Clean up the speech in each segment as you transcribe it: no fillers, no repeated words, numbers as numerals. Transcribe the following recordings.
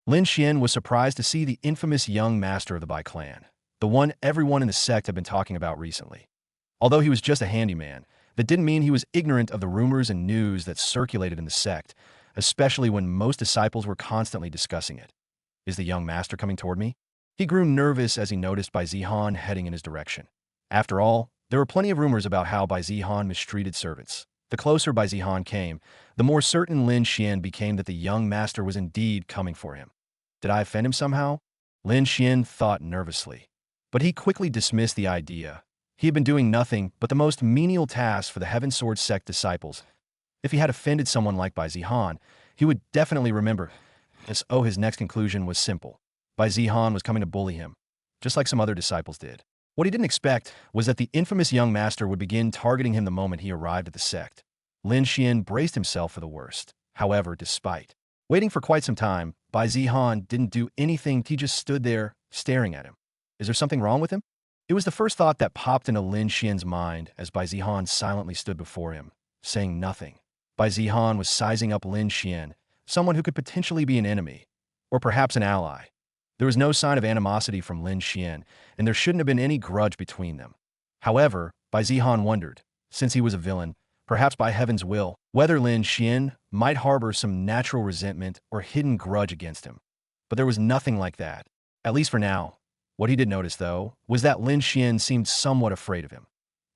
Lin Xian was surprised to see the infamous young master of the Bai Clan, the one everyone in the sect had been talking about recently. Although he was just a handyman, that didn't mean he was ignorant of the rumors and news that circulated in the sect, especially when most disciples were constantly discussing it. Is the young master coming toward me? He grew nervous as he noticed Bai Zihan heading in his direction. After all, there were plenty of rumors about how Bai Zihan mistreated servants. The closer Bai Zihan came, the more certain Lin Xian became that the young master was indeed coming for him. Did I offend him somehow? Lin Xian thought nervously. But he quickly dismissed the idea. He had been doing nothing but the most menial tasks for the Heaven Sword sect disciples. If he had offended someone like Bai Zihan, he would definitely remember. His next conclusion was simple. Bai Zihan was coming to bully him, just like some other disciples did. What he didn't expect was that the infamous young master would begin targeting him the moment he arrived at the sect. Lin Xian braced himself for the worst. However, despite waiting for quite some time, Bai Zihan didn't do anything. He just stood there, staring at him. Is there something wrong with him? It was the first thought that popped into Lin Xian's mind as Bai Zihan silently stood before him, saying nothing. Bai Zihan was sizing up Lin Xian, someone who could potentially be an enemy, or perhaps an ally. There was no sign of animosity from Lin Xian, and there shouldn't have been any grudge between them. However, Bai Zihan wondered, since he was a villain, perhaps by heaven's will, whether Lin Xian might harbor some natural resentment or hidden grudge against him. But there was nothing like that, at least for now. What he did notice, though, was that Lin Xian seemed somewhat afraid of him.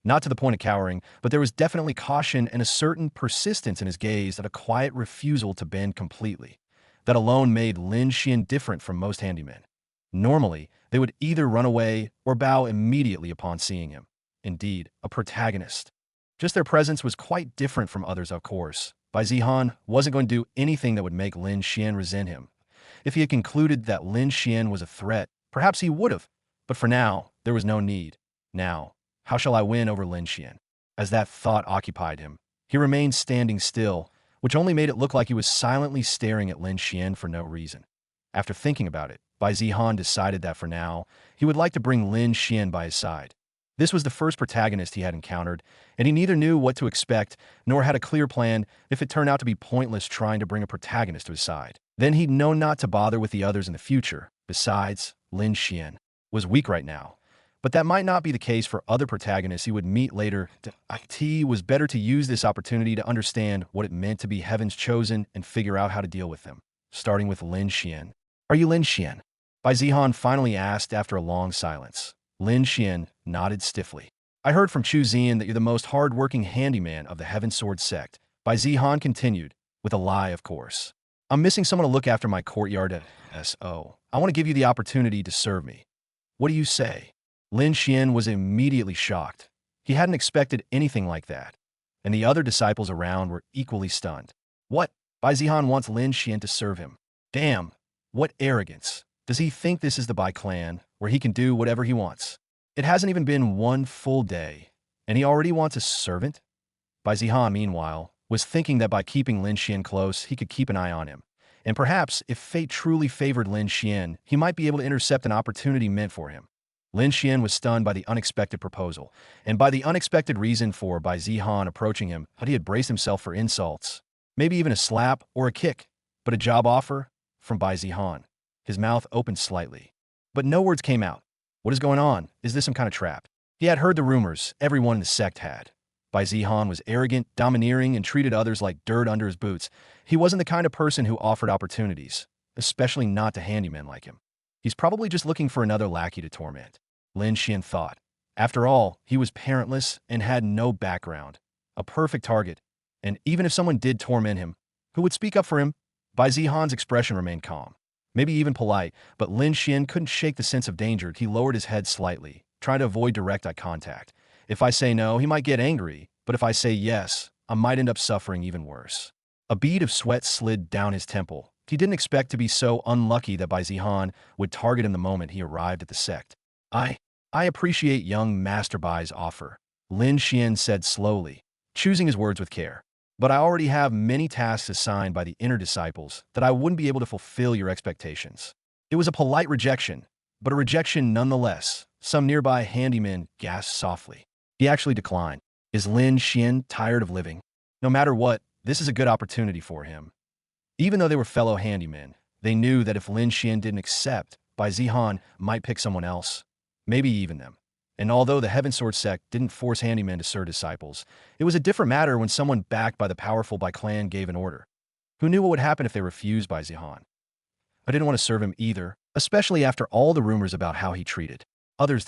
Not to the point of cowering, but there was definitely caution and a certain persistence in his gaze, that a quiet refusal to bend completely. That alone made Lin Xian different from most handymen. Normally, they would either run away or bow immediately upon seeing him. Indeed, a protagonist. Just their presence was quite different from others, of course. Bai Zihan wasn't going to do anything that would make Lin Xian resent him. If he had concluded that Lin Xian was a threat, perhaps he would have. But for now, there was no need. Now, how shall I win over Lin Xian? As that thought occupied him, he remained standing still, which only made it look like he was silently staring at Lin Xian for no reason. After thinking about it, Bai Zihan decided that for now, he would like to bring Lin Xian by his side. This was the first protagonist he had encountered, and he neither knew what to expect nor had a clear plan if it turned out to be pointless trying to bring a protagonist to his side. Then he'd know not to bother with the others in the future. Besides, Lin Xian was weak right now. But that might not be the case for other protagonists he would meet later. It was better to use this opportunity to understand what it meant to be Heaven's chosen and figure out how to deal with them, starting with Lin Xian. Are you Lin Xian? Bai Zihan finally asked after a long silence. Lin Xian nodded stiffly. I heard from Chu Zian that you're the most hard-working handyman of the Heaven Sword sect. Bai Zihan continued, with a lie, of course. I'm missing someone to look after my courtyard at S.O. I want to give you the opportunity to serve me. What do you say? Lin Xian was immediately shocked. He hadn't expected anything like that, and the other disciples around were equally stunned. What? Bai Zihan wants Lin Xian to serve him. Damn, what arrogance. Does he think this is the Bai Clan, where he can do whatever he wants? It hasn't even been one full day, and he already wants a servant? Bai Zihan, meanwhile, was thinking that by keeping Lin Xian close, he could keep an eye on him. And perhaps, if fate truly favored Lin Xian, he might be able to intercept an opportunity meant for him. Lin Xian was stunned by the unexpected proposal, and by the unexpected reason for Bai Zihan approaching him, but he had braced himself for insults. Maybe even a slap or a kick, but a job offer from Bai Zihan. His mouth opened slightly, but no words came out. What is going on? Is this some kind of trap? He had heard the rumors everyone in the sect had. Bai Zihan was arrogant, domineering, and treated others like dirt under his boots. He wasn't the kind of person who offered opportunities, especially not to handymen like him. He's probably just looking for another lackey to torment, Lin Xian thought. After all, he was parentless and had no background. A perfect target. And even if someone did torment him, who would speak up for him? Bai Zihan's expression remained calm, maybe even polite, but Lin Xian couldn't shake the sense of danger. He lowered his head slightly, trying to avoid direct eye contact. If I say no, he might get angry, but if I say yes, I might end up suffering even worse. A bead of sweat slid down his temple. He didn't expect to be so unlucky that Bai Zihan would target him the moment he arrived at the sect. I appreciate young Master Bai's offer, Lin Xian said slowly, choosing his words with care. But I already have many tasks assigned by the inner disciples that I wouldn't be able to fulfill your expectations. It was a polite rejection, but a rejection nonetheless. Some nearby handyman gasped softly. He actually declined. Is Lin Xian tired of living? No matter what, this is a good opportunity for him. Even though they were fellow handymen, They knew that if Lin Xian didn't accept, Bai Zihan might pick someone else, maybe even them. And although the Heaven Sword sect didn't force handymen to serve disciples, it was a different matter when someone backed by the powerful Bai Clan gave an order. Who knew what would happen if they refused Bai Zihan? I didn't want to serve him either, especially after all the rumors about how he treated others.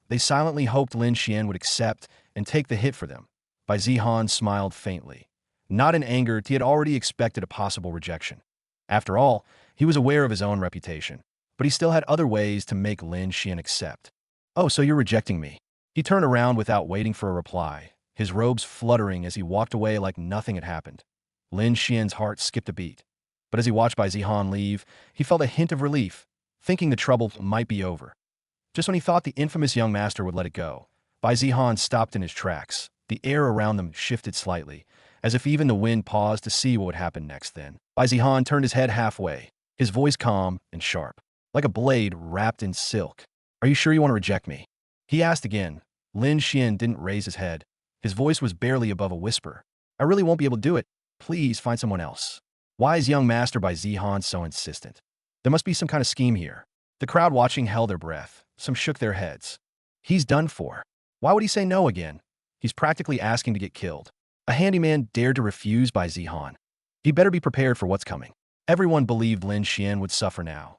They silently hoped Lin Xian would accept and take the hit for them. Bai Zihan smiled faintly. Not in anger, he had already expected a possible rejection. After all, he was aware of his own reputation, but he still had other ways to make Lin Xian accept. Oh, so you're rejecting me? He turned around without waiting for a reply, his robes fluttering as he walked away like nothing had happened. Lin Xian's heart skipped a beat. But as he watched Bai Zihan leave, he felt a hint of relief, thinking the trouble might be over. Just when he thought the infamous young master would let it go, Bai Zihan stopped in his tracks. The air around them shifted slightly, as if even the wind paused to see what would happen next. Then Bai Zihan turned his head halfway, his voice calm and sharp, like a blade wrapped in silk. Are you sure you want to reject me? He asked again. Lin Xian didn't raise his head. His voice was barely above a whisper. I really won't be able to do it. Please find someone else. Why is young master Bai Zihan so insistent? There must be some kind of scheme here. The crowd watching held their breath. Some shook their heads. He's done for. Why would he say no again? He's practically asking to get killed. A handyman dared to refuse Bai Zihan. He better be prepared for what's coming. Everyone believed Lin Xian would suffer now.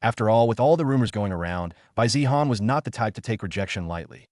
After all, with all the rumors going around, Bai Zihan was not the type to take rejection lightly.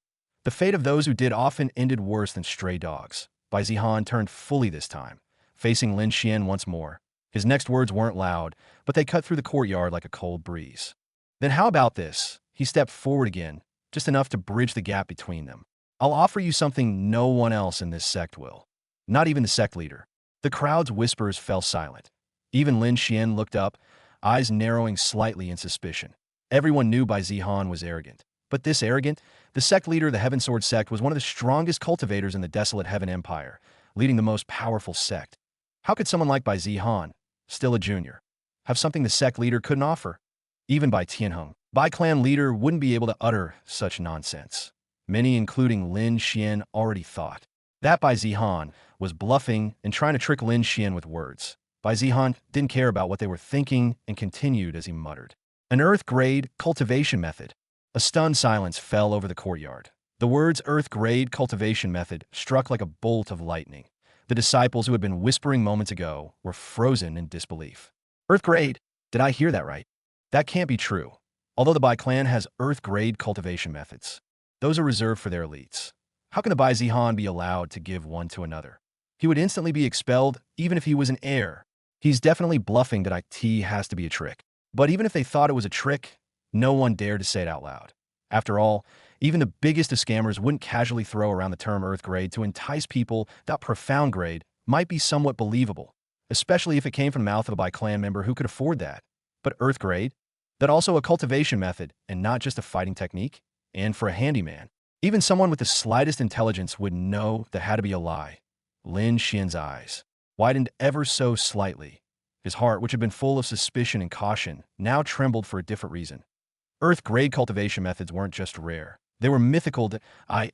The fate of those who did often ended worse than stray dogs. Bai Zihan turned fully this time, facing Lin Xian once more. His next words weren't loud, but they cut through the courtyard like a cold breeze. Then how about this? He stepped forward again, just enough to bridge the gap between them. I'll offer you something no one else in this sect will. Not even the sect leader. The crowd's whispers fell silent. Even Lin Xian looked up, eyes narrowing slightly in suspicion. Everyone knew Bai Zihan was arrogant. But this arrogant, the sect leader of the Heaven Sword sect was one of the strongest cultivators in the desolate Heaven Empire, leading the most powerful sect. How could someone like Bai Zihan, still a junior, have something the sect leader couldn't offer? Even Bai Tianheng, Bai Clan leader, wouldn't be able to utter such nonsense. Many, including Lin Xian, already thought that Bai Zihan was bluffing and trying to trick Lin Xian with words. Bai Zihan didn't care about what they were thinking and continued as he muttered. An Earth-grade cultivation method. A stunned silence fell over the courtyard. The words Earth-grade cultivation method struck like a bolt of lightning. The disciples who had been whispering moments ago were frozen in disbelief. Earth-grade? Did I hear that right? That can't be true. Although the Bai Clan has Earth-grade cultivation methods, those are reserved for their elites. How can the Bai Zihan be allowed to give one to another? He would instantly be expelled, even if he was an heir. He's definitely bluffing that IT has to be a trick. But even if they thought it was a trick, no one dared to say it out loud. After all, even the biggest of scammers wouldn't casually throw around the term Earth grade to entice people that profound grade might be somewhat believable, especially if it came from the mouth of a Bai Clan member who could afford that. But Earth grade? That also a cultivation method and not just a fighting technique? And for a handyman, even someone with the slightest intelligence would know that had to be a lie. Lin Xian's eyes widened ever so slightly. His heart, which had been full of suspicion and caution, now trembled for a different reason. Earth-grade cultivation methods weren't just rare. They were mythical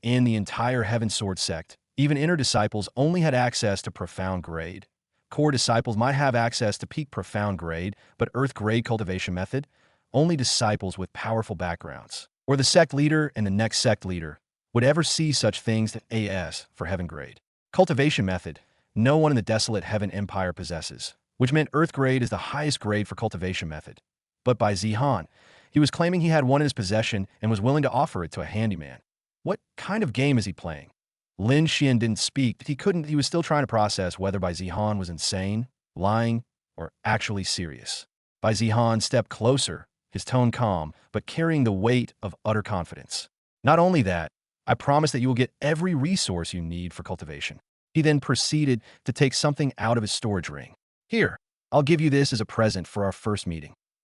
in the entire Heaven Sword sect. Even inner disciples only had access to profound grade. Core disciples might have access to peak profound grade, but Earth-grade cultivation method? Only disciples with powerful backgrounds, or the sect leader and the next sect leader, would ever see such things as for Heaven grade. Cultivation method, no one in the desolate Heaven Empire possesses, which meant Earth grade is the highest grade for cultivation method. But Bai Zihan, he was claiming he had one in his possession and was willing to offer it to a handyman. What kind of game is he playing? Lin Xian didn't speak, but he was still trying to process whether Bai Zihan was insane, lying, or actually serious. Bai Zihan stepped closer, his tone calm, but carrying the weight of utter confidence. Not only that, I promise that you will get every resource you need for cultivation. He then proceeded to take something out of his storage ring. Here, I'll give you this as a present for our first meeting.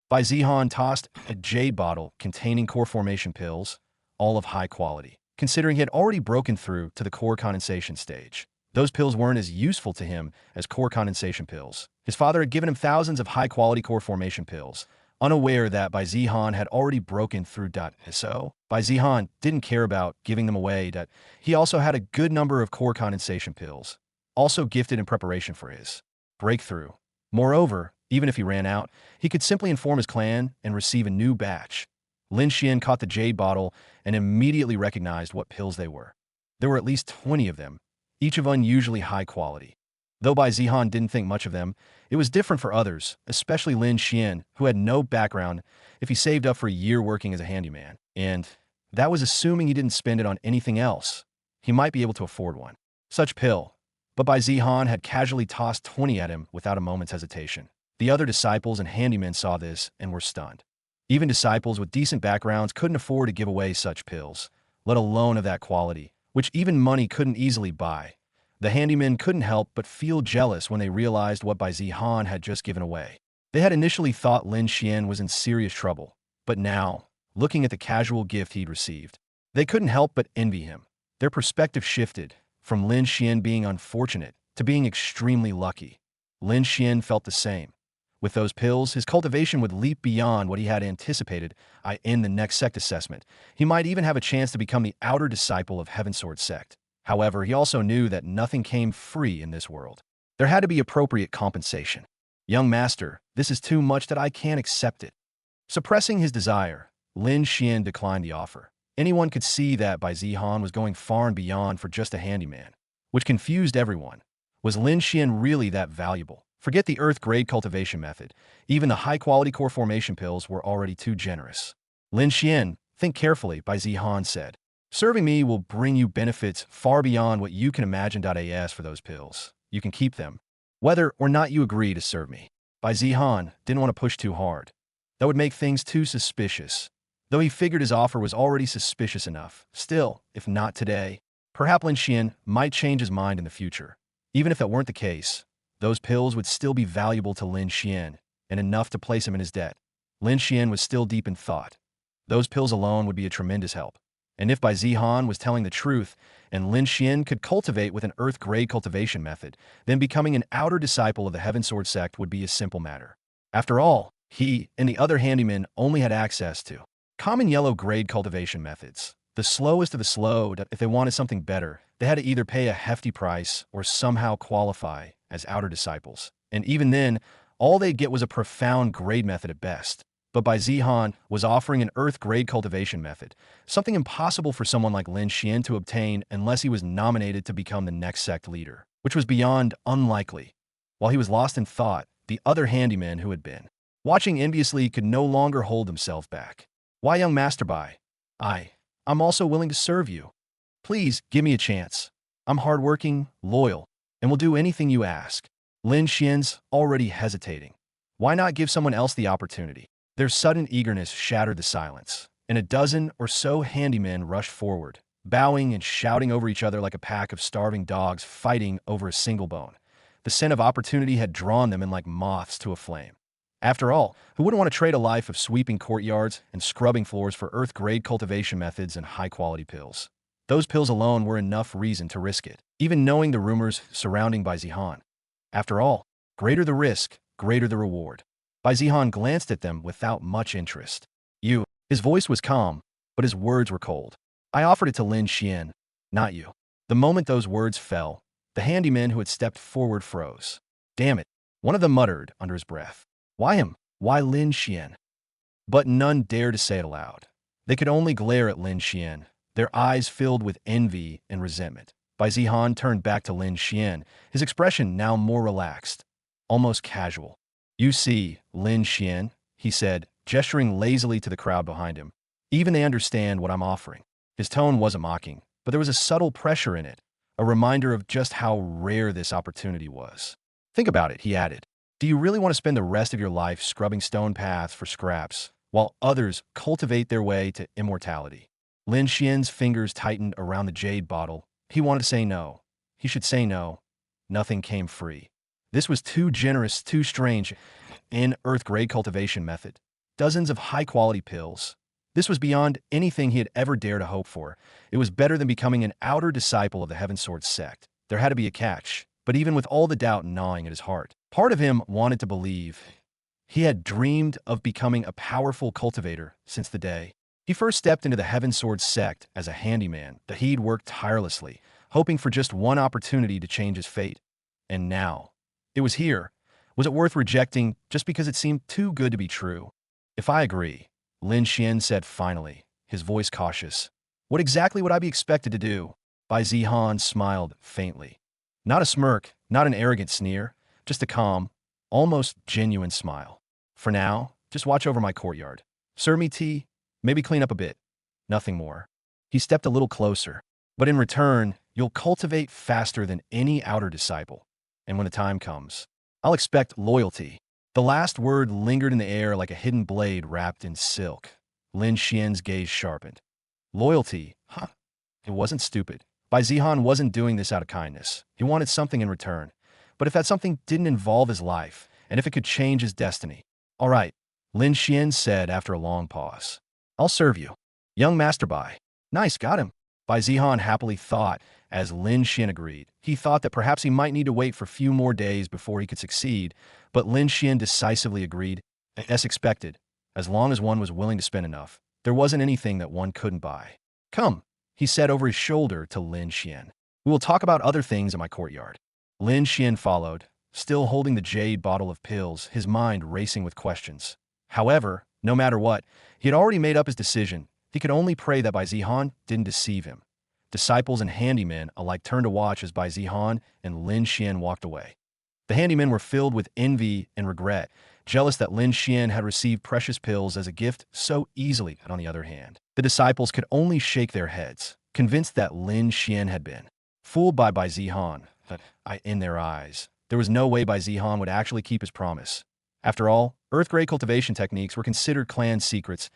Bai Zihan tossed a jade bottle containing core formation pills, all of high quality, considering he had already broken through to the core condensation stage. Those pills weren't as useful to him as core condensation pills. His father had given him thousands of high-quality core formation pills, unaware that Bai Zihan had already broken through. So, Bai Zihan didn't care about giving them away. He also had a good number of core condensation pills, also gifted in preparation for his breakthrough. Moreover, Even if he ran out, he could simply inform his clan and receive a new batch. Lin Xian caught the jade bottle and immediately recognized what pills they were. There were at least 20 of them, each of unusually high quality. Though Bai Zihan didn't think much of them, it was different for others, especially Lin Xian, who had no background if he saved up for a year working as a handyman. And that was assuming he didn't spend it on anything else. He might be able to afford one. Such pill. But Bai Zihan had casually tossed 20 at him without a moment's hesitation. The other disciples and handymen saw this and were stunned. Even disciples with decent backgrounds couldn't afford to give away such pills, let alone of that quality, which even money couldn't easily buy. The handymen couldn't help but feel jealous when they realized what Bai Zihan had just given away. They had initially thought Lin Xian was in serious trouble, but now, looking at the casual gift he'd received, they couldn't help but envy him. Their perspective shifted, from Lin Xian being unfortunate to being extremely lucky. Lin Xian felt the same. With those pills, his cultivation would leap beyond what he had anticipated in the next sect assessment. He might even have a chance to become the outer disciple of Heavensward sect. However, he also knew that nothing came free in this world. There had to be appropriate compensation. Young master, this is too much that I can't accept it. Suppressing his desire, Lin Xian declined the offer. Anyone could see that Bai Zihan was going far and beyond for just a handyman, which confused everyone. Was Lin Xian really that valuable? Forget the earth-grade cultivation method. Even the high-quality core formation pills were already too generous. Lin Xian, think carefully, Bai Zihan said. Serving me will bring you benefits far beyond what you can imagine. As for those pills, you can keep them, whether or not you agree to serve me. Bai Zihan didn't want to push too hard. That would make things too suspicious. Though he figured his offer was already suspicious enough, still, if not today, perhaps Lin Xian might change his mind in the future. Even if that weren't the case, those pills would still be valuable to Lin Xian, and enough to place him in his debt. Lin Xian was still deep in thought. Those pills alone would be a tremendous help. And if Bai Zihan was telling the truth, and Lin Xian could cultivate with an earth-grade cultivation method, then becoming an outer disciple of the Heavensward sect would be a simple matter. After all, he and the other handymen only had access to common yellow-grade cultivation methods. The slowest of the slow. If they wanted something better, they had to either pay a hefty price or somehow qualify as outer disciples. And even then, all they'd get was a profound grade method at best. But Bai Zihan was offering an earth-grade cultivation method, something impossible for someone like Lin Xian to obtain unless he was nominated to become the next sect leader, which was beyond unlikely. While he was lost in thought, the other handymen who had been watching enviously could no longer hold themselves back. Why, young Master Bai? I'm also willing to serve you. Please, give me a chance. I'm hardworking, loyal, and will do anything you ask. Lin Xian's already hesitating. Why not give someone else the opportunity? Their sudden eagerness shattered the silence, and a dozen or so handymen rushed forward, bowing and shouting over each other like a pack of starving dogs fighting over a single bone. The scent of opportunity had drawn them in like moths to a flame. After all, who wouldn't want to trade a life of sweeping courtyards and scrubbing floors for earth-grade cultivation methods and high-quality pills? Those pills alone were enough reason to risk it, even knowing the rumors surrounding Bai Zihan. After all, greater the risk, greater the reward. Bai Zihan glanced at them without much interest. You. His voice was calm, but his words were cold. I offered it to Lin Xian, not you. The moment those words fell, the handyman who had stepped forward froze. Damn it, one of them muttered under his breath. Why him? Why Lin Xian? But none dared to say it aloud. They could only glare at Lin Xian, their eyes filled with envy and resentment. Bai Zihan turned back to Lin Xian, his expression now more relaxed, almost casual. You see, Lin Xian, he said, gesturing lazily to the crowd behind him. Even they understand what I'm offering. His tone wasn't mocking, but there was a subtle pressure in it, a reminder of just how rare this opportunity was. Think about it, he added. Do you really want to spend the rest of your life scrubbing stone paths for scraps, while others cultivate their way to immortality? Lin Xian's fingers tightened around the jade bottle. He wanted to say no. He should say no. Nothing came free. This was too generous, too strange. An earth-grade cultivation method. Dozens of high-quality pills. This was beyond anything he had ever dared to hope for. It was better than becoming an outer disciple of the Heavensward sect. There had to be a catch. But even with all the doubt gnawing at his heart, part of him wanted to believe. He had dreamed of becoming a powerful cultivator since the day he first stepped into the Heavensward sect as a handyman, that he'd worked tirelessly, hoping for just one opportunity to change his fate. And now, it was here, Was it worth rejecting just because it seemed too good to be true? If I agree, Lin Xian said finally, his voice cautious. What exactly would I be expected to do? Bai Zihan smiled faintly. Not a smirk, not an arrogant sneer, just a calm, almost genuine smile. For now, just watch over my courtyard. Serve me tea, maybe clean up a bit. Nothing more. He stepped a little closer. But in return, you'll cultivate faster than any outer disciple. And when the time comes, I'll expect loyalty. The last word lingered in the air like a hidden blade wrapped in silk. Lin Xian's gaze sharpened. Loyalty, huh? It wasn't stupid. Bai Zihan wasn't doing this out of kindness. He wanted something in return. But if that something didn't involve his life, and if it could change his destiny. All right, Lin Xian said after a long pause. I'll serve you. Young Master Bai. Nice, got him. Bai Zihan happily thought, as Lin Xian agreed. He thought that perhaps he might need to wait for a few more days before he could succeed, but Lin Xian decisively agreed, as expected. As long as one was willing to spend enough, there wasn't anything that one couldn't buy. Come, he said over his shoulder to Lin Xian. We will talk about other things in my courtyard. Lin Xian followed, still holding the jade bottle of pills, his mind racing with questions. However, no matter what, he had already made up his decision. He could only pray that Bai Zihan didn't deceive him. Disciples and handymen alike turned to watch as Bai Zihan and Lin Xian walked away. The handymen were filled with envy and regret, jealous that Lin Xian had received precious pills as a gift so easily. And on the other hand, the disciples could only shake their heads, convinced that Lin Xian had been fooled by Bai Zihan. But in their eyes, there was no way Bai Zihan would actually keep his promise. After all, earth-grade cultivation techniques were considered clan secrets,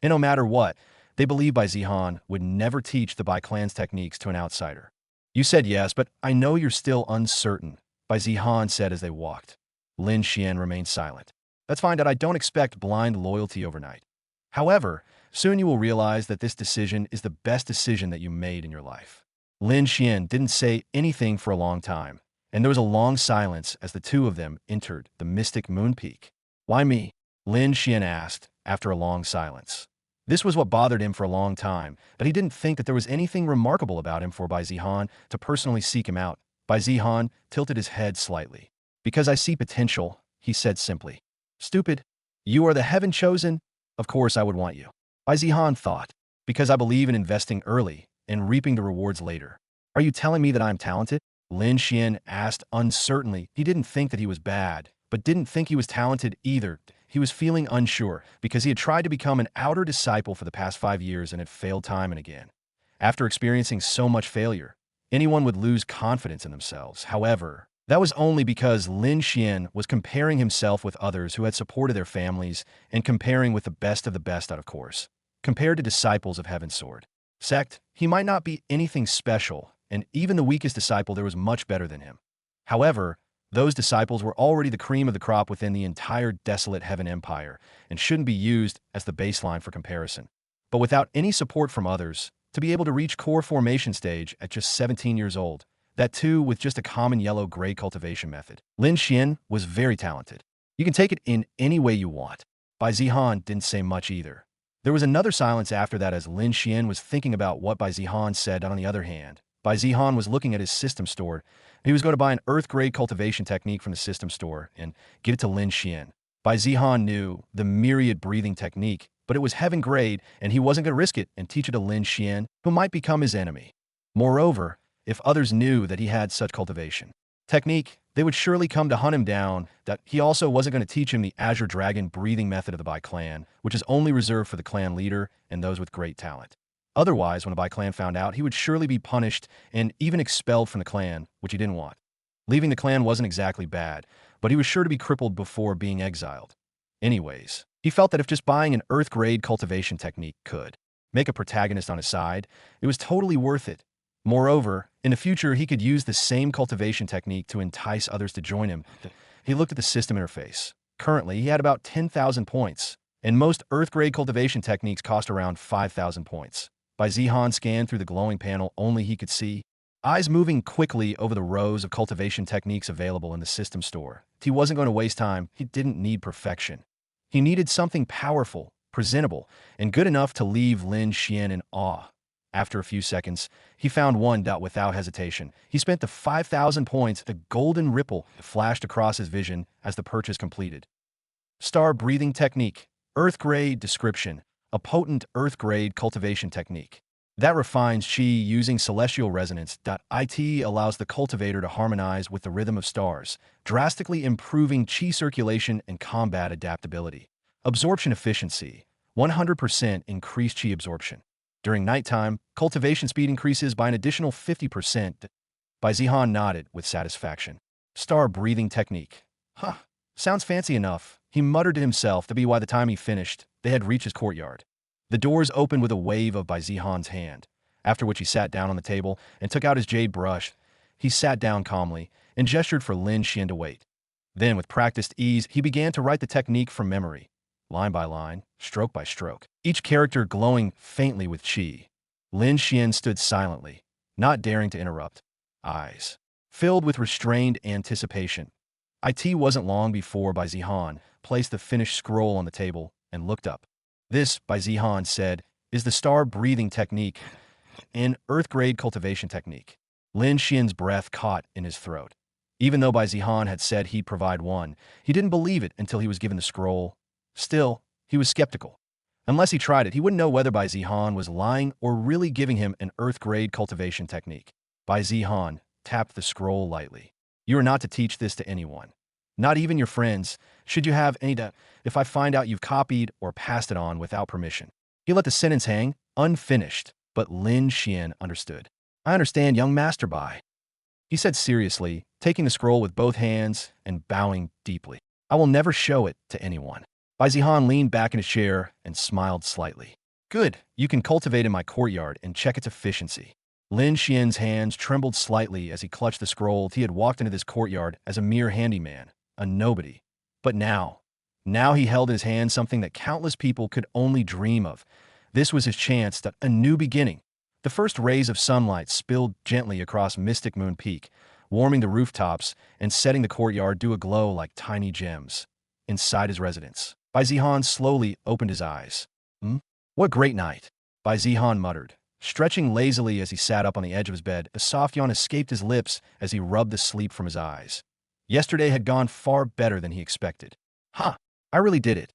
and no matter what, they believed Bai Zihan would never teach the Bai Clan's techniques to an outsider. You said yes, but I know you're still uncertain, Bai Zihan said as they walked. Lin Xian remained silent. That's fine that I don't expect blind loyalty overnight. However, soon you will realize that this decision is the best decision that you made in your life. Lin Xian didn't say anything for a long time, and there was a long silence as the two of them entered the mystic moon peak. Why me? Lin Xian asked after a long silence. This was what bothered him for a long time, but he didn't think that there was anything remarkable about him for Bai Zihan to personally seek him out. Bai Zihan tilted his head slightly. Because I see potential, he said simply. Stupid. You are the heaven-chosen? Of course I would want you. Bai Zihan thought. Because I believe in investing early and reaping the rewards later. Are you telling me that I'm talented? Lin Xian asked uncertainly. He didn't think that he was bad, but didn't think he was talented either. He was feeling unsure because he had tried to become an outer disciple for the past 5 years and had failed time and again. After experiencing so much failure, anyone would lose confidence in themselves. However, that was only because Lin Xian was comparing himself with others who had supported their families and comparing with the best of the best out of course. Compared to disciples of Heaven's Sword sect, he might not be anything special, and even the weakest disciple there was much better than him. However, those disciples were already the cream of the crop within the entire desolate Heaven Empire and shouldn't be used as the baseline for comparison. But without any support from others, to be able to reach core formation stage at just 17 years old, that too with just a common yellow-gray cultivation method. Lin Xian was very talented. You can take it in any way you want. Bai Zihan didn't say much either. There was another silence after that as Lin Xian was thinking about what Bai Zihan said. On the other hand, Bai Zihan was looking at his system store. He was going to buy an earth-grade cultivation technique from the system store and give it to Lin Xian. Bai Zihan knew the myriad breathing technique, but it was heaven-grade, and he wasn't going to risk it and teach it to Lin Xian, who might become his enemy. Moreover, if others knew that he had such cultivation technique, they would surely come to hunt him down. That he also wasn't going to teach him the Azure Dragon breathing method of the Bai Clan, which is only reserved for the clan leader and those with great talent. Otherwise, when the Bai Clan found out, he would surely be punished and even expelled from the clan, which he didn't want. Leaving the clan wasn't exactly bad, but he was sure to be crippled before being exiled. Anyways, he felt that if just buying an earth-grade cultivation technique could make a protagonist on his side, it was totally worth it. Moreover, in the future, he could use the same cultivation technique to entice others to join him. He looked at the system interface. Currently, he had about 10,000 points, and most earth-grade cultivation techniques cost around 5,000 points. Bai Zihan scanned through the glowing panel only he could see, eyes moving quickly over the rows of cultivation techniques available in the system store. He wasn't going to waste time. He didn't need perfection. He needed something powerful, presentable, and good enough to leave Lin Xian in awe. After a few seconds, he found one. Without hesitation, he spent the 5,000 points. A golden ripple flashed across his vision as the purchase completed. Star breathing technique. Earth grade description. A potent earth grade cultivation technique that refines chi using celestial resonance. It allows the cultivator to harmonize with the rhythm of stars, drastically improving chi circulation and combat adaptability. Absorption efficiency. 100% increased chi absorption. During nighttime, cultivation speed increases by an additional 50%. Bai Clan nodded with satisfaction. Star breathing technique. Huh, sounds fancy enough, he muttered to himself. By the time he finished, they had reached his courtyard. The doors opened with a wave of Bai Clan's hand, after which he sat down on the table and took out his jade brush. He sat down calmly and gestured for Lin Xian to wait. Then, with practiced ease, he began to write the technique from memory, line by line, stroke by stroke, each character glowing faintly with chi. Lin Xian stood silently, not daring to interrupt, eyes filled with restrained anticipation. It wasn't long before Bai Clan placed the finished scroll on the table and looked up. This, Bai Clan said, is the star breathing technique, an earth-grade cultivation technique. Lin Xian's breath caught in his throat. Even though Bai Clan had said he'd provide one, he didn't believe it until he was given the scroll. Still, he was skeptical. Unless he tried it, he wouldn't know whether Bai Clan was lying or really giving him an earth-grade cultivation technique. Bai Clan tapped the scroll lightly. You are not to teach this to anyone. Not even your friends, should you have any doubt, if I find out you've copied or passed it on without permission. He let the sentence hang, unfinished, but Lin Xian understood. I understand, young Master Bai, he said seriously, taking the scroll with both hands and bowing deeply. I will never show it to anyone. Bai Clan leaned back in his chair and smiled slightly. Good, you can cultivate in my courtyard and check its efficiency. Lin Xian's hands trembled slightly as he clutched the scroll. He had walked into this courtyard as a mere handyman, a nobody. But now he held in his hand something that countless people could only dream of. This was his chance at a new beginning. The first rays of sunlight spilled gently across Mystic Moon Peak, warming the rooftops and setting the courtyard to aglow like tiny gems. Inside his residence, Bai Clan slowly opened his eyes. What great night, Bai Clan muttered, stretching lazily as he sat up on the edge of his bed. A soft yawn escaped his lips as he rubbed the sleep from his eyes. Yesterday had gone far better than he expected. I really did it.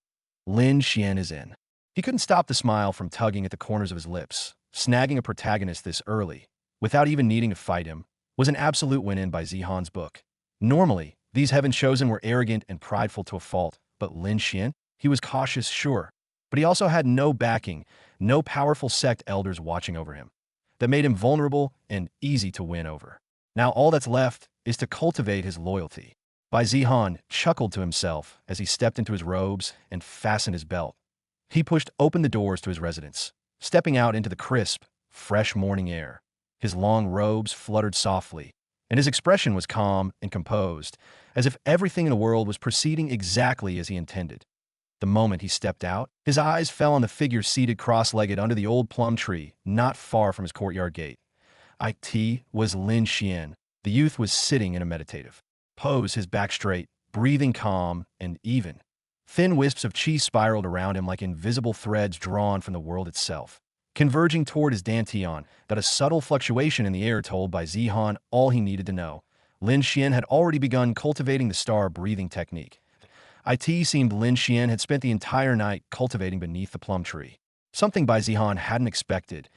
Lin Xian is in. He couldn't stop the smile from tugging at the corners of his lips. Snagging a protagonist this early, without even needing to fight him, was an absolute win in Bai Clan's book. Normally, these heaven-chosen were arrogant and prideful to a fault, but Lin Xian, he was cautious, sure. But he also had no backing, no powerful sect elders watching over him. That made him vulnerable and easy to win over. Now all that's left is to cultivate his loyalty. Bai Clan chuckled to himself as he stepped into his robes and fastened his belt. He pushed open the doors to his residence, stepping out into the crisp, fresh morning air. His long robes fluttered softly, and his expression was calm and composed, as if everything in the world was proceeding exactly as he intended. The moment he stepped out, his eyes fell on the figure seated cross-legged under the old plum tree, not far from his courtyard gate. It was Lin Xian. The youth was sitting in a meditative pose, his back straight, breathing calm and even. Thin wisps of chi spiraled around him like invisible threads drawn from the world itself, converging toward his dantian. That a subtle fluctuation in the air told Bai Clan all he needed to know. Lin Xian had already begun cultivating the star breathing technique. It seemed Lin Xian had spent the entire night cultivating beneath the plum tree, something Bai Clan hadn't expected.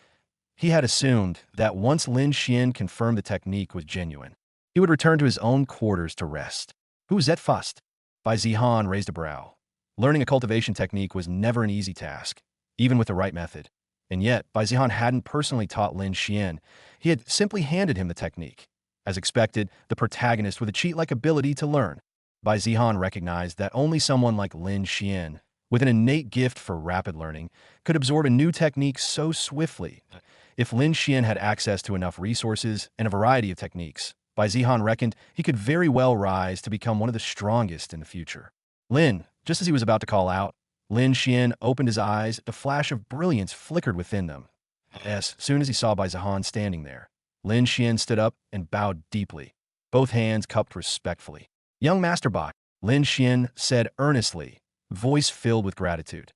He had assumed that once Lin Xian confirmed the technique was genuine, he would return to his own quarters to rest. Who was that fust? Bai Clan raised a brow. Learning a cultivation technique was never an easy task, even with the right method. And yet, Bai Clan hadn't personally taught Lin Xian. He had simply handed him the technique. As expected, the protagonist with a cheat-like ability to learn. Bai Clan recognized that only someone like Lin Xian, with an innate gift for rapid learning, could absorb a new technique so swiftly. If Lin Xian had access to enough resources and a variety of techniques, Bai Clan reckoned he could very well rise to become one of the strongest in the future. Lin, just as he was about to call out, Lin Xian opened his eyes. A flash of brilliance flickered within them. As soon as he saw Bai Clan standing there, Lin Xian stood up and bowed deeply, both hands cupped respectfully. Young Master Bai, Lin Xian said earnestly, voice filled with gratitude.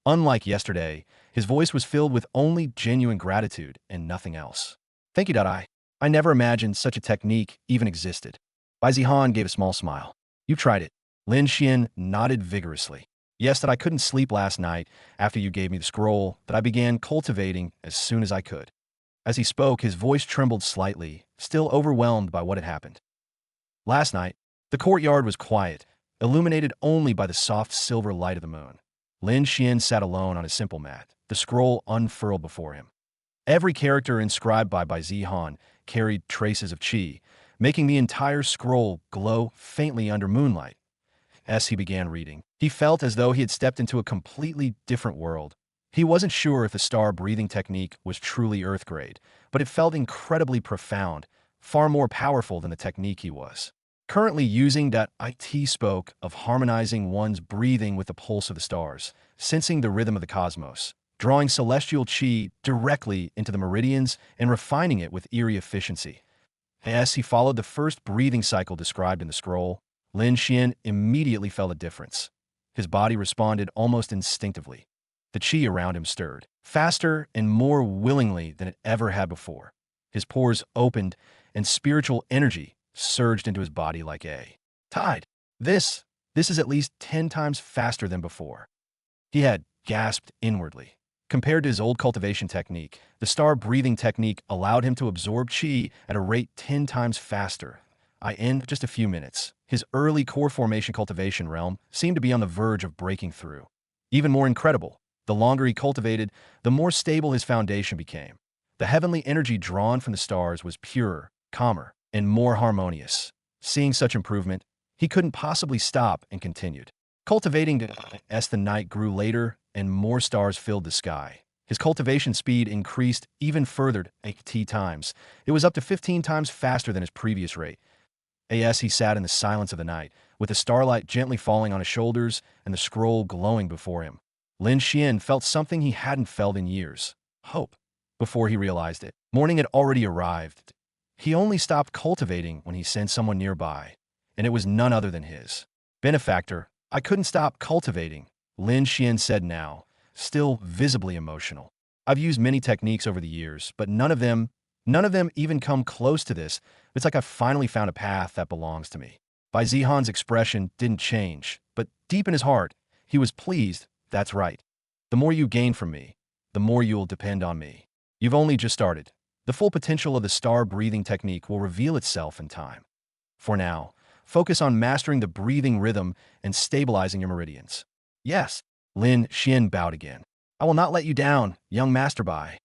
Unlike yesterday, his voice was filled with only genuine gratitude and nothing else. Thank you, I never imagined such a technique even existed. Bai Zihan gave a small smile. You tried it. Lin Xian nodded vigorously. Yes, that I couldn't sleep last night after you gave me the scroll that I began cultivating as soon as I could. As he spoke, his voice trembled slightly, still overwhelmed by what had happened. Last night, the courtyard was quiet, illuminated only by the soft silver light of the moon. Lin Xian sat alone on his simple mat, the scroll unfurled before him. Every character inscribed by Bai Zihan carried traces of qi, making the entire scroll glow faintly under moonlight. As he began reading, he felt as though he had stepped into a completely different world. He wasn't sure if the star breathing technique was truly Earth grade, but it felt incredibly profound, far more powerful than the technique he was currently using. That it spoke of harmonizing one's breathing with the pulse of the stars, sensing the rhythm of the cosmos, drawing celestial qi directly into the meridians and refining it with eerie efficiency. As he followed the first breathing cycle described in the scroll, Lin Xian immediately felt a difference. His body responded almost instinctively. The qi around him stirred, faster and more willingly than it ever had before. His pores opened, and spiritual energy surged into his body like a tide. This is at least 10 times faster than before. He had gasped inwardly. Compared to his old cultivation technique, the star breathing technique allowed him to absorb qi at a rate 10 times faster. In just a few minutes, his early core formation cultivation realm seemed to be on the verge of breaking through. Even more incredible, the longer he cultivated, the more stable his foundation became. The heavenly energy drawn from the stars was purer, calmer, and more harmonious. Seeing such improvement, he couldn't possibly stop and continued cultivating as the night grew later and more stars filled the sky. His cultivation speed increased even further 8 times. It was up to 15 times faster than his previous rate. As he sat in the silence of the night, with the starlight gently falling on his shoulders and the scroll glowing before him, Lin Xian felt something he hadn't felt in years. Hope. Before he realized it, morning had already arrived. He only stopped cultivating when he sensed someone nearby, and it was none other than his benefactor. I couldn't stop cultivating, Lin Xian said now, still visibly emotional. I've used many techniques over the years, but none of them even come close to this. It's like I finally found a path that belongs to me. Bai Zihan's expression didn't change, but deep in his heart, he was pleased. That's right. The more you gain from me, the more you'll depend on me. You've only just started. The full potential of the star breathing technique will reveal itself in time. For now, focus on mastering the breathing rhythm and stabilizing your meridians. Yes, Lin Xian bowed again. I will not let you down, young Master Bai.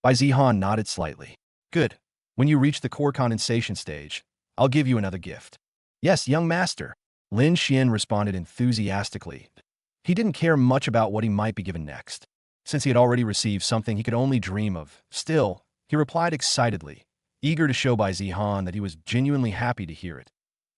Bai Zihan nodded slightly. Good. When you reach the core condensation stage, I'll give you another gift. Yes, young master. Lin Xian responded enthusiastically. He didn't care much about what he might be given next, since he had already received something he could only dream of. Still, he replied excitedly, eager to show Bai Zihan that he was genuinely happy to hear it.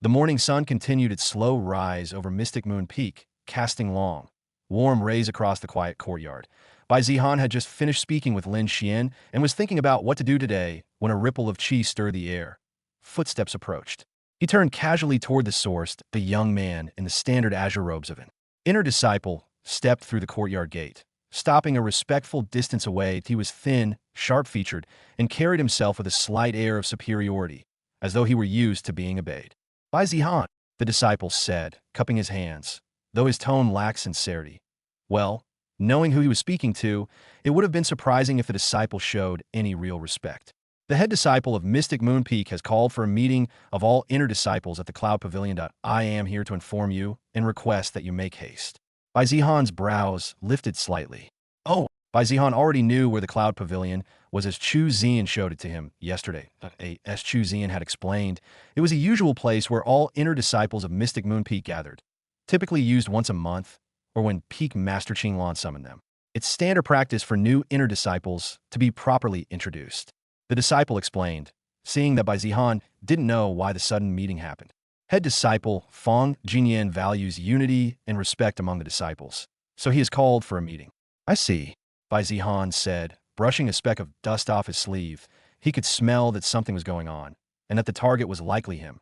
The morning sun continued its slow rise over Mystic Moon Peak, casting long, warm rays across the quiet courtyard. Bai Zihan had just finished speaking with Lin Xian and was thinking about what to do today when a ripple of qi stirred the air. Footsteps approached. He turned casually toward the source. The young man in the standard azure robes of an inner disciple stepped through the courtyard gate. Stopping a respectful distance away, he was thin, sharp-featured, and carried himself with a slight air of superiority, as though he were used to being obeyed. Bai Zihan, the disciple said, cupping his hands, though his tone lacked sincerity. Well, knowing who he was speaking to, it would have been surprising if the disciple showed any real respect. The head disciple of Mystic Moon Peak has called for a meeting of all inner disciples at the Cloud Pavilion. I am here to inform you and request that you make haste. Bai Zihan's brows lifted slightly. Oh, Bai Zihan already knew where the Cloud Pavilion was as Chu Zian showed it to him yesterday. As Chu Zian had explained, it was a usual place where all inner disciples of Mystic Moon Peak gathered, typically used once a month or when Peak Master Qinglan summoned them. It's standard practice for new inner disciples to be properly introduced. The disciple explained, seeing that Bai Zihan didn't know why the sudden meeting happened. Head disciple Feng Jinyan values unity and respect among the disciples, so he has called for a meeting. I see, Bai Zihan said, brushing a speck of dust off his sleeve. He could smell that something was going on, and that the target was likely him.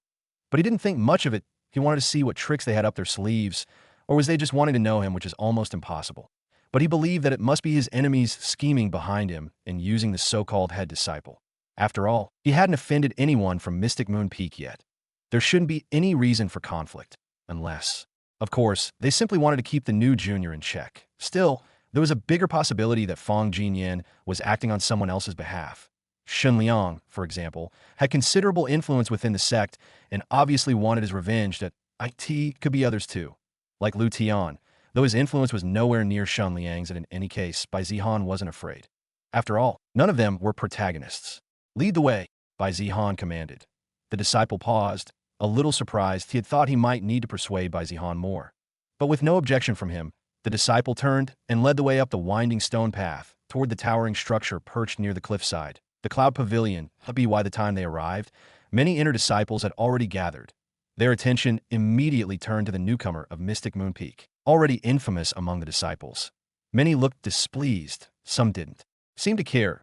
But he didn't think much of it. He wanted to see what tricks they had up their sleeves, or was they just wanting to know him, which is almost impossible. but he believed that it must be his enemies scheming behind him and using the so-called head disciple. After all, he hadn't offended anyone from Mystic Moon Peak yet. There shouldn't be any reason for conflict, unless, of course, they simply wanted to keep the new junior in check. Still, there was a bigger possibility that Fang Jinyan was acting on someone else's behalf. Shen Liang, for example, had considerable influence within the sect and obviously wanted his revenge. That it could be others too, like Lu Tian, though his influence was nowhere near Shen Liang's, and in any case, Bai Zihan wasn't afraid. After all, none of them were protagonists. "Lead the way," Bai Zihan commanded. The disciple paused, a little surprised. He had thought he might need to persuade Bai Zihan more. But with no objection from him, the disciple turned and led the way up the winding stone path toward the towering structure perched near the cliffside. The Cloud Pavilion. By the time they arrived, many inner disciples had already gathered. Their attention immediately turned to the newcomer of Mystic Moon Peak, already infamous among the disciples. Many looked displeased, some didn't seem to care.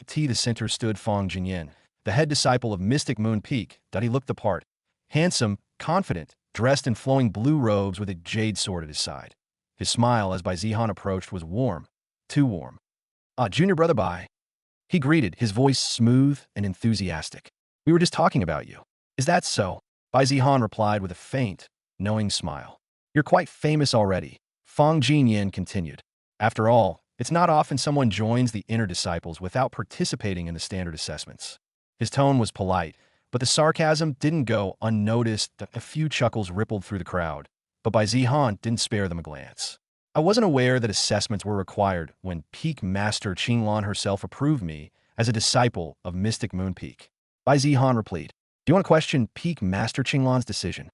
The center stood Fang Jinyan, the head disciple of Mystic Moon Peak. He looked the part. Handsome, confident, dressed in flowing blue robes with a jade sword at his side. His smile as Bai Zihan approached was warm, too warm. "Junior brother Bai," he greeted, his voice smooth and enthusiastic. "We were just talking about you." "Is that so?" Bai Zihan replied with a faint, knowing smile. "You're quite famous already," Fang Jinyan continued. "After all, it's not often someone joins the inner disciples without participating in the standard assessments." His tone was polite, but the sarcasm didn't go unnoticed. A few chuckles rippled through the crowd, but Bai Zihan didn't spare them a glance. "I wasn't aware that assessments were required when Peak Master Qinglan herself approved me as a disciple of Mystic Moon Peak." Bai Zihan replied. "Do you want to question Peak Master Qinglan's decision?"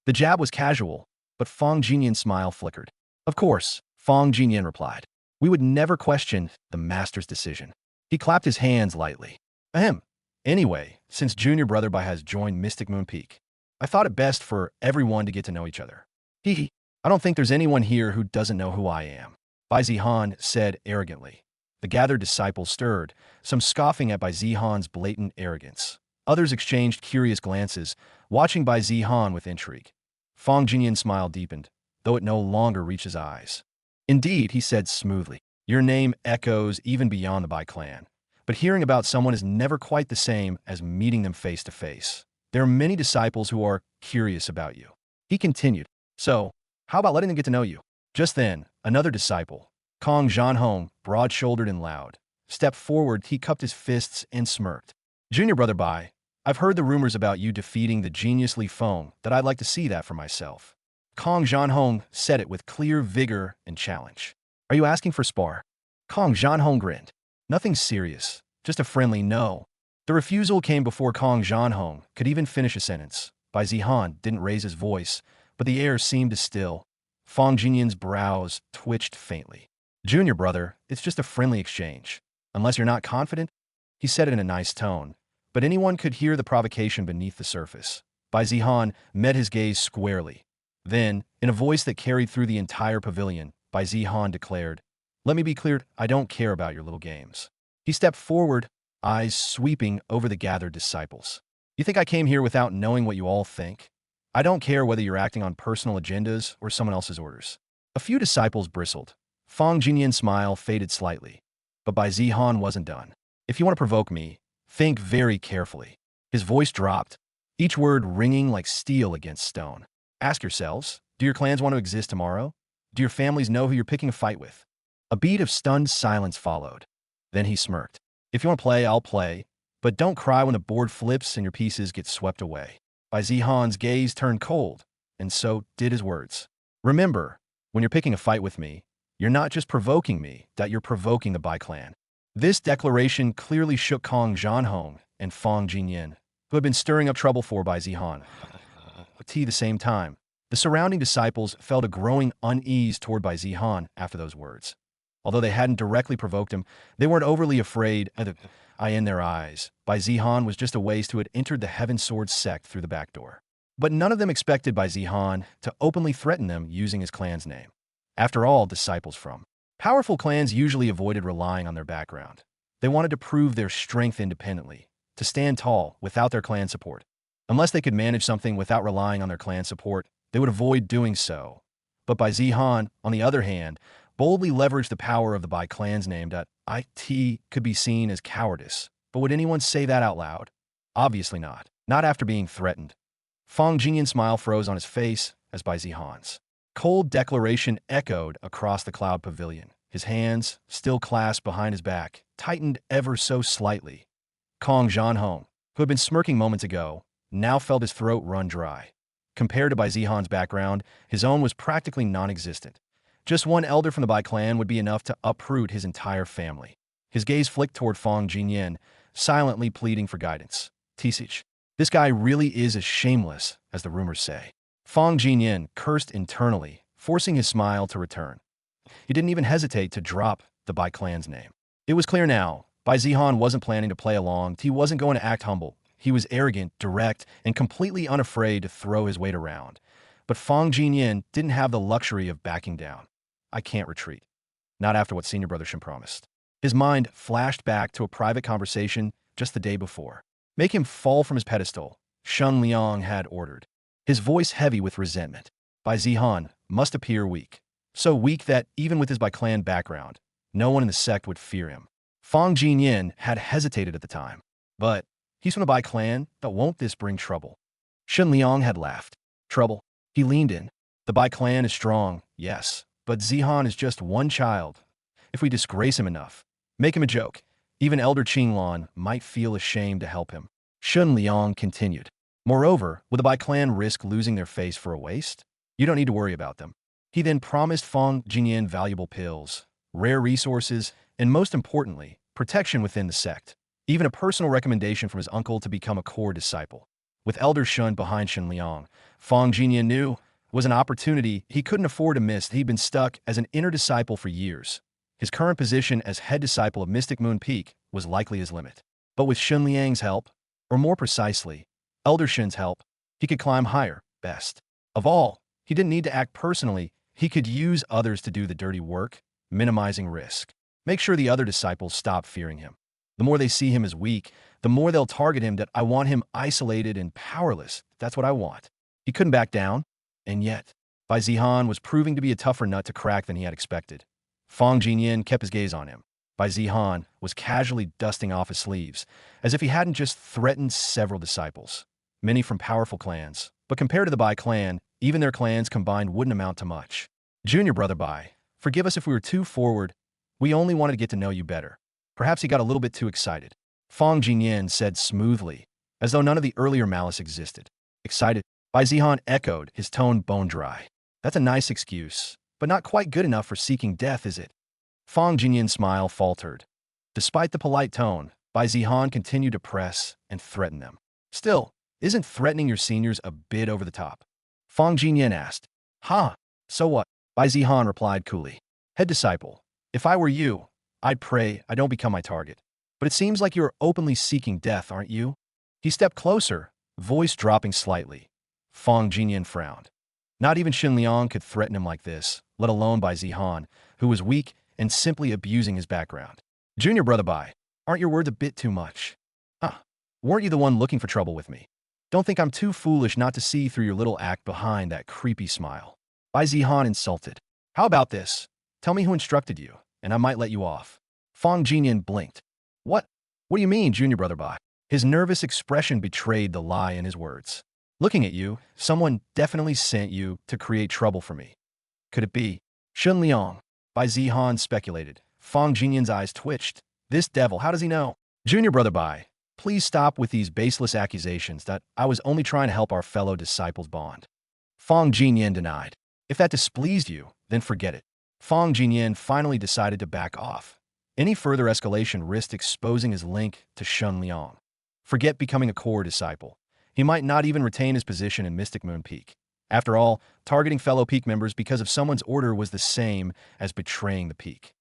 The jab was casual, but Fang Jinyan's smile flickered. "Of course," Fang Jinyan replied. "We would never question the master's decision." He clapped his hands lightly. "Ahem. Anyway, since junior brother Bai has joined Mystic Moon Peak, I thought it best for everyone to get to know each other." "I don't think there's anyone here who doesn't know who I am," Bai Zihan said arrogantly. The gathered disciples stirred, some scoffing at Bai Zihan's blatant arrogance. Others exchanged curious glances, watching Bai Zihan with intrigue. Fang Jinyan's smile deepened, though it no longer reached his eyes. "Indeed," he said smoothly, "your name echoes even beyond the Bai Clan. But hearing about someone is never quite the same as meeting them face to face. There are many disciples who are curious about you." He continued. "So, how about letting them get to know you?" Just then, another disciple, Kong Zhanhong, broad-shouldered and loud, stepped forward. He cupped his fists and smirked. "Junior brother Bai, I've heard the rumors about you defeating the genius Li Feng. That I'd like to see that for myself." Kong Zhanhong said it with clear vigor and challenge. "Are you asking for spar?" Kong Zhanhong grinned. "Nothing serious, just a friendly no." The refusal came before Kong Zhanhong could even finish a sentence. Bai Zihan didn't raise his voice, but the air seemed to still. Fang Jinyan's brows twitched faintly. "Junior brother, it's just a friendly exchange. Unless you're not confident?" He said it in a nice tone, but anyone could hear the provocation beneath the surface. Bai Zihan met his gaze squarely. Then, in a voice that carried through the entire pavilion, Bai Zihan declared, "Let me be clear, I don't care about your little games." He stepped forward, eyes sweeping over the gathered disciples. "You think I came here without knowing what you all think? I don't care whether you're acting on personal agendas or someone else's orders." A few disciples bristled. Fang Jinyan's smile faded slightly, but Bai Zihan wasn't done. "If you want to provoke me, think very carefully." His voice dropped, each word ringing like steel against stone. "Ask yourselves, do your clans want to exist tomorrow? Do your families know who you're picking a fight with?" A beat of stunned silence followed. Then he smirked. "If you want to play, I'll play, but don't cry when the board flips and your pieces get swept away." Bai Zihan's gaze turned cold, and so did his words. "Remember, when you're picking a fight with me, you're not just provoking me, you're provoking the Bai Clan." This declaration clearly shook Kong Zhanhong and Fang Jinyan, who had been stirring up trouble for Bai Zihan. At the same time, the surrounding disciples felt a growing unease toward Bai Zihan after those words. Although they hadn't directly provoked him, they weren't overly afraid of the eye in their eyes. Bai Zihan was just a waste who had entered the Heaven Sword sect through the back door. But none of them expected Bai Zihan to openly threaten them using his clan's name. After all, disciples from powerful clans usually avoided relying on their background. They wanted to prove their strength independently, to stand tall without their clan support. Unless they could manage something without relying on their clan support, they would avoid doing so. But Bai Zihan, on the other hand, boldly leveraged the power of the Bai Clan's name that it could be seen as cowardice. But would anyone say that out loud? Obviously not. Not after being threatened. Fang Jinyan's smile froze on his face as Bai Zihan's cold declaration echoed across the cloud pavilion. His hands, still clasped behind his back, tightened ever so slightly. Kong Zhanhong, who had been smirking moments ago, now felt his throat run dry. Compared to Bai Zihan's background, his own was practically non-existent. Just one elder from the Bai Clan would be enough to uproot his entire family. His gaze flicked toward Fang Jinyan, silently pleading for guidance. Tisich, this guy really is as shameless as the rumors say. Fang Jinyan cursed internally, forcing his smile to return. He didn't even hesitate to drop the Bai Clan's name. It was clear now, Bai Zihan wasn't planning to play along. He wasn't going to act humble. He was arrogant, direct, and completely unafraid to throw his weight around. But Fang Jinyan didn't have the luxury of backing down. I can't retreat. Not after what Senior Brother Shin promised. His mind flashed back to a private conversation just the day before. Make him fall from his pedestal, Shun Liang had ordered. His voice heavy with resentment. Bai Zihan must appear weak. So weak that, even with his Bai Clan background, no one in the sect would fear him. Fang Jinyan had hesitated at the time. But he's from the Bai Clan, but won't this bring trouble? Shun Liang had laughed. Trouble? He leaned in. The Bai Clan is strong, yes, but Zihan is just one child. If we disgrace him enough, make him a joke, even Elder Qinglan might feel ashamed to help him. Shun Liang continued. Moreover, would the Bai Clan risk losing their face for a waste? You don't need to worry about them. He then promised Fang Jinyan valuable pills, rare resources, and most importantly, protection within the sect. Even a personal recommendation from his uncle to become a core disciple. With Elder Shun behind Shun Liang, Fang Jinyan knew was an opportunity he couldn't afford to miss. He'd been stuck as an inner disciple for years. His current position as head disciple of Mystic Moon Peak was likely his limit. But with Shun Liang's help, or more precisely, Elder Shun's help, he could climb higher, best. Of all, he didn't need to act personally. He could use others to do the dirty work, minimizing risk. Make sure the other disciples stop fearing him. The more they see him as weak, the more they'll target him. That I want him isolated and powerless. That's what I want. He couldn't back down. And yet, Bai Zihan was proving to be a tougher nut to crack than he had expected. Fang Jinyan kept his gaze on him. Bai Zihan was casually dusting off his sleeves, as if he hadn't just threatened several disciples, many from powerful clans. But compared to the Bai Clan, even their clans combined wouldn't amount to much. Junior Brother Bai, forgive us if we were too forward. We only wanted to get to know you better. Perhaps he got a little bit too excited. Fang Jinyan said smoothly, as though none of the earlier malice existed. Excited? Bai Zihan echoed, his tone bone dry. That's a nice excuse, but not quite good enough for seeking death, is it? Fang Jinyan's smile faltered. Despite the polite tone, Bai Zihan continued to press and threaten them. Still, isn't threatening your seniors a bit over the top? Fang Jinyan asked. So what? Bai Zihan replied coolly. Head disciple, if I were you, I'd pray I don't become my target. But it seems like you're openly seeking death, aren't you? He stepped closer, voice dropping slightly. Fang Jinyan frowned. Not even Shun Liang could threaten him like this, let alone Bai Zihan, who was weak and simply abusing his background. Junior Brother Bai, aren't your words a bit too much? Weren't you the one looking for trouble with me? Don't think I'm too foolish not to see through your little act behind that creepy smile. Bai Zihan insulted. How about this? Tell me who instructed you, and I might let you off. Fang Jinyan blinked. What? What do you mean, Junior Brother Bai? His nervous expression betrayed the lie in his words. Looking at you, someone definitely sent you to create trouble for me. Could it be Shun Liang? Bai Zihan speculated. Fang Jinyan's eyes twitched. This devil, how does he know? Junior Brother Bai, please stop with these baseless accusations. That I was only trying to help our fellow disciples bond. Fang Jinyan denied. If that displeased you, then forget it. Fang Jinyan finally decided to back off. Any further escalation risked exposing his link to Shun Liang. Forget becoming a core disciple. He might not even retain his position in Mystic Moon Peak. After all, targeting fellow Peak members because of someone's order was the same as betraying the Peak.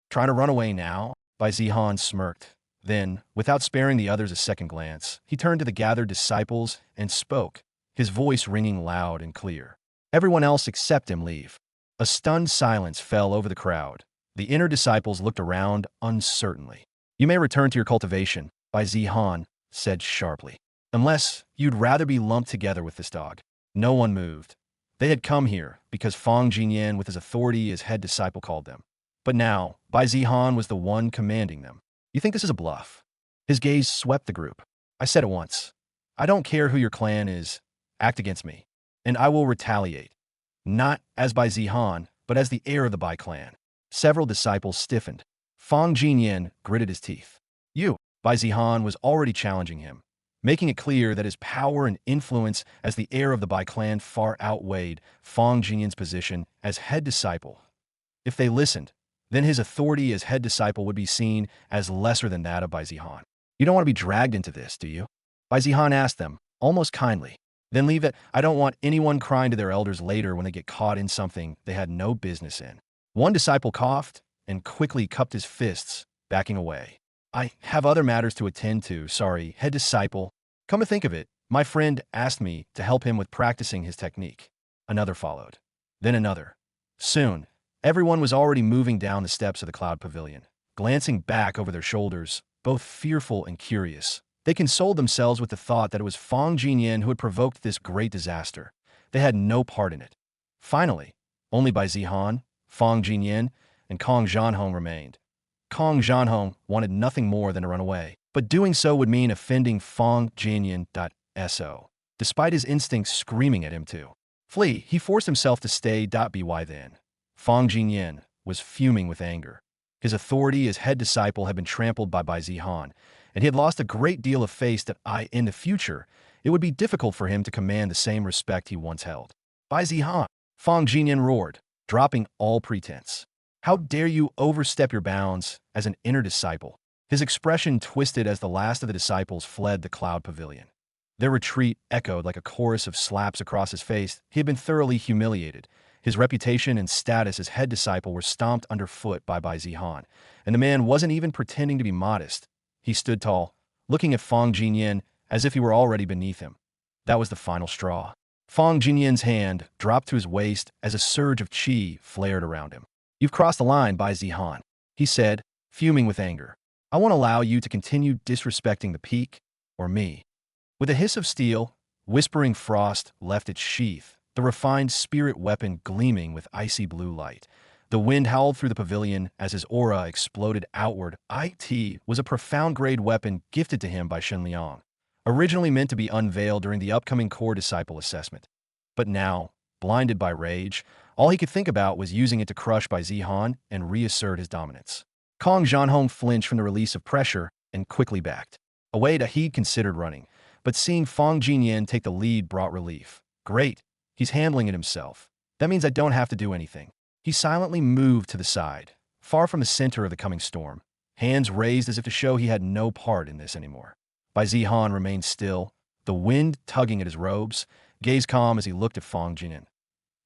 Trying to run away now? Bai Zihan smirked. Then, without sparing the others a second glance, he turned to the gathered disciples and spoke, his voice ringing loud and clear. Everyone else except him leave. A stunned silence fell over the crowd. The inner disciples looked around uncertainly. You may return to your cultivation, Bai Zihan said sharply. Unless you'd rather be lumped together with this dog. No one moved. They had come here because Fang Jinyan, with his authority as head disciple, called them. But now, Bai Zihan was the one commanding them. You think this is a bluff? His gaze swept the group. I said it once. I don't care who your clan is. Act against me, and I will retaliate. Not as Bai Zihan, but as the heir of the Bai Clan. Several disciples stiffened. Fang Jinyan gritted his teeth. You, Bai Zihan, was already challenging him, making it clear that his power and influence as the heir of the Bai Clan far outweighed Fang Jinyan's position as head disciple. If they listened, then his authority as head disciple would be seen as lesser than that of Bai Zihan. You don't want to be dragged into this, do you? Bai Zihan asked them, almost kindly. Then leave it. I don't want anyone crying to their elders later when they get caught in something they had no business in. One disciple coughed and quickly cupped his fists, backing away. I have other matters to attend to, sorry, head disciple. Come to think of it, my friend asked me to help him with practicing his technique. Another followed. Then another. Soon, everyone was already moving down the steps of the Cloud Pavilion, glancing back over their shoulders, both fearful and curious. They consoled themselves with the thought that it was Fang Jinyan who had provoked this great disaster. They had no part in it. Finally, only Bai Zihan, Fang Jinyan, and Kong Zhanhong remained. Kong Zhanhong wanted nothing more than to run away, but doing so would mean offending Fang Jinyan. Despite his instincts screaming at him to flee, he forced himself to stay. By then, Fang Jinyan was fuming with anger. His authority as head disciple had been trampled by Bai Zihan, and he had lost a great deal of faith that in the future, it would be difficult for him to command the same respect he once held. Bai Zihan, Fang Jinyan roared, dropping all pretense. How dare you overstep your bounds as an inner disciple? His expression twisted as the last of the disciples fled the Cloud Pavilion. Their retreat echoed like a chorus of slaps across his face. He had been thoroughly humiliated. His reputation and status as head disciple were stomped underfoot by Bai Zihan, and the man wasn't even pretending to be modest. He stood tall, looking at Fang Jinyan as if he were already beneath him. That was the final straw. Fang Jinyan's hand dropped to his waist as a surge of qi flared around him. You've crossed the line, Bai Zihan, he said, fuming with anger. I won't allow you to continue disrespecting the peak or me. With a hiss of steel, whispering frost left its sheath, the refined spirit weapon gleaming with icy blue light. The wind howled through the pavilion as his aura exploded outward. It was a profound-grade weapon gifted to him by Shen Liang, originally meant to be unveiled during the upcoming core disciple assessment. But now, blinded by rage, all he could think about was using it to crush Bai Zihan and reassert his dominance. Kong Zhanhong flinched from the release of pressure and quickly backed. Away, he'd considered running, but seeing Fang Jinyan take the lead brought relief. Great. He's handling it himself. That means I don't have to do anything. He silently moved to the side, far from the center of the coming storm, hands raised as if to show he had no part in this anymore. Bai Zihan remained still, the wind tugging at his robes, gaze calm as he looked at Fang Jinyan.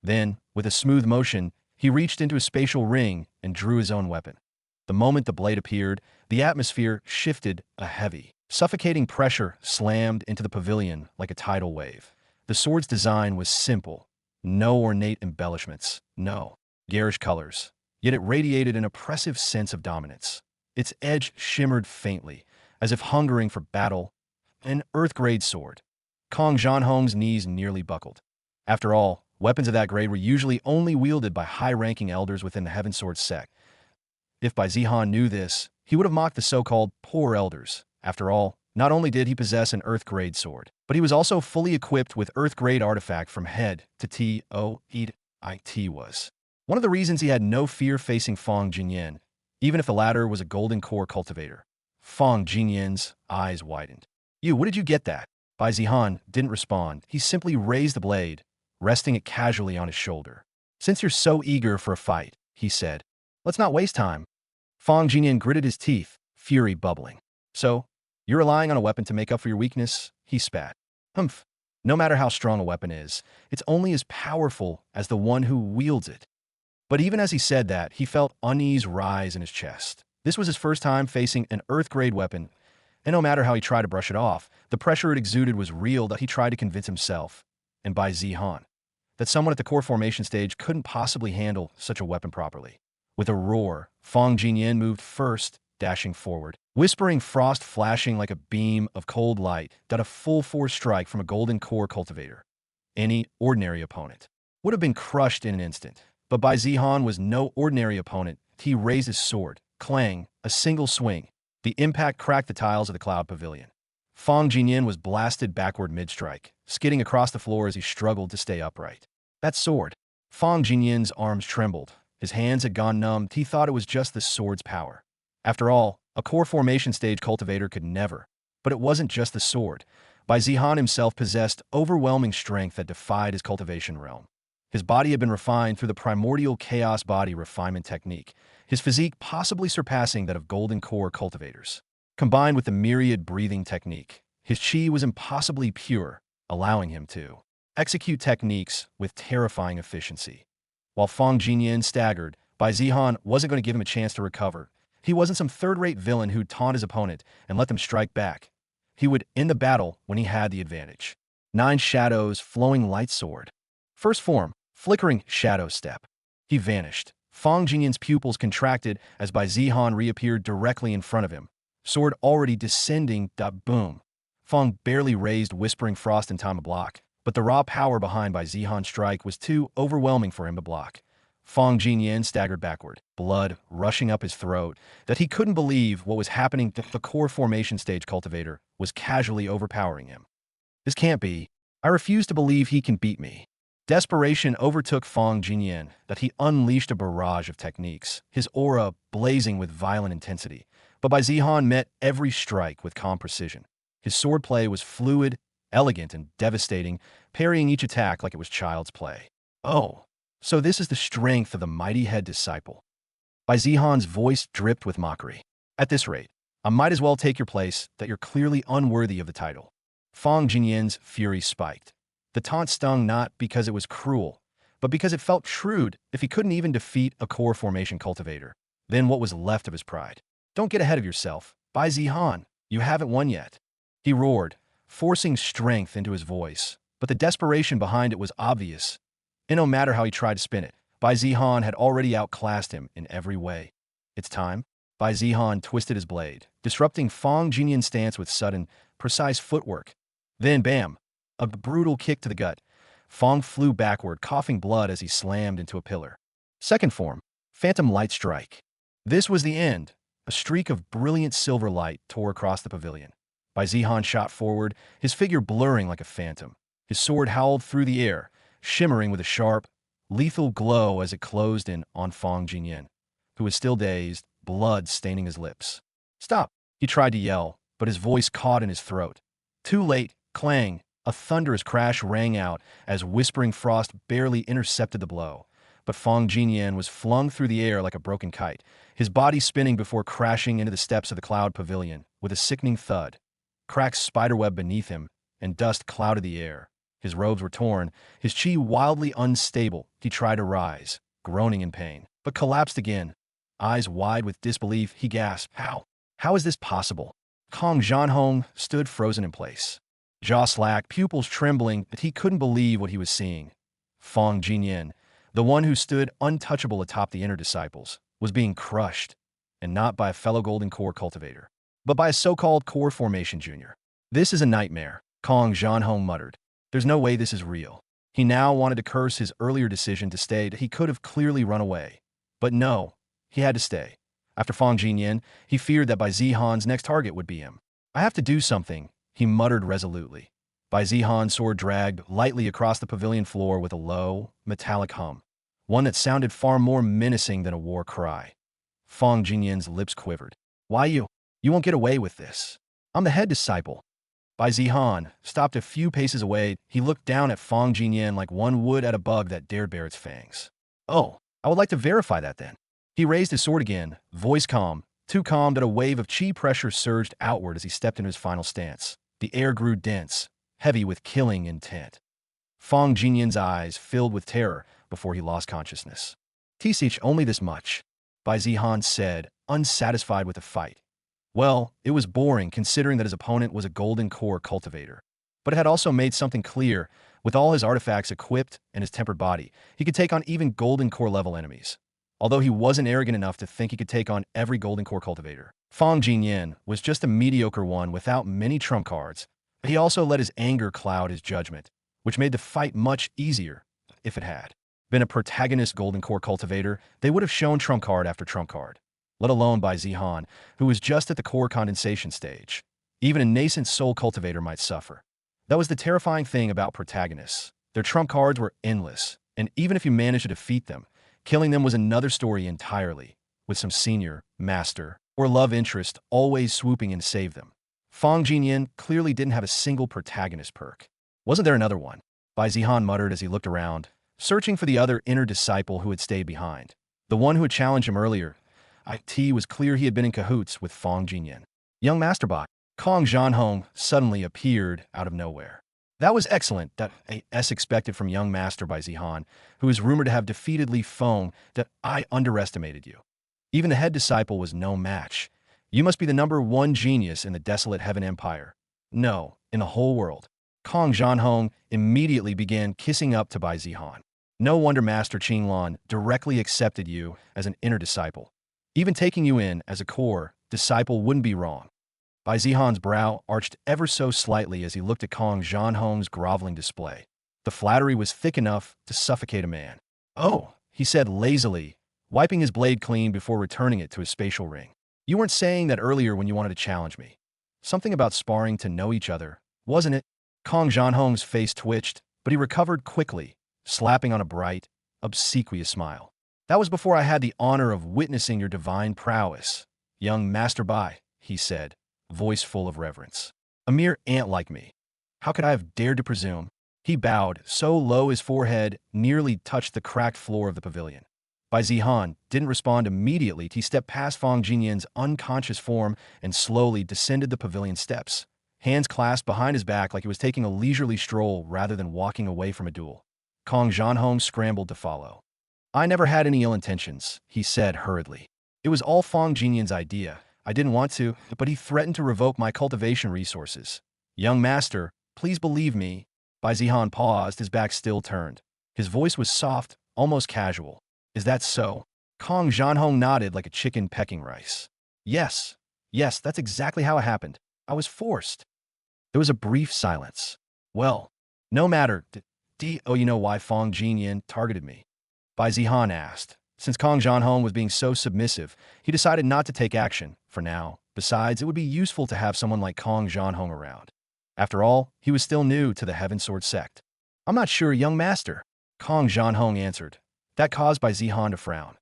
Then, with a smooth motion, he reached into his spatial ring and drew his own weapon. The moment the blade appeared, the atmosphere shifted. A heavy, suffocating pressure slammed into the pavilion like a tidal wave. The sword's design was simple. No ornate embellishments, no garish colors, yet it radiated an oppressive sense of dominance. Its edge shimmered faintly, as if hungering for battle. An earth-grade sword. Kong Zhanhong's knees nearly buckled. After all, weapons of that grade were usually only wielded by high-ranking elders within the Heaven Sword sect. If Bai Zihan knew this, he would have mocked the so-called poor elders. After all, not only did he possess an Earth-grade sword, but he was also fully equipped with Earth-grade artifact from head to toe. It was one of the reasons he had no fear facing Fang Jinyan, even if the latter was a golden core cultivator. Fang Jinyan's eyes widened. What did you get that? Bai Zihan didn't respond. He simply raised the blade, resting it casually on his shoulder. Since you're so eager for a fight, he said, let's not waste time. Fang Jinyan gritted his teeth, fury bubbling. So, you're relying on a weapon to make up for your weakness? He spat. Humph. No matter how strong a weapon is, it's only as powerful as the one who wields it. But even as he said that, he felt unease rise in his chest. This was his first time facing an Earth-grade weapon, and no matter how he tried to brush it off, the pressure it exuded was real. That he tried to convince himself, and Bai Zihan, that someone at the core formation stage couldn't possibly handle such a weapon properly. With a roar, Fang Jinyan moved first, dashing forward, whispering frost flashing like a beam of cold light, a full-force strike from a golden core cultivator. Any ordinary opponent would have been crushed in an instant. But Bai Zihan was no ordinary opponent. He raised his sword. Clang, a single swing. The impact cracked the tiles of the Cloud Pavilion. Fang Jinyan was blasted backward mid-strike, skidding across the floor as he struggled to stay upright. That sword. Fang Jinyan's arms trembled. His hands had gone numb. He thought it was just the sword's power. After all, a core formation stage cultivator could never. But it wasn't just the sword. Bai Zihan himself possessed overwhelming strength that defied his cultivation realm. His body had been refined through the primordial chaos body refinement technique, his physique possibly surpassing that of golden core cultivators. Combined with the myriad breathing technique, his chi was impossibly pure, allowing him to execute techniques with terrifying efficiency. While Fang Jinyan staggered, Bai Zihan wasn't going to give him a chance to recover. He wasn't some third-rate villain who'd taunt his opponent and let them strike back. He would end the battle when he had the advantage. 9 shadows, flowing light sword. First form, flickering shadow step. He vanished. Fang Jinyan's pupils contracted as Bai Zihan reappeared directly in front of him. Sword already descending. Boom. Fang barely raised Whispering Frost in time to block, but the raw power behind Bai Zihan's strike was too overwhelming for him to block. Fang Jinyan staggered backward, blood rushing up his throat, that he couldn't believe what was happening. The core formation stage cultivator was casually overpowering him. This can't be. I refuse to believe he can beat me. Desperation overtook Fang Jinyan, that he unleashed a barrage of techniques, his aura blazing with violent intensity. But Bai Zihan met every strike with calm precision. His swordplay was fluid, elegant, and devastating, parrying each attack like it was child's play. Oh, so this is the strength of the mighty head disciple. Bai Zihan's voice dripped with mockery. At this rate, I might as well take your place, that you're clearly unworthy of the title. Fang Jinyan's fury spiked. The taunt stung not because it was cruel, but because it felt shrewd. If he couldn't even defeat a core formation cultivator, then what was left of his pride? Don't get ahead of yourself. Bai Zihan, you haven't won yet. He roared, forcing strength into his voice, but the desperation behind it was obvious. And no matter how he tried to spin it, Bai Zihan had already outclassed him in every way. It's time. Bai Zihan twisted his blade, disrupting Fang Jinyan's stance with sudden, precise footwork. Then, bam, a brutal kick to the gut. Fang flew backward, coughing blood as he slammed into a pillar. Second form, Phantom Light Strike. This was the end. A streak of brilliant silver light tore across the pavilion. Bai Zihan shot forward, his figure blurring like a phantom. His sword howled through the air, shimmering with a sharp, lethal glow as it closed in on Fang Jinyan, who was still dazed, blood staining his lips. Stop! He tried to yell, but his voice caught in his throat. Too late. Clang! A thunderous crash rang out as Whispering Frost barely intercepted the blow. But Fang Jinyan was flung through the air like a broken kite, his body spinning before crashing into the steps of the Cloud Pavilion with a sickening thud. Cracks spiderweb beneath him, and dust clouded the air. His robes were torn, his chi wildly unstable. He tried to rise, groaning in pain, but collapsed again. Eyes wide with disbelief, he gasped, How? How is this possible? Kong Zhanhong stood frozen in place. Jaw slack, pupils trembling, but he couldn't believe what he was seeing. Fang Jinyan, the one who stood untouchable atop the inner disciples, was being crushed, and not by a fellow Golden Core cultivator, but by a so-called Core Formation Junior. This is a nightmare, Kong Zhanhong muttered. There's no way this is real. He now wanted to curse his earlier decision to stay. He could have clearly run away. But no, he had to stay. After Fang Jinyan, he feared that Bai Zihan's next target would be him. I have to do something, he muttered resolutely. Bai Zihan's sword dragged lightly across the pavilion floor with a low, metallic hum, one that sounded far more menacing than a war cry. Fang Jinyan's lips quivered. Why you? You won't get away with this. I'm the head disciple. Bai Zihan stopped a few paces away. He looked down at Fang Jinyan like one would at a bug that dared bare its fangs. Oh, I would like to verify that then. He raised his sword again, voice calm, too calm that a wave of chi pressure surged outward as he stepped into his final stance. The air grew dense, heavy with killing intent. Fang Jinyan's eyes filled with terror before he lost consciousness. Teach only this much, Bai Zihan said, unsatisfied with the fight. Well, it was boring considering that his opponent was a Golden Core cultivator. But it had also made something clear. With all his artifacts equipped and his tempered body, he could take on even Golden Core level enemies. Although he wasn't arrogant enough to think he could take on every Golden Core cultivator. Fang Jinyan was just a mediocre one without many trump cards, but he also let his anger cloud his judgment, which made the fight much easier. if it had been a protagonist golden core cultivator, they would have shown trump card after trump card, let alone Bai Zihan, who was just at the core condensation stage. Even a nascent soul cultivator might suffer. That was the terrifying thing about protagonists. Their trump cards were endless, and even if you managed to defeat them, killing them was another story entirely, with some senior, master, or love interest always swooping in to save them. Fang Jinyan clearly didn't have a single protagonist perk. Wasn't there another one? Bai Zihan muttered as he looked around, searching for the other inner disciple who had stayed behind. The one who had challenged him earlier. It was clear he had been in cahoots with Fang Jinyan. Young Master Bai, Kong Zhanhong suddenly appeared out of nowhere. That was excellent, that as expected from young Master Bai Zihan, who is rumored to have defeated Li Feng, that I underestimated you. Even the head disciple was no match. You must be the #1 genius in the desolate Heaven Empire. No, in the whole world. Kong Zhanhong immediately began kissing up to Bai Zihan. No wonder Master Qinglan directly accepted you as an inner disciple. Even taking you in as a core disciple wouldn't be wrong. Bai Zihan's brow arched ever so slightly as he looked at Kong Zhanhong's groveling display. The flattery was thick enough to suffocate a man. Oh, he said lazily, wiping his blade clean before returning it to his spatial ring. You weren't saying that earlier when you wanted to challenge me. Something about sparring to know each other, wasn't it? Kong Zhanhong's face twitched, but he recovered quickly, slapping on a bright, obsequious smile. That was before I had the honor of witnessing your divine prowess. Young Master Bai, he said, voice full of reverence. A mere ant like me. How could I have dared to presume? He bowed, so low his forehead nearly touched the cracked floor of the pavilion. Bai Zihan didn't respond immediately. He stepped past Fang Jinyan's unconscious form and slowly descended the pavilion steps, hands clasped behind his back like he was taking a leisurely stroll rather than walking away from a duel. Kong Zhanhong scrambled to follow. I never had any ill intentions, he said hurriedly. It was all Fang Jinyan's idea. I didn't want to, but he threatened to revoke my cultivation resources. Young master, please believe me. Bai Zihan paused, his back still turned. His voice was soft, almost casual. Is that so? Kong Zhanhong nodded like a chicken pecking rice. Yes, that's exactly how it happened. I was forced. There was a brief silence. Well, no matter. You know why Fang Jinyan targeted me? Bai Zihan asked. Since Kong Zhanhong was being so submissive, he decided not to take action, for now. Besides, it would be useful to have someone like Kong Zhanhong around. After all, he was still new to the Heaven Sword sect. I'm not sure, young master, Kong Zhanhong answered. That caused Bai Zihan to frown.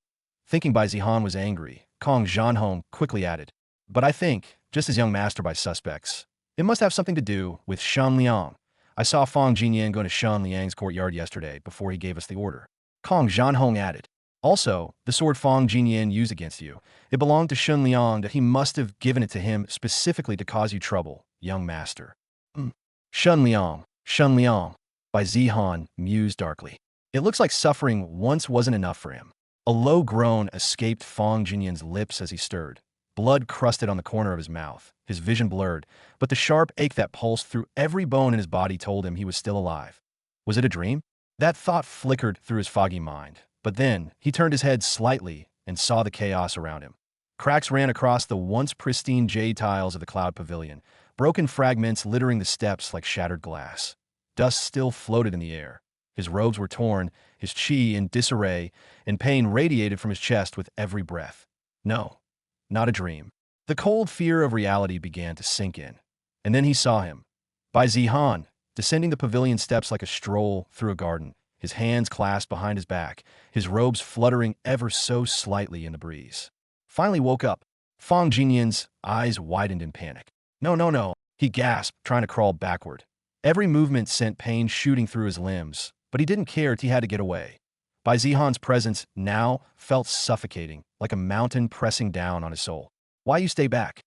Thinking Bai Zihan was angry, Kong Zhanhong quickly added, but I think, just as young master by suspects, it must have something to do with Shen Liang. I saw Fang Jinyan go to Shen Liang's courtyard yesterday before he gave us the order. Kong Zhanhong added, also, the sword Fang Jinyan used against you, it belonged to Shen Liang, that he must have given it to him specifically to cause you trouble, young master. Shen Liang, Bai Zihan mused darkly. It looks like suffering once wasn't enough for him. A low groan escaped Fang Jinyan's lips as he stirred. Blood crusted on the corner of his mouth, his vision blurred, but the sharp ache that pulsed through every bone in his body told him he was still alive. Was it a dream? That thought flickered through his foggy mind, but then he turned his head slightly and saw the chaos around him. Cracks ran across the once pristine jade tiles of the Cloud Pavilion, broken fragments littering the steps like shattered glass. Dust still floated in the air. His robes were torn, his chi in disarray, and pain radiated from his chest with every breath. No, not a dream. The cold fear of reality began to sink in. And then he saw him. Bai Zihan, descending the pavilion steps like a stroll through a garden, his hands clasped behind his back, his robes fluttering ever so slightly in the breeze. Finally woke up. Fang Jinyan's eyes widened in panic. No, he gasped, trying to crawl backward. Every movement sent pain shooting through his limbs, but he didn't care. He had to get away. Bai Zihan's presence now felt suffocating, like a mountain pressing down on his soul. Why you stay back?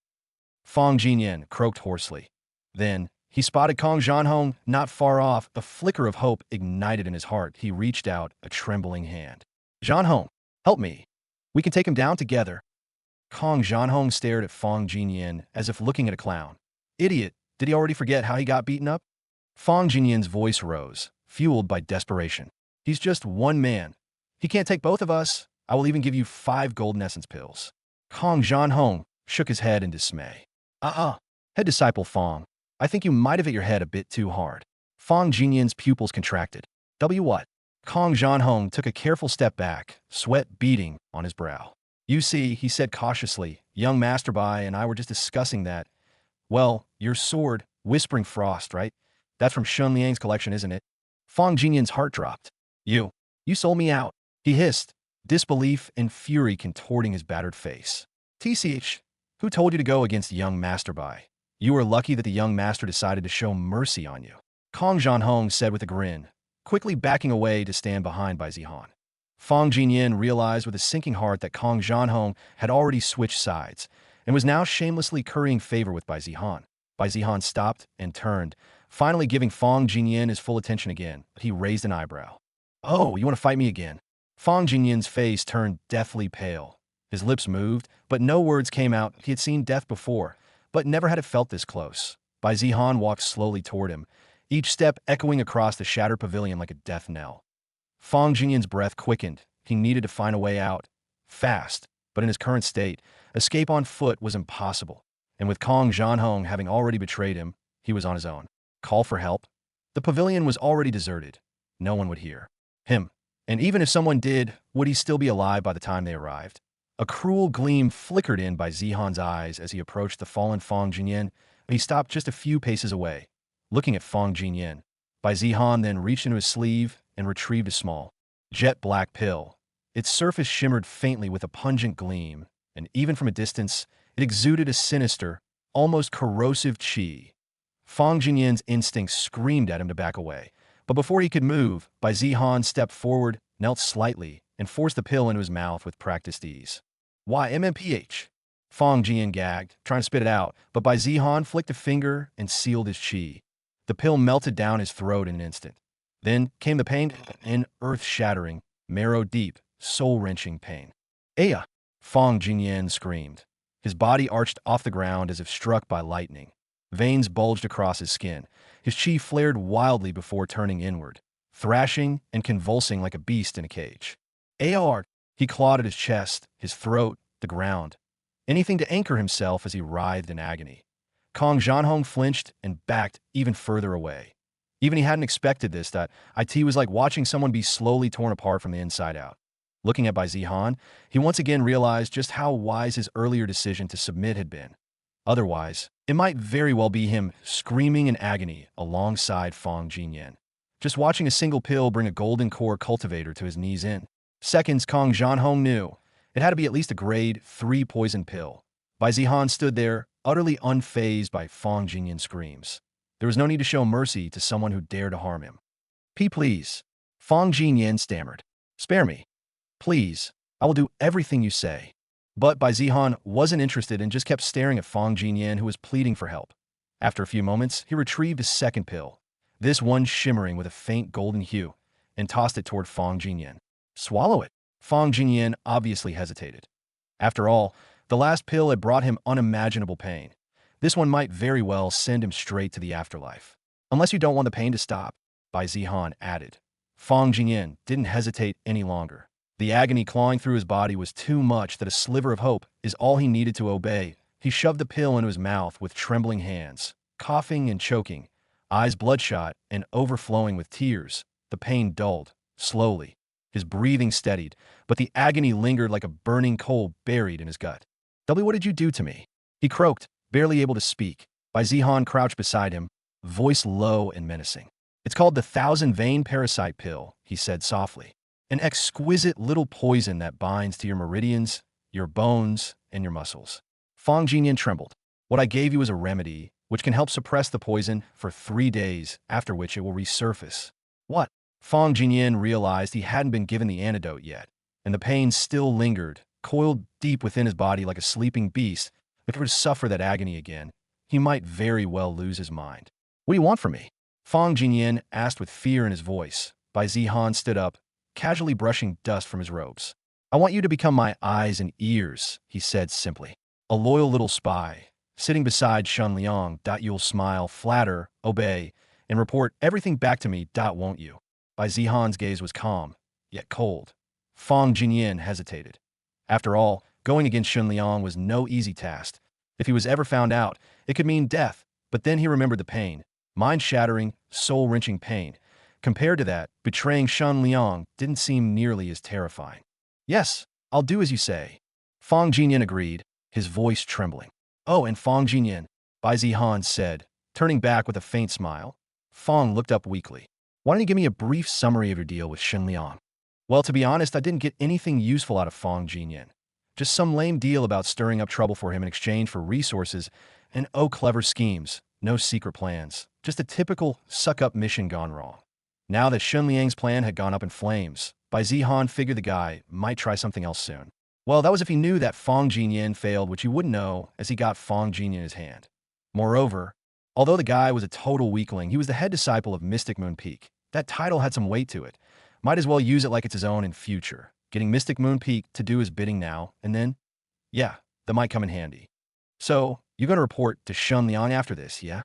Fang Jinyan croaked hoarsely. Then, he spotted Kong Zhanhong not far off. A flicker of hope ignited in his heart. He reached out a trembling hand. Zhanhong, help me. We can take him down together. Kong Zhanhong stared at Fang Jinyan as if looking at a clown. Idiot, did he already forget how he got beaten up? Fang Jinyan's voice rose, fueled by desperation. He's just one man. He can't take both of us. I will even give you 5 golden essence pills. Kong Zhanhong shook his head in dismay. Head disciple Fang, I think you might have hit your head a bit too hard. Fang Jinyan's pupils contracted. What? Kong Jianhong took a careful step back, sweat beading on his brow. You see, he said cautiously, young Master Bai and I were just discussing that. Well, your sword, Whispering Frost, right? That's from Shun Liang's collection, isn't it? Fang Jinyan's heart dropped. You sold me out, he hissed, disbelief and fury contorting his battered face. TCH, who told you to go against young Master Bai? You were lucky that the young master decided to show mercy on you. Kong Jianhong said with a grin, quickly backing away to stand behind Bai Zihan. Fang Jinyan realized with a sinking heart that Kong Jianhong had already switched sides and was now shamelessly currying favor with Bai Zihan. Bai Zihan stopped and turned, finally giving Fang Jinyan his full attention again, but he raised an eyebrow. Oh, you want to fight me again? Fang Jinyan's face turned deathly pale. His lips moved, but no words came out. He had seen death before, but never had it felt this close. Bai Zihan walked slowly toward him, each step echoing across the shattered pavilion like a death knell. Fang Jinyan's breath quickened. He needed to find a way out. Fast, but in his current state, escape on foot was impossible. And with Kong Jianhong having already betrayed him, he was on his own. Call for help? The pavilion was already deserted. No one would hear him. And even if someone did, would he still be alive by the time they arrived? A cruel gleam flickered in Bai Zihan's eyes as he approached the fallen Fang Jinyan. He stopped just a few paces away, looking at Fang Jinyan. Bai Zihan then reached into his sleeve and retrieved a small, jet-black pill. Its surface shimmered faintly with a pungent gleam, and even from a distance, it exuded a sinister, almost corrosive qi. Fang Jinyan's instincts screamed at him to back away, but before he could move, Bai Zihan stepped forward, knelt slightly, and forced the pill into his mouth with practiced ease. Why, MMPH? Fang Jinyan gagged, trying to spit it out, but Bai Zihan flicked a finger and sealed his qi. The pill melted down his throat in an instant. Then came the pain, an earth-shattering, marrow-deep, soul-wrenching pain. Aya! Fang Jinyan screamed. His body arched off the ground as if struck by lightning. Veins bulged across his skin. His qi flared wildly before turning inward, thrashing and convulsing like a beast in a cage. Aard! He clawed at his chest, his throat, the ground. Anything to anchor himself as he writhed in agony. Kong Jianhong flinched and backed even further away. Even he hadn't expected this, that it was like watching someone be slowly torn apart from the inside out. Looking at Bai Zihan, he once again realized just how wise his earlier decision to submit had been. Otherwise, it might very well be him screaming in agony alongside Fang Jinyan. Just watching a single pill bring a golden core cultivator to his knees in. Seconds, Kong Jianhong knew. It had to be at least a grade 3 poison pill. Bai Zihan stood there, utterly unfazed by Fang Jinyan's screams. There was no need to show mercy to someone who dared to harm him. Please. Fang Jinyan stammered. Spare me. Please. I will do everything you say. But Bai Zihan wasn't interested and just kept staring at Fang Jinyan, who was pleading for help. After a few moments, he retrieved his second pill, this one shimmering with a faint golden hue, and tossed it toward Fang Jinyan. Swallow it. Fang Jinyan obviously hesitated. After all, the last pill had brought him unimaginable pain. This one might very well send him straight to the afterlife. Unless you don't want the pain to stop, Bai Zihan added. Fang Jinyan didn't hesitate any longer. The agony clawing through his body was too much that a sliver of hope is all he needed to obey. He shoved the pill into his mouth with trembling hands, coughing and choking, eyes bloodshot and overflowing with tears. The pain dulled, slowly. His breathing steadied, but the agony lingered like a burning coal buried in his gut. What did you do to me? He croaked, barely able to speak. Bai Zihan crouched beside him, voice low and menacing. It's called the 1,000-vein parasite pill, he said softly. An exquisite little poison that binds to your meridians, your bones, and your muscles. Fang Jinyan trembled. What I gave you is a remedy, which can help suppress the poison for 3 days, after which it will resurface. What? Fang Jinyan realized he hadn't been given the antidote yet, and the pain still lingered, coiled deep within his body like a sleeping beast. If he were to suffer that agony again, he might very well lose his mind. What do you want from me? Fang Jinyan asked with fear in his voice. Bai Zihan stood up, casually brushing dust from his robes. I want you to become my eyes and ears, he said simply. A loyal little spy, sitting beside Shun Liang. You'll smile, flatter, obey, and report everything back to me. Won't you? Bai Zihan's gaze was calm, yet cold. Fang Jinyan hesitated. After all, going against Shun Liang was no easy task. If he was ever found out, it could mean death. But then he remembered the pain, mind-shattering, soul-wrenching pain, Compared to that, betraying Shen Liang didn't seem nearly as terrifying. Yes, I'll do as you say. Fang Jinyan agreed, his voice trembling. Oh, and Fang Jinyan, Bai Zihan said, turning back with a faint smile. Fang looked up weakly. Why don't you give me a brief summary of your deal with Shen Liang? Well, to be honest, I didn't get anything useful out of Fang Jinyan. Just some lame deal about stirring up trouble for him in exchange for resources and clever schemes, no secret plans. Just a typical suck-up mission gone wrong. Now that Shen Liang's plan had gone up in flames, Bai Zihan figured the guy might try something else soon. Well, that was if he knew that Fang Jinyan failed, which he wouldn't know as he got Fang Jinyan in his hand. Moreover, although the guy was a total weakling, he was the head disciple of Mystic Moon Peak. That title had some weight to it. Might as well use it like it's his own in future. Getting Mystic Moon Peak to do his bidding now, and then, yeah, that might come in handy. So, you're going to report to Shen Liang after this, yeah?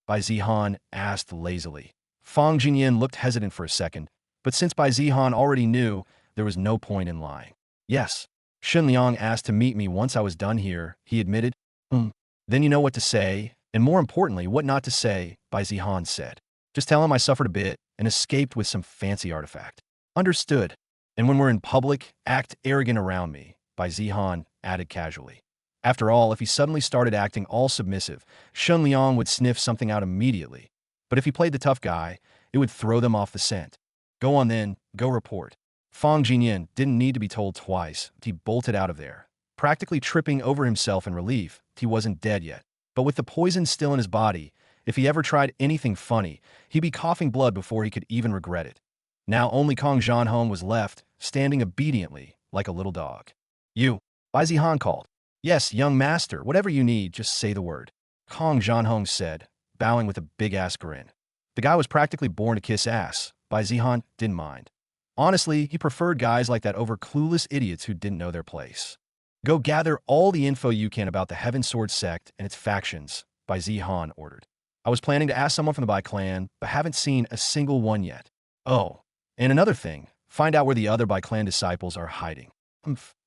Bai Zihan asked lazily. Fang Jinyan looked hesitant for a second, but since Bai Zihan already knew, there was no point in lying. Yes, Shen Liang asked to meet me once I was done here, he admitted. Then you know what to say, and more importantly, what not to say, Bai Zihan said. Just tell him I suffered a bit and escaped with some fancy artifact. Understood. And when we're in public, act arrogant around me, Bai Zihan added casually. After all, if he suddenly started acting all submissive, Shen Liang would sniff something out immediately. But if he played the tough guy, it would throw them off the scent. Go on then, go report. Fang Jinyan didn't need to be told twice. He bolted out of there, practically tripping over himself in relief. He wasn't dead yet. But with the poison still in his body, if he ever tried anything funny, he'd be coughing blood before he could even regret it. Now only Kong Zhanhong was left, standing obediently, like a little dog. You, Bai Zihan called. Yes, young master, whatever you need, just say the word. Kong Zhanhong said, bowing with a big-ass grin. The guy was practically born to kiss ass. Bai Zihan didn't mind. Honestly, he preferred guys like that over clueless idiots who didn't know their place. Go gather all the info you can about the Heaven Sword sect and its factions, Bai Zihan ordered. I was planning to ask someone from the Bai Clan, but haven't seen a single one yet. Oh, and another thing, find out where the other Bai Clan disciples are hiding.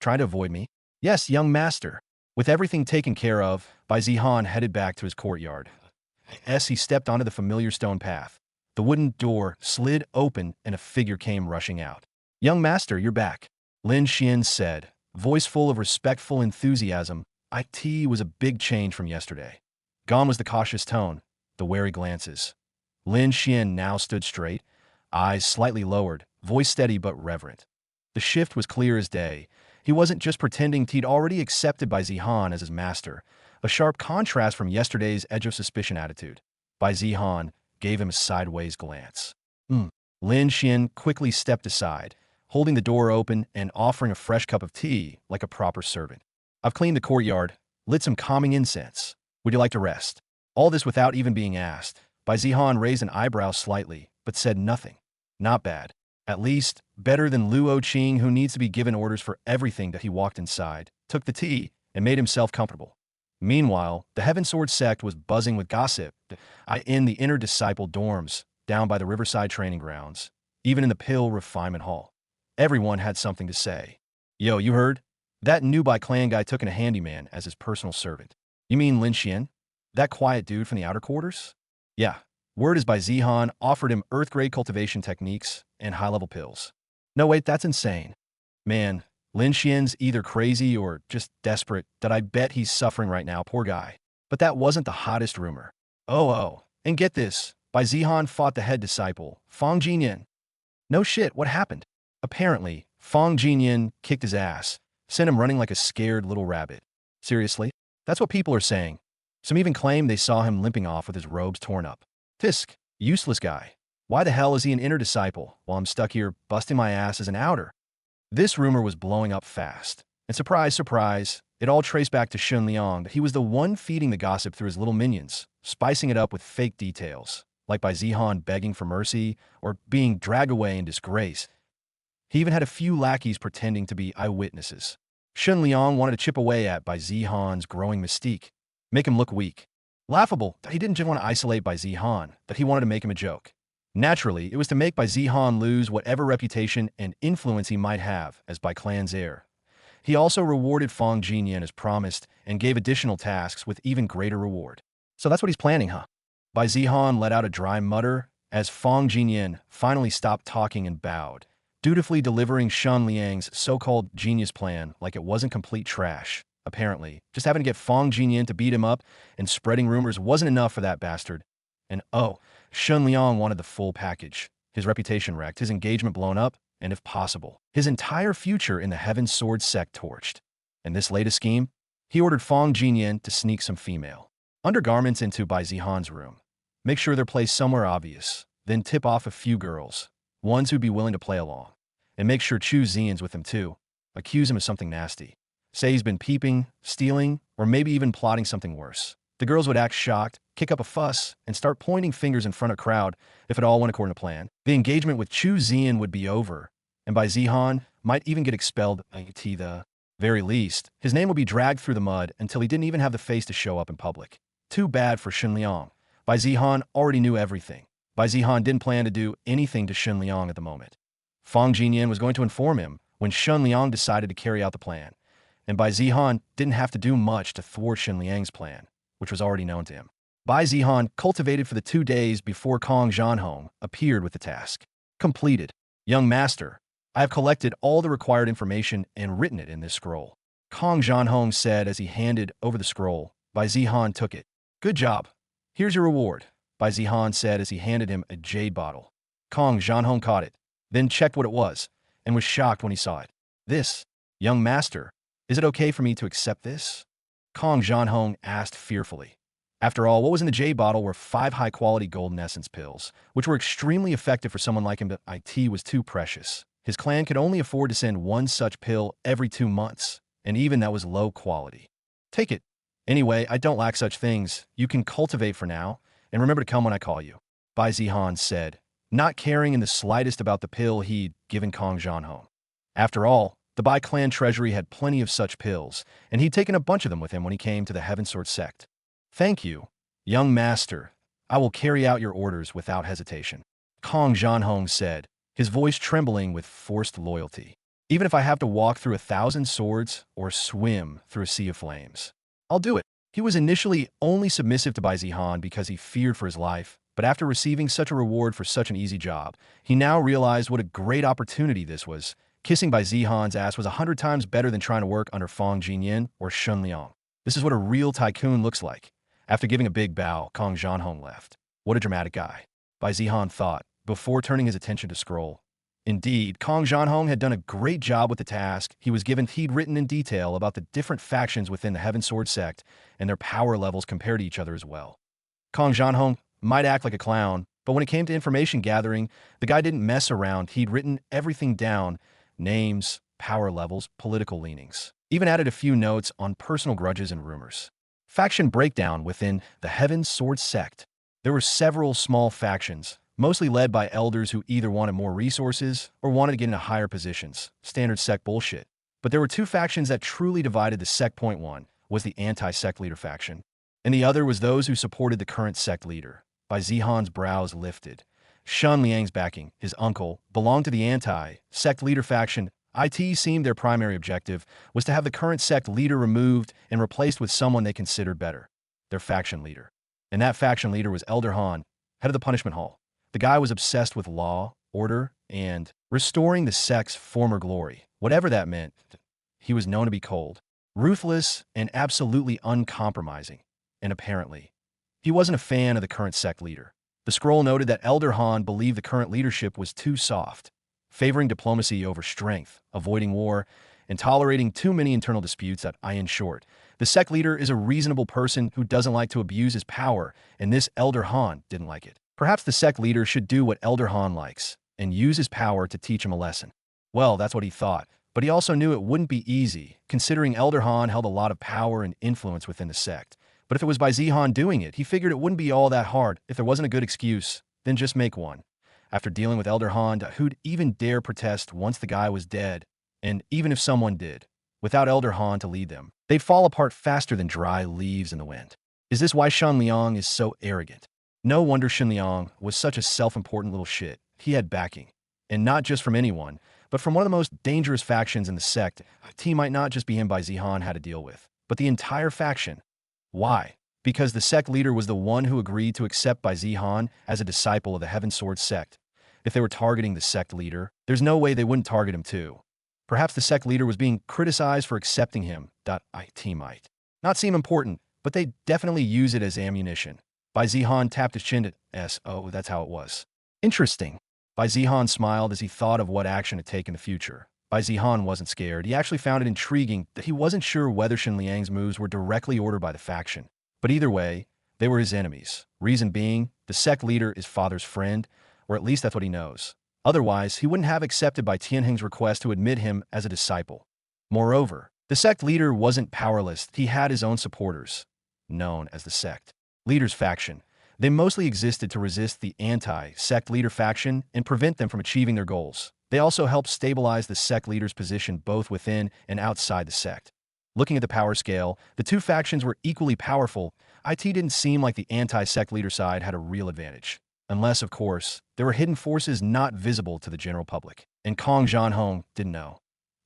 Trying to avoid me? Yes, young master. With everything taken care of, Bai Zihan headed back to his courtyard. As he stepped onto the familiar stone path, the wooden door slid open and a figure came rushing out. Young master, you're back, Lin Xian said, voice full of respectful enthusiasm. It was a big change from yesterday. Gone was the cautious tone, the wary glances. Lin Xian now stood straight, eyes slightly lowered, voice steady but reverent. The shift was clear as day. He wasn't just pretending he'd already accepted Bai Zihan as his master, a sharp contrast from yesterday's edge of suspicion attitude. Bai Zihan gave him a sideways glance. Lin Xian quickly stepped aside, holding the door open and offering a fresh cup of tea like a proper servant. I've cleaned the courtyard, lit some calming incense. Would you like to rest? All this without even being asked. Bai Zihan raised an eyebrow slightly, but said nothing. Not bad. At least, better than Luo Qing, who needs to be given orders for everything that he walked inside, took the tea, and made himself comfortable. Meanwhile, the Heaven Sword sect was buzzing with gossip in the inner disciple dorms, down by the Riverside training grounds, even in the Pill Refinement Hall. Everyone had something to say. Yo, you heard? That new Bai Clan guy took in a handyman as his personal servant. You mean Lin Xian? That quiet dude from the outer quarters? Yeah. Word is Bai Zihan offered him Earth-grade cultivation techniques and high-level pills. No, wait, that's insane. Man, Lin Xian's either crazy or just desperate that I bet he's suffering right now, poor guy. But that wasn't the hottest rumor. Oh, and get this, Bai Zihan fought the head disciple, Fang Jinyan. No shit, what happened? Apparently, Fang Jinyan kicked his ass, sent him running like a scared little rabbit. Seriously? That's what people are saying. Some even claim they saw him limping off with his robes torn up. Tisk, useless guy. Why the hell is he an inner disciple while I'm stuck here busting my ass as an outer? This rumor was blowing up fast. And surprise, surprise, it all traced back to Shen Liang that he was the one feeding the gossip through his little minions, spicing it up with fake details, like Bai Zihan begging for mercy or being dragged away in disgrace. He even had a few lackeys pretending to be eyewitnesses. Shen Liang wanted to chip away at Bai Zihan's growing mystique, make him look weak. Laughable that he didn't just want to isolate Bai Zihan, that he wanted to make him a joke. Naturally, it was to make Bai Zihan lose whatever reputation and influence he might have as Bai Clan's heir. He also rewarded Fang Jinyan as promised and gave additional tasks with even greater reward. So that's what he's planning, huh? Bai Zihan let out a dry mutter as Fang Jinyan finally stopped talking and bowed, dutifully delivering Shen Liang's so-called genius plan like it wasn't complete trash. Apparently, just having to get Fang Jinyan to beat him up and spreading rumors wasn't enough for that bastard. And oh, Shen Liang wanted the full package. His reputation wrecked, his engagement blown up, and if possible, his entire future in the Heaven Sword sect torched. In this latest scheme, he ordered Fang Jinyan to sneak some female undergarments into Bai Zihan's room. Make sure they're placed somewhere obvious, then tip off a few girls, ones who'd be willing to play along. And make sure Chu Xian's with him too. Accuse him of something nasty. Say he's been peeping, stealing, or maybe even plotting something worse. The girls would act shocked, kick up a fuss, and start pointing fingers in front of crowd if it all went according to plan. The engagement with Chu Xian would be over, and Bai Zihan might even get expelled at the very least. His name would be dragged through the mud until he didn't even have the face to show up in public. Too bad for Shen Liang. Bai Zihan already knew everything. Bai Zihan didn't plan to do anything to Shen Liang at the moment. Fang Jinyan was going to inform him when Shen Liang decided to carry out the plan, and Bai Zihan didn't have to do much to thwart Shen Liang's plan, which was already known to him. Bai Zihan cultivated for the 2 days before Kong Zhanhong appeared with the task. Completed. Young master, I have collected all the required information and written it in this scroll. Kong Zhanhong said as he handed over the scroll. Bai Zihan took it. Good job. Here's your reward, Bai Zihan said as he handed him a jade bottle. Kong Zhanhong caught it, then checked what it was, and was shocked when he saw it. This, young master, is it okay for me to accept this? Kong Zhanhong asked fearfully. After all, what was in the jade bottle were 5 high-quality golden essence pills, which were extremely effective for someone like him, but IT was too precious. His clan could only afford to send 1 such pill every 2 months, and even that was low quality. Take it. Anyway, I don't lack such things. You can cultivate for now, and remember to come when I call you, Bai Zihan said, not caring in the slightest about the pill he'd given Kong Zhanhong. After all, the Bai Clan treasury had plenty of such pills, and he'd taken a bunch of them with him when he came to the Heaven Sword sect. Thank you, young master. I will carry out your orders without hesitation, Kong Zhanhong said, his voice trembling with forced loyalty. Even if I have to walk through 1,000 swords or swim through a sea of flames, I'll do it. He was initially only submissive to Bai Zihan because he feared for his life, but after receiving such a reward for such an easy job, he now realized what a great opportunity this was. Kissing Bai Zihan's ass was 100 times better than trying to work under Fang Jinyan or Shen Liang. This is what a real tycoon looks like. After giving a big bow, Kong Zhanhong left. What a dramatic guy, Bai Zihan thought, before turning his attention to scroll. Indeed, Kong Zhanhong had done a great job with the task he was given. He'd written in detail about the different factions within the Heaven Sword sect and their power levels compared to each other as well. Kong Zhanhong might act like a clown, but when it came to information gathering, the guy didn't mess around. He'd written everything down: names, power levels, political leanings. Even added a few notes on personal grudges and rumors. Faction breakdown within the Heaven Sword sect. There were several small factions, mostly led by elders who either wanted more resources or wanted to get into higher positions. Standard sect bullshit. But there were 2 factions that truly divided the sect. Point 1 was the anti-sect leader faction, and the other was those who supported the current sect leader. Bai Zihan's brows lifted. Shen Liang's backing, his uncle, belonged to the anti-sect leader faction. It seemed their primary objective was to have the current sect leader removed and replaced with someone they considered better, their faction leader. And that faction leader was Elder Han, head of the punishment hall. The guy was obsessed with law, order, and restoring the sect's former glory, whatever that meant. He was known to be cold, ruthless, and absolutely uncompromising. And apparently, he wasn't a fan of the current sect leader. The scroll noted that Elder Han believed the current leadership was too soft, favoring diplomacy over strength, avoiding war, and tolerating too many internal disputes. In short, the sect leader is a reasonable person who doesn't like to abuse his power, and this Elder Han didn't like it. Perhaps the sect leader should do what Elder Han likes and use his power to teach him a lesson. Well, that's what he thought, but he also knew it wouldn't be easy, considering Elder Han held a lot of power and influence within the sect. But if it was Bai Zihan doing it, he figured it wouldn't be all that hard. If there wasn't a good excuse, then just make one. After dealing with Elder Han, who'd even dare protest once the guy was dead? And even if someone did, without Elder Han to lead them, they'd fall apart faster than dry leaves in the wind. Is this why Shen Liang is so arrogant? No wonder Shen Liang was such a self-important little shit. He had backing, and not just from anyone, but from one of the most dangerous factions in the sect. He might not just be him Bai Zihan had to deal with, but the entire faction. Why? because the sect leader was the one who agreed to accept Bai Zihan as a disciple of the Heaven Sword sect. If they were targeting the sect leader, there's no way they wouldn't target him too. Perhaps the sect leader was being criticized for accepting him. It might not seem important, but they definitely use it as ammunition. Bai Zihan tapped his chin to oh, that's how it was. Interesting. Bai Zihan smiled as he thought of what action to take in the future. Bai Zihan wasn't scared. He actually found it intriguing that he wasn't sure whether Shen Liang's moves were directly ordered by the faction. But either way, they were his enemies. Reason being, the sect leader is father's friend, or at least that's what he knows. Otherwise, he wouldn't have accepted Bai Tianheng's request to admit him as a disciple. Moreover, the sect leader wasn't powerless. He had his own supporters, known as the sect leader's faction. They mostly existed to resist the anti-sect leader faction and prevent them from achieving their goals. They also helped stabilize the sect leader's position both within and outside the sect. Looking at the power scale, the two factions were equally powerful. It didn't seem like the anti-sect leader side had a real advantage. Unless, of course, there were hidden forces not visible to the general public, and Kong Zhanhong didn't know.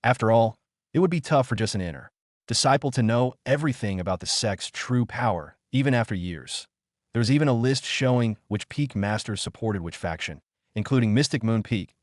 After all, it would be tough for just an inner disciple to know everything about the sect's true power, even after years. There was even a list showing which peak masters supported which faction, including Mystic Moon Peak.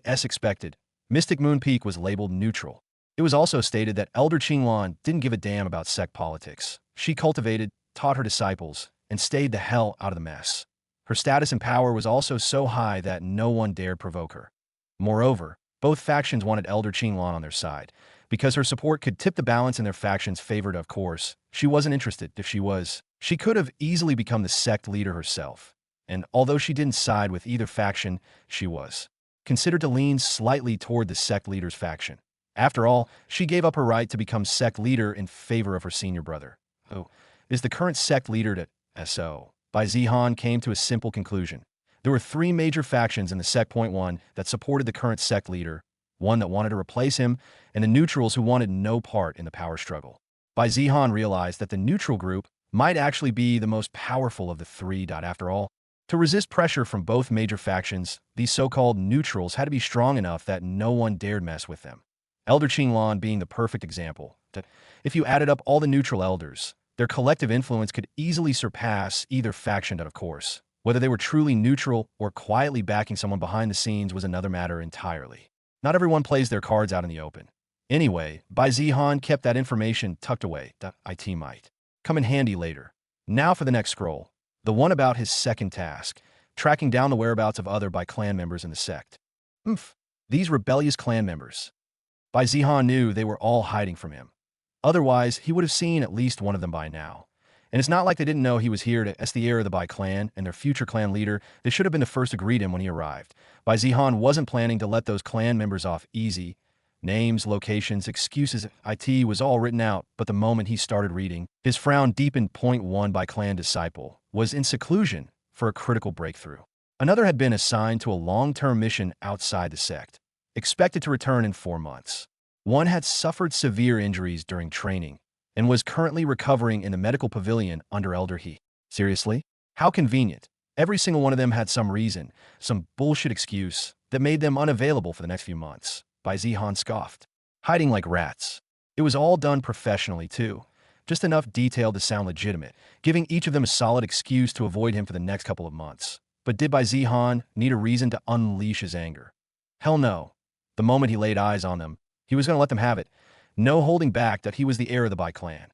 As expected, Mystic Moon Peak was labeled neutral. It was also stated that Elder Qinglan didn't give a damn about sect politics. She cultivated, taught her disciples, and stayed the hell out of the mess. Her status and power was also so high that no one dared provoke her. Moreover, both factions wanted Elder Qinglan on their side. Because her support could tip the balance in their faction's favor, of course, she wasn't interested. If she was, she could have easily become the sect leader herself. And although she didn't side with either faction, she was considered to lean slightly toward the sect leader's faction. After all, she gave up her right to become sect leader in favor of her senior brother, who is the current sect leader to SO. Bai Zihan came to a simple conclusion. There were three major factions in the sect. One that supported the current sect leader, one that wanted to replace him, and the neutrals who wanted no part in the power struggle. Bai Zihan realized that the neutral group might actually be the most powerful of the three. After all, to resist pressure from both major factions, these so-called neutrals had to be strong enough that no one dared mess with them. Elder Qinglan being the perfect example. If you added up all the neutral elders, their collective influence could easily surpass either faction. Of course, whether they were truly neutral or quietly backing someone behind the scenes was another matter entirely. Not everyone plays their cards out in the open. Anyway, Bai Zihan kept that information tucked away. It might come in handy later. Now for the next scroll. The one about his second task, tracking down the whereabouts of other Bai Clan members in the sect. These rebellious clan members. Bai Zihan knew they were all hiding from him. Otherwise, he would have seen at least one of them by now. And it's not like they didn't know he was here to as the heir of the Bai Clan and their future clan leader. They should have been the first to greet him when he arrived. Bai Zihan wasn't planning to let those clan members off easy. Names, locations, excuses, it was all written out, but the moment he started reading, his frown deepened. One Bai Clan disciple was in seclusion for a critical breakthrough. Another had been assigned to a long-term mission outside the sect, expected to return in 4 months. One had suffered severe injuries during training and was currently recovering in the medical pavilion under Elder He. Seriously? How convenient. Every single one of them had some reason, some bullshit excuse that made them unavailable for the next few months. Bai Zihan scoffed. Hiding like rats. It was all done professionally, too. Just enough detail to sound legitimate, giving each of them a solid excuse to avoid him for the next couple of months. But did Bai Zihan need a reason to unleash his anger? Hell no. The moment he laid eyes on them, he was going to let them have it. No holding back that he was the heir of the Bai Clan,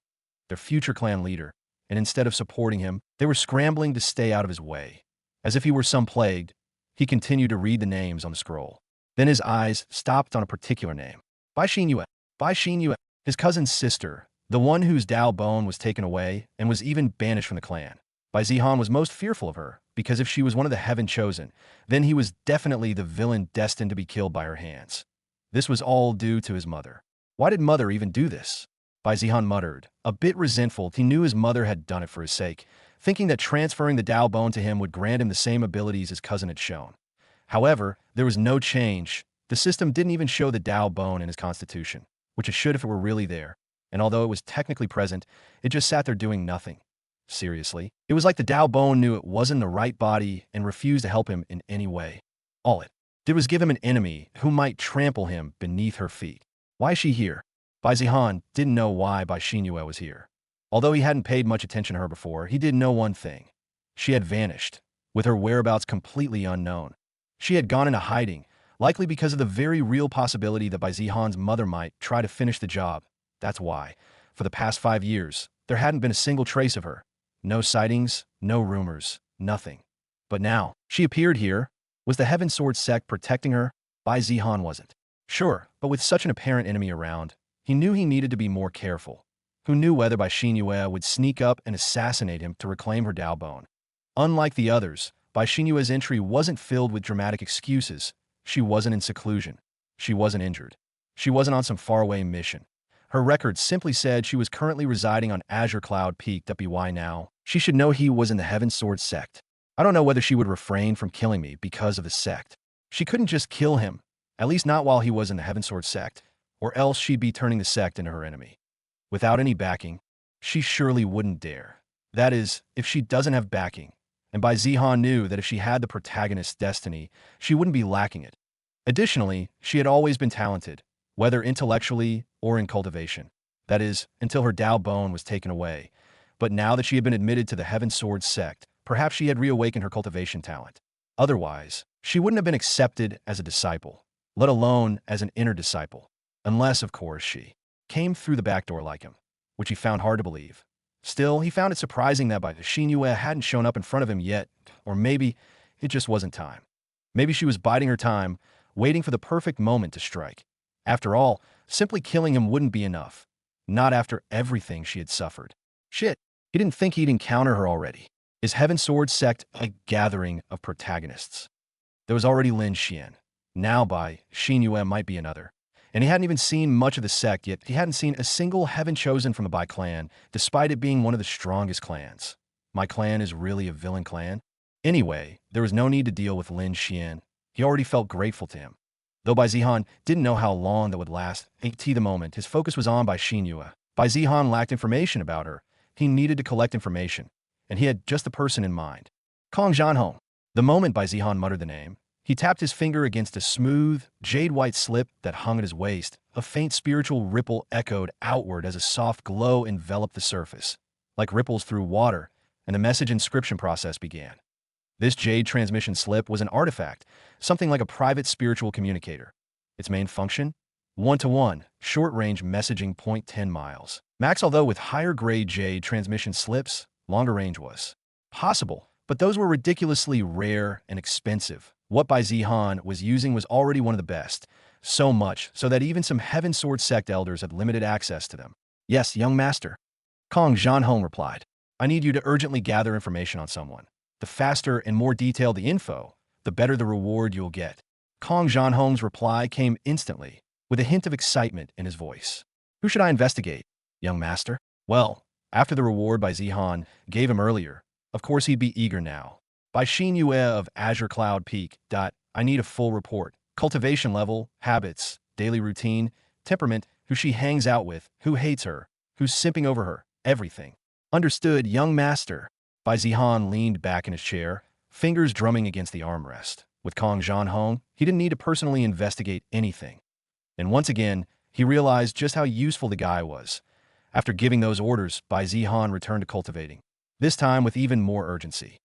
their future clan leader, and instead of supporting him, they were scrambling to stay out of his way. As if he were some plagued, he continued to read the names on the scroll. Then his eyes stopped on a particular name. Bai Xinyue. Bai Xinyue, his cousin's sister, the one whose Dao Bone was taken away and was even banished from the clan. Bai Zihan was most fearful of her, because if she was one of the Heaven Chosen, then he was definitely the villain destined to be killed by her hands. This was all due to his mother. Why did mother even do this? Bai Zihan muttered, a bit resentful. He knew his mother had done it for his sake, thinking that transferring the Dao Bone to him would grant him the same abilities his cousin had shown. However, there was no change. The system didn't even show the Dao Bone in his constitution, which it should if it were really there. And although it was technically present, it just sat there doing nothing. Seriously, it was like the Dao Bone knew it wasn't the right body and refused to help him in any way. All it did was give him an enemy who might trample him beneath her feet. Why is she here? Bai Zihan didn't know why Bai Xinyue was here. Although he hadn't paid much attention to her before, he did know one thing. She had vanished, with her whereabouts completely unknown. She had gone into hiding, likely because of the very real possibility that Bai Zihan's mother might try to finish the job. That's why, for the past 5 years, there hadn't been a single trace of her. No sightings, no rumors, nothing. But now, she appeared here. Was the Heaven Sword sect protecting her? Bai Zihan wasn't. Sure, but with such an apparent enemy around, he knew he needed to be more careful. Who knew whether Bai Xinyue would sneak up and assassinate him to reclaim her Dao Bone? Unlike the others, Bai Xinyue's entry wasn't filled with dramatic excuses. She wasn't in seclusion. She wasn't injured. She wasn't on some faraway mission. Her record simply said she was currently residing on Azure Cloud Peak. Why now? She should know he was in the Heaven Sword sect. I don't know whether she would refrain from killing me because of the sect. She couldn't just kill him, at least not while he was in the Heaven Sword sect, or else she'd be turning the sect into her enemy. Without any backing, she surely wouldn't dare. That is, if she doesn't have backing. And Bai Zihan knew that if she had the protagonist's destiny, she wouldn't be lacking it. Additionally, she had always been talented, whether intellectually or in cultivation. That is, until her Dao Bone was taken away. But now that she had been admitted to the Heaven Sword sect, perhaps she had reawakened her cultivation talent. Otherwise, she wouldn't have been accepted as a disciple, let alone as an inner disciple. Unless, of course, she came through the back door like him, which he found hard to believe. Still, he found it surprising that Bai Xinyue hadn't shown up in front of him yet, or maybe it just wasn't time. Maybe she was biding her time, waiting for the perfect moment to strike. After all, simply killing him wouldn't be enough. Not after everything she had suffered. Shit, he didn't think he'd encounter her already. Is Heaven Sword sect a gathering of protagonists? There was already Lin Xian. Now Bai Xinyue might be another. And he hadn't even seen much of the sect yet. He hadn't seen a single heaven chosen from the Bai Clan, despite it being one of the strongest clans. My clan is really a villain clan? Anyway, there was no need to deal with Lin Xian. He already felt grateful to him. Though Bai Zihan didn't know how long that would last, at the moment, his focus was on Bai Xinyue. Bai Zihan lacked information about her. He needed to collect information, and he had just the person in mind. Kong Zhanhong. The moment Bai Zihan muttered the name, he tapped his finger against a smooth, jade-white slip that hung at his waist. A faint spiritual ripple echoed outward as a soft glow enveloped the surface, like ripples through water, and the message inscription process began. This jade transmission slip was an artifact, something like a private spiritual communicator. Its main function? One-to-one, short-range messaging. 10 miles. Max. Although with higher-grade jade transmission slips, longer range was possible, but those were ridiculously rare and expensive. What Bai Zihan was using was already one of the best, so much so that even some Heaven Sword sect elders had limited access to them. Yes, young master. Kong Zhanhong replied. I need you to urgently gather information on someone. The faster and more detailed the info, the better the reward you'll get. Kong Zhanhong's reply came instantly, with a hint of excitement in his voice. Who should I investigate, young master? Well, after the reward Bai Zihan gave him earlier, of course he'd be eager now. Bai Xinyue of Azure Cloud Peak. I need a full report. Cultivation level, habits, daily routine, temperament, who she hangs out with, who hates her, who's simping over her, everything. Understood, young master. Bai Zihan leaned back in his chair, fingers drumming against the armrest. With Kong Zhanhong, he didn't need to personally investigate anything. And once again, he realized just how useful the guy was. After giving those orders, Bai Zihan returned to cultivating, this time with even more urgency.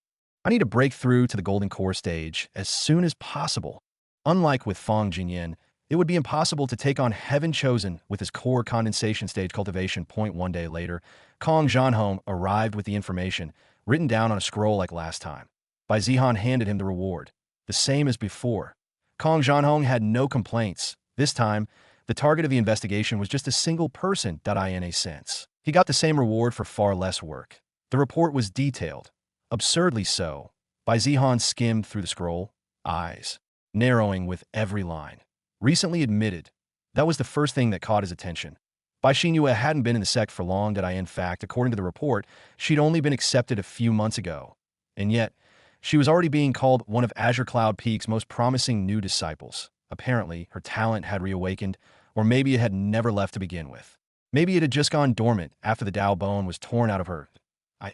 I need to break through to the Golden Core stage as soon as possible. Unlike with Fang Jinyan, it would be impossible to take on Heaven Chosen with his core condensation stage cultivation. 1 day later, Kong Zhanhong arrived with the information, written down on a scroll like last time. Bai Zihan handed him the reward, the same as before. Kong Zhanhong had no complaints. This time, the target of the investigation was just a single person. In a sense, he got the same reward for far less work. The report was detailed. Absurdly so. Bai Zihan skimmed through the scroll, eyes narrowing with every line. Recently admitted. That was the first thing that caught his attention. Bai Xinyue hadn't been in the sect for long. In fact, according to the report, she'd only been accepted a few months ago. And yet, she was already being called one of Azure Cloud Peak's most promising new disciples. Apparently, her talent had reawakened, or maybe it had never left to begin with. Maybe it had just gone dormant after the Dao Bone was torn out of her.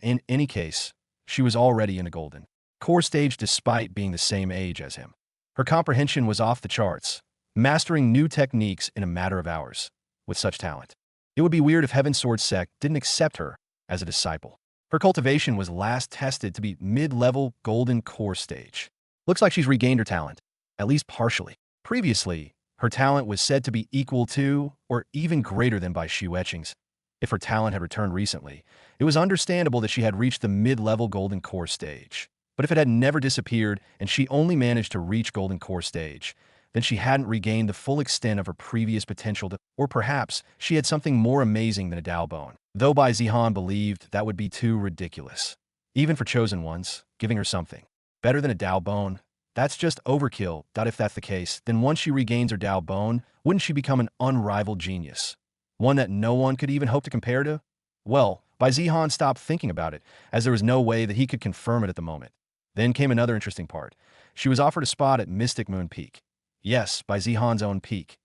In any case, she was already in a golden core stage despite being the same age as him. Her comprehension was off the charts, mastering new techniques in a matter of hours. With such talent, it would be weird if Heaven Sword sect didn't accept her. as a disciple. Her cultivation was last tested to be mid-level golden core stage. Looks like she's regained her talent, at least partially. Previously, her talent was said to be equal to or even greater than Bai Xueqing's. If her talent had returned recently, it was understandable that she had reached the mid-level golden core stage. But if it had never disappeared and she only managed to reach golden core stage, then she hadn't regained the full extent of her previous potential or perhaps she had something more amazing than a Dao Bone. Though Bai Zihan believed that would be too ridiculous. Even for chosen ones, giving her something better than a Dao Bone, that's just overkill. If that's the case, then once she regains her Dao Bone, wouldn't she become an unrivaled genius? One that no one could even hope to compare to? Well, Bai Zihan stopped thinking about it, as there was no way that he could confirm it at the moment. Then came another interesting part. She was offered a spot at Mystic Moon Peak. Yes, Bai Zihan's own peak.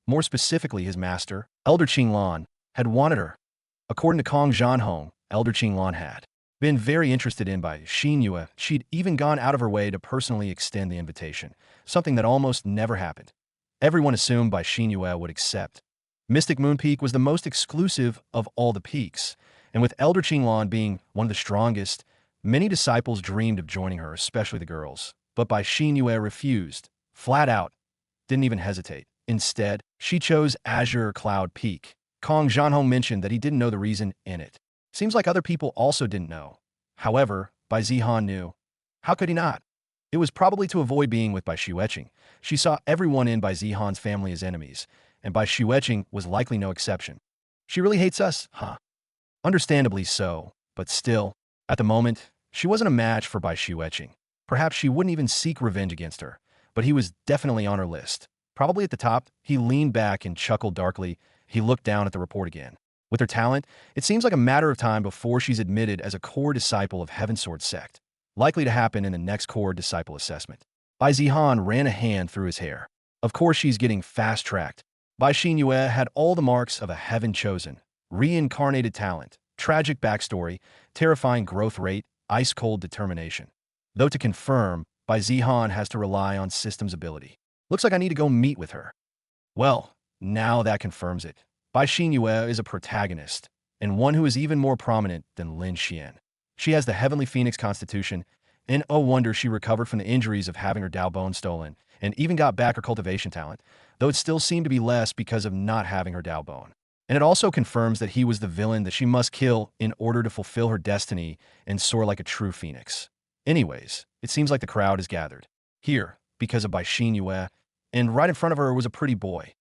More specifically, his master, Elder Qinglan, had wanted her. According to Kong Zhanhong, Elder Qinglan had been very interested in Bai Xinyue. She'd even gone out of her way to personally extend the invitation, something that almost never happened. Everyone assumed Bai Xinyue would accept. Mystic Moon Peak was the most exclusive of all the peaks, and with Elder Qinglan being one of the strongest, many disciples dreamed of joining her, especially the girls. But Bai Xinyue refused, flat out, didn't even hesitate. Instead, she chose Azure Cloud Peak. Kong Zhanhong mentioned that he didn't know the reason in it. Seems like other people also didn't know. However, Bai Zihan knew. How could he not? It was probably to avoid being with Bai Xueqing. She saw everyone in Bai Zihan's family as enemies, and Bai Xueqing was likely no exception. She really hates us, huh? Understandably so, but still, at the moment, she wasn't a match for Bai Xueqing. Perhaps she wouldn't even seek revenge against her, but he was definitely on her list. Probably at the top, he leaned back and chuckled darkly. He looked down at the report again. With her talent, it seems like a matter of time before she's admitted as a core disciple of Heavensword sect, likely to happen in the next core disciple assessment. Bai Zihan ran a hand through his hair. Of course she's getting fast-tracked. Bai Xinyue had all the marks of a heaven-chosen, reincarnated talent, tragic backstory, terrifying growth rate, ice-cold determination. Though to confirm, Bai Zihan has to rely on systems ability. Looks like I need to go meet with her. Well, now that confirms it. Bai Xinyue is a protagonist, and one who is even more prominent than Lin Xian. She has the Heavenly Phoenix constitution, and oh wonder she recovered from the injuries of having her Dao Bone stolen, and even got back her cultivation talent, though it still seemed to be less because of not having her Dao Bone. And it also confirms that he was the villain that she must kill in order to fulfill her destiny and soar like a true phoenix. Anyways, it seems like the crowd is gathered here because of Bai Xinyue, and right in front of her was a pretty boy.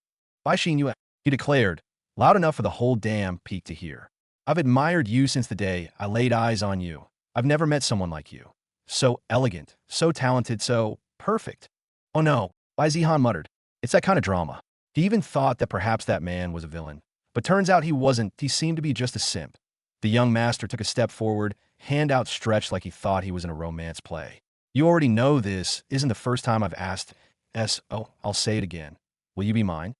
Bai Xinyue, he declared, loud enough for the whole damn peak to hear. I've admired you since the day I laid eyes on you. I've never met someone like you. So elegant, so talented, so perfect. Oh no, Bai Zihan muttered. It's that kind of drama. He even thought that perhaps that man was a villain. But turns out he wasn't. He seemed to be just a simp. The young master took a step forward, hand outstretched like he thought he was in a romance play. You already know this isn't the first time I've asked. Oh, I'll say it again. Will you be mine?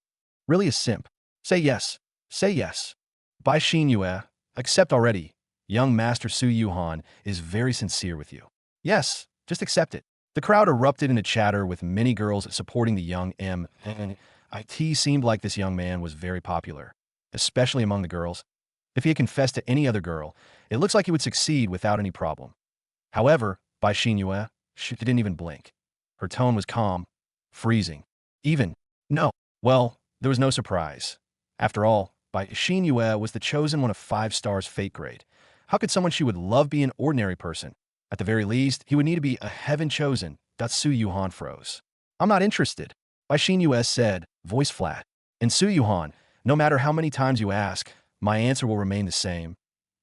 Really a simp? Say yes. Say yes. Bai Xinyue, accept already. Young Master Su Yuhan is very sincere with you. Yes, just accept it. The crowd erupted into chatter with many girls supporting the young M. And it seemed like this young man was very popular, especially among the girls. If he had confessed to any other girl, it looks like he would succeed without any problem. However, Bai Xinyue, she didn't even blink. Her tone was calm, freezing. No. Well, there was no surprise. After all, Bai Xinyue was the chosen one of 5 stars fate grade. How could someone she would love be an ordinary person? At the very least, he would need to be a heaven chosen. Su Yuhan froze. I'm not interested, Bai Xinyue said, voice flat. And Su Yuhan, no matter how many times you ask, my answer will remain the same.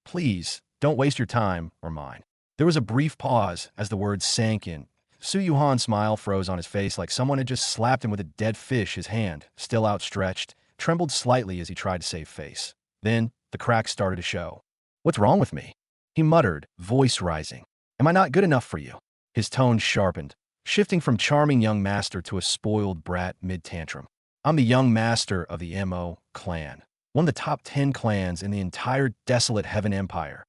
Please, don't waste your time or mine. There was a brief pause as the words sank in. Su Yuhan's smile froze on his face like someone had just slapped him with a dead fish. His hand, still outstretched, trembled slightly as he tried to save face. Then, the cracks started to show. What's wrong with me? He muttered, voice rising. Am I not good enough for you? His tone sharpened, shifting from charming young master to a spoiled brat mid-tantrum. I'm the young master of the Mo clan, one of the top 10 clans in the entire desolate Heaven Empire.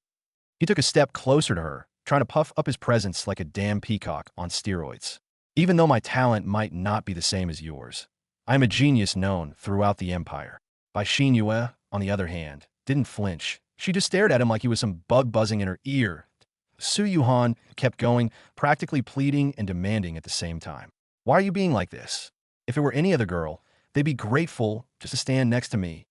He took a step closer to her, trying to puff up his presence like a damn peacock on steroids. Even though my talent might not be the same as yours, I am a genius known throughout the empire. Bai Xinyue, on the other hand, didn't flinch. She just stared at him like he was some bug buzzing in her ear. Su Yuhan kept going, practically pleading and demanding at the same time. Why are you being like this? If it were any other girl, they'd be grateful just to stand next to me.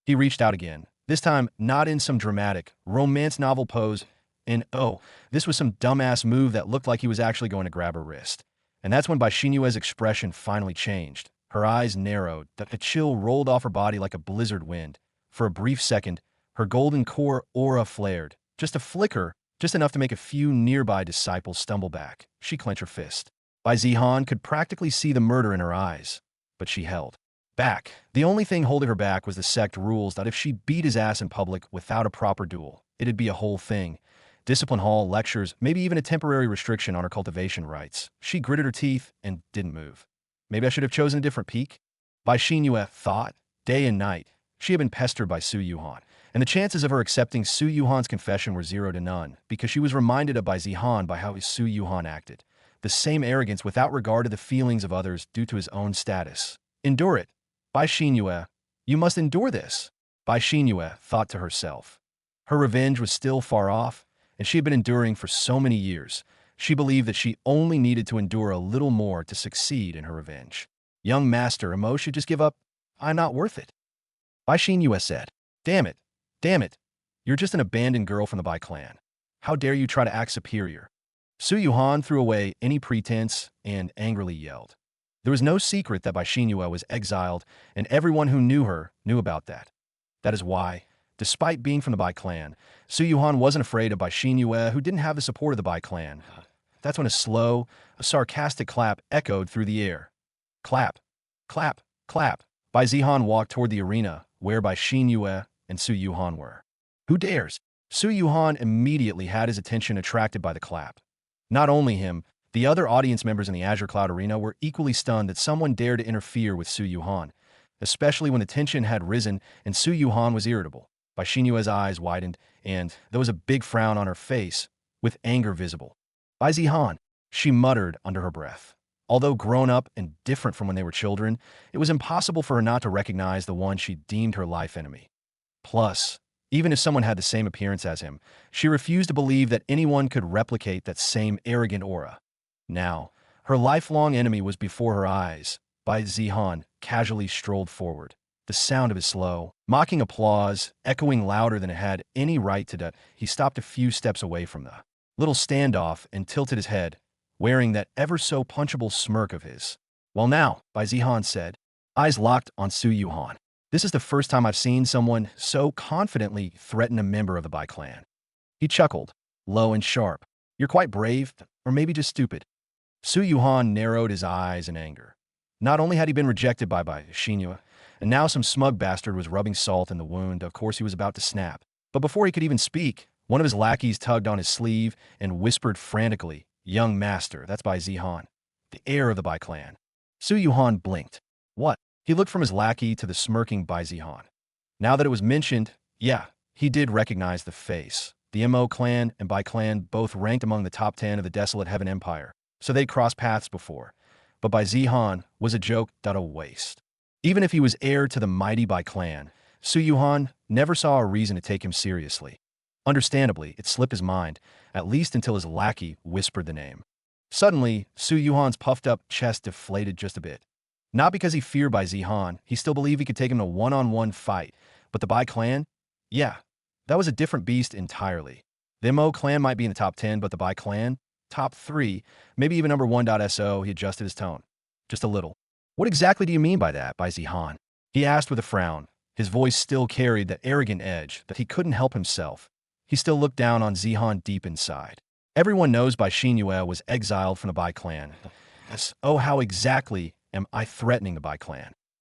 He reached out again, this time not in some dramatic, romance novel pose, and oh, this was some dumbass move that looked like he was actually going to grab her wrist. And that's when Bai Xinyue's expression finally changed. Her eyes narrowed, a chill rolled off her body like a blizzard wind. For a brief second, her golden core aura flared. Just a flicker, just enough to make a few nearby disciples stumble back. She clenched her fist. Bai Zihan could practically see the murder in her eyes, but she held back. The only thing holding her back was the sect rules that if she beat his ass in public without a proper duel, it'd be a whole thing. Discipline hall, lectures, maybe even a temporary restriction on her cultivation rights. She gritted her teeth and didn't move. Maybe I should have chosen a different peak? Bai Xinyue thought. Day and night, she had been pestered by Su Yuhan, and the chances of her accepting Su Yuhan's confession were 0 to none, because she was reminded of Bai Zihan by how Su Yuhan acted. The same arrogance without regard to the feelings of others due to his own status. Endure it. Bai Xinyue, you must endure this. Bai Xinyue thought to herself. Her revenge was still far off, and she had been enduring for so many years. She believed that she only needed to endure a little more to succeed in her revenge. Young master, Emo should just give up. I'm not worth it. Bai Xinyue said. Damn it. Damn it. You're just an abandoned girl from the Bai Clan. How dare you try to act superior? Su Yuhan threw away any pretense and angrily yelled. There was no secret that Bai Xinyue was exiled, and everyone who knew her knew about that. That is why, despite being from the Bai Clan, Su Yuhan wasn't afraid of Bai Xinyue, who didn't have the support of the Bai Clan. That's when a sarcastic clap echoed through the air. Clap, clap, clap. Bai Zihan walked toward the arena, where Bai Xinyue and Su Yuhan were. Who dares? Su Yuhan immediately had his attention attracted by the clap. Not only him, the other audience members in the Azure Cloud Arena were equally stunned that someone dared to interfere with Su Yuhan, especially when the tension had risen and Su Yuhan was irritable. Bai Xinyue's eyes widened, and there was a big frown on her face, with anger visible. Bai Zihan, she muttered under her breath. Although grown up and different from when they were children, it was impossible for her not to recognize the one she deemed her life enemy. Plus, even if someone had the same appearance as him, she refused to believe that anyone could replicate that same arrogant aura. Now, her lifelong enemy was before her eyes. Bai Zihan casually strolled forward. The sound of his slow, mocking applause, echoing louder than it had any right to do. He stopped a few steps away from the little standoff and tilted his head, wearing that ever-so-punchable smirk of his. Well now, Bai Zihan said, eyes locked on Su Yuhan. This is the first time I've seen someone so confidently threaten a member of the Bai Clan. He chuckled, low and sharp. You're quite brave, or maybe just stupid. Su Yuhan narrowed his eyes in anger. Not only had he been rejected by Bai Xinyue, and now some smug bastard was rubbing salt in the wound, of course he was about to snap. But before he could even speak, one of his lackeys tugged on his sleeve and whispered frantically, Young master, that's Bai Zihan, the heir of the Bai Clan. Su Yuhan blinked. What? He looked from his lackey to the smirking Bai Zihan. Now that it was mentioned, yeah, he did recognize the face. The Mo clan and Bai Clan both ranked among the top 10 of the Desolate Heaven Empire, so they'd crossed paths before. But Bai Zihan was a joke that a waste. Even if he was heir to the mighty Bai Clan, Su Yuhan never saw a reason to take him seriously. Understandably, it slipped his mind, at least until his lackey whispered the name. Suddenly, Su Yuhan's puffed-up chest deflated just a bit. Not because he feared Bai Zihan, he still believed he could take him to a one-on-one fight, but the Bai Clan? Yeah, that was a different beast entirely. The Mo clan might be in the top 10, but the Bai Clan? Top 3, maybe even number 1.so, he adjusted his tone. Just a little. What exactly do you mean by that, Bai Zihan? He asked with a frown. His voice still carried that arrogant edge that he couldn't help himself. He still looked down on Zihan deep inside. Everyone knows Bai Xinyue was exiled from the Bai Clan. Oh, how exactly am I threatening the Bai Clan?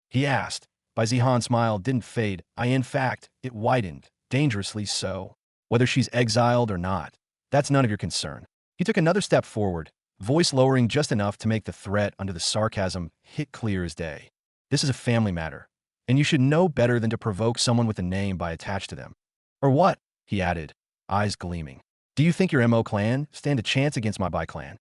He asked. Bai Zihan's smile didn't fade. In fact, it widened, dangerously so. Whether she's exiled or not, that's none of your concern. He took another step forward, voice lowering just enough to make the threat under the sarcasm hit clear as day. This is a family matter, and you should know better than to provoke someone with a name by attached to them. Or what? He added, eyes gleaming. Do you think your Mo clan stand a chance against my Bai Clan?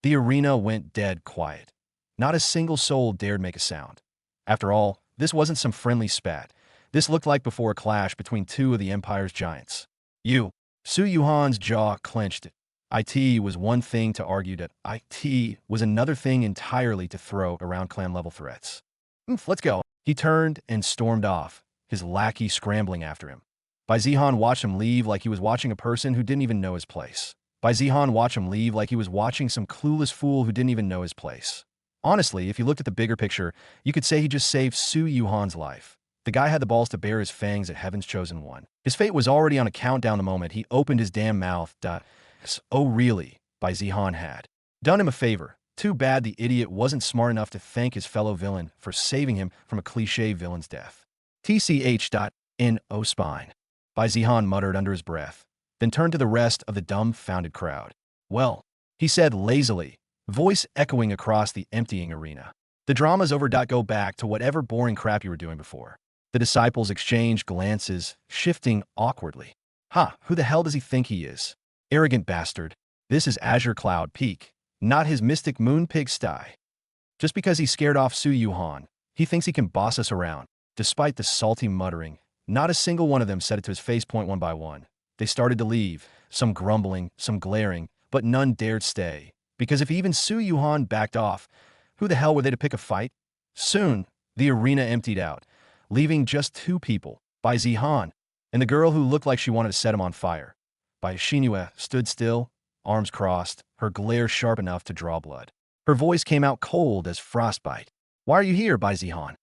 The arena went dead quiet. Not a single soul dared make a sound. After all, this wasn't some friendly spat. This looked like before a clash between two of the Empire's giants. You. Su Yuhan's jaw clenched. IT was one thing to argue that IT was another thing entirely to throw around clan-level threats. Let's go. He turned and stormed off, his lackey scrambling after him. Bai Zihan watched him leave like he was watching a person who didn't even know his place. Bai Zihan watched him leave like he was watching some clueless fool who didn't even know his place. Honestly, if you looked at the bigger picture, you could say he just saved Su Yuhan's life. The guy had the balls to bare his fangs at Heaven's Chosen One. His fate was already on a countdown the moment he opened his damn mouth. Oh really, Bai Zihan had done him a favor. Too bad the idiot wasn't smart enough to thank his fellow villain for saving him from a cliché villain's death. TCH.N.O. spine. Bai Zihan muttered under his breath, then turned to the rest of the dumbfounded crowd. Well, he said lazily, voice echoing across the emptying arena. The drama's over. Go back to whatever boring crap you were doing before. The disciples exchanged glances, shifting awkwardly. Who the hell does he think he is? Arrogant bastard. This is Azure Cloud Peak, not his mystic moon pigsty. Just because he scared off Su Yuhan, he thinks he can boss us around. Despite the salty muttering, not a single one of them said it to his face. One by one, they started to leave, some grumbling, some glaring, but none dared stay. Because if even Su Yuhan backed off, who the hell were they to pick a fight? Soon, the arena emptied out, leaving just two people, Bai Zihan and the girl who looked like she wanted to set him on fire. Bai Xinyu stood still, arms crossed, her glare sharp enough to draw blood. Her voice came out cold as frostbite. Why are you here, Bai Zihan?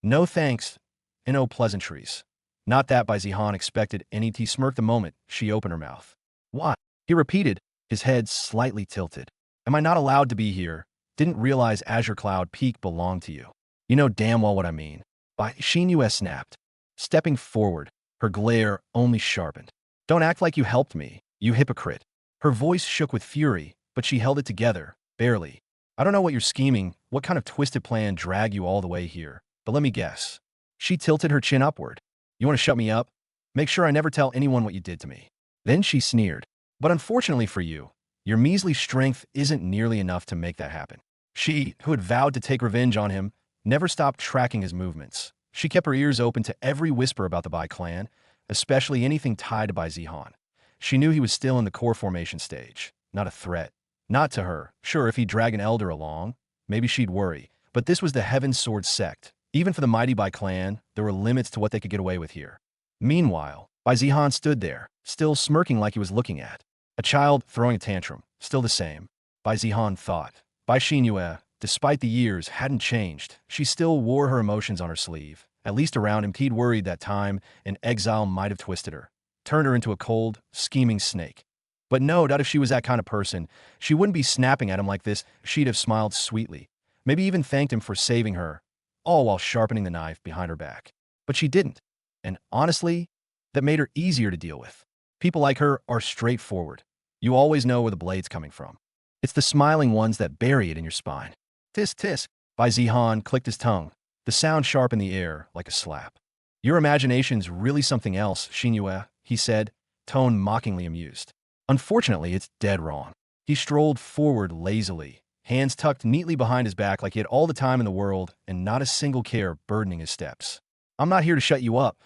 No thanks, and no pleasantries. Not that Bai Zihan expected any. He smirked the moment she opened her mouth. What? He repeated, his head slightly tilted. Am I not allowed to be here? Didn't realize Azure Cloud Peak belonged to you. You know damn well what I mean. Bai Xinyu snapped, stepping forward, her glare only sharpened. Don't act like you helped me, you hypocrite. Her voice shook with fury, but she held it together, barely. I don't know what you're scheming, what kind of twisted plan dragged you all the way here, but let me guess. She tilted her chin upward. You want to shut me up? Make sure I never tell anyone what you did to me. Then she sneered. But unfortunately for you, your measly strength isn't nearly enough to make that happen. She, who had vowed to take revenge on him, never stopped tracking his movements. She kept her ears open to every whisper about the Bai Clan, especially anything tied to Bai Zihan. She knew he was still in the core formation stage, not a threat. Not to her. Sure, if he'd drag an elder along, maybe she'd worry. But this was the Heaven Sword sect. Even for the mighty Bai Clan, there were limits to what they could get away with here. Meanwhile, Bai Zihan stood there, still smirking like he was looking at a child throwing a tantrum, still the same. Bai Zihan thought. Bai Xinyu, despite the years, hadn't changed. She still wore her emotions on her sleeve. At least around him, he'd worried that time in exile might have twisted her, turned her into a cold, scheming snake. But no doubt if she was that kind of person, she wouldn't be snapping at him like this. She'd have smiled sweetly, maybe even thanked him for saving her, all while sharpening the knife behind her back. But she didn't. And honestly, that made her easier to deal with. People like her are straightforward. You always know where the blade's coming from. It's the smiling ones that bury it in your spine. Tisk tisk. Bai Zihan clicked his tongue, the sound sharp in the air like a slap. Your imagination's really something else, Xinyu, he said, tone mockingly amused. Unfortunately, it's dead wrong. He strolled forward lazily, hands tucked neatly behind his back like he had all the time in the world and not a single care burdening his steps. I'm not here to shut you up.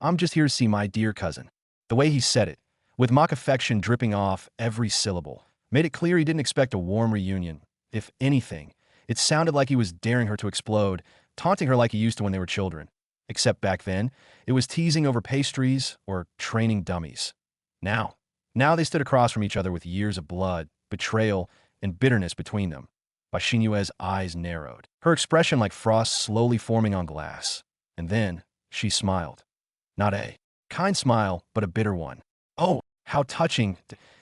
I'm just here to see my dear cousin. The way he said it, with mock affection dripping off every syllable, made it clear he didn't expect a warm reunion. If anything, it sounded like he was daring her to explode, taunting her like he used to when they were children. Except back then, it was teasing over pastries or training dummies. Now they stood across from each other with years of blood, betrayal, and bitterness between them. Bai Xinyue's eyes narrowed, her expression like frost slowly forming on glass. And then she smiled. Not a kind smile, but a bitter one. Oh, how touching.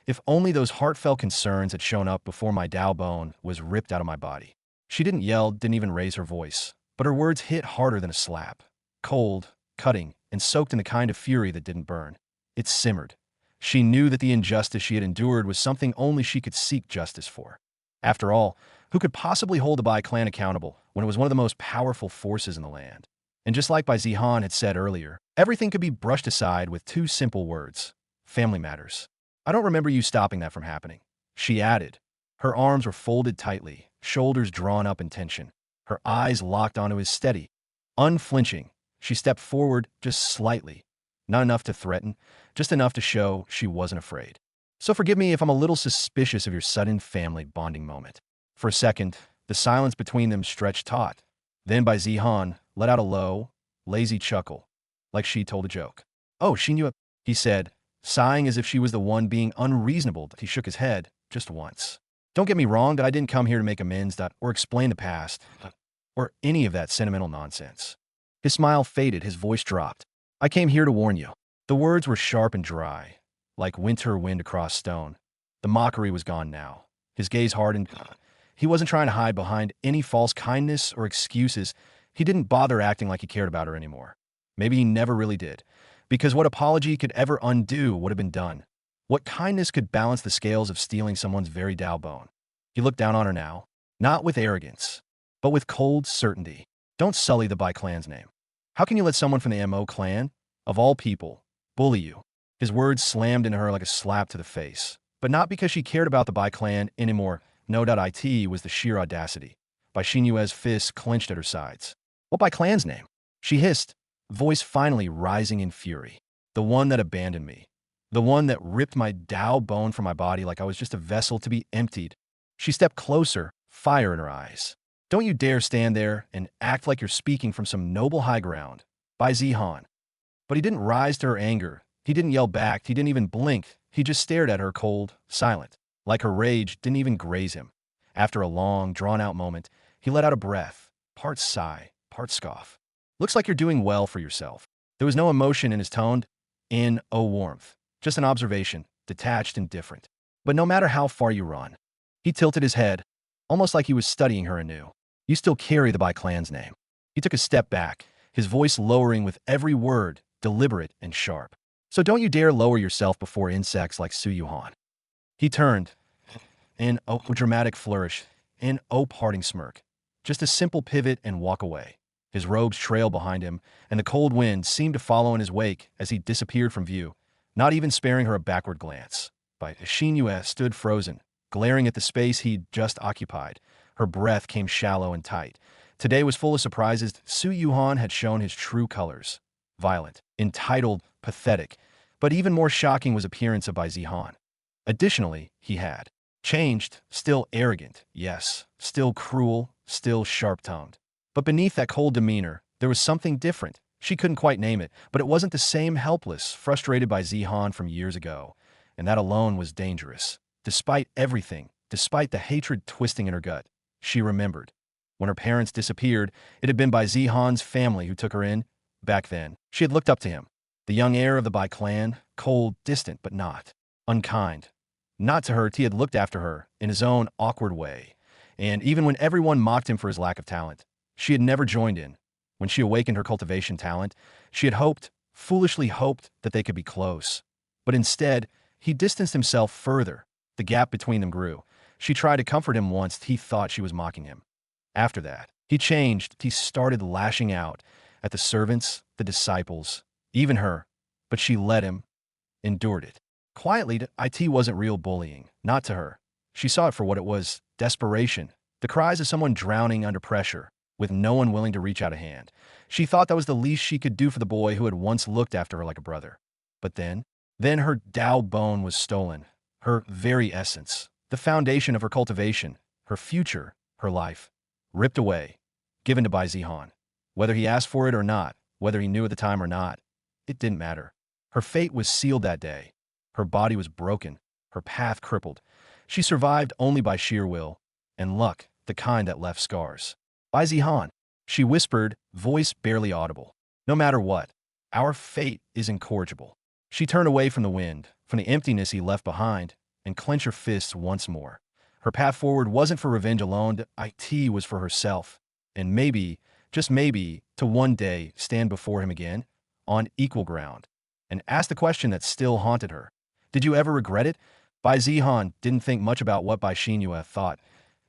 If only those heartfelt concerns had shown up before my Dao Bone was ripped out of my body. She didn't yell, didn't even raise her voice, but her words hit harder than a slap. Cold, cutting, and soaked in the kind of fury that didn't burn. It simmered. She knew that the injustice she had endured was something only she could seek justice for. After all, who could possibly hold the Bai Clan accountable when it was one of the most powerful forces in the land? And just like Bai Zihan had said earlier, everything could be brushed aside with two simple words: family matters. I don't remember you stopping that from happening, she added. Her arms were folded tightly, shoulders drawn up in tension, her eyes locked onto his steady, unflinching, She stepped forward just slightly, not enough to threaten, just enough to show she wasn't afraid. So forgive me if I'm a little suspicious of your sudden family bonding moment. For a second, the silence between them stretched taut. Then Bai Zihan let out a low, lazy chuckle, like she told a joke. Oh, she knew it, he said, sighing as if she was the one being unreasonable. He shook his head just once. Don't get me wrong that I didn't come here to make amends or explain the past, or any of that sentimental nonsense. His smile faded, his voice dropped. I came here to warn you. The words were sharp and dry, like winter wind across stone. The mockery was gone now. His gaze hardened. He wasn't trying to hide behind any false kindness or excuses. He didn't bother acting like he cared about her anymore. Maybe he never really did, because what apology could ever undo would have been done. What kindness could balance the scales of stealing someone's very Dao Bone? He looked down on her now, not with arrogance, but with cold certainty. Don't sully the Bai Clan's name. How can you let someone from the Mo clan, of all people, bully you? His words slammed into her like a slap to the face, but not because she cared about the Bai Clan anymore. No.it was the sheer audacity. Bai Xinyue's fists clenched at her sides. What Bai Clan's name? She hissed, voice finally rising in fury. The one that abandoned me. The one that ripped my Dao Bone from my body like I was just a vessel to be emptied. She stepped closer, fire in her eyes. Don't you dare stand there and act like you're speaking from some noble high ground. Bai Zihan. But he didn't rise to her anger. He didn't yell back. He didn't even blink. He just stared at her cold, silent. Like her rage didn't even graze him. After a long, drawn-out moment, he let out a breath, part sigh, part scoff. Looks like you're doing well for yourself. There was no emotion in his tone, warmth. Just an observation, detached and different. But no matter how far you run, he tilted his head, almost like he was studying her anew. You still carry the Bai Clan's name. He took a step back, his voice lowering with every word, deliberate and sharp. So don't you dare lower yourself before insects like Su Yuhan. He turned, dramatic flourish, parting smirk. Just a simple pivot and walk away. His robes trailed behind him, and the cold wind seemed to follow in his wake as he disappeared from view, not even sparing her a backward glance. Bai Xinyue stood frozen, glaring at the space he'd just occupied. Her breath came shallow and tight. Today was full of surprises. Su Yuhan had shown his true colors. Violent, entitled, pathetic. But even more shocking was appearance of Bai Zihan. Additionally, he had changed, still arrogant, yes, still cruel, still sharp-tongued. But beneath that cold demeanor, there was something different. She couldn't quite name it, but it wasn't the same helpless, frustrated Bai Zihan from years ago. And that alone was dangerous. Despite everything, despite the hatred twisting in her gut, she remembered. When her parents disappeared, it had been Bai Zihan's family who took her in. Back then, she had looked up to him. The young heir of the Bai Clan, cold, distant, but not unkind. Not to her, he had looked after her in his own awkward way. And even when everyone mocked him for his lack of talent, she had never joined in. When she awakened her cultivation talent, she had hoped, foolishly hoped, that they could be close. But instead, he distanced himself further. The gap between them grew. She tried to comfort him once. He thought she was mocking him. After that, he changed. He started lashing out at the servants, the disciples, even her. But she let him, endured it. Quietly, it wasn't real bullying, not to her. She saw it for what it was, desperation, the cries of someone drowning under pressure, with no one willing to reach out a hand. She thought that was the least she could do for the boy who had once looked after her like a brother. But then her Dao Bone was stolen, her very essence, the foundation of her cultivation, her future, her life, ripped away, given to Bai Zihan. Whether he asked for it or not, whether he knew at the time or not, it didn't matter. Her fate was sealed that day. Her body was broken, her path crippled. She survived only by sheer will, and luck, the kind that left scars. Bai Zihan, she whispered, voice barely audible. No matter what, our fate is incorrigible. She turned away from the wind, from the emptiness he left behind, and clenched her fists once more. Her path forward wasn't for revenge alone, it was for herself. And maybe, just maybe, to one day stand before him again, on equal ground, and ask the question that still haunted her. Did you ever regret it? Bai Zihan didn't think much about what Bai Xinyue thought.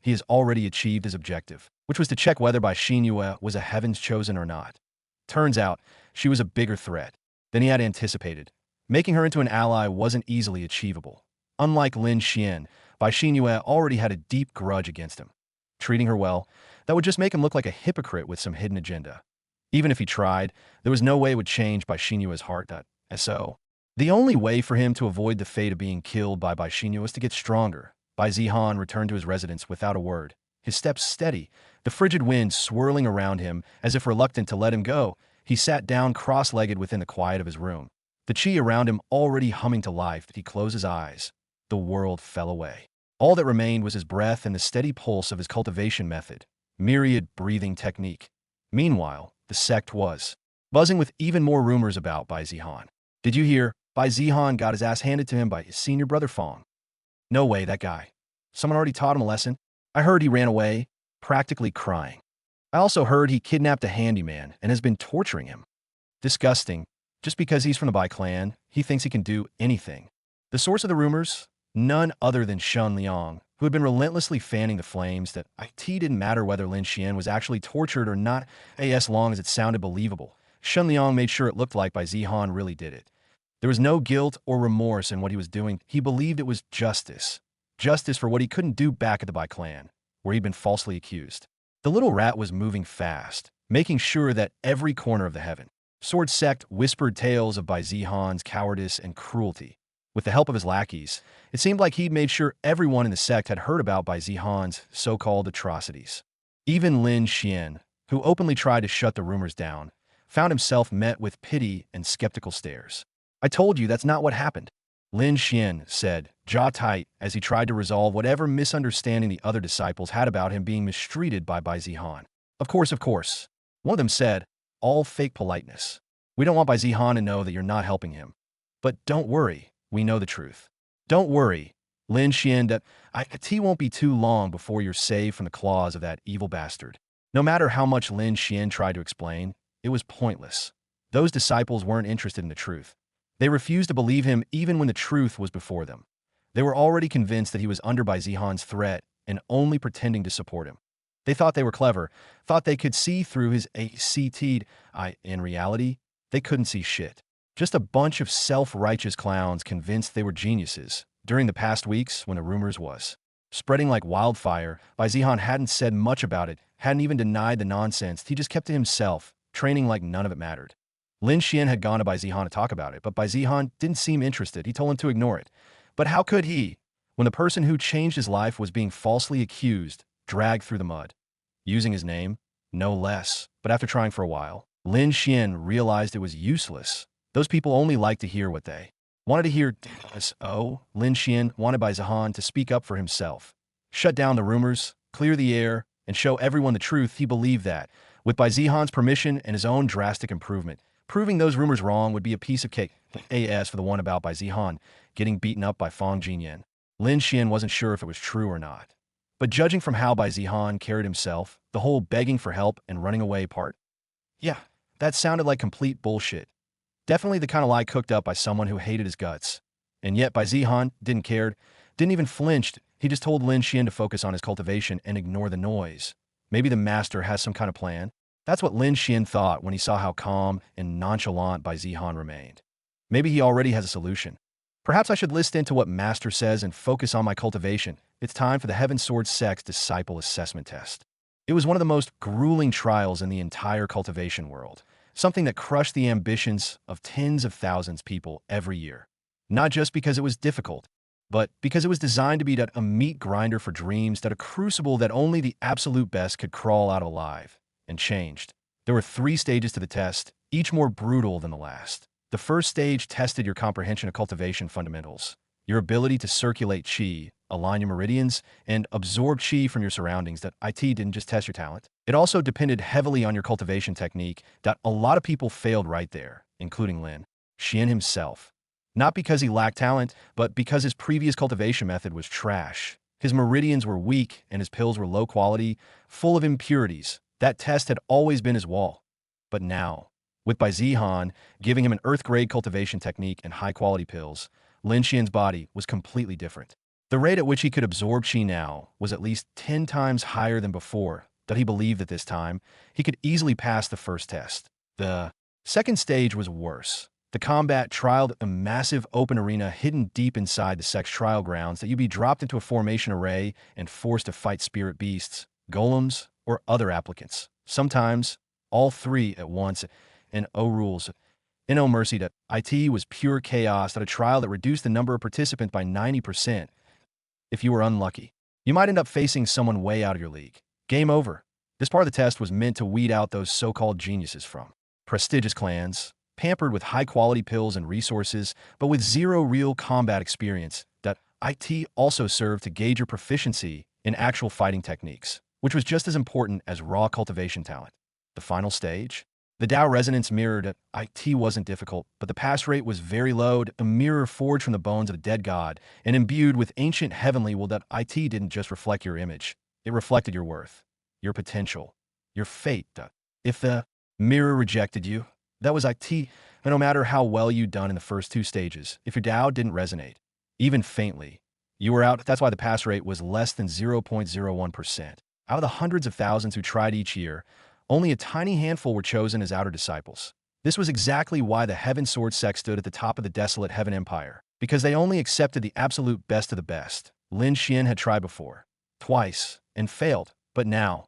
He has already achieved his objective, which was to check whether Bai Xinyue was a heaven's chosen or not. Turns out, she was a bigger threat than he had anticipated. Making her into an ally wasn't easily achievable. Unlike Lin Xian, Bai Xinyue already had a deep grudge against him. Treating her well, that would just make him look like a hypocrite with some hidden agenda. Even if he tried, there was no way it would change Bai Xinyua's heart.So, the only way for him to avoid the fate of being killed by Bai Xinyua was to get stronger. Bai Zihan returned to his residence without a word, his steps steady, the frigid wind swirling around him as if reluctant to let him go. He sat down cross-legged within the quiet of his room. The chi around him already humming to life. He closed his eyes. The world fell away. All that remained was his breath and the steady pulse of his cultivation method, myriad breathing technique. Meanwhile, the sect was buzzing with even more rumors about Bai Zihan. Did you hear? Bai Zihan got his ass handed to him by his senior brother Fong. No way, that guy. Someone already taught him a lesson. I heard he ran away, practically crying. I also heard he kidnapped a handyman and has been torturing him. Disgusting. Just because he's from the Bai Clan, he thinks he can do anything. The source of the rumors? None other than Shun Liang, who had been relentlessly fanning the flames that it didn't matter whether Lin Xian was actually tortured or not, as long as it sounded believable. Shun Liang made sure it looked like Bai Zihan really did it. There was no guilt or remorse in what he was doing. He believed it was justice. Justice for what he couldn't do back at the Bai Clan, where he'd been falsely accused. The little rat was moving fast, making sure that every corner of the heaven Sword sect whispered tales of Bai Zihan's cowardice and cruelty. With the help of his lackeys, it seemed like he'd made sure everyone in the sect had heard about Bai Zihan's so-called atrocities. Even Lin Xian, who openly tried to shut the rumors down, found himself met with pity and skeptical stares. I told you that's not what happened, Lin Xian said, jaw tight, as he tried to resolve whatever misunderstanding the other disciples had about him being mistreated by Bai Zihan. Of course. One of them said, all fake politeness. We don't want Bai Zihan to know that you're not helping him. But don't worry, we know the truth. Don't worry, Lin Xian, that it won't be too long before you're saved from the claws of that evil bastard. No matter how much Lin Xian tried to explain, it was pointless. Those disciples weren't interested in the truth. They refused to believe him even when the truth was before them. They were already convinced that he was under Bai Zihan's threat and only pretending to support him. They thought they were clever, thought they could see through his ACT. In reality, they couldn't see shit. Just a bunch of self-righteous clowns convinced they were geniuses. During the past weeks, when the rumors was spreading like wildfire, Bai Zihan hadn't said much about it, hadn't even denied the nonsense. He just kept to himself, training like none of it mattered. Lin Xian had gone to Bai Zihan to talk about it, but Bai Zihan didn't seem interested. He told him to ignore it. But how could he, when the person who changed his life was being falsely accused, dragged through the mud? Using his name? No less. But after trying for a while, Lin Xian realized it was useless. Those people only liked to hear what they wanted to hear. Lin Xian wanted Bai Zihan to speak up for himself. Shut down the rumors, clear the air, and show everyone the truth. He believed that, with Bai Zihan's permission and his own drastic improvement, proving those rumors wrong would be a piece of cake. As for the one about Bai Zihan getting beaten up by Fong Jinyan, Lin Xian wasn't sure if it was true or not. But judging from how Bai Zihan carried himself, the whole begging for help and running away part, that sounded like complete bullshit. Definitely the kind of lie cooked up by someone who hated his guts. And yet Bai Zihan didn't care, didn't even flinch. He just told Lin Xian to focus on his cultivation and ignore the noise. Maybe the master has some kind of plan. That's what Lin Xian thought when he saw how calm and nonchalant Bai Zihan remained. Maybe he already has a solution. Perhaps I should listen to what master says and focus on my cultivation. It's time for the Heaven Sword Sect's Disciple Assessment Test. It was one of the most grueling trials in the entire cultivation world, something that crushed the ambitions of tens of thousands of people every year. Not just because it was difficult, but because it was designed to be a meat grinder for dreams, that a crucible that only the absolute best could crawl out alive, and changed. There were 3 stages to the test, each more brutal than the last. The first stage tested your comprehension of cultivation fundamentals, your ability to circulate qi, align your meridians, and absorb qi from your surroundings. That IT didn't just test your talent. It also depended heavily on your cultivation technique. That a lot of people failed right there, including Lin Xian himself. Not because he lacked talent, but because his previous cultivation method was trash. His meridians were weak and his pills were low quality, full of impurities. That test had always been his wall. But now, with Bai Zihan giving him an earth-grade cultivation technique and high-quality pills, Lin Xian's body was completely different. The rate at which he could absorb qi now was at least 10 times higher than before, that he believed that this time he could easily pass the first test. The second stage was worse. The combat trialed a massive open arena hidden deep inside the sect's trial grounds, that you'd be dropped into a formation array and forced to fight spirit beasts, golems, or other applicants. Sometimes, all three at once, and oh rules. In oh mercy that it was pure chaos at a trial that reduced the number of participants by 90%. If you were unlucky, you might end up facing someone way out of your league. Game over. This part of the test was meant to weed out those so-called geniuses from prestigious clans, pampered with high-quality pills and resources, but with zero real combat experience. That it also served to gauge your proficiency in actual fighting techniques, which was just as important as raw cultivation talent. The final stage? The Dao resonance mirrored it wasn't difficult, but the pass rate was very low, a mirror forged from the bones of a dead god, and imbued with ancient heavenly will that it didn't just reflect your image, it reflected your worth, your potential, your fate. If the mirror rejected you, that was it, and no matter how well you'd done in the first two stages, if your Dao didn't resonate, even faintly, you were out. That's why the pass rate was less than 0.01%. Out of the hundreds of thousands who tried each year, only a tiny handful were chosen as outer disciples. This was exactly why the Heaven Sword sect stood at the top of the desolate Heaven Empire, because they only accepted the absolute best of the best. Lin Xian had tried before, twice, and failed, but now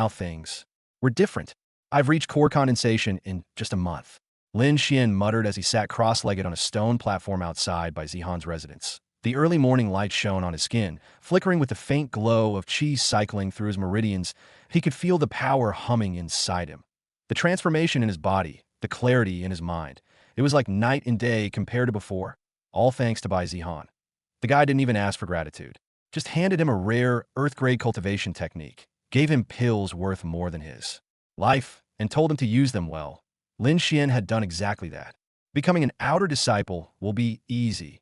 things were different. I've reached core condensation in just a month. Lin Xian muttered as he sat cross-legged on a stone platform outside Bai Clan's residence. The early morning light shone on his skin, flickering with the faint glow of qi cycling through his meridians. He could feel the power humming inside him. The transformation in his body, the clarity in his mind. It was like night and day compared to before, all thanks to Bai Clan. The guy didn't even ask for gratitude, just handed him a rare, earth-grade cultivation technique, gave him pills worth more than his life, and told him to use them well. Lin Xian had done exactly that. Becoming an outer disciple will be easy.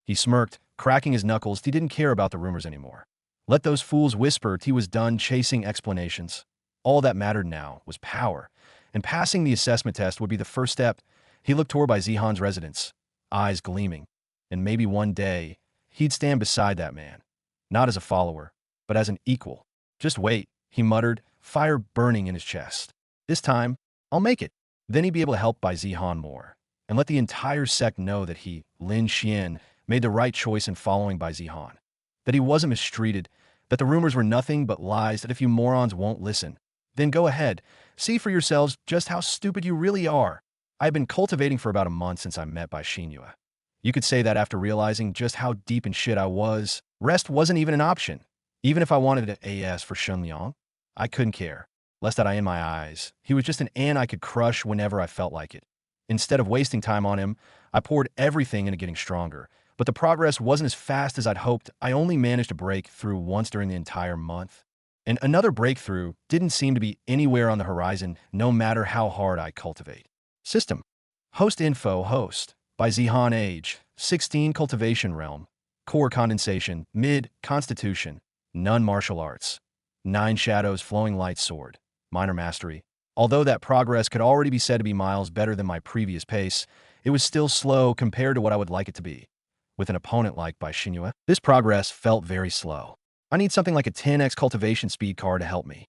He smirked, cracking his knuckles. He didn't care about the rumors anymore. Let those fools whisper. He was done chasing explanations. All that mattered now was power, and passing the assessment test would be the first step. He looked toward Bai Clan's residence, eyes gleaming, and maybe one day he'd stand beside that man, not as a follower, but as an equal. Just wait, he muttered, fire burning in his chest. This time, I'll make it. Then he'd be able to help Bai Clan more, and let the entire sect know that he, Lin Xian, made the right choice in following Bai Clan. That he wasn't mistreated, that the rumors were nothing but lies, that if you morons won't listen, then go ahead, see for yourselves just how stupid you really are. I've been cultivating for about a month since I met Bai Clan. You could say that after realizing just how deep in shit I was, rest wasn't even an option. Even if I wanted to AS for Shun Liang, I couldn't care. Less that I in my eyes. He was just an ant I could crush whenever I felt like it. Instead of wasting time on him, I poured everything into getting stronger. But the progress wasn't as fast as I'd hoped. I only managed to break through once during the entire month. And another breakthrough didn't seem to be anywhere on the horizon, no matter how hard I cultivate. System. Host info host. Bai Clan age. 16 cultivation realm. Core condensation. Mid. Constitution. None martial arts. 9 shadows flowing light sword. Minor mastery. Although that progress could already be said to be miles better than my previous pace, it was still slow compared to what I would like it to be. With an opponent like Bai Clan, this progress felt very slow. I need something like a 10x cultivation speed card to help me.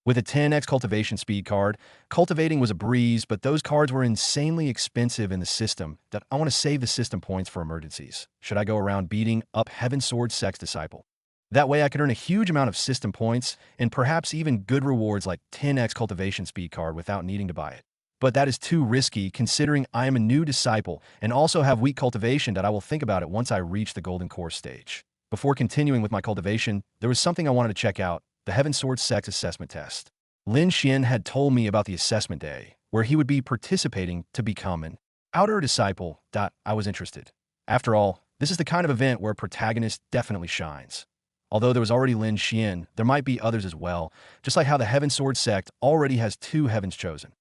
With a 10x cultivation speed card, cultivating was a breeze, but those cards were insanely expensive in the system that I want to save the system points for emergencies. Should I go around beating up Heaven Sword Sex Disciple? That way I could earn a huge amount of system points and perhaps even good rewards like 10x cultivation speed card without needing to buy it. But that is too risky considering I am a new disciple and also have weak cultivation that I will think about it once I reach the Golden Core stage. Before continuing with my cultivation, there was something I wanted to check out, the Heaven Sword Sex Assessment Test. Lin Xian had told me about the assessment day, where he would be participating to become an outer disciple. I was interested. After all, this is the kind of event where a protagonist definitely shines. Although there was already Lin Xian, there might be others as well, just like how the Heaven Sword sect already has 2 Heavens Chosen.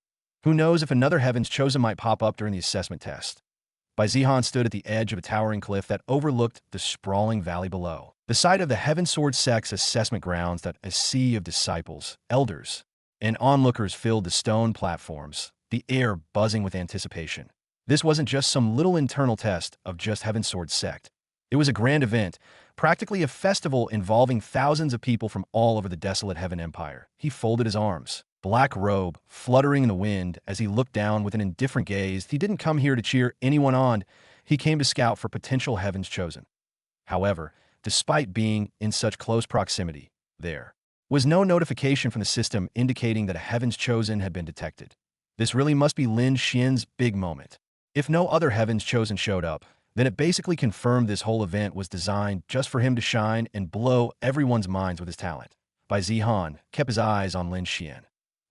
Who knows if another Heavens Chosen might pop up during the assessment test. Bai Clan stood at the edge of a towering cliff that overlooked the sprawling valley below, the site of the Heaven Sword sect's assessment grounds. That a sea of disciples, elders, and onlookers filled the stone platforms, the air buzzing with anticipation. This wasn't just some little internal test of just Heaven Sword sect. It was a grand event, practically a festival involving thousands of people from all over the desolate Heaven Empire. He folded his arms, black robe fluttering in the wind as he looked down with an indifferent gaze. He didn't come here to cheer anyone on. He came to scout for potential Heavens Chosen. However, despite being in such close proximity, there was no notification from the system indicating that a Heaven's Chosen had been detected. This really must be Lin Xian's big moment. If no other Heaven's Chosen showed up, then it basically confirmed this whole event was designed just for him to shine and blow everyone's minds with his talent. Bai Zihan kept his eyes on Lin Xian.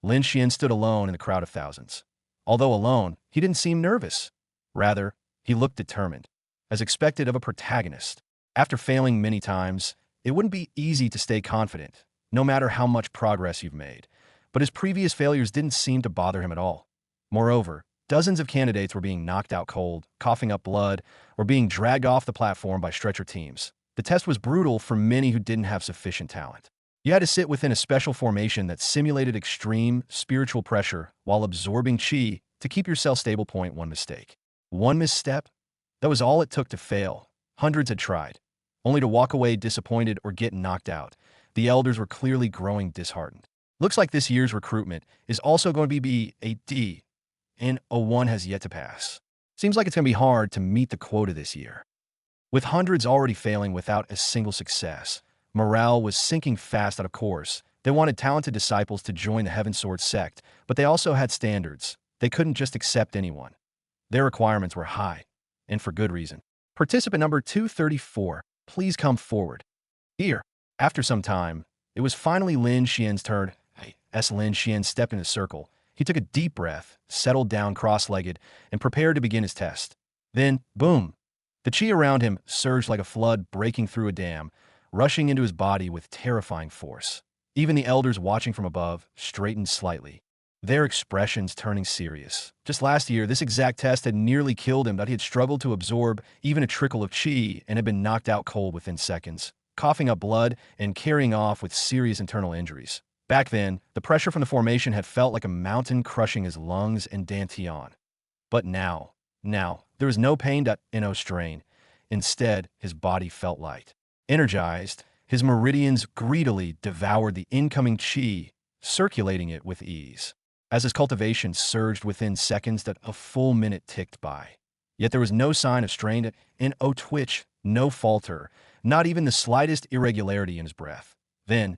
Lin Xian stood alone in the crowd of thousands. Although alone, he didn't seem nervous. Rather, he looked determined, as expected of a protagonist. After failing many times, it wouldn't be easy to stay confident, no matter how much progress you've made. But his previous failures didn't seem to bother him at all. Moreover, dozens of candidates were being knocked out cold, coughing up blood, or being dragged off the platform by stretcher teams. The test was brutal for many who didn't have sufficient talent. You had to sit within a special formation that simulated extreme spiritual pressure while absorbing chi to keep yourself stable. One mistake. One misstep? That was all it took to fail. Hundreds had tried, only to walk away disappointed or get knocked out. The elders were clearly growing disheartened. Looks like this year's recruitment is also going to be a D, and a 1 has yet to pass. Seems like it's going to be hard to meet the quota this year. With hundreds already failing without a single success, morale was sinking fast. Out of course, they wanted talented disciples to join the Heaven Sword sect, but they also had standards. They couldn't just accept anyone. Their requirements were high, and for good reason. Participant number 234, please come forward. Here, after some time, it was finally Lin Xian's turn. As Lin Xian stepped in the circle, he took a deep breath, settled down cross-legged, and prepared to begin his test. Then, boom! The chi around him surged like a flood breaking through a dam, rushing into his body with terrifying force. Even the elders watching from above straightened slightly, their expressions turning serious. Just last year, this exact test had nearly killed him, that he had struggled to absorb even a trickle of chi and had been knocked out cold within seconds, coughing up blood and carrying off with serious internal injuries. Back then, the pressure from the formation had felt like a mountain crushing his lungs and dantian. But now, there was no pain, no strain. Instead, his body felt light. Energized, his meridians greedily devoured the incoming chi, circulating it with ease. As his cultivation surged within seconds, that a full minute ticked by. Yet there was no sign of strain, no twitch, no falter, not even the slightest irregularity in his breath. Then,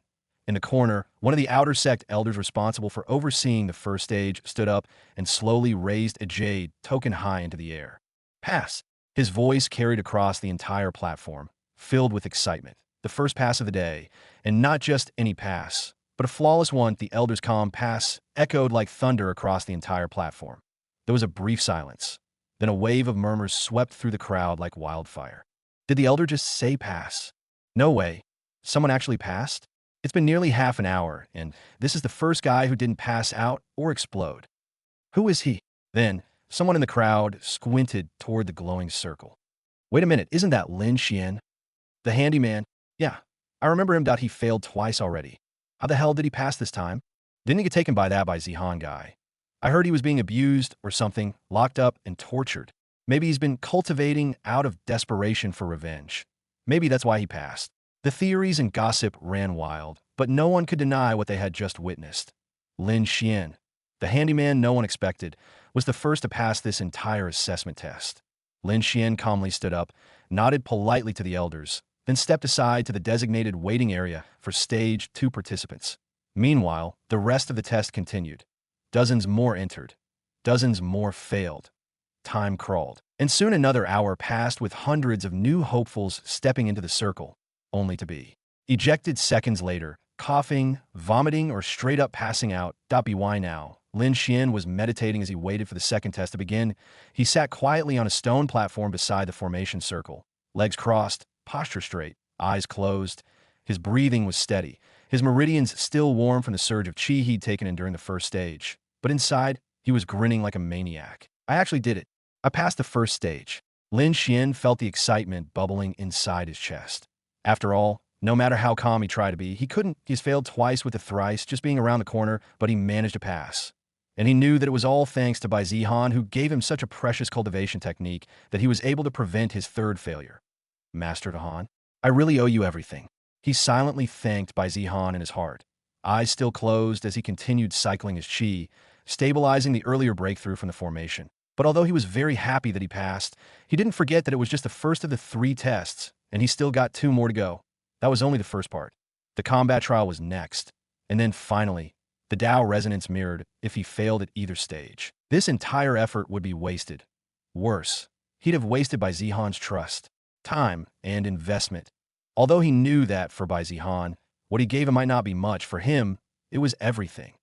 in the corner, one of the outer sect elders responsible for overseeing the first stage stood up and slowly raised a jade token high into the air. Pass! His voice carried across the entire platform, filled with excitement. The first pass of the day, and not just any pass, but a flawless one. The elder's calm pass echoed like thunder across the entire platform. There was a brief silence. Then a wave of murmurs swept through the crowd like wildfire. Did the elder just say pass? No way. Someone actually passed? It's been nearly half an hour, and this is the first guy who didn't pass out or explode. Who is he? Then, someone in the crowd squinted toward the glowing circle. Wait a minute, isn't that Lin Xian? The handyman? Yeah, I remember him. He failed twice already. How the hell did he pass this time? Didn't he get taken by that Bai Zihan guy? I heard he was being abused or something, locked up and tortured. Maybe he's been cultivating out of desperation for revenge. Maybe that's why he passed. The theories and gossip ran wild, but no one could deny what they had just witnessed. Lin Xian, the handyman no one expected, was the first to pass this entire assessment test. Lin Xian calmly stood up, nodded politely to the elders, then stepped aside to the designated waiting area for Stage 2 participants. Meanwhile, the rest of the test continued. Dozens more entered. Dozens more failed. Time crawled. And soon another hour passed with hundreds of new hopefuls stepping into the circle, only to be ejected seconds later, coughing, vomiting, or straight up passing out. Why now? Lin Xian was meditating as he waited for the second test to begin. He sat quietly on a stone platform beside the formation circle, legs crossed, posture straight, eyes closed. His breathing was steady, his meridians still warm from the surge of chi he'd taken in during the first stage. But inside, he was grinning like a maniac. I actually did it. I passed the first stage. Lin Xian felt the excitement bubbling inside his chest. After all, no matter how calm he tried to be, he couldn't. He's failed twice with the thrice just being around the corner, but he managed to pass. And he knew that it was all thanks to Bai Zihan, who gave him such a precious cultivation technique that he was able to prevent his third failure. Master Dahan, I really owe you everything. He silently thanked Bai Zihan in his heart, eyes still closed as he continued cycling his chi, stabilizing the earlier breakthrough from the formation. But although he was very happy that he passed, he didn't forget that it was just the first of the 3 tests, and he still got 2 more to go. That was only the first part. The combat trial was next. And then finally, the Dao resonance mirrored if he failed at either stage. This entire effort would be wasted. Worse, he'd have wasted Bai Zihan's trust, time, and investment. Although he knew that for Bai Zihan, what he gave him might not be much, for him, it was everything.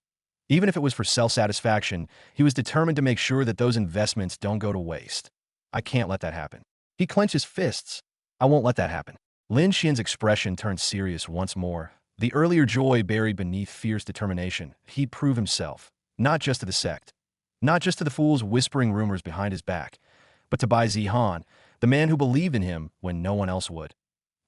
Even if it was for self-satisfaction, he was determined to make sure that those investments don't go to waste. I can't let that happen. He clenched his fists. I won't let that happen. Lin Xian's expression turned serious once more. The earlier joy buried beneath fierce determination. He'd prove himself, not just to the sect, not just to the fools whispering rumors behind his back, but to Bai Zihan, the man who believed in him when no one else would.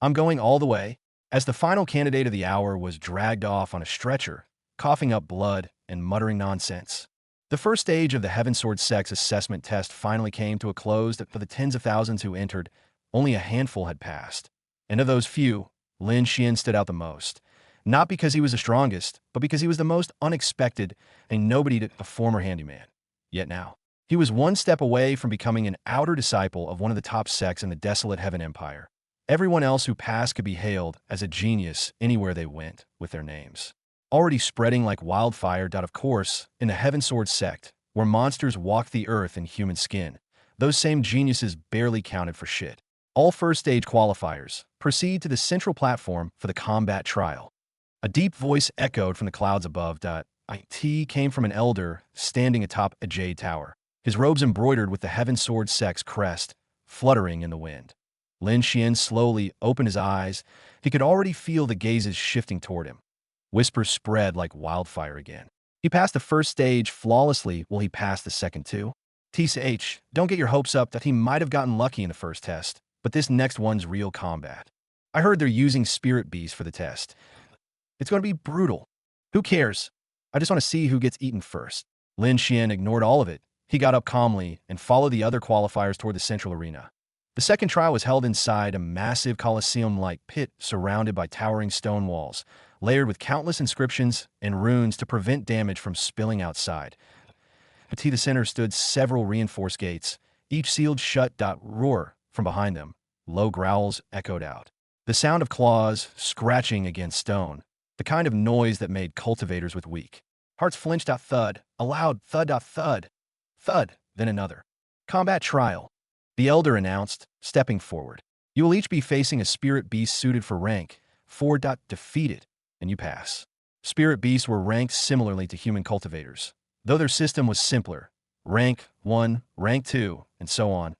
I'm going all the way. As the final candidate of the hour was dragged off on a stretcher, coughing up blood and muttering nonsense. The first stage of the Heaven Sword Sect's assessment test finally came to a close. For the tens of thousands who entered, only a handful had passed. And of those few, Lin Xian stood out the most. Not because he was the strongest, but because he was the most unexpected and nobody to a former handyman. Yet now, he was one step away from becoming an outer disciple of one of the top sects in the desolate Heaven Empire. Everyone else who passed could be hailed as a genius anywhere they went with their names. Already spreading like wildfire. Of course, in the Heaven Sword sect, where monsters walked the earth in human skin, those same geniuses barely counted for shit. All first-stage qualifiers proceed to the central platform for the combat trial. A deep voice echoed from the clouds above. It came from an elder standing atop a jade tower, his robes embroidered with the Heaven Sword sect's crest, fluttering in the wind. Lin Xian slowly opened his eyes. He could already feel the gazes shifting toward him. Whispers spread like wildfire again. He passed the first stage flawlessly. Will he pass the second too? TCH, don't get your hopes up that he might have gotten lucky in the first test, but this next one's real combat. I heard they're using spirit beasts for the test. It's going to be brutal. Who cares? I just want to see who gets eaten first. Lin Xian ignored all of it. He got up calmly and followed the other qualifiers toward the central arena. The second trial was held inside a massive coliseum-like pit surrounded by towering stone walls, layered with countless inscriptions and runes to prevent damage from spilling outside. At the center stood several reinforced gates, each sealed shut. Roar from behind them. Low growls echoed out. The sound of claws scratching against stone, the kind of noise that made cultivators with weak hearts flinch. Thud, a loud thud. Thud, thud, then another. Combat trial, the elder announced, stepping forward. You will each be facing a spirit beast suited for rank 4. Defeated, and you pass. Spirit beasts were ranked similarly to human cultivators, though their system was simpler. Rank 1, Rank 2, and so on.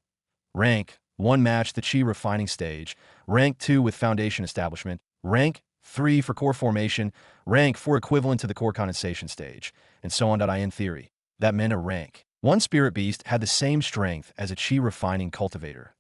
Rank 1 matched the Chi refining stage, Rank 2 with foundation establishment, Rank 3 for core formation, Rank 4 equivalent to the core condensation stage, and so on. In theory, that meant a rank 1 spirit beast had the same strength as a Chi refining cultivator.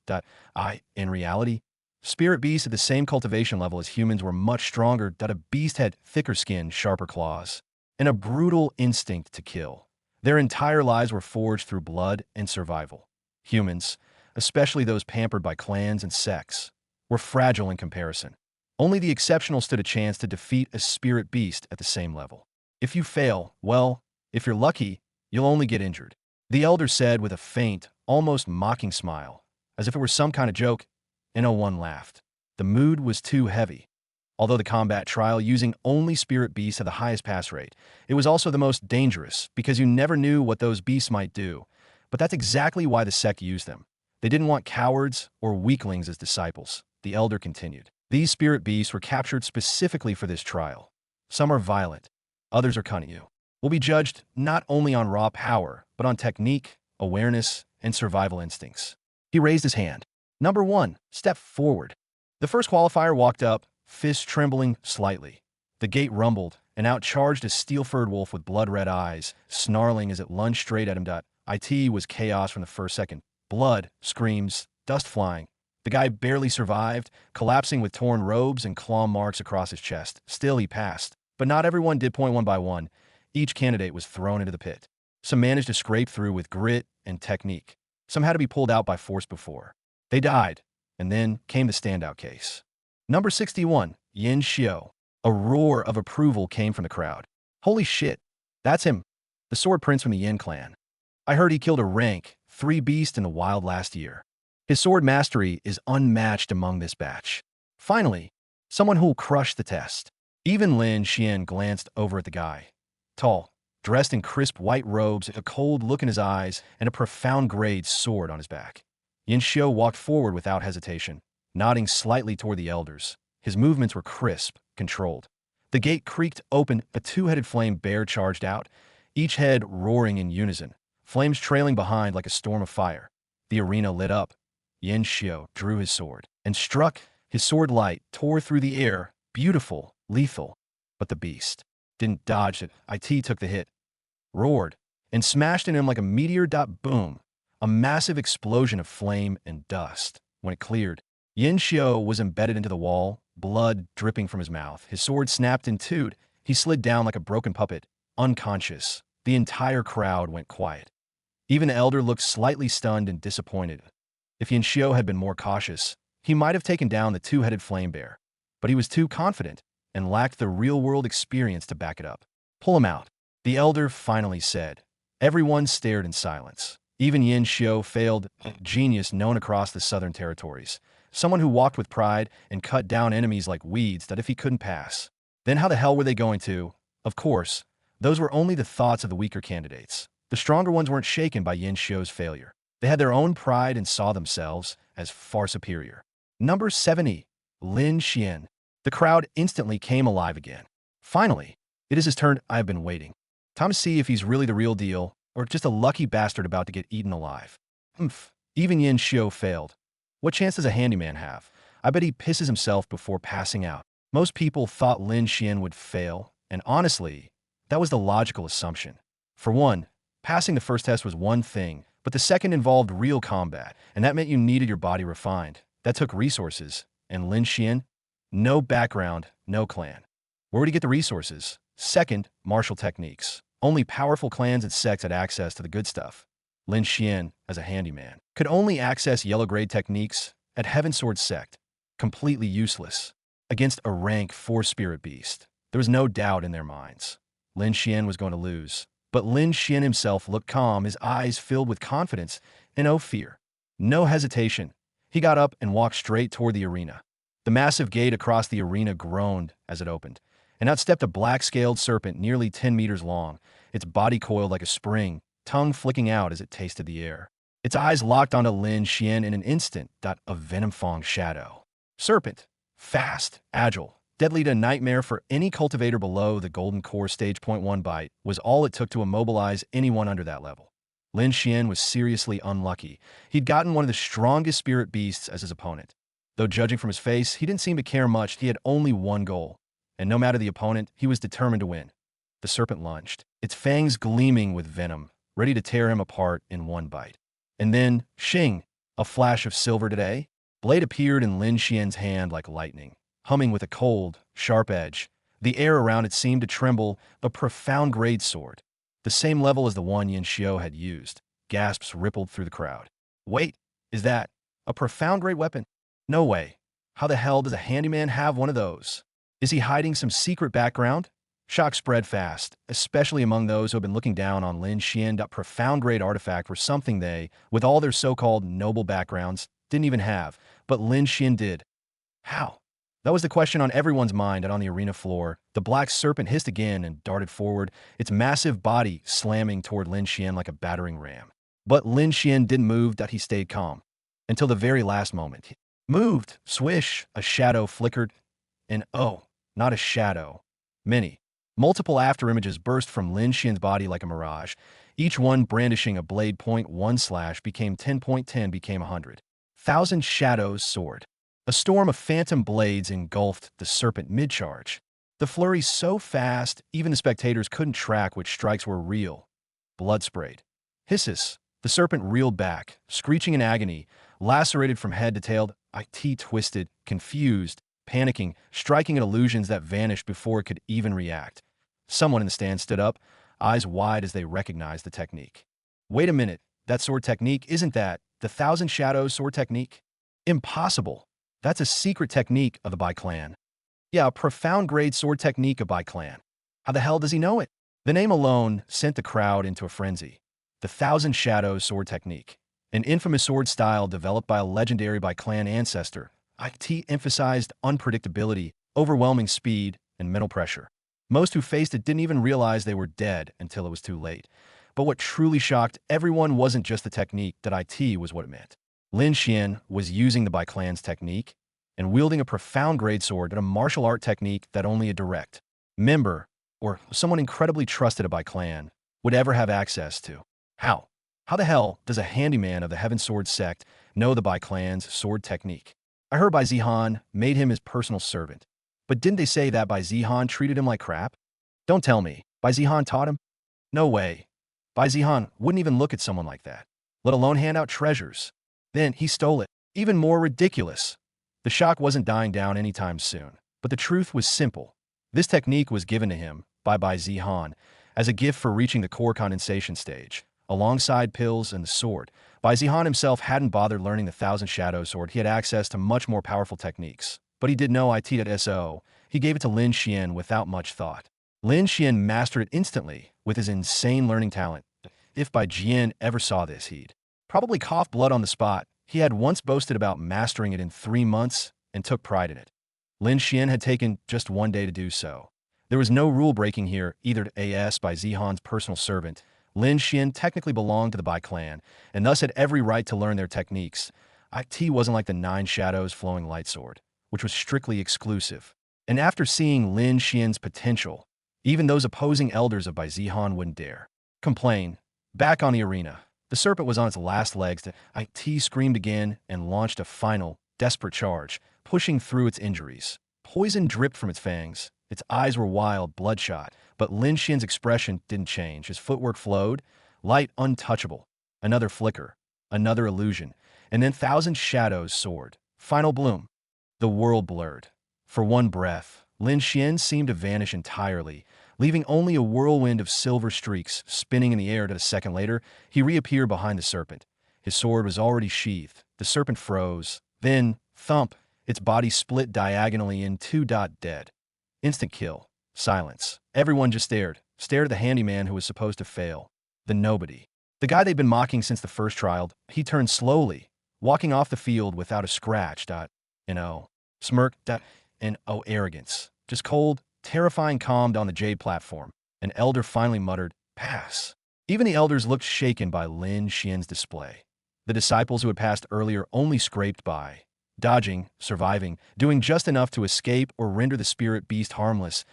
In reality, spirit beasts at the same cultivation level as humans were much stronger. A beast had thicker skin, sharper claws, and a brutal instinct to kill. Their entire lives were forged through blood and survival. Humans, especially those pampered by clans and sects, were fragile in comparison. Only the exceptional stood a chance to defeat a spirit beast at the same level. If you fail, well, if you're lucky, you'll only get injured. The elder said with a faint, almost mocking smile, as if it were some kind of joke, and no one laughed. The mood was too heavy. Although the combat trial using only spirit beasts had the highest pass rate, it was also the most dangerous because you never knew what those beasts might do. But that's exactly why the sect used them. They didn't want cowards or weaklings as disciples. The elder continued. These spirit beasts were captured specifically for this trial. Some are violent, others are cunning. Will be judged not only on raw power, but on technique, awareness, and survival instincts. He raised his hand. Number 1, step forward. The first qualifier walked up, fists trembling slightly. The gate rumbled, and out charged a steel-furred wolf with blood-red eyes, snarling as it lunged straight at him. It was chaos from the first second. Blood, screams, dust flying. The guy barely survived, collapsing with torn robes and claw marks across his chest. Still, he passed. But not everyone did. One by one, each candidate was thrown into the pit. Some managed to scrape through with grit and technique. Some had to be pulled out by force before they died, and then came the standout case. Number 61, Yin Xiao. A roar of approval came from the crowd. Holy shit, that's him, the sword prince from the Yin clan. I heard he killed a rank 3 beast in the wild last year. His sword mastery is unmatched among this batch. Finally, someone who'll crush the test. Even Lin Xian glanced over at the guy. Tall, dressed in crisp white robes, a cold look in his eyes, and a profound grade sword on his back. Yin Xiu walked forward without hesitation, nodding slightly toward the elders. His movements were crisp, controlled. The gate creaked open, a two-headed flame bear charged out, each head roaring in unison, flames trailing behind like a storm of fire. The arena lit up. Yin Xiu drew his sword and struck. His sword light tore through the air, beautiful, lethal. But the beast didn't dodge it. It took the hit, roared, and smashed in him like a meteor. Boom! A massive explosion of flame and dust. When it cleared, Yin Xiu was embedded into the wall, blood dripping from his mouth. His sword snapped in two. He slid down like a broken puppet, unconscious. The entire crowd went quiet. Even the elder looked slightly stunned and disappointed. If Yin Xiu had been more cautious, he might have taken down the two-headed flame bear. But he was too confident and lacked the real-world experience to back it up. Pull him out, the elder finally said. Everyone stared in silence. Even Yin Xiu failed, a genius known across the southern territories. Someone who walked with pride and cut down enemies like weeds that if he couldn't pass. Then how the hell were they going to? Of course, those were only the thoughts of the weaker candidates. The stronger ones weren't shaken by Yin Xiu's failure. They had their own pride and saw themselves as far superior. Number 70, Lin Xian. The crowd instantly came alive again. Finally, it is his turn. I have been waiting. Time to see if he's really the real deal or just a lucky bastard about to get eaten alive. Even Yin Xiu failed. What chance does a handyman have? I bet he pisses himself before passing out. Most people thought Lin Xian would fail, and honestly, that was the logical assumption. For one, passing the first test was one thing, but the second involved real combat, and that meant you needed your body refined. That took resources, and Lin Xian? No background, no clan. Where would he get the resources? Second, martial techniques. Only powerful clans and sects had access to the good stuff. Lin Xian, as a handyman, could only access yellow-grade techniques at Heaven Sword Sect. Completely useless. Against a rank 4 spirit beast. There was no doubt in their minds. Lin Xian was going to lose. But Lin Xian himself looked calm, his eyes filled with confidence and no fear. No hesitation. He got up and walked straight toward the arena. The massive gate across the arena groaned as it opened, and out stepped a black-scaled serpent nearly 10 meters long, its body coiled like a spring, tongue flicking out as it tasted the air. Its eyes locked onto Lin Xian in an instant. A venom-fanged shadow. Serpent. Fast, agile, deadly to nightmare for any cultivator below the golden core stage. 1 bite was all it took to immobilize anyone under that level. Lin Xian was seriously unlucky. He'd gotten one of the strongest spirit beasts as his opponent. Though judging from his face, he didn't seem to care much. He had only one goal. And no matter the opponent, he was determined to win. The serpent lunged, its fangs gleaming with venom, ready to tear him apart in one bite. And then, shing, a flash of silver today. Blade appeared in Lin Xian's hand like lightning, humming with a cold, sharp edge. The air around it seemed to tremble, a profound grade sword. The same level as the one Yin Xiu had used. Gasps rippled through the crowd. Wait, is that a profound grade weapon? No way. How the hell does a handyman have one of those? Is he hiding some secret background? Shock spread fast, especially among those who have been looking down on Lin Xian. Profound grade artifact were something they, with all their so-called noble backgrounds, didn't even have, but Lin Xian did. How? That was the question on everyone's mind and on the arena floor. The black serpent hissed again and darted forward, its massive body slamming toward Lin Xian like a battering ram. But Lin Xian didn't move. He stayed calm. Until the very last moment. He moved. Swish. A shadow flickered. And oh, not a shadow. Many. Multiple afterimages burst from Lin Xian's body like a mirage. Each one brandishing a blade. 1 slash became 10.10 became 100. 1,000 shadows soared. A storm of phantom blades engulfed the serpent mid-charge. The flurry so fast, even the spectators couldn't track which strikes were real. Blood sprayed. Hisses. The serpent reeled back, screeching in agony, lacerated from head to tail. It twisted, confused, panicking, striking at illusions that vanished before it could even react. Someone in the stand stood up, eyes wide as they recognized the technique. Wait a minute, that sword technique, isn't that the 1,000 Shadows sword technique? Impossible. That's a secret technique of the Bai Clan. Yeah, a profound grade sword technique of Bai Clan. How the hell does he know it? The name alone sent the crowd into a frenzy. The 1,000 Shadows sword technique. An infamous sword style developed by a legendary Bai Clan ancestor. It emphasized unpredictability, overwhelming speed, and mental pressure. Most who faced it didn't even realize they were dead until it was too late. But what truly shocked everyone wasn't just the technique that IT was what it meant. Lin Xian was using the Bai Clan's technique and wielding a profound great sword and a martial art technique that only a direct member or someone incredibly trusted a Bai Clan would ever have access to. How? How the hell does a handyman of the Heaven Sword sect know the Bai Clan's sword technique? I heard Bai Zihan made him his personal servant. But didn't they say that Bai Zihan treated him like crap? Don't tell me. Bai Zihan taught him? No way. Bai Zihan wouldn't even look at someone like that, let alone hand out treasures. Then he stole it. Even more ridiculous. The shock wasn't dying down anytime soon, but the truth was simple. This technique was given to him by Bai Zihan as a gift for reaching the core condensation stage. Alongside pills and the sword, Bai Zihan himself hadn't bothered learning the Thousand Shadows sword. He had access to much more powerful techniques. But he did know it.so. He gave it to Lin Xian without much thought. Lin Xian mastered it instantly with his insane learning talent. If Bai Jian ever saw this, he'd probably cough blood on the spot. He had once boasted about mastering it in 3 months and took pride in it. Lin Xian had taken just 1 day to do so. There was no rule breaking here, either to AS Bai Zihan's personal servant. Lin Xian technically belonged to the Bai Clan, and thus had every right to learn their techniques. IT wasn't like the 9 Shadows flowing light sword, which was strictly exclusive. And after seeing Lin Xian's potential, even those opposing elders of Bai Zihan wouldn't dare complain. Back on the arena, the serpent was on its last legs. IT screamed again and launched a final, desperate charge, pushing through its injuries. Poison dripped from its fangs. Its eyes were wild, bloodshot, but Lin Xian's expression didn't change. His footwork flowed, light untouchable. Another flicker, another illusion, and then Thousand Shadows soared. Final bloom. The world blurred. For one breath, Lin Xian seemed to vanish entirely, leaving only a whirlwind of silver streaks spinning in the air. A second later, he reappeared behind the serpent. His sword was already sheathed. The serpent froze. Then, thump, its body split diagonally in two. Dead. Instant kill. Silence. Everyone just stared at the handyman who was supposed to fail. The nobody. The guy they'd been mocking since the first trial. He turned slowly, walking off the field without a scratch. Smirk. Arrogance. Just cold, terrifying calmed on the jade platform. An elder finally muttered, "Pass." Even the elders looked shaken by Lin Xian's display. The disciples who had passed earlier only scraped by, dodging, surviving, doing just enough to escape or render the spirit beast harmless,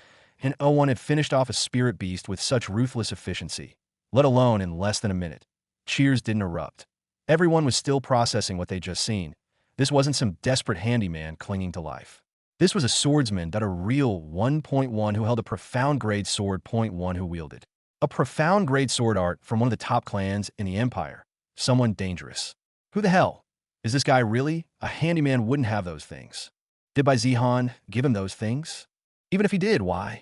and no one had finished off a spirit beast with such ruthless efficiency, let alone in less than a minute. Cheers didn't erupt. Everyone was still processing what they'd just seen. This wasn't some desperate handyman clinging to life. This was a swordsman, a real 1.1 who held a profound grade sword. 1 who wielded a profound grade sword art from one of the top clans in the Empire. Someone dangerous. Who the hell? Is this guy really? A handyman wouldn't have those things. Did Bai Zihan give him those things? Even if he did, why?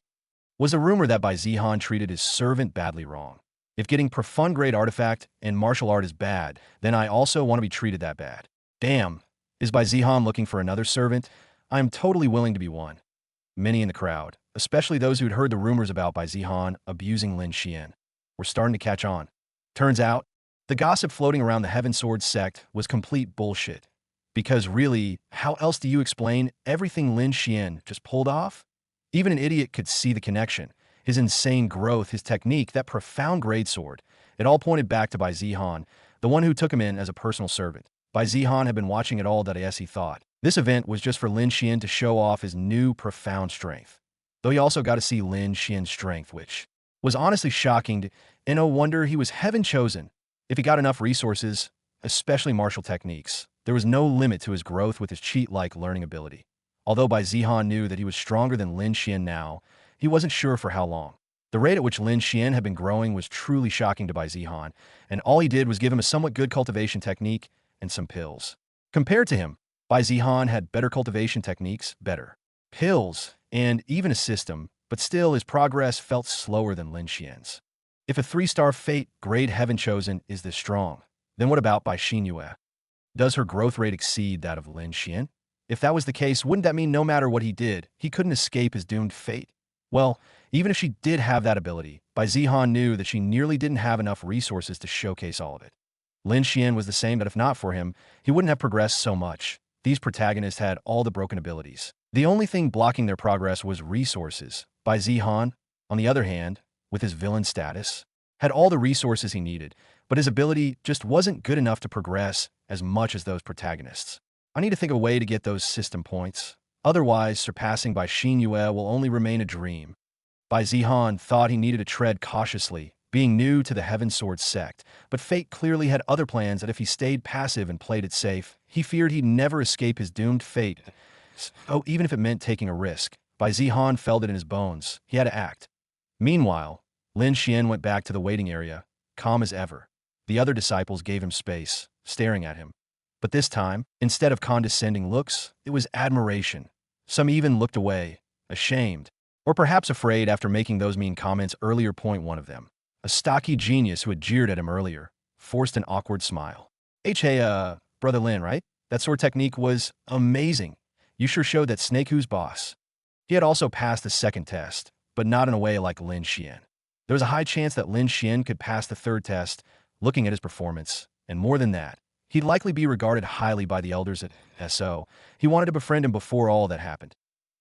Was a rumor that Bai Zihan treated his servant badly wrong. If getting profound grade artifact and martial art is bad, then I also want to be treated that bad. Damn. Is Bai Zihan looking for another servant? I am totally willing to be one. Many in the crowd, especially those who'd heard the rumors about Bai Zihan abusing Lin Xian, were starting to catch on. Turns out, the gossip floating around the Heaven Sword sect was complete bullshit. Because really, how else do you explain everything Lin Xian just pulled off? Even an idiot could see the connection. His insane growth, his technique, that profound grade sword. It all pointed back to Bai Zihan, the one who took him in as a personal servant. Bai Zihan had been watching it all. As he thought. This event was just for Lin Xian to show off his new profound strength. Though he also got to see Lin Xian's strength, which was honestly shocking, and no wonder he was heaven chosen. If he got enough resources, especially martial techniques, there was no limit to his growth with his cheat-like learning ability. Although Bai Zihan knew that he was stronger than Lin Xian now, he wasn't sure for how long. The rate at which Lin Xian had been growing was truly shocking to Bai Zihan, and all he did was give him a somewhat good cultivation technique and some pills. Compared to him, Bai Zihan had better cultivation techniques, better pills, and even a system, but still his progress felt slower than Lin Xian's. If a 3-star fate grade heaven chosen is this strong, then what about Bai Xinyue? Does her growth rate exceed that of Lin Xian? If that was the case, wouldn't that mean no matter what he did, he couldn't escape his doomed fate? Well, even if she did have that ability, Bai Zihan knew that she nearly didn't have enough resources to showcase all of it. Lin Xian was the same, but if not for him, he wouldn't have progressed so much. These protagonists had all the broken abilities. The only thing blocking their progress was resources. Bai Zihan, on the other hand, with his villain status, had all the resources he needed, but his ability just wasn't good enough to progress as much as those protagonists. I need to think of a way to get those system points. Otherwise, surpassing Bai Yue will only remain a dream. Bai Zihan thought he needed to tread cautiously, being new to the Heaven Sword sect, but fate clearly had other plans that if he stayed passive and played it safe, he feared he'd never escape his doomed fate. So even if it meant taking a risk, Bai Zihan felt it in his bones. He had to act. Meanwhile, Lin Xian went back to the waiting area, calm as ever. The other disciples gave him space, staring at him. But this time, instead of condescending looks, it was admiration. Some even looked away, ashamed, or perhaps afraid after making those mean comments earlier. One of them, a stocky genius who had jeered at him earlier, forced an awkward smile. Hey, Brother Lin, right? That sword technique was amazing. You sure showed that Snake who's boss. He had also passed the second test, but not in a way like Lin Xian. There was a high chance that Lin Xian could pass the third test, looking at his performance, and more than that, he'd likely be regarded highly by the elders at SO. He wanted to befriend him before all that happened.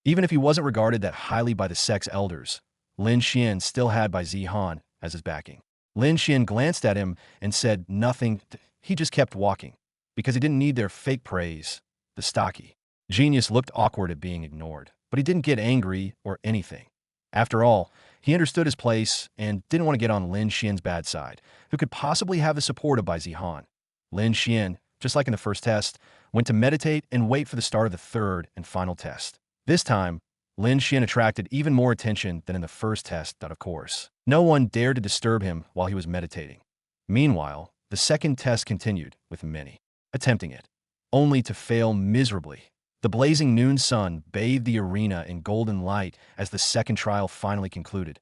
Even if he wasn't regarded that highly by the sect's elders, Lin Xian still had Bai Zihan as his backing. Lin Xian glanced at him and said nothing. He just kept walking, because he didn't need their fake praise. The stocky genius looked awkward at being ignored, but he didn't get angry or anything. After all, he understood his place and didn't want to get on Lin Xian's bad side, who could possibly have the support of Bai Zihan. Lin Xian, just like in the first test, went to meditate and wait for the start of the third and final test. This time, Lin Xian attracted even more attention than in the first test, but of course, no one dared to disturb him while he was meditating. Meanwhile, the second test continued, with many attempting it, only to fail miserably. The blazing noon sun bathed the arena in golden light as the second trial finally concluded.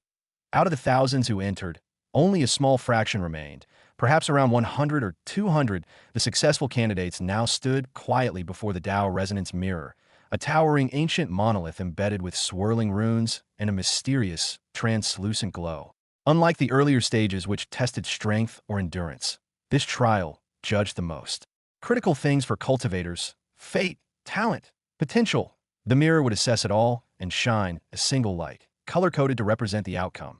Out of the thousands who entered, only a small fraction remained. Perhaps around 100 or 200, the successful candidates now stood quietly before the Dao Resonance Mirror, a towering ancient monolith embedded with swirling runes and a mysterious, translucent glow. Unlike the earlier stages which tested strength or endurance, this trial judged the most critical things for cultivators: fate, talent, potential. The mirror would assess it all and shine a single light, color-coded to represent the outcome.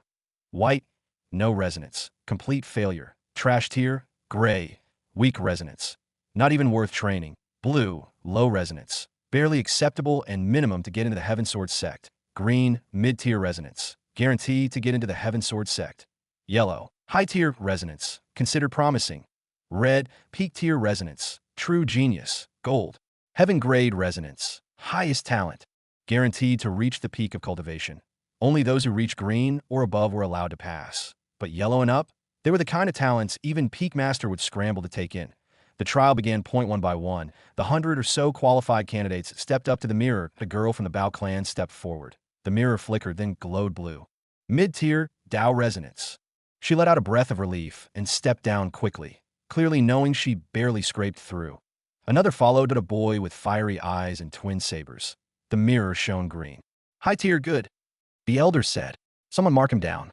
White, no resonance, complete failure. Trash tier, gray, weak resonance, not even worth training. Blue, low resonance, barely acceptable and minimum to get into the Heaven Sword sect. Green, mid-tier resonance, guaranteed to get into the Heaven Sword sect. Yellow, high-tier resonance, considered promising. Red, peak-tier resonance, true genius. Gold, heaven-grade resonance, highest talent, guaranteed to reach the peak of cultivation. Only those who reached green or above were allowed to pass. But yellow and up, they were the kind of talents even Peak Master would scramble to take in. The trial began one by one. The 100 or so qualified candidates stepped up to the mirror. The girl from the Bai Clan stepped forward. The mirror flickered, then glowed blue. Mid-tier, Dao Resonance. She let out a breath of relief and stepped down quickly, clearly knowing she barely scraped through. Another followed, a boy with fiery eyes and twin sabers. The mirror shone green. High-tier good, the elder said. Someone mark him down.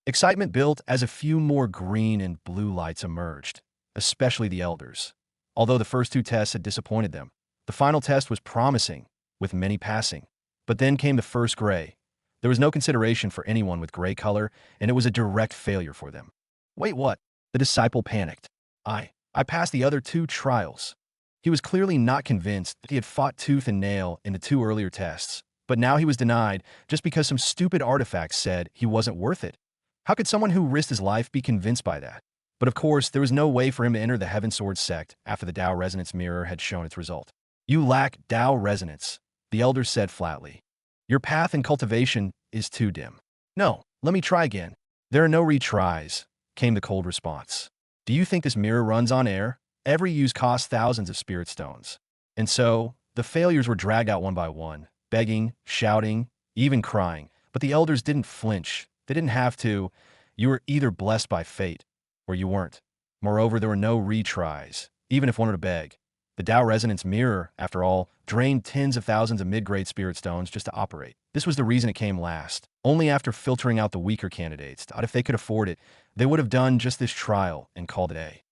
Excitement built as a few more green and blue lights emerged, especially the elders. Although the first two tests had disappointed them, the final test was promising, with many passing. But then came the first gray. There was no consideration for anyone with gray color, and it was a direct failure for them. Wait, what? The disciple panicked. I passed the other two trials. He was clearly not convinced that he had fought tooth and nail in the two earlier tests, but now he was denied just because some stupid artifact said he wasn't worth it. How could someone who risked his life be convinced by that? But of course, there was no way for him to enter the Heaven Sword sect after the Dao Resonance Mirror had shown its result. You lack Dao Resonance, the elder said flatly. Your path in cultivation is too dim. No, let me try again. There are no retries, came the cold response. Do you think this mirror runs on air? Every use costs thousands of spirit stones. And so, the failures were dragged out one by one, begging, shouting, even crying. But the elders didn't flinch. They didn't have to. You were either blessed by fate, or you weren't. Moreover, there were no retries, even if one were to beg. The Dao Resonance Mirror, after all, drained tens of thousands of mid-grade spirit stones just to operate. This was the reason it came last. Only after filtering out the weaker candidates, if they could afford it, they would have done just this trial and called it a.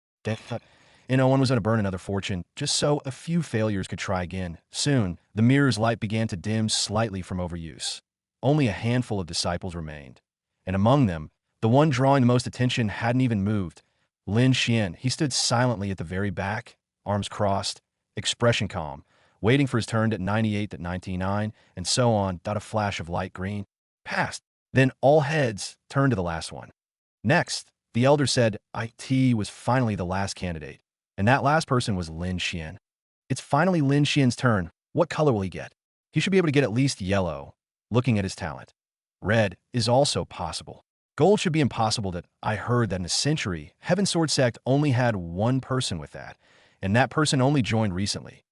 and no one was going to burn another fortune, just so a few failures could try again. Soon, the mirror's light began to dim slightly from overuse. Only a handful of disciples remained. And among them, the one drawing the most attention hadn't even moved. Lin Xian. He stood silently at the very back, arms crossed, expression calm, waiting for his turn at 98 at 99, and so on. A flash of light green passed. Then all heads turned to the last one. Next, the elder said IT was finally the last candidate, and that last person was Lin Xian. It's finally Lin Xian's turn. What color will he get? He should be able to get at least yellow, looking at his talent. Red is also possible. Gold should be impossible. I heard that in a century, Heaven Sword Sect only had one person with that, and that person only joined recently.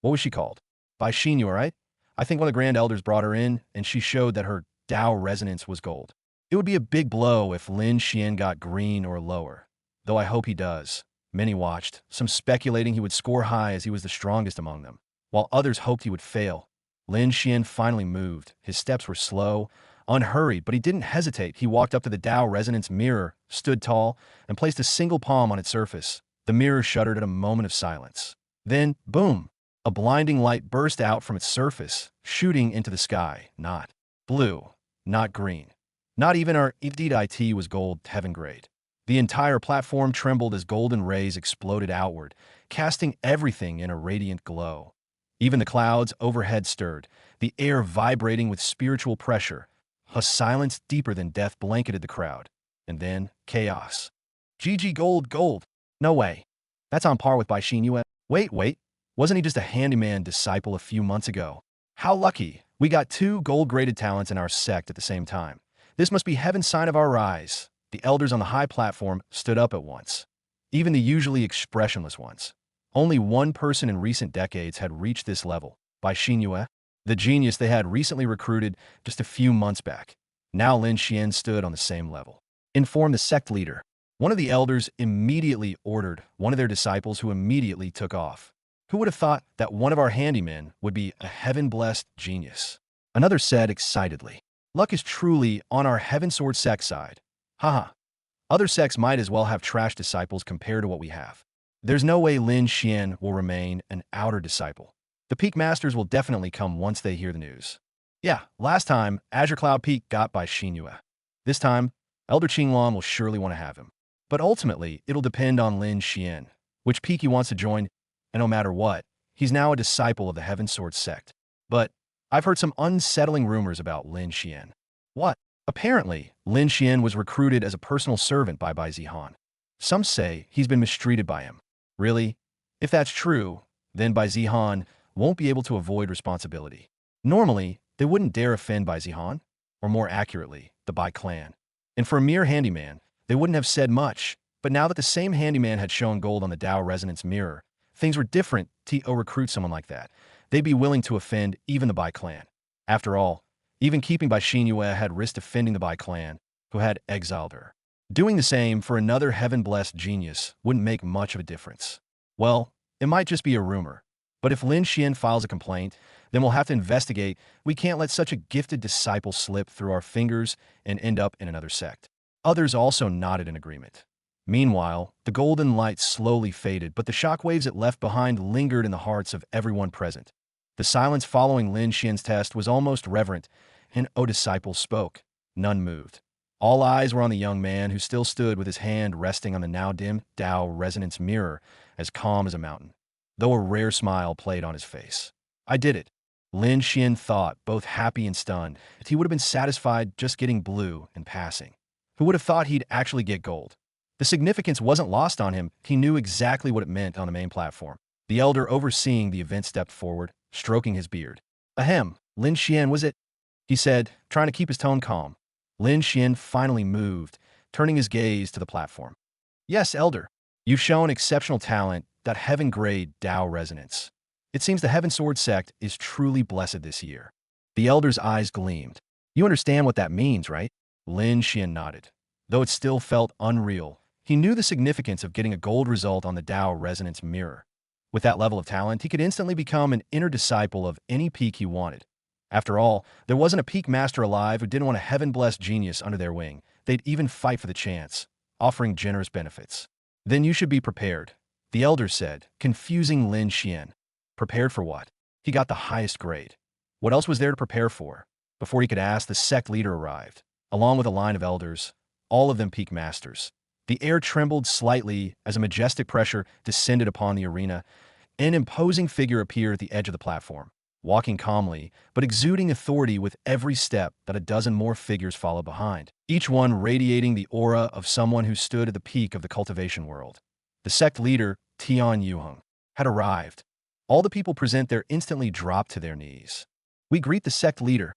What was she called? Bai Clan, right? I think one of the Grand Elders brought her in, and she showed that her Dao resonance was gold. It would be a big blow if Lin Xian got green or lower, though I hope he does. Many watched, some speculating he would score high as he was the strongest among them, while others hoped he would fail. Lin Xian finally moved. His steps were slow, unhurried, but he didn't hesitate. He walked up to the Dao resonance mirror, stood tall, and placed a single palm on its surface. The mirror shuddered at a moment of silence. Then, boom! A blinding light burst out from its surface, shooting into the sky. Not blue, not green. Not even our IT was gold, heaven grade. The entire platform trembled as golden rays exploded outward, casting everything in a radiant glow. Even the clouds overhead stirred, the air vibrating with spiritual pressure. A silence deeper than death blanketed the crowd. And then, chaos. GG gold, gold. No way. That's on par with Bai Clan. Wait. Wasn't he just a handyman disciple a few months ago? How lucky. We got two gold-graded talents in our sect at the same time. This must be heaven's sign of our rise. The elders on the high platform stood up at once. Even the usually expressionless ones. Only one person in recent decades had reached this level. Bai Clan, the genius they had recently recruited just a few months back. Now Lin Xian stood on the same level. Informed the sect leader. One of the elders immediately ordered one of their disciples, who immediately took off. Who would have thought that one of our handymen would be a heaven-blessed genius? Another said excitedly. Luck is truly on our Heaven Sword Sect side. Haha. Other sects might as well have trash disciples compared to what we have. There's no way Lin Xian will remain an outer disciple. The Peak Masters will definitely come once they hear the news. Yeah, last time, Azure Cloud Peak got by Xinyue. This time, Elder Qinglan will surely want to have him. But ultimately, it'll depend on Lin Xian, which peak he wants to join, and no matter what, he's now a disciple of the Heaven Sword Sect. But I've heard some unsettling rumors about Lin Xian. What? Apparently, Lin Xian was recruited as a personal servant by Bai Zihan. Some say he's been mistreated by him. Really? If that's true, then Bai Zihan won't be able to avoid responsibility. Normally, they wouldn't dare offend Bai Zihan, or more accurately, the Bai Clan. And for a mere handyman, they wouldn't have said much. But now that the same handyman had shown gold on the Dao resonance mirror, things were different. To recruit someone like that, they'd be willing to offend even the Bai Clan. After all, even keeping Bai Clan had risked offending the Bai Clan, who had exiled her. Doing the same for another heaven-blessed genius wouldn't make much of a difference. Well, it might just be a rumor. But if Lin Xian files a complaint, then we'll have to investigate. We can't let such a gifted disciple slip through our fingers and end up in another sect. Others also nodded in agreement. Meanwhile, the golden light slowly faded, but the shockwaves it left behind lingered in the hearts of everyone present. The silence following Lin Xian's test was almost reverent, and disciples spoke. None moved. All eyes were on the young man, who still stood with his hand resting on the now dim Dao resonance mirror, as calm as a mountain, though a rare smile played on his face. I did it. Lin Xian thought, both happy and stunned, that he would have been satisfied just getting blue and passing. Who would have thought he'd actually get gold? The significance wasn't lost on him. He knew exactly what it meant on the main platform. The elder overseeing the event stepped forward, stroking his beard. Ahem, Lin Xian, was it? He said, trying to keep his tone calm. Lin Xian finally moved, turning his gaze to the platform. Yes, elder. You've shown exceptional talent, that heaven-grade Dao resonance. It seems the Heaven Sword Sect is truly blessed this year. The elder's eyes gleamed. You understand what that means, right? Lin Xian nodded. Though it still felt unreal, he knew the significance of getting a gold result on the Dao resonance mirror. With that level of talent, he could instantly become an inner disciple of any peak he wanted. After all, there wasn't a peak master alive who didn't want a heaven-blessed genius under their wing. They'd even fight for the chance, offering generous benefits. Then you should be prepared. The elder said, confusing Lin Xian. Prepared for what? He got the highest grade. What else was there to prepare for? Before he could ask, the sect leader arrived, along with a line of elders, all of them peak masters. The air trembled slightly as a majestic pressure descended upon the arena. An imposing figure appeared at the edge of the platform, walking calmly, but exuding authority with every step that a dozen more figures followed behind, each one radiating the aura of someone who stood at the peak of the cultivation world. The sect leader, Tian Yuheng, had arrived. All the people present there instantly dropped to their knees. We greet the sect leader.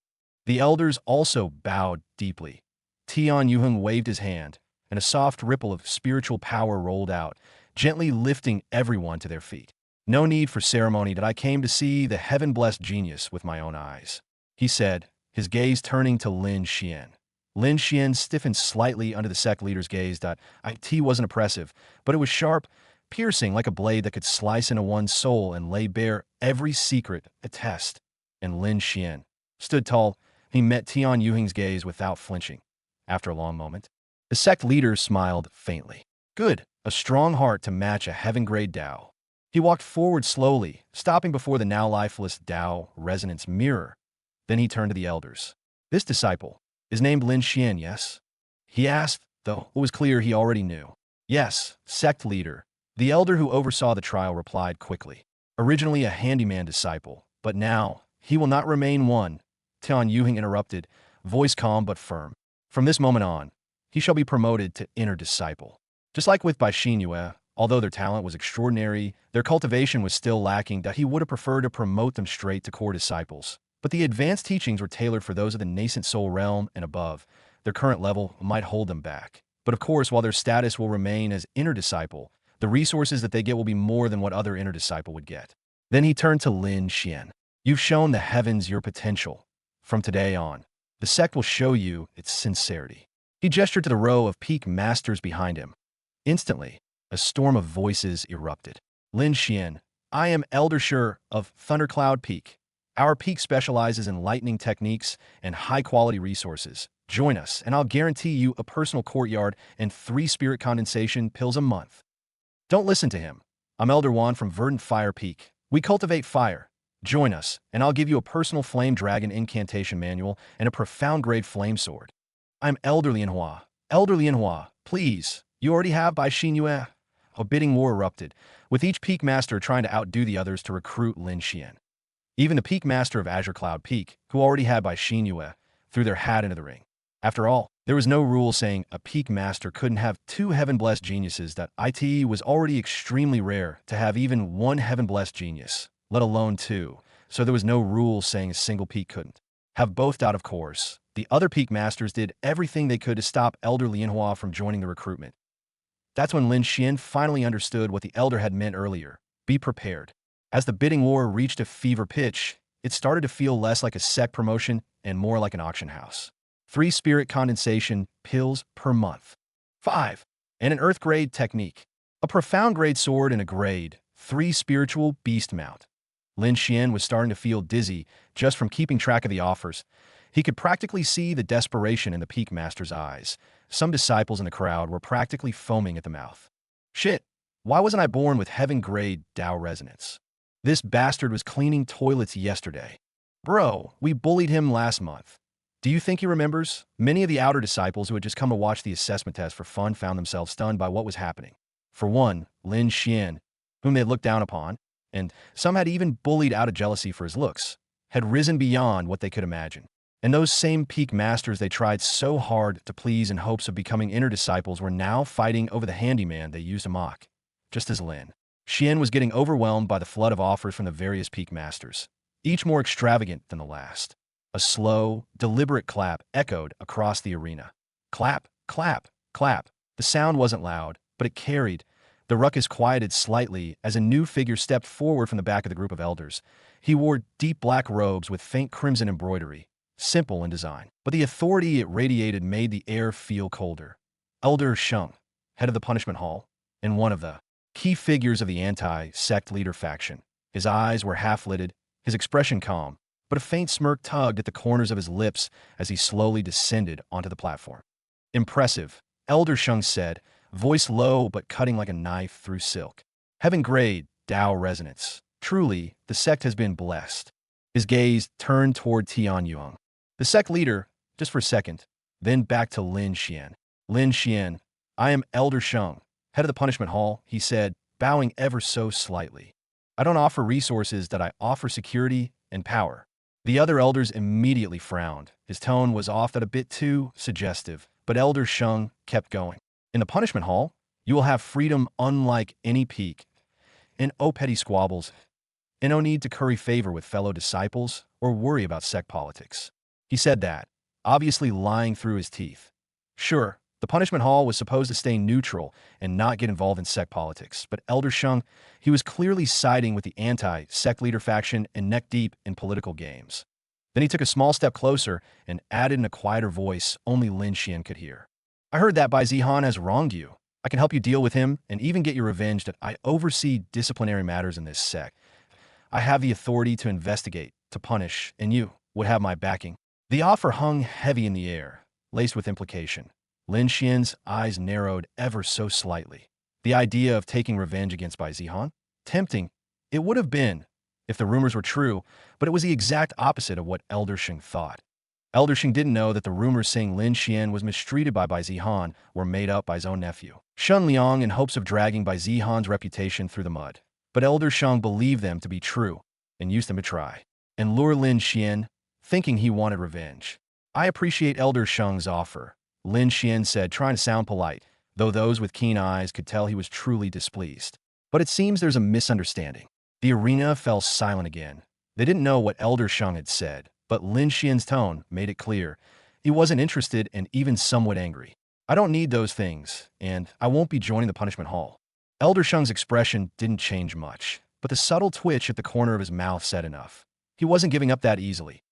The elders also bowed deeply. Tian Yuheng waved his hand, and a soft ripple of spiritual power rolled out, gently lifting everyone to their feet. No need for ceremony that I came to see the heaven-blessed genius with my own eyes, he said, his gaze turning to Lin Xian. Lin Xian stiffened slightly under the sect leader's gaze. It wasn't oppressive, but it was sharp, piercing like a blade that could slice into one's soul and lay bare every secret, a test. And Lin Xian stood tall. He met Tian Yuheng's gaze without flinching. After a long moment, the sect leader smiled faintly. Good, a strong heart to match a heaven-grade Dao. He walked forward slowly, stopping before the now lifeless Dao resonance mirror. Then he turned to the elders. This disciple is named Lin Xian, yes? He asked, though it was clear he already knew. Yes, sect leader. The elder who oversaw the trial replied quickly. Originally a handyman disciple, but now he will not remain one. Tian Yuheng interrupted, voice calm but firm. From this moment on, he shall be promoted to inner disciple. Just like with Bai Clan, although their talent was extraordinary, their cultivation was still lacking. That he would have preferred to promote them straight to core disciples. But the advanced teachings were tailored for those of the nascent soul realm and above. Their current level might hold them back. But of course, while their status will remain as inner disciple, the resources that they get will be more than what other inner disciple would get. Then he turned to Lin Xian. You've shown the heavens your potential. From today on, the sect will show you its sincerity. He gestured to the row of peak masters behind him. Instantly, a storm of voices erupted. Lin Xian, I am Elder Shur of Thundercloud Peak. Our peak specializes in lightning techniques and high-quality resources. Join us, and I'll guarantee you a personal courtyard and 3 spirit condensation pills a month. Don't listen to him. I'm Elder Wan from Verdant Fire Peak. We cultivate fire. Join us, and I'll give you a personal flame dragon incantation manual and a profound-grade flame sword. I'm Elder Lianhua. Elder Lianhua, please. You already have Bai Clan. A bidding war erupted, with each peak master trying to outdo the others to recruit Lin Xian. Even the peak master of Azure Cloud Peak, who already had Bai Clan, threw their hat into the ring. After all, there was no rule saying a peak master couldn't have 2 heaven-blessed geniuses. That it was already extremely rare to have even 1 heaven-blessed genius, let alone 2, so there was no rule saying a single peak couldn't have both. Of course, the other peak masters did everything they could to stop Elder Lianhua from joining the recruitment. That's when Lin Xian finally understood what the elder had meant earlier. Be prepared. As the bidding war reached a fever pitch, it started to feel less like a sect promotion and more like an auction house. 3 spirit condensation pills per month. 5. And an earth grade technique. A profound grade sword and a grade 3 spiritual beast mount. Lin Xian was starting to feel dizzy just from keeping track of the offers. He could practically see the desperation in the peak master's eyes. Some disciples in the crowd were practically foaming at the mouth. Shit, why wasn't I born with heaven-grade Dao resonance? This bastard was cleaning toilets yesterday. Bro, we bullied him last month. Do you think he remembers? Many of the outer disciples who had just come to watch the assessment test for fun found themselves stunned by what was happening. For one, Lin Xian, whom they had looked down upon, and some had even bullied out of jealousy for his looks, had risen beyond what they could imagine. And those same peak masters they tried so hard to please in hopes of becoming inner disciples were now fighting over the handyman they used to mock. Just as Lin Xian was getting overwhelmed by the flood of offers from the various peak masters, each more extravagant than the last. A slow, deliberate clap echoed across the arena. Clap, clap, clap. The sound wasn't loud, but it carried. The ruckus quieted slightly as a new figure stepped forward from the back of the group of elders. He wore deep black robes with faint crimson embroidery, simple in design, but the authority it radiated made the air feel colder. Elder Sheng, head of the punishment hall, and one of the key figures of the anti-sect leader faction. His eyes were half-lidded, his expression calm, but a faint smirk tugged at the corners of his lips as he slowly descended onto the platform. Impressive, Elder Sheng said, voice low but cutting like a knife through silk. Heaven grade, Dao resonance. Truly, the sect has been blessed. His gaze turned toward Tianyuan, the sect leader, just for a second, then back to Lin Xian. Lin Xian, I am Elder Sheng, head of the punishment hall, he said, bowing ever so slightly. I don't offer resources that I offer security and power. The other elders immediately frowned. His tone was often a bit too suggestive, but Elder Sheng kept going. In the punishment hall, you will have freedom unlike any peak. And oh petty squabbles, and no need to curry favor with fellow disciples or worry about sect politics. He said that, obviously lying through his teeth. Sure, the punishment hall was supposed to stay neutral and not get involved in sect politics, but Elder Sheng, he was clearly siding with the anti-sect leader faction and neck-deep in political games. Then he took a small step closer and added in a quieter voice only Lin Xian could hear. I heard that Bai Zihan has wronged you. I can help you deal with him and even get your revenge that I oversee disciplinary matters in this sect. I have the authority to investigate, to punish, and you would have my backing. The offer hung heavy in the air, laced with implication. Lin Xian's eyes narrowed ever so slightly. The idea of taking revenge against Bai Zihan? Tempting. It would have been, if the rumors were true, but it was the exact opposite of what Elder Sheng thought. Elder Sheng didn't know that the rumors saying Lin Xian was mistreated by Bai Zihan were made up by his own nephew, Shun Liang, in hopes of dragging Bai Zihan's reputation through the mud. But Elder Sheng believed them to be true and used them to try and lure Lin Xian, thinking he wanted revenge. I appreciate Elder Sheng's offer, Lin Xian said, trying to sound polite, though those with keen eyes could tell he was truly displeased. But it seems there's a misunderstanding. The arena fell silent again. They didn't know what Elder Sheng had said, but Lin Xian's tone made it clear. He wasn't interested and even somewhat angry. I don't need those things, and I won't be joining the punishment hall. Elder Sheng's expression didn't change much, but the subtle twitch at the corner of his mouth said enough. He wasn't giving up that easily.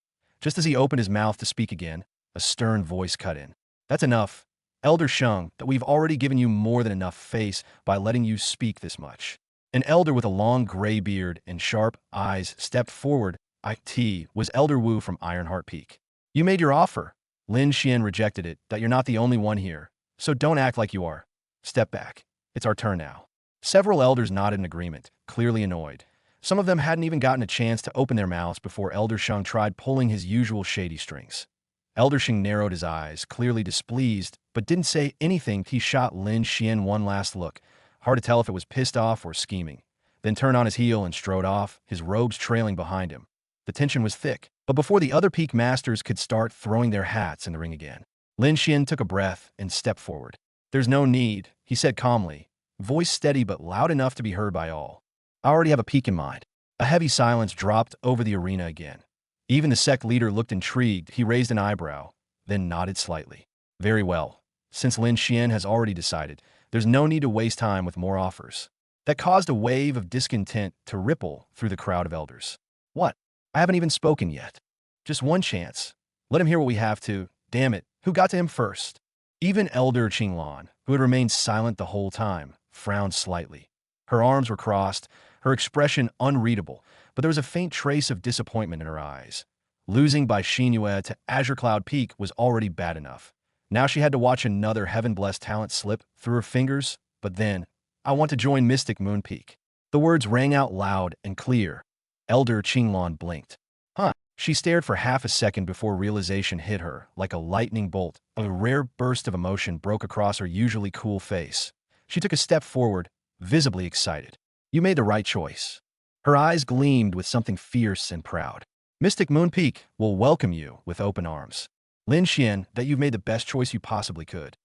Just as he opened his mouth to speak again, a stern voice cut in. That's enough, Elder Sheng, that we've already given you more than enough face by letting you speak this much. An elder with a long gray beard and sharp eyes stepped forward. It was Elder Wu from Ironheart Peak. You made your offer. Lin Xian rejected it, that you're not the only one here, so don't act like you are. Step back. It's our turn now. Several elders nodded in agreement, clearly annoyed. Some of them hadn't even gotten a chance to open their mouths before Elder Sheng tried pulling his usual shady strings. Elder Sheng narrowed his eyes, clearly displeased, but didn't say anything. He shot Lin Xian one last look, hard to tell if it was pissed off or scheming, then turned on his heel and strode off, his robes trailing behind him. The tension was thick, but before the other peak masters could start throwing their hats in the ring again, Lin Xian took a breath and stepped forward. There's no need, he said calmly, voice steady but loud enough to be heard by all. I already have a peak in mind. A heavy silence dropped over the arena again. Even the sect leader looked intrigued. He raised an eyebrow, then nodded slightly. Very well. Since Lin Xian has already decided, there's no need to waste time with more offers. That caused a wave of discontent to ripple through the crowd of elders. What? I haven't even spoken yet. Just one chance. Let him hear what we have to. Damn it, who got to him first? Even Elder Qinglan, who had remained silent the whole time, frowned slightly. Her arms were crossed, her expression unreadable, but there was a faint trace of disappointment in her eyes. Losing by Xinyue to Azure Cloud Peak was already bad enough. Now she had to watch another heaven-blessed talent slip through her fingers, but then, I want to join Mystic Moon Peak. The words rang out loud and clear. Elder Qinglan blinked. Huh. She stared for half a second before realization hit her, like a lightning bolt. A rare burst of emotion broke across her usually cool face. She took a step forward, visibly excited. You made the right choice. Her eyes gleamed with something fierce and proud. Mystic Moon Peak will welcome you with open arms. Lin Xian, that you've made the best choice you possibly could.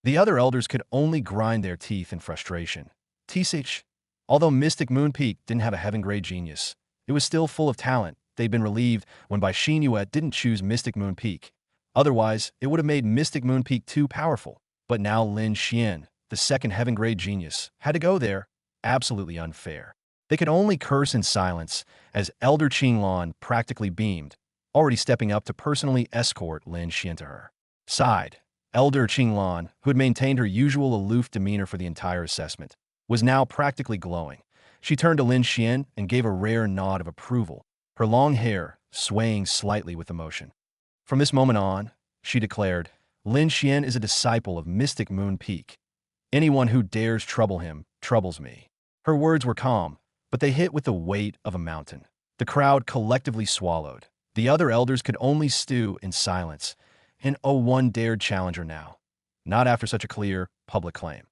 The other elders could only grind their teeth in frustration. TSH, although Mystic Moon Peak didn't have a heaven-grade genius, it was still full of talent. They'd been relieved when Bai Xinyue didn't choose Mystic Moon Peak. Otherwise, it would have made Mystic Moon Peak too powerful. But now Lin Xian, the second heaven-grade genius, had to go there. Absolutely unfair. They could only curse in silence as Elder Qinglan practically beamed, already stepping up to personally escort Lin Xian to her. Sighed. Elder Qinglan, who had maintained her usual aloof demeanor for the entire assessment, was now practically glowing. She turned to Lin Xian and gave a rare nod of approval, her long hair swaying slightly with emotion. From this moment on, she declared, Lin Xian is a disciple of Mystic Moon Peak. Anyone who dares trouble him troubles me. Her words were calm, but they hit with the weight of a mountain. The crowd collectively swallowed. The other elders could only stew in silence. And oh, one dared challenge her now. Not after such a clear, public claim.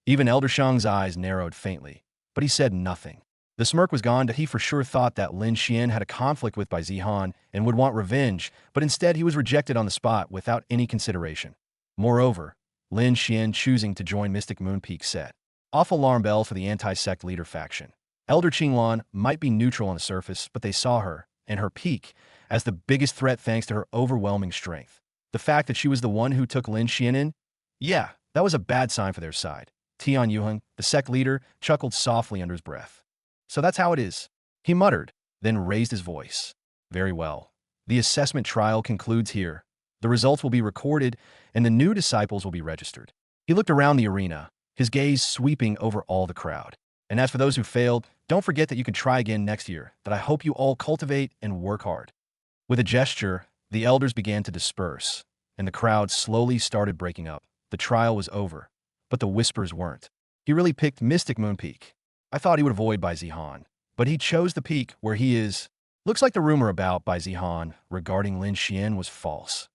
Even Elder Shang's eyes narrowed faintly, but he said nothing. The smirk was gone, he for sure thought that Lin Xian had a conflict with Bai Zihan and would want revenge, but instead he was rejected on the spot without any consideration. Moreover, Lin Xian choosing to join Mystic Moon Peak set off alarm bell for the anti-sect leader faction. Elder Qinglan might be neutral on the surface, but they saw her, and her peak, as the biggest threat thanks to her overwhelming strength. The fact that she was the one who took Lin Xian in? Yeah, that was a bad sign for their side. Tian Yuheng, the sect leader, chuckled softly under his breath. So that's how it is, he muttered, then raised his voice. Very well. The assessment trial concludes here. The results will be recorded, and the new disciples will be registered. He looked around the arena, his gaze sweeping over all the crowd. And as for those who failed, don't forget that you can try again next year, that I hope you all cultivate and work hard. With a gesture, the elders began to disperse, and the crowd slowly started breaking up. The trial was over, but the whispers weren't. He really picked Mystic Moon Peak. I thought he would avoid Bai Zihan, but he chose the peak where he is. Looks like the rumor about Bai Zihan regarding Lin Xian was false.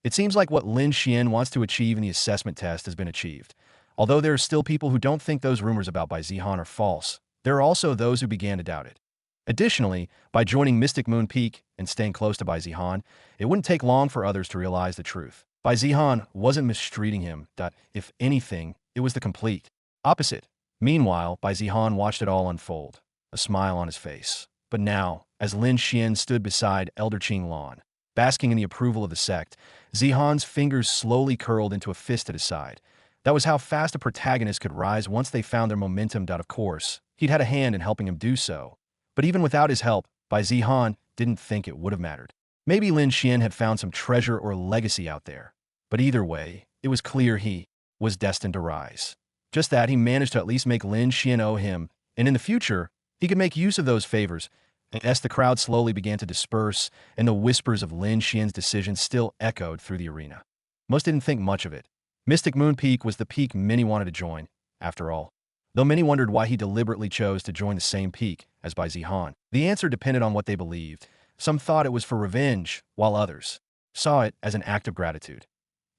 It seems like what Lin Xian wants to achieve in the assessment test has been achieved. Although there are still people who don't think those rumors about Bai Zihan are false, there are also those who began to doubt it. Additionally, by joining Mystic Moon Peak and staying close to Bai Zihan, it wouldn't take long for others to realize the truth. Bai Zihan wasn't mistreating him. If anything, it was the complete opposite. Meanwhile, Bai Zihan watched it all unfold, a smile on his face. But now, as Lin Xian stood beside Elder Qinglan, basking in the approval of the sect, Zihan's fingers slowly curled into a fist at his side. That was how fast a protagonist could rise once they found their momentum. Of course, he'd had a hand in helping him do so. But even without his help, Bai Zihan didn't think it would have mattered. Maybe Lin Xian had found some treasure or legacy out there. But either way, it was clear he was destined to rise. Just that he managed to at least make Lin Xian owe him, and in the future, he could make use of those favors. And as the crowd slowly began to disperse, and the whispers of Lin Xian's decision still echoed through the arena. Most didn't think much of it. Mystic Moon Peak was the peak many wanted to join, after all. Though many wondered why he deliberately chose to join the same peak as Bai Zihan. The answer depended on what they believed. Some thought it was for revenge, while others saw it as an act of gratitude.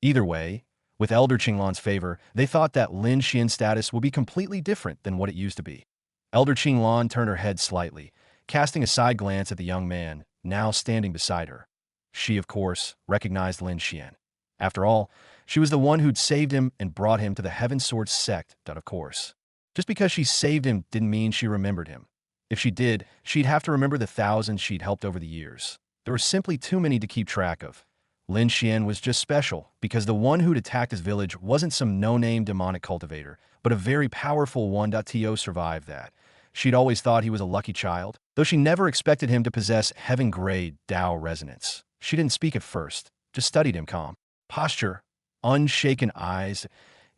Either way, with Elder Qinglan's favor, they thought that Lin Xian's status would be completely different than what it used to be. Elder Qinglan turned her head slightly, casting a side glance at the young man, now standing beside her. She, of course, recognized Lin Xian. After all, she was the one who'd saved him and brought him to the Heaven Sword sect. Of course. Just because she saved him didn't mean she remembered him. If she did, she'd have to remember the thousands she'd helped over the years. There were simply too many to keep track of. Lin Xian was just special because the one who'd attacked his village wasn't some no-name demonic cultivator, but a very powerful one. To survive that. She'd always thought he was a lucky child, though she never expected him to possess heaven-grade Dao resonance. She didn't speak at first, just studied him calm. Posture, unshaken eyes,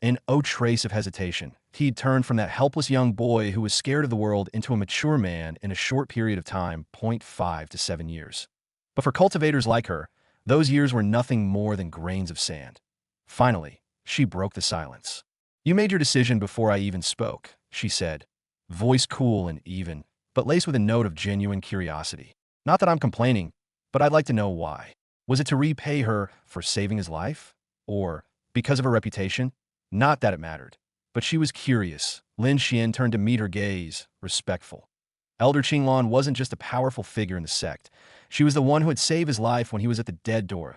and no trace of hesitation. He'd turned from that helpless young boy who was scared of the world into a mature man in a short period of time, 0.5 to 7 years. But for cultivators like her, those years were nothing more than grains of sand. Finally, she broke the silence. You made your decision before I even spoke, she said, voice cool and even, but laced with a note of genuine curiosity. Not that I'm complaining, but I'd like to know why. Was it to repay her for saving his life? Or because of her reputation? Not that it mattered. But she was curious. Lin Xian turned to meet her gaze, respectful. Elder Qinglan wasn't just a powerful figure in the sect. She was the one who had saved his life when he was at the dead door.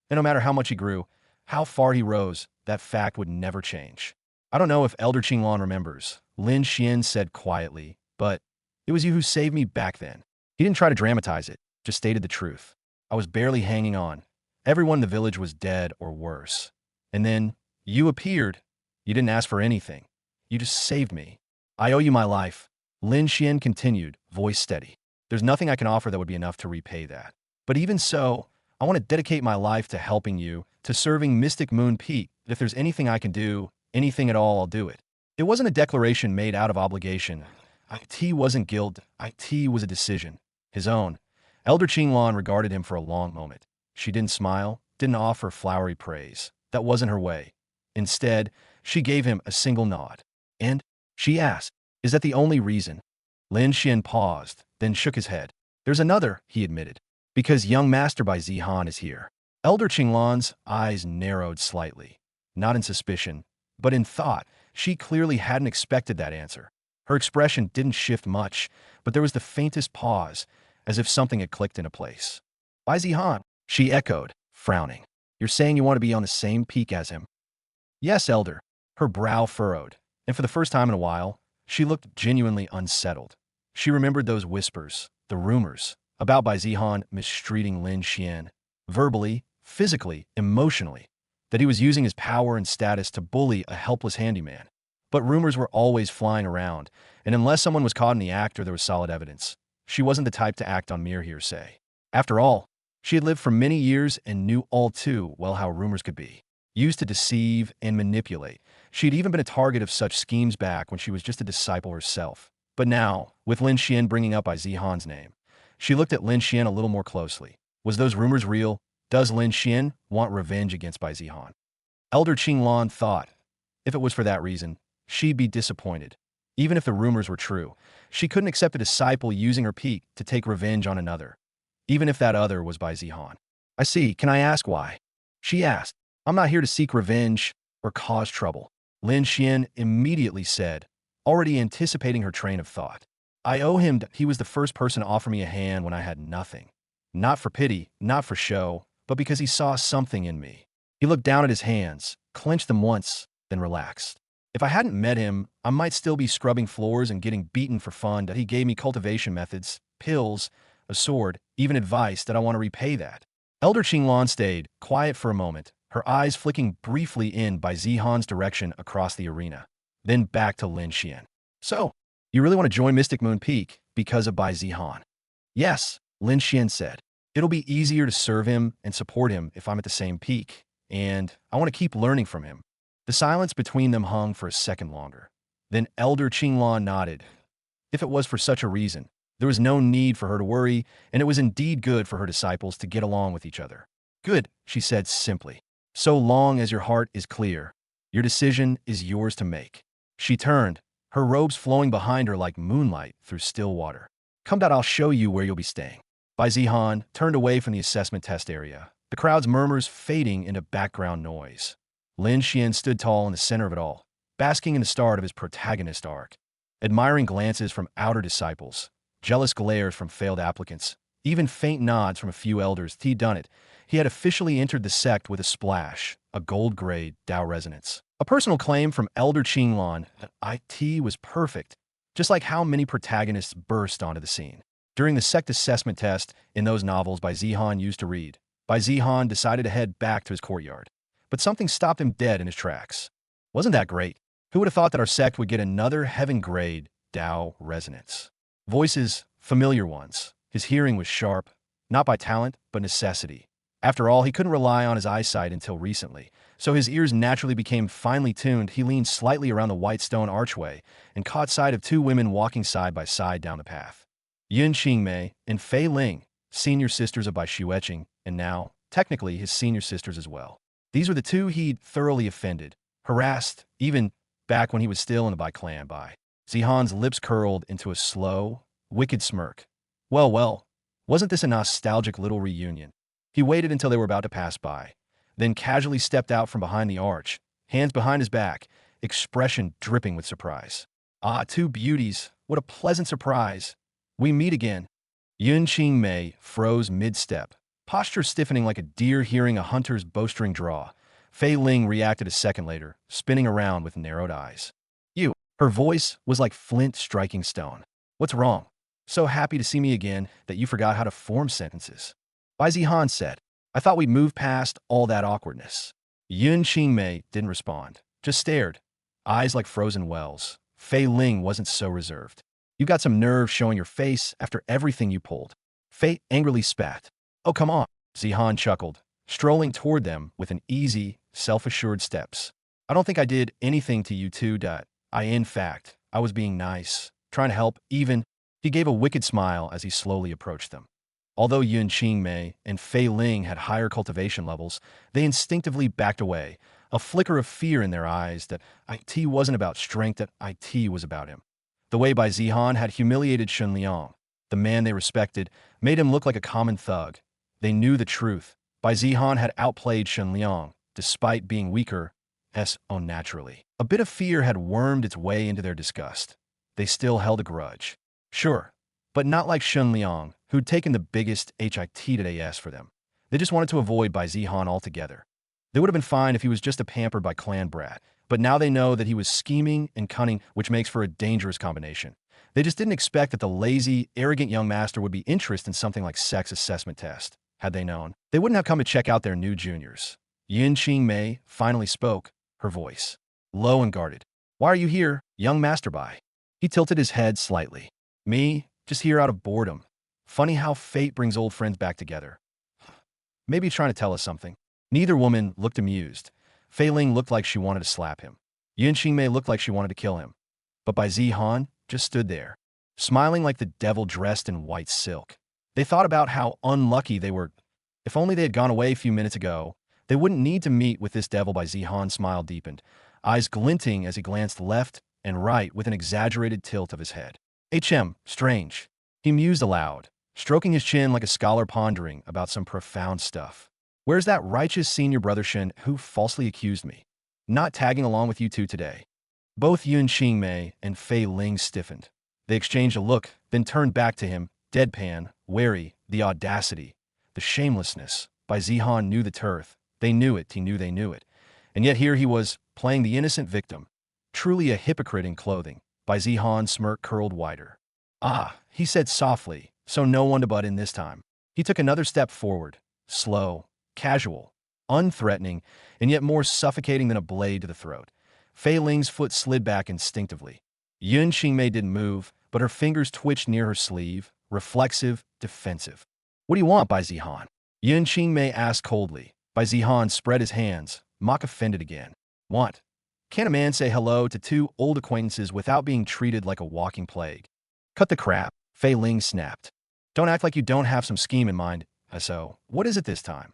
And no matter how much he grew, how far he rose, that fact would never change. I don't know if Elder Qinglan remembers, Lin Xian said quietly, but it was you who saved me back then. He didn't try to dramatize it, just stated the truth. I was barely hanging on. Everyone in the village was dead or worse. And then, you appeared. You didn't ask for anything. You just saved me. I owe you my life. Lin Xian continued, voice steady. There's nothing I can offer that would be enough to repay that. But even so, I want to dedicate my life to helping you, to serving Mystic Moon Peak. If there's anything I can do, anything at all, I'll do it. It wasn't a declaration made out of obligation. It wasn't guilt. It was a decision. His own. Elder Qinglan regarded him for a long moment. She didn't smile, didn't offer flowery praise. That wasn't her way. Instead, she gave him a single nod. And she asked, Is that the only reason? Lin Xian paused, then shook his head. There's another, he admitted. Because young master Bai Zihan is here. Elder Qinglan's eyes narrowed slightly. Not in suspicion, but in thought. She clearly hadn't expected that answer. Her expression didn't shift much, but there was the faintest pause, as if something had clicked into place. Bai Zihan, she echoed, frowning. You're saying you want to be on the same peak as him? Yes, Elder. Her brow furrowed, and for the first time in a while, she looked genuinely unsettled. She remembered those whispers, the rumors, about Bai Zihan mistreating Lin Xian, verbally, physically, emotionally, that he was using his power and status to bully a helpless handyman. But rumors were always flying around, and unless someone was caught in the act or there was solid evidence, she wasn't the type to act on mere hearsay. After all, she had lived for many years and knew all too well how rumors could be used to deceive and manipulate. She had even been a target of such schemes back when she was just a disciple herself. But now, with Lin Xian bringing up Bai Zihan's name, she looked at Lin Xian a little more closely. Was those rumors real? Does Lin Xian want revenge against Bai Zihan? Elder Qinglan thought, if it was for that reason, she'd be disappointed. Even if the rumors were true, she couldn't accept a disciple using her peak to take revenge on another, even if that other was Bai Zihan. I see. Can I ask why? She asked. I'm not here to seek revenge or cause trouble. Lin Xian immediately said, already anticipating her train of thought. I owe him that he was the first person to offer me a hand when I had nothing. Not for pity, not for show, but because he saw something in me. He looked down at his hands, clenched them once, then relaxed. If I hadn't met him, I might still be scrubbing floors and getting beaten for fun. That he gave me cultivation methods, pills, a sword, even advice that I want to repay that. Elder Qinglan stayed, quiet for a moment, her eyes flicking briefly in Bai Zihan's direction across the arena, then back to Lin Xian. So, you really want to join Mystic Moon Peak because of Bai Zihan? Yes, Lin Xian said. It'll be easier to serve him and support him if I'm at the same peak, and I want to keep learning from him. The silence between them hung for a second longer. Then Elder Qinglan nodded. If it was for such a reason, there was no need for her to worry, and it was indeed good for her disciples to get along with each other. Good, she said simply. So long as your heart is clear, your decision is yours to make. She turned, her robes flowing behind her like moonlight through still water. Come down, I'll show you where you'll be staying. Bai Zihan turned away from the assessment test area, the crowd's murmurs fading into background noise. Lin Xian stood tall in the center of it all, basking in the start of his protagonist arc. Admiring glances from outer disciples, jealous glares from failed applicants, even faint nods from a few elders. He'd done it. He had officially entered the sect with a splash, a gold-grade Dao resonance. A personal claim from Elder Qinglan that IT was perfect, just like how many protagonists burst onto the scene. During the sect assessment test in those novels Bai Zihan used to read, Bai Zihan decided to head back to his courtyard. But something stopped him dead in his tracks. Wasn't that great? Who would have thought that our sect would get another heaven-grade Dao resonance? Voices, familiar ones. His hearing was sharp, not by talent, but necessity. After all, he couldn't rely on his eyesight until recently, so his ears naturally became finely tuned. He leaned slightly around the white stone archway and caught sight of two women walking side by side down the path. Yun Qingmei and Fei Ling, senior sisters of Bai Xueqing, and now, technically, his senior sisters as well. These were the two he'd thoroughly offended, harassed, even back when he was still in the Bai Clan. Bai Zihan's lips curled into a slow, wicked smirk. Well, wasn't this a nostalgic little reunion? He waited until they were about to pass by, then casually stepped out from behind the arch, hands behind his back, expression dripping with surprise. Ah, two beauties, what a pleasant surprise. We meet again. Yun Qingmei froze mid-step, posture stiffening like a deer hearing a hunter's bowstring draw. Fei Ling reacted a second later, spinning around with narrowed eyes. You. Her voice was like flint striking stone. What's wrong? So happy to see me again that you forgot how to form sentences. Bai Zihan said, I thought we'd move past all that awkwardness. Yun Qingmei didn't respond, just stared, eyes like frozen wells. Fei Ling wasn't so reserved. You got some nerve showing your face after everything you pulled. Fei angrily spat. Oh, come on. Zihan chuckled, strolling toward them with an easy, self-assured steps. I don't think I did anything to you two. In fact, I was being nice, trying to help, even. He gave a wicked smile as he slowly approached them. Although Yun Qingmei and Fei Ling had higher cultivation levels, they instinctively backed away, a flicker of fear in their eyes that IT wasn't about strength, that IT was about him. The way Bai Zihan had humiliated Shen Liang, the man they respected, made him look like a common thug. They knew the truth. Bai Zihan had outplayed Shen Liang, despite being weaker, unnaturally. A bit of fear had wormed its way into their disgust. They still held a grudge. Sure, but not like Shen Liang, who'd taken the biggest hit today for them. They just wanted to avoid Bai Zihan altogether. They would have been fine if he was just a pampered Bai Clan brat, but now they know that he was scheming and cunning, which makes for a dangerous combination. They just didn't expect that the lazy, arrogant young master would be interested in something like sex assessment test. Had they known, they wouldn't have come to check out their new juniors. Yin Qingmei finally spoke, her voice low and guarded. Why are you here, young master Bai? He tilted his head slightly. Me, just here out of boredom. Funny how fate brings old friends back together. Maybe he's trying to tell us something. Neither woman looked amused. Fei Ling looked like she wanted to slap him. Yin Qingmei looked like she wanted to kill him. But Bai Zihan just stood there, smiling like the devil dressed in white silk. They thought about how unlucky they were. If only they had gone away a few minutes ago, they wouldn't need to meet with this devil. Bai Zihan's smile deepened, eyes glinting as he glanced left and right with an exaggerated tilt of his head. Strange. He mused aloud, stroking his chin like a scholar pondering about some profound stuff. Where's that righteous senior brother Shen who falsely accused me? Not tagging along with you two today. Both Yin Qingmei and Fei Ling stiffened. They exchanged a look, then turned back to him, deadpan, wary, the audacity, the shamelessness. Bai Zihan knew the turf. They knew it, he knew they knew it. And yet here he was, playing the innocent victim. Truly a hypocrite in clothing. Bai Zihan's smirk curled wider. Ah, he said softly, so no one to butt in this time. He took another step forward, slow, casual, unthreatening, and yet more suffocating than a blade to the throat. Fei Ling's foot slid back instinctively. Yin Qingmei didn't move, but her fingers twitched near her sleeve, reflexive, defensive. What do you want, Bai Zihan? Yin Qingmei asked coldly. Bai Zihan spread his hands, mock offended again. Want? Can't a man say hello to two old acquaintances without being treated like a walking plague? Cut the crap, Fei Ling snapped. Don't act like you don't have some scheme in mind. So, what is it this time?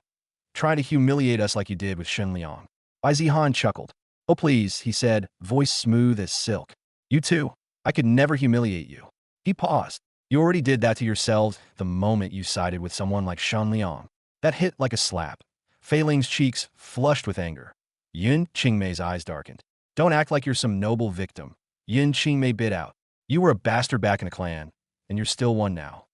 Try to humiliate us like you did with Shen Liang. Bai Zihan chuckled. Oh please, he said, voice smooth as silk. You too. I could never humiliate you. He paused. You already did that to yourselves the moment you sided with someone like Shen Liang. That hit like a slap. Fei Ling's cheeks flushed with anger. Yin Qingmei's eyes darkened. Don't act like you're some noble victim. Yin Qingmei bit out. You were a bastard back in the clan, and you're still one now.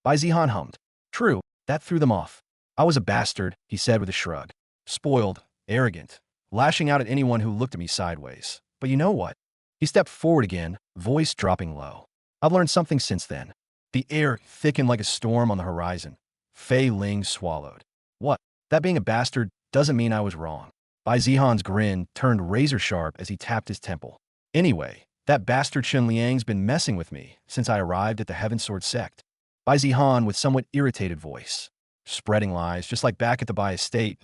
Bai Zihan hummed. True, that threw them off. I was a bastard, he said with a shrug. Spoiled, arrogant, lashing out at anyone who looked at me sideways. But you know what? He stepped forward again, voice dropping low. I've learned something since then. The air thickened like a storm on the horizon. Fei Ling swallowed. What? That being a bastard doesn't mean I was wrong. Bai Zihan's grin turned razor-sharp as he tapped his temple. Anyway, that bastard Shen Liang's been messing with me since I arrived at the Heaven Sword sect. Bai Zihan with somewhat irritated voice. Spreading lies, just like back at the Bai estate.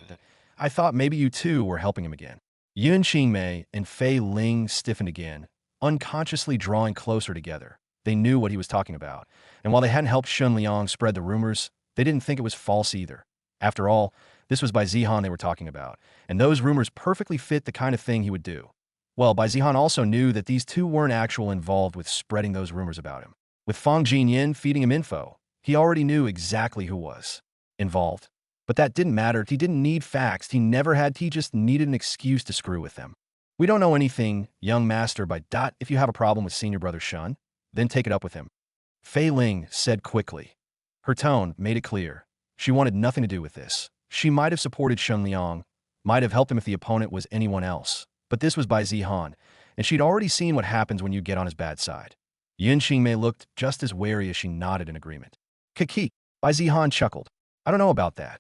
I thought maybe you too were helping him again. Yin Qingmei and Fei Ling stiffened again, unconsciously drawing closer together. They knew what he was talking about, and while they hadn't helped Shen Liang spread the rumors, they didn't think it was false either. After all, this was Bai Zihan they were talking about, and those rumors perfectly fit the kind of thing he would do. Well, Bai Zihan also knew that these two weren't actually involved with spreading those rumors about him. With Fang Jinyin feeding him info, he already knew exactly who was involved. But that didn't matter. He didn't need facts. He never had. He just needed an excuse to screw with them. We don't know anything, young master, by dot. If you have a problem with senior brother Shun, then take it up with him. Fei Ling said quickly. Her tone made it clear. She wanted nothing to do with this. She might have supported Shen Liang, might have helped him if the opponent was anyone else. But this was Bai Zihan, and she'd already seen what happens when you get on his bad side. Yin Qingmei looked just as wary as she nodded in agreement. Kiki, Bai Zihan chuckled. I don't know about that.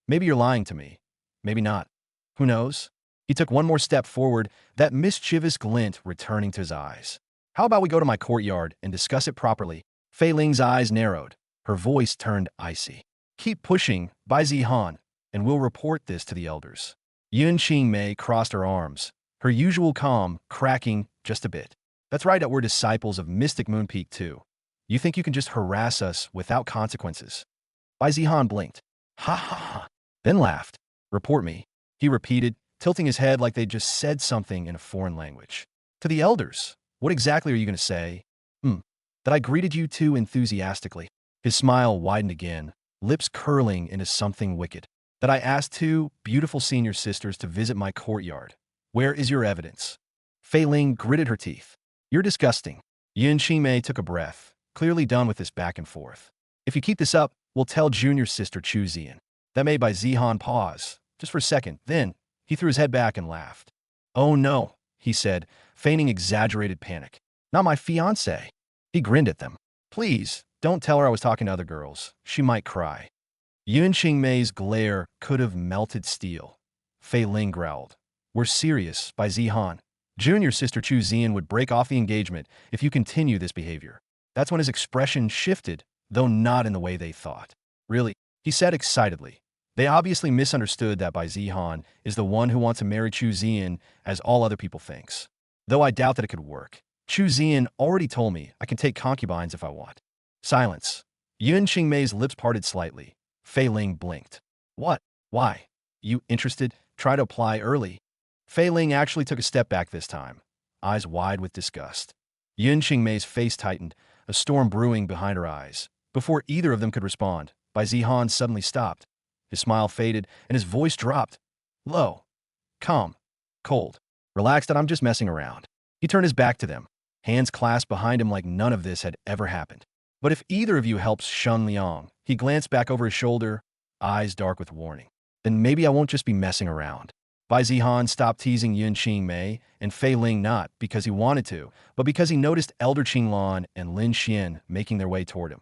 Maybe you're lying to me. Maybe not. Who knows? He took one more step forward, that mischievous glint returning to his eyes. How about we go to my courtyard and discuss it properly? Fei Ling's eyes narrowed. Her voice turned icy. Keep pushing, Bai Zihan, and we'll report this to the elders. Yin Qingmei crossed her arms, her usual calm cracking just a bit. That's right, that we're disciples of Mystic Moon Peak too. You think you can just harass us without consequences? Bai Zihan blinked. Ha ha ha. Then laughed. Report me, he repeated, tilting his head like they'd just said something in a foreign language. To the elders, what exactly are you going to say? That I greeted you too enthusiastically. His smile widened again, lips curling into something wicked. That I asked two beautiful senior sisters to visit my courtyard. Where is your evidence? Fei Ling gritted her teeth. You're disgusting. Yin Qingmei took a breath, clearly done with this back and forth. If you keep this up, we'll tell junior sister Chu Zian. That made Bai Zihan pause, just for a second. Then, he threw his head back and laughed. Oh no, he said, feigning exaggerated panic. Not my fiancé. He grinned at them. Please, don't tell her I was talking to other girls. She might cry. Yun Qingmei's glare could have melted steel. Fei Ling growled. We're serious, Bai Zihan. Junior sister Chu Zian would break off the engagement if you continue this behavior. That's when his expression shifted, though not in the way they thought. Really, he said excitedly. They obviously misunderstood that Bai Zihan is the one who wants to marry Chu Zian as all other people thinks. Though I doubt that it could work. Chu Zian already told me I can take concubines if I want. Silence. Yun Qingmei's lips parted slightly. Fei Ling blinked. What? Why? You interested? Try to apply early. Fei Ling actually took a step back this time, eyes wide with disgust. Yun Qingmei's face tightened, a storm brewing behind her eyes. Before either of them could respond, Bai Zihan suddenly stopped. His smile faded, and his voice dropped. Low. Calm. Cold. Relaxed that I'm just messing around. He turned his back to them, hands clasped behind him like none of this had ever happened. But if either of you helps Shun Liang, he glanced back over his shoulder, eyes dark with warning. Then maybe I won't just be messing around. Bai Zihan stopped teasing Yun Qingmei and Fei Ling not because he wanted to, but because he noticed Elder Qinglan and Lin Xian making their way toward him.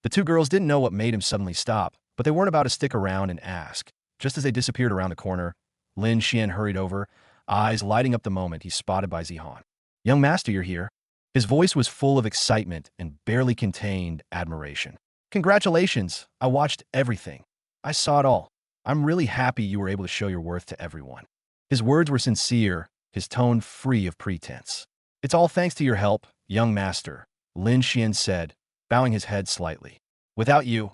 The two girls didn't know what made him suddenly stop, but they weren't about to stick around and ask. Just as they disappeared around the corner, Lin Xian hurried over, eyes lighting up the moment he spotted Bai Zihan. Young master, you're here. His voice was full of excitement and barely contained admiration. Congratulations, I watched everything. I saw it all. I'm really happy you were able to show your worth to everyone. His words were sincere, his tone free of pretense. It's all thanks to your help, young master, Lin Xian said, bowing his head slightly. Without you,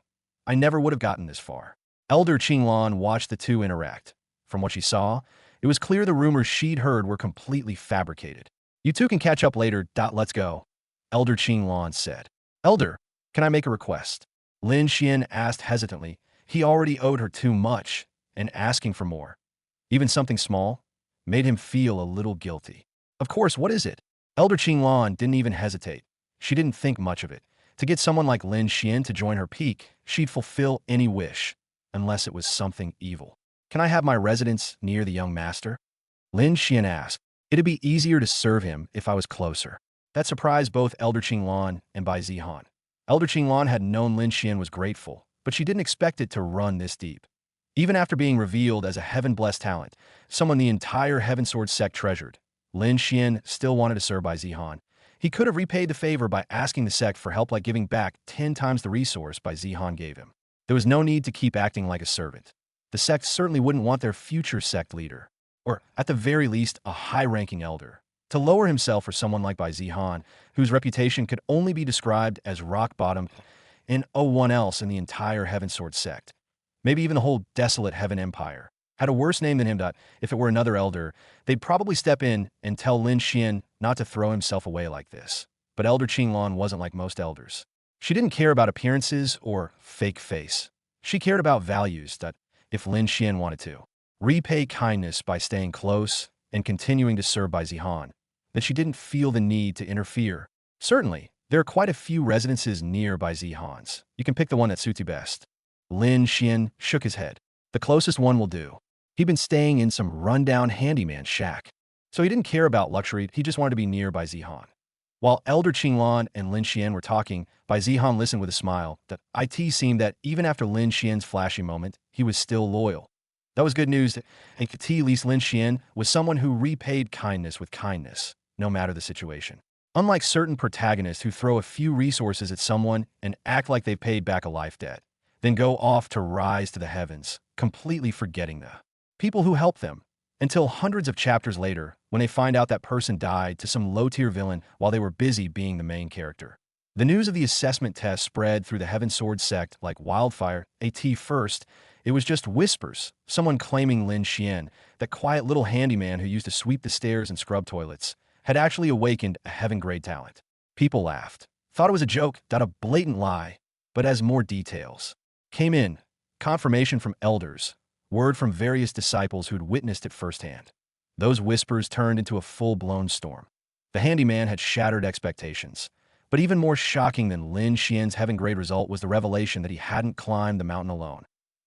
I never would have gotten this far. Elder Qinglan watched the two interact. From what she saw, it was clear the rumors she'd heard were completely fabricated. You two can catch up later. Let's go, Elder Qinglan said. Elder, can I make a request? Lin Xian asked hesitantly. He already owed her too much, and asking for more, even something small, made him feel a little guilty. Of course, what is it? Elder Qinglan didn't even hesitate. She didn't think much of it. To get someone like Lin Xian to join her peak, she'd fulfill any wish, unless it was something evil. Can I have my residence near the young master? Lin Xian asked. It'd be easier to serve him if I was closer. That surprised both Elder Qinglan and Bai Zihan. Elder Qinglan had known Lin Xian was grateful, but she didn't expect it to run this deep. Even after being revealed as a heaven-blessed talent, someone the entire Heaven Sword sect treasured, Lin Xian still wanted to serve Bai Zihan. He could have repaid the favor by asking the sect for help, like giving back 10 times the resource Bai Zihan gave him. There was no need to keep acting like a servant. The sect certainly wouldn't want their future sect leader, or at the very least a high-ranking elder, to lower himself for someone like Bai Zihan, whose reputation could only be described as rock bottom, and no one else in the entire Heaven Sword sect. Maybe even the whole desolate Heaven Empire had a worse name than him. If it were another elder, they'd probably step in and tell Lin Xian not to throw himself away like this. But Elder Qinglan wasn't like most elders. She didn't care about appearances or fake face. She cared about values. If Lin Xian wanted to repay kindness by staying close and continuing to serve Bai Zihan, then she didn't feel the need to interfere. Certainly, there are quite a few residences near Bai Zihan's. You can pick the one that suits you best. Lin Xian shook his head. The closest one will do. He'd been staying in some rundown handyman shack, so he didn't care about luxury. He just wanted to be near Bai Zihan. While Elder Qinglan and Lin Xian were talking, Bai Zihan listened with a smile. It seemed that even after Lin Xian's flashy moment, he was still loyal. That was good news, and at least Lin Xian was someone who repaid kindness with kindness, no matter the situation. Unlike certain protagonists who throw a few resources at someone and act like they've paid back a life debt, then go off to rise to the heavens, completely forgetting the people who helped them, until hundreds of chapters later, when they find out that person died to some low-tier villain while they were busy being the main character. The news of the assessment test spread through the Heaven Sword sect like wildfire. First, it was just whispers, someone claiming Lin Xian, that quiet little handyman who used to sweep the stairs and scrub toilets, had actually awakened a heaven-grade talent. People laughed. Thought it was a joke, a blatant lie, but as more details came in, confirmation from elders, word from various disciples who'd witnessed it firsthand. Those whispers turned into a full-blown storm. The handyman had shattered expectations. But even more shocking than Lin Xian's heaven-grade result was the revelation that he hadn't climbed the mountain alone.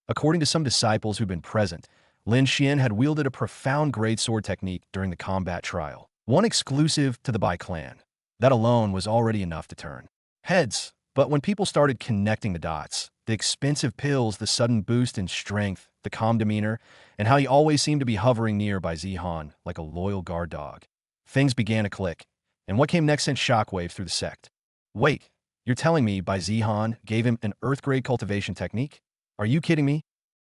According to some disciples who'd been present, Lin Xian had wielded a profound greatsword technique during the combat trial, one exclusive to the Bai Clan. That alone was already enough to turn heads. But when people started connecting the dots, the expensive pills, the sudden boost in strength, the calm demeanor, and how he always seemed to be hovering near Bai Zihan like a loyal guard dog, things began to click. And what came next sent shockwaves through the sect. Wait, you're telling me Bai Zihan gave him an earth-grade cultivation technique? Are you kidding me?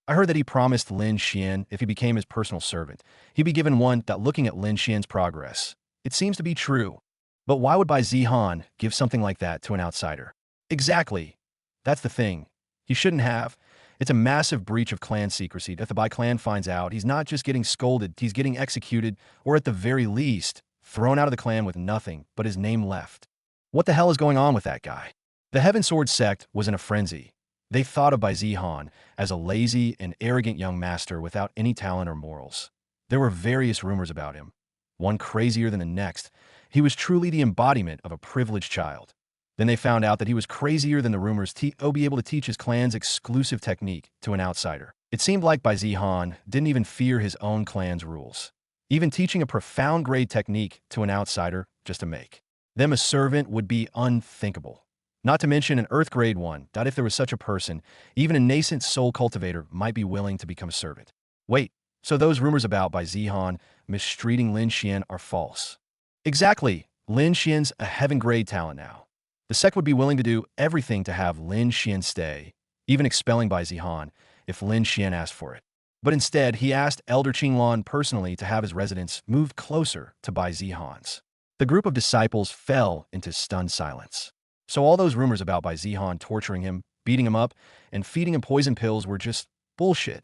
I heard that he promised Lin Xian if he became his personal servant, he'd be given one. That looking at Lin Xian's progress, it seems to be true. But why would Bai Zihan give something like that to an outsider? Exactly. That's the thing. He shouldn't have. It's a massive breach of clan secrecy. If the Bai Clan finds out, he's not just getting scolded, he's getting executed, or at the very least, thrown out of the clan with nothing but his name left. What the hell is going on with that guy? The Heaven Sword sect was in a frenzy. They thought of Bai Zihan as a lazy and arrogant young master without any talent or morals. There were various rumors about him, one crazier than the next. He was truly the embodiment of a privileged child. Then they found out that he was crazier than the rumors be able to teach his clan's exclusive technique to an outsider. It seemed like Bai Zihan didn't even fear his own clan's rules, even teaching a profound grade technique to an outsider just to make them a servant would be unthinkable. Not to mention an earth grade one. If there was such a person, even a nascent soul cultivator might be willing to become a servant. Wait, so those rumors about Bai Zihan mistreating Lin Xian are false? Exactly. Lin Xian's a heaven grade talent now. The sect would be willing to do everything to have Lin Xian stay, even expelling Bai Zihan if Lin Xian asked for it. But instead, he asked Elder Qinglan personally to have his residence moved closer to Bai Zihan's. The group of disciples fell into stunned silence. So all those rumors about Bai Zihan torturing him, beating him up, and feeding him poison pills were just bullshit.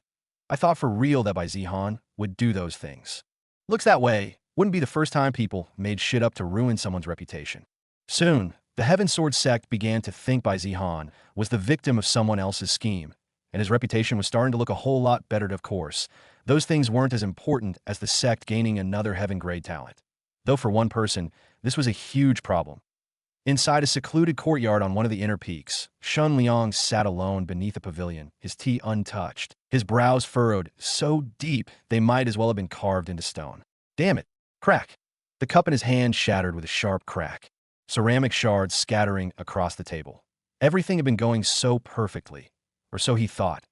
I thought for real that Bai Zihan would do those things. Looks that way. Wouldn't be the first time people made shit up to ruin someone's reputation. Soon, the Heaven Sword sect began to think Bai Zihan was the victim of someone else's scheme, and his reputation was starting to look a whole lot better. Of course, those things weren't as important as the sect gaining another heaven-grade talent. Though for one person, this was a huge problem. Inside a secluded courtyard on one of the inner peaks, Shun Liang sat alone beneath a pavilion, his tea untouched, his brows furrowed so deep they might as well have been carved into stone. Damn it. Crack. The cup in his hand shattered with a sharp crack, ceramic shards scattering across the table. Everything had been going so perfectly, or so he thought.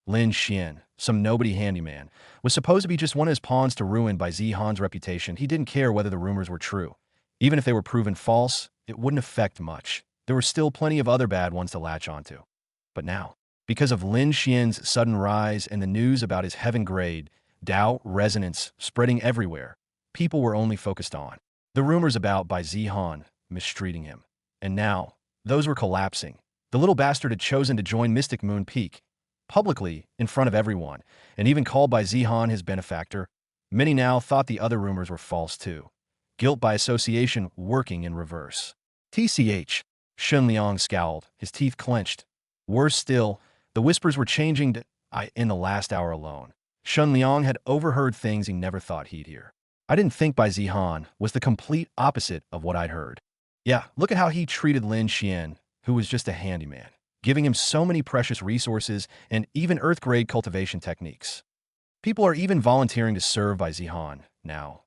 Lin Xian, some nobody handyman, was supposed to be just one of his pawns to ruin Bai Zihan's reputation. He didn't care whether the rumors were true. Even if they were proven false, it wouldn't affect much. There were still plenty of other bad ones to latch onto. But now, because of Lin Xian's sudden rise and the news about his heaven-grade Dao resonance spreading everywhere, people were only focused on the rumors about Bai Zihan mistreating him. And now, those were collapsing. The little bastard had chosen to join Mystic Moon Peak, publicly, in front of everyone, and even called Bai Zihan his benefactor. Many now thought the other rumors were false too. Guilt by association working in reverse. TCH. Shun Liang scowled, his teeth clenched. Worse still, the whispers were changing in the last hour alone. Shun Liang had overheard things he never thought he'd hear. I didn't think Bai Zihan was the complete opposite of what I'd heard. Yeah, look at how he treated Lin Xian, who was just a handyman, giving him so many precious resources and even earth-grade cultivation techniques. People are even volunteering to serve Bai Zihan now.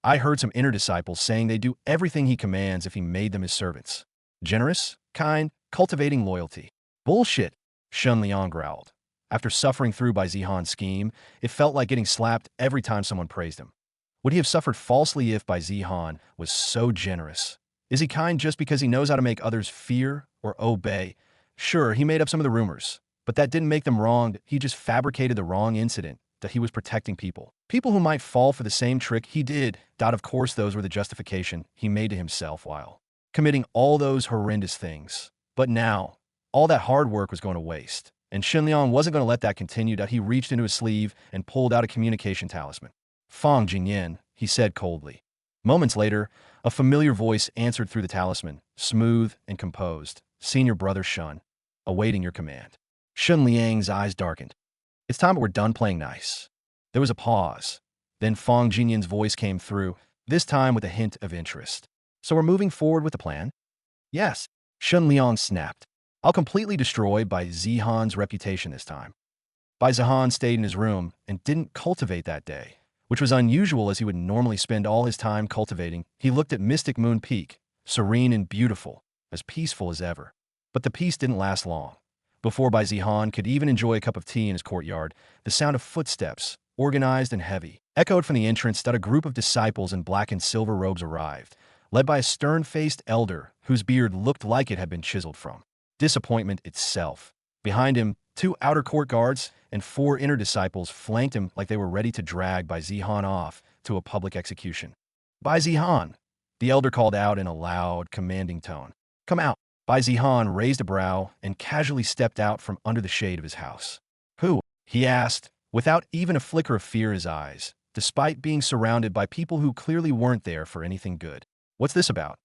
I heard some inner disciples saying they'd do everything he commands if he made them his servants. Generous, kind, cultivating loyalty. Bullshit, Shun Liang growled. After suffering through Bai Zihan's scheme, it felt like getting slapped every time someone praised him. Would he have suffered falsely if Bai Zihan was so generous? Is he kind just because he knows how to make others fear or obey? Sure, he made up some of the rumors, but that didn't make them wrong. He just fabricated the wrong incident, that he was protecting people. People who might fall for the same trick he did. Of course, those were the justification he made to himself while committing all those horrendous things. But now, all that hard work was going to waste, and Shun Liang wasn't going to let that continue. He reached into his sleeve and pulled out a communication talisman. Fang Jingyan, he said coldly. Moments later, a familiar voice answered through the talisman, smooth and composed. Senior brother Shun, awaiting your command. Shun Liang's eyes darkened. It's time we're done playing nice. There was a pause. Then Fong Jinyan's voice came through, this time with a hint of interest. So we're moving forward with the plan? Yes. Shun Liang snapped. I'll completely destroy Bai Zihan's reputation this time. Bai Zihan stayed in his room and didn't cultivate that day, which was unusual as he would normally spend all his time cultivating. He looked at Mystic Moon Peak, serene and beautiful, as peaceful as ever. But the peace didn't last long. Before Bai Zihan could even enjoy a cup of tea in his courtyard, the sound of footsteps, organized and heavy, echoed from the entrance that a group of disciples in black and silver robes arrived, led by a stern-faced elder whose beard looked like it had been chiseled from disappointment itself. Behind him, 2 outer court guards and 4 inner disciples flanked him like they were ready to drag Bai Zihan off to a public execution. Bai Zihan, the elder called out in a loud, commanding tone. Come out. Bai Zihan raised a brow and casually stepped out from under the shade of his house. Who? He asked, without even a flicker of fear in his eyes, despite being surrounded by people who clearly weren't there for anything good. What's this about?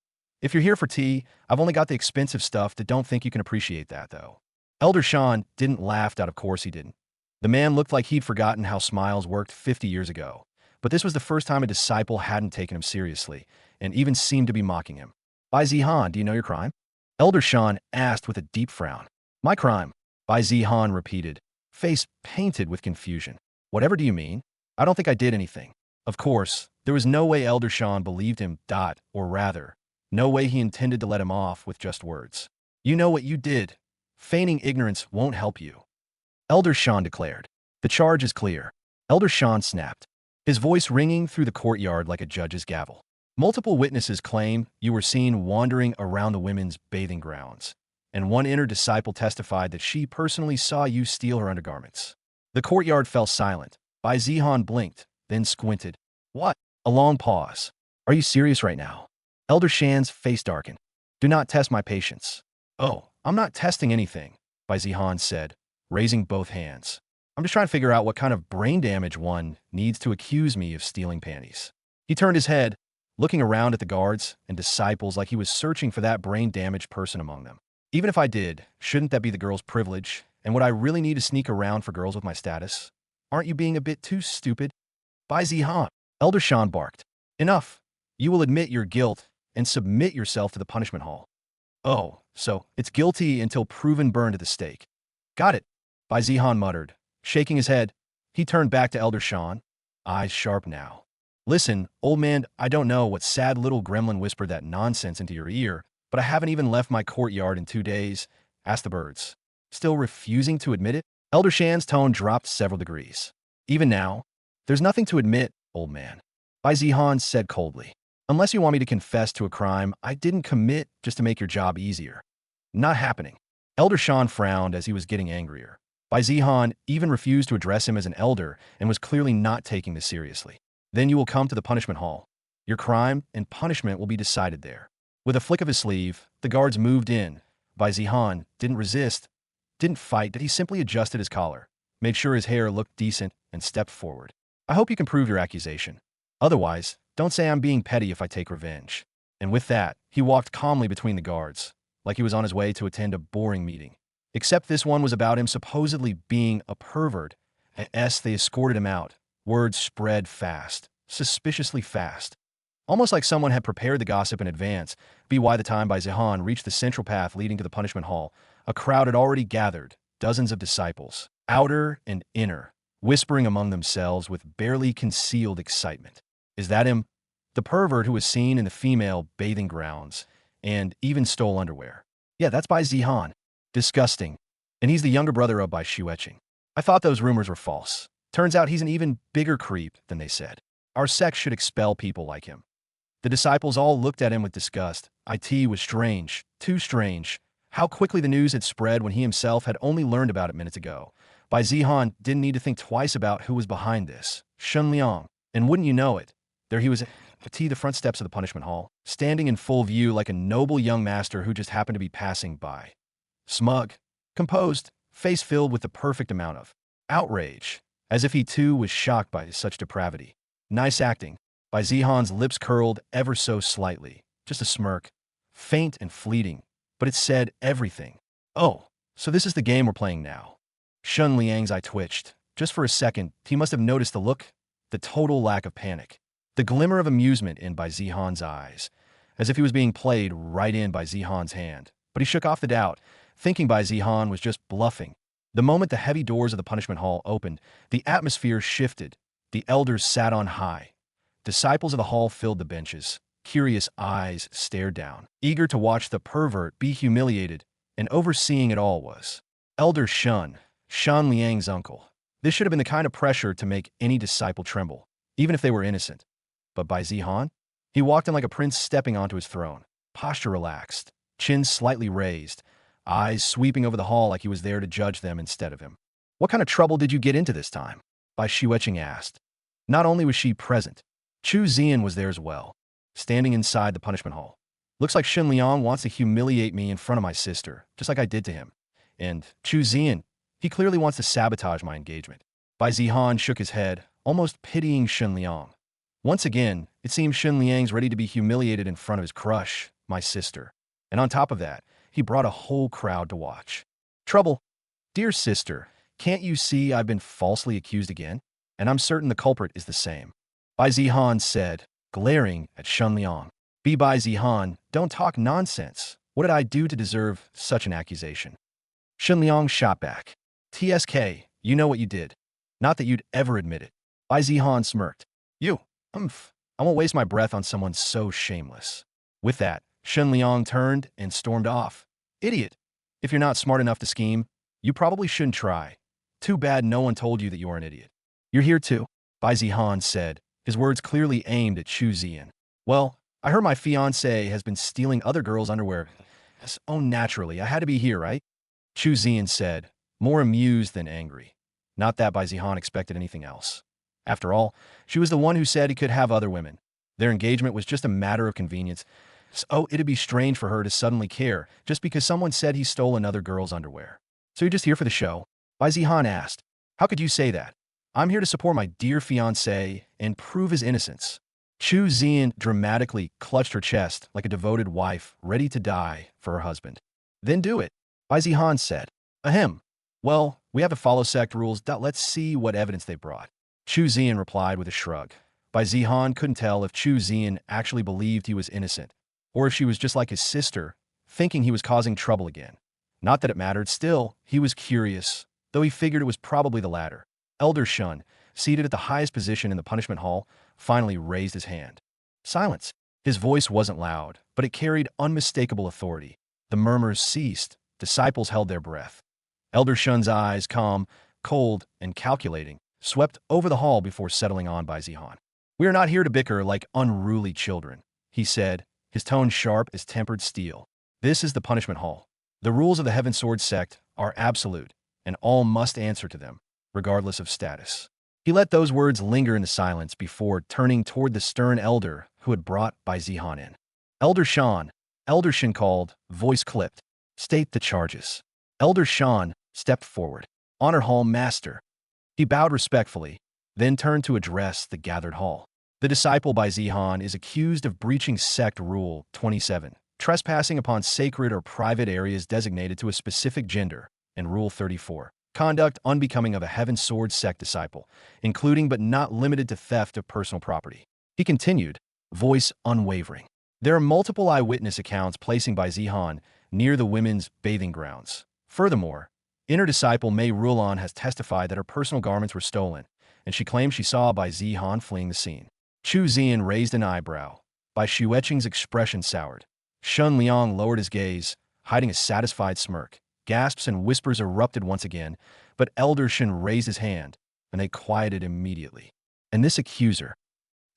If you're here for tea, I've only got the expensive stuff that don't think you can appreciate that, though. Elder Shan didn't laugh out, of course he didn't. The man looked like he'd forgotten how smiles worked 50 years ago, but this was the first time a disciple hadn't taken him seriously, and even seemed to be mocking him. Bai Zihan, do you know your crime? Elder Shan asked with a deep frown. My crime, Bai Zihan repeated, face painted with confusion. Whatever do you mean? I don't think I did anything. Of course, there was no way Elder Shan believed him, or rather, no way he intended to let him off with just words. You know what you did. Feigning ignorance won't help you. Elder Shan declared. The charge is clear. Elder Shan snapped, his voice ringing through the courtyard like a judge's gavel. Multiple witnesses claim you were seen wandering around the women's bathing grounds, and one inner disciple testified that she personally saw you steal her undergarments. The courtyard fell silent. Bai Zihan blinked, then squinted. What? A long pause. Are you serious right now? Elder Shan's face darkened. Do not test my patience. Oh, I'm not testing anything, Bai Zihan said, raising both hands. I'm just trying to figure out what kind of brain damage one needs to accuse me of stealing panties. He turned his head, looking around at the guards and disciples like he was searching for that brain-damaged person among them. Even if I did, shouldn't that be the girl's privilege? And would I really need to sneak around for girls with my status? Aren't you being a bit too stupid? Bai Zihan, Elder Shan barked. Enough. You will admit your guilt and submit yourself to the punishment hall. Oh, so it's guilty until proven burned at the stake. Got it, Bai Zihan muttered. Shaking his head, he turned back to Elder Shan, eyes sharp now. Listen, old man, I don't know what sad little gremlin whispered that nonsense into your ear, but I haven't even left my courtyard in 2 days. Asked the birds. Still refusing to admit it? Elder Shan's tone dropped several degrees. Even now, there's nothing to admit, old man. Bai Zihan said coldly. Unless you want me to confess to a crime I didn't commit just to make your job easier. Not happening. Elder Shan frowned as he was getting angrier. Bai Zihan even refused to address him as an elder and was clearly not taking this seriously. Then you will come to the punishment hall. Your crime and punishment will be decided there. With a flick of his sleeve, the guards moved in. Bai Zihan didn't resist, didn't fight, he simply adjusted his collar, made sure his hair looked decent, and stepped forward. I hope you can prove your accusation. Otherwise, don't say I'm being petty if I take revenge. And with that, he walked calmly between the guards, like he was on his way to attend a boring meeting. Except this one was about him supposedly being a pervert, and they escorted him out. Words spread fast, suspiciously fast. Almost like someone had prepared the gossip in advance. By the time Bai Zihan reached the central path leading to the punishment hall, a crowd had already gathered, dozens of disciples, outer and inner, whispering among themselves with barely concealed excitement. Is that him? The pervert who was seen in the female bathing grounds and even stole underwear. Yeah, that's Bai Zihan. Disgusting. And he's the younger brother of Bai Xueqing. I thought those rumors were false. Turns out he's an even bigger creep than they said. Our sect should expel people like him. The disciples all looked at him with disgust. It was strange, too strange, how quickly the news had spread when he himself had only learned about it minutes ago. Bai Zihan didn't need to think twice about who was behind this. Shun Liang. And wouldn't you know it, there he was at the front steps of the punishment hall, standing in full view like a noble young master who just happened to be passing by. Smug, composed, face filled with the perfect amount of outrage, as if he too was shocked by such depravity. Nice acting. Bai Zihan's lips curled ever so slightly. Just a smirk. Faint and fleeting, but it said everything. Oh, so this is the game we're playing now. Shun Liang's eye twitched. Just for a second, he must have noticed the look, the total lack of panic. The glimmer of amusement in Bai Zihan's eyes, as if he was being played right in by Zihan's hand. But he shook off the doubt, thinking Bai Zihan was just bluffing. The moment the heavy doors of the punishment hall opened, the atmosphere shifted. The elders sat on high. Disciples of the hall filled the benches. Curious eyes stared down, eager to watch the pervert be humiliated, and overseeing it all was Elder Shun, Shan Liang's uncle. This should have been the kind of pressure to make any disciple tremble, even if they were innocent. But Bai Zihan? He walked in like a prince stepping onto his throne, posture relaxed, chin slightly raised, eyes sweeping over the hall like he was there to judge them instead of him. What kind of trouble did you get into this time? Bai Xueqing asked. Not only was she present, Chu Zian was there as well, standing inside the punishment hall. Looks like Shen Liang wants to humiliate me in front of my sister, just like I did to him. And Chu Zian, he clearly wants to sabotage my engagement. Bai Zihan shook his head, almost pitying Shen Liang. Once again, it seems Shen Liang's ready to be humiliated in front of his crush, my sister. And on top of that, he brought a whole crowd to watch. Trouble. Dear sister, can't you see I've been falsely accused again? And I'm certain the culprit is the same. Bai Zihan said, glaring at Shen Liang. Be Bai Zihan, don't talk nonsense. What did I do to deserve such an accusation? Shen Liang shot back. TSK, you know what you did. Not that you'd ever admit it. Bai Zihan smirked. You. I won't waste my breath on someone so shameless. With that, Shen Liang turned and stormed off. Idiot. If you're not smart enough to scheme, you probably shouldn't try. Too bad no one told you that you are an idiot. You're here too, Bai Zihan said, his words clearly aimed at Chu Zian. Well, I heard my fiancé has been stealing other girls' underwear. Oh, naturally, I had to be here, right? Chu Zian said, more amused than angry. Not that Bai Zihan expected anything else. After all, she was the one who said he could have other women. Their engagement was just a matter of convenience. So it'd be strange for her to suddenly care just because someone said he stole another girl's underwear. So you're just here for the show? Bai Zihan asked. How could you say that? I'm here to support my dear fiancé and prove his innocence. Chu Zian dramatically clutched her chest like a devoted wife ready to die for her husband. Then do it, Bai Zihan said. Ahem. Well, we have to follow sect rules. Let's see what evidence they brought. Chu Zian replied with a shrug. Bai Zihan couldn't tell if Chu Zian actually believed he was innocent, or if she was just like his sister, thinking he was causing trouble again. Not that it mattered, still, he was curious, though he figured it was probably the latter. Elder Shun, seated at the highest position in the punishment hall, finally raised his hand. Silence. His voice wasn't loud, but it carried unmistakable authority. The murmurs ceased. Disciples held their breath. Elder Shun's eyes, calm, cold, and calculating, swept over the hall before settling on Bai Zihan. We are not here to bicker like unruly children, he said, his tone sharp as tempered steel. This is the punishment hall. The rules of the Heaven Sword sect are absolute, and all must answer to them, regardless of status. He let those words linger in the silence before turning toward the stern elder who had brought Bai Zihan in. Elder Shan called, voice clipped. State the charges. Elder Shan stepped forward. Honor Hall Master. He bowed respectfully, then turned to address the gathered hall. The disciple Bai Zihan is accused of breaching Sect Rule 27, trespassing upon sacred or private areas designated to a specific gender, and Rule 34, conduct unbecoming of a Heaven Sword sect disciple, including but not limited to theft of personal property. He continued, voice unwavering. There are multiple eyewitness accounts placing Bai Zihan near the women's bathing grounds. Furthermore, inner disciple Mei Rulan has testified that her personal garments were stolen, and she claims she saw Bai Zihan fleeing the scene. Chu Zian raised an eyebrow. Bai Xueqing's expression soured. Shen Liang lowered his gaze, hiding a satisfied smirk. Gasps and whispers erupted once again, but Elder Shen raised his hand, and they quieted immediately. And this accuser?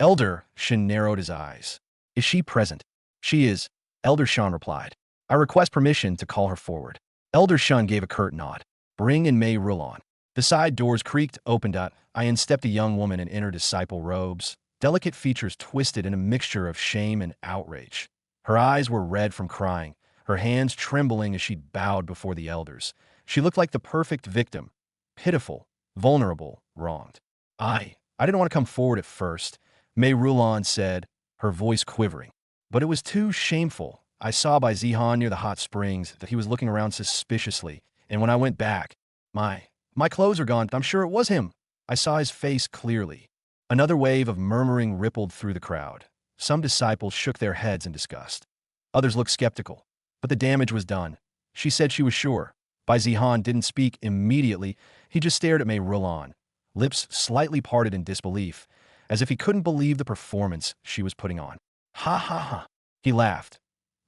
Elder Shen narrowed his eyes. Is she present? She is, Elder Shan replied. I request permission to call her forward. Elder Shun gave a curt nod. Bring in Mei Rulan. The side doors creaked, opened up. In stepped a young woman in inner disciple robes, delicate features twisted in a mixture of shame and outrage. Her eyes were red from crying, her hands trembling as she bowed before the elders. She looked like the perfect victim, pitiful, vulnerable, wronged. I didn't want to come forward at first, Mei Rulon said, her voice quivering. But it was too shameful. I saw Bai Zihan near the hot springs that he was looking around suspiciously, and when I went back, my clothes are gone, but I'm sure it was him. I saw his face clearly. Another wave of murmuring rippled through the crowd. Some disciples shook their heads in disgust. Others looked skeptical. But the damage was done. She said she was sure. Bai Zihan didn't speak immediately. He just stared at Mei Rulon, lips slightly parted in disbelief, as if he couldn't believe the performance she was putting on. Ha ha ha. He laughed,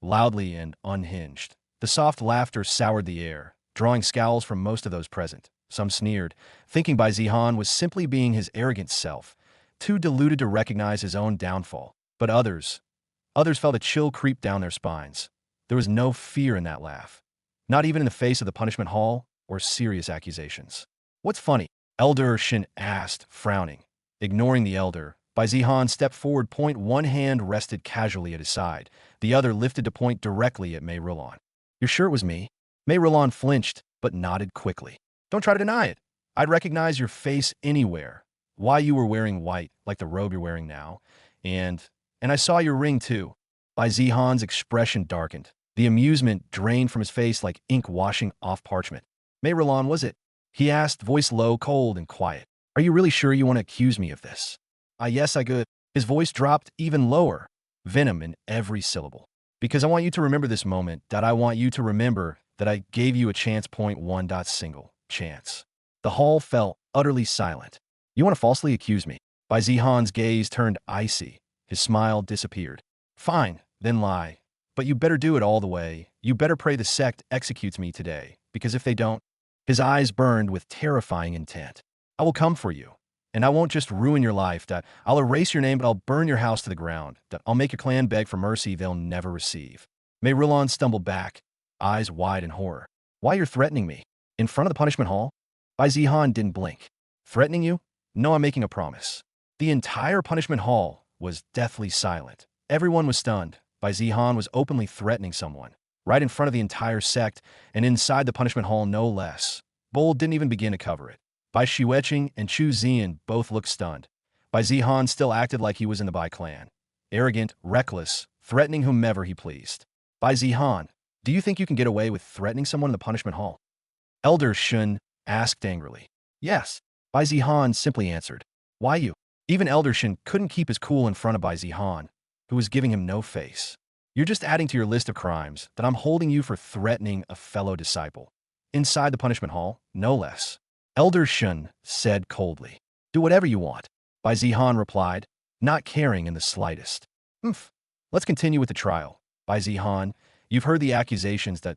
loudly and unhinged. The soft laughter soured the air, drawing scowls from most of those present. Some sneered, thinking Bai Zihan was simply being his arrogant self, too deluded to recognize his own downfall. But others felt a chill creep down their spines. There was no fear in that laugh, not even in the face of the punishment hall or serious accusations. What's funny? Elder Shin asked, frowning. Ignoring the elder, Bai Zihan stepped forward. One hand rested casually at his side, the other lifted to point directly at Mei Rulon. You're sure it was me? Mei Rulon flinched, but nodded quickly. Don't try to deny it. I'd recognize your face anywhere. Why you were wearing white, like the robe you're wearing now. And I saw your ring too. Bai Zihan's expression darkened. The amusement drained from his face like ink washing off parchment. Mei Rulon, was it? He asked, voice low, cold, and quiet. Are you really sure you want to accuse me of this? Yes, I could. His voice dropped even lower, venom in every syllable. Because I want you to remember this moment, that I want you to remember that I gave you a chance. Single chance. The hall fell utterly silent. You want to falsely accuse me? Bai Zihan's gaze turned icy. His smile disappeared. Fine, then lie. But you better do it all the way. You better pray the sect executes me today, because if they don't, his eyes burned with terrifying intent. I will come for you, and I won't just ruin your life, that I'll erase your name, but I'll burn your house to the ground, that I'll make your clan beg for mercy they'll never receive. Mei Rulon stumbled back, eyes wide in horror. Why you're threatening me? In front of the punishment hall? Bai Zihan didn't blink. Threatening you? No, I'm making a promise. The entire punishment hall was deathly silent. Everyone was stunned. Bai Zihan was openly threatening someone, right in front of the entire sect, and inside the punishment hall no less. Bull didn't even begin to cover it. Bai Shiweqing and Chu Zian both looked stunned. Bai Zihan still acted like he was in the Bai Clan. Arrogant, reckless, threatening whomever he pleased. Bai Zihan, do you think you can get away with threatening someone in the punishment hall? Elder Shun asked angrily. Yes. Bai Zihan simply answered. Why you? Even Elder Shin couldn't keep his cool in front of Bai Zihan, who was giving him no face. You're just adding to your list of crimes that I'm holding you for threatening a fellow disciple. Inside the punishment hall, no less. Elder Shun said coldly. Do whatever you want. Bai Zihan replied, not caring in the slightest. Let's continue with the trial. Bai Zihan, you've heard the accusations that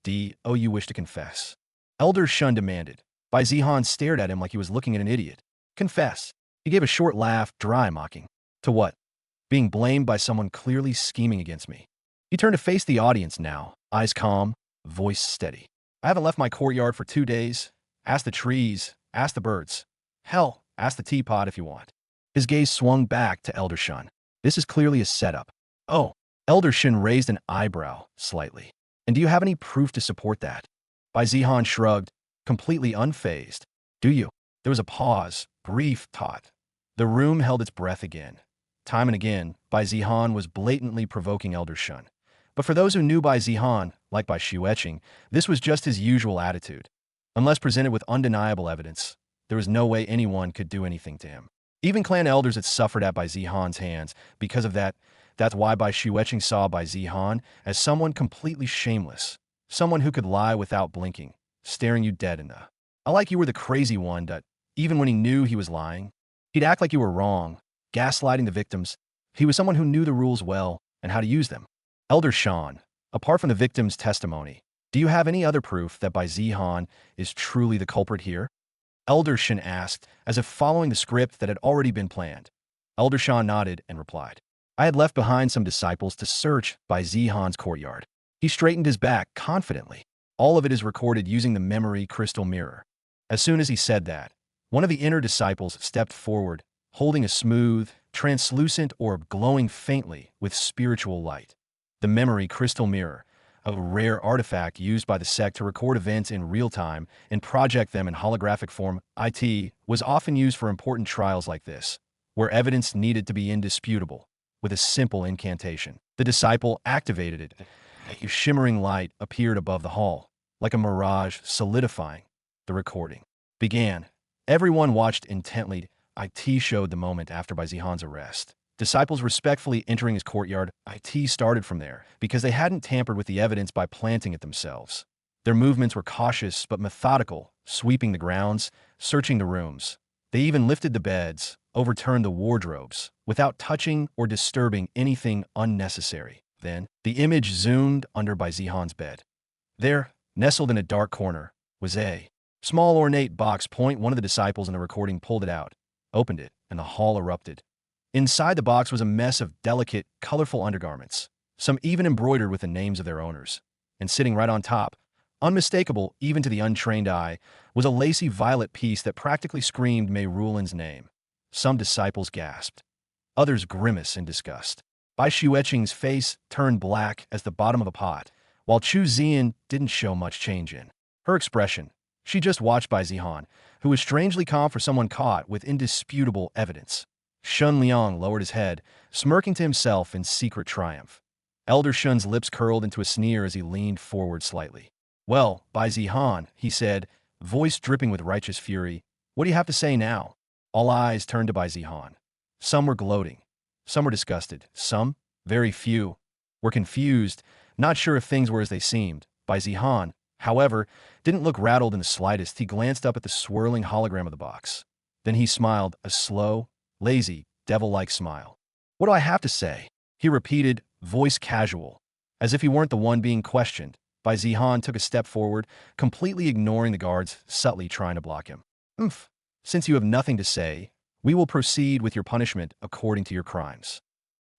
you wish to confess. Elder Shun demanded. Bai Zihan stared at him like he was looking at an idiot. Confess. He gave a short laugh, dry mocking. To what? Being blamed by someone clearly scheming against me. He turned to face the audience now, eyes calm, voice steady. I haven't left my courtyard for 2 days. Ask the trees, ask the birds. Hell, ask the teapot if you want. His gaze swung back to Elder Shun. This is clearly a setup. Oh, Elder Shun raised an eyebrow slightly. And do you have any proof to support that? Bai Zihan shrugged, completely unfazed. Do you? There was a pause, brief thought. The room held its breath again. Time and again, Bai Zihan was blatantly provoking Elder Shun. But for those who knew Bai Zihan, like Bai Shiweqing, this was just his usual attitude. Unless presented with undeniable evidence, there was no way anyone could do anything to him. Even clan elders had suffered at Bai Zihan's hands. Because of that, that's why Bai Shiweqing saw Bai Zihan as someone completely shameless. Someone who could lie without blinking, staring you dead in the... I like you were the crazy one that, even when he knew he was lying, he'd act like you were wrong, gaslighting the victims. He was someone who knew the rules well and how to use them. Elder Shan, apart from the victim's testimony, do you have any other proof that Bai Zihan is truly the culprit here? Elder Shan asked, as if following the script that had already been planned. Elder Shan nodded and replied. I had left behind some disciples to search Bai Zihan's courtyard. He straightened his back confidently. All of it is recorded using the memory crystal mirror. As soon as he said that, one of the inner disciples stepped forward, holding a smooth, translucent orb glowing faintly with spiritual light. The memory crystal mirror, a rare artifact used by the sect to record events in real time and project them in holographic form, was often used for important trials like this, where evidence needed to be indisputable, with a simple incantation. The disciple activated it. A shimmering light appeared above the hall, like a mirage solidifying. The recording began. Everyone watched intently. It showed the moment after Bai Zihan's arrest. Disciples respectfully entering his courtyard. It started from there, because they hadn't tampered with the evidence by planting it themselves. Their movements were cautious but methodical, sweeping the grounds, searching the rooms. They even lifted the beds, overturned the wardrobes, without touching or disturbing anything unnecessary. Then, the image zoomed under Bai Zihan's bed. There, nestled in a dark corner, was a small ornate box. One of the disciples in the recording pulled it out, opened it, and the hall erupted. Inside the box was a mess of delicate, colorful undergarments, some even embroidered with the names of their owners. And sitting right on top, unmistakable even to the untrained eye, was a lacy violet piece that practically screamed Mei Rulin's name. Some disciples gasped. Others grimaced in disgust. Bai Xueqing's face turned black as the bottom of a pot, while Chu Zian didn't show much change in her expression. She just watched Bai Zihan, who was strangely calm for someone caught with indisputable evidence. Shun Liang lowered his head, smirking to himself in secret triumph. Elder Shun's lips curled into a sneer as he leaned forward slightly. "Well, Bai Zihan," he said, voice dripping with righteous fury, "what do you have to say now?" All eyes turned to Bai Zihan. Some were gloating. Some were disgusted. Some, very few, were confused, not sure if things were as they seemed. Bai Zihan, however, didn't look rattled in the slightest. He glanced up at the swirling hologram of the box. Then he smiled, a slow, lazy, devil-like smile. "What do I have to say?" he repeated, voice casual, as if he weren't the one being questioned. Bai Zihan took a step forward, completely ignoring the guards subtly trying to block him. Since you have nothing to say, we will proceed with your punishment according to your crimes."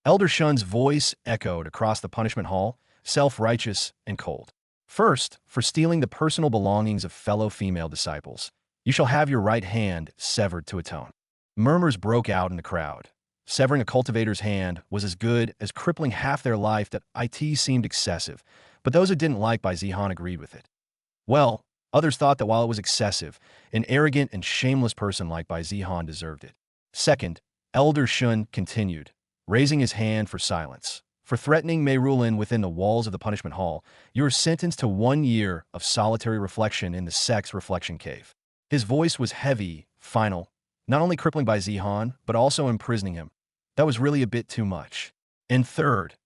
Elder Shun's voice echoed across the punishment hall, self-righteous and cold. "First, for stealing the personal belongings of fellow female disciples, you shall have your right hand severed to atone." Murmurs broke out in the crowd. Severing a cultivator's hand was as good as crippling half their life. That it seemed excessive, but those who didn't like Bai Zihan agreed with it. Well, others thought that while it was excessive, an arrogant and shameless person like Bai Zihan deserved it. Second, Elder Shun continued, raising his hand for silence. "For threatening Mei Rulin within the walls of the punishment hall, you are sentenced to 1 year of solitary reflection in the sex reflection cave." His voice was heavy, final, not only crippling Bai Zihan, but also imprisoning him. That was really a bit too much. And third,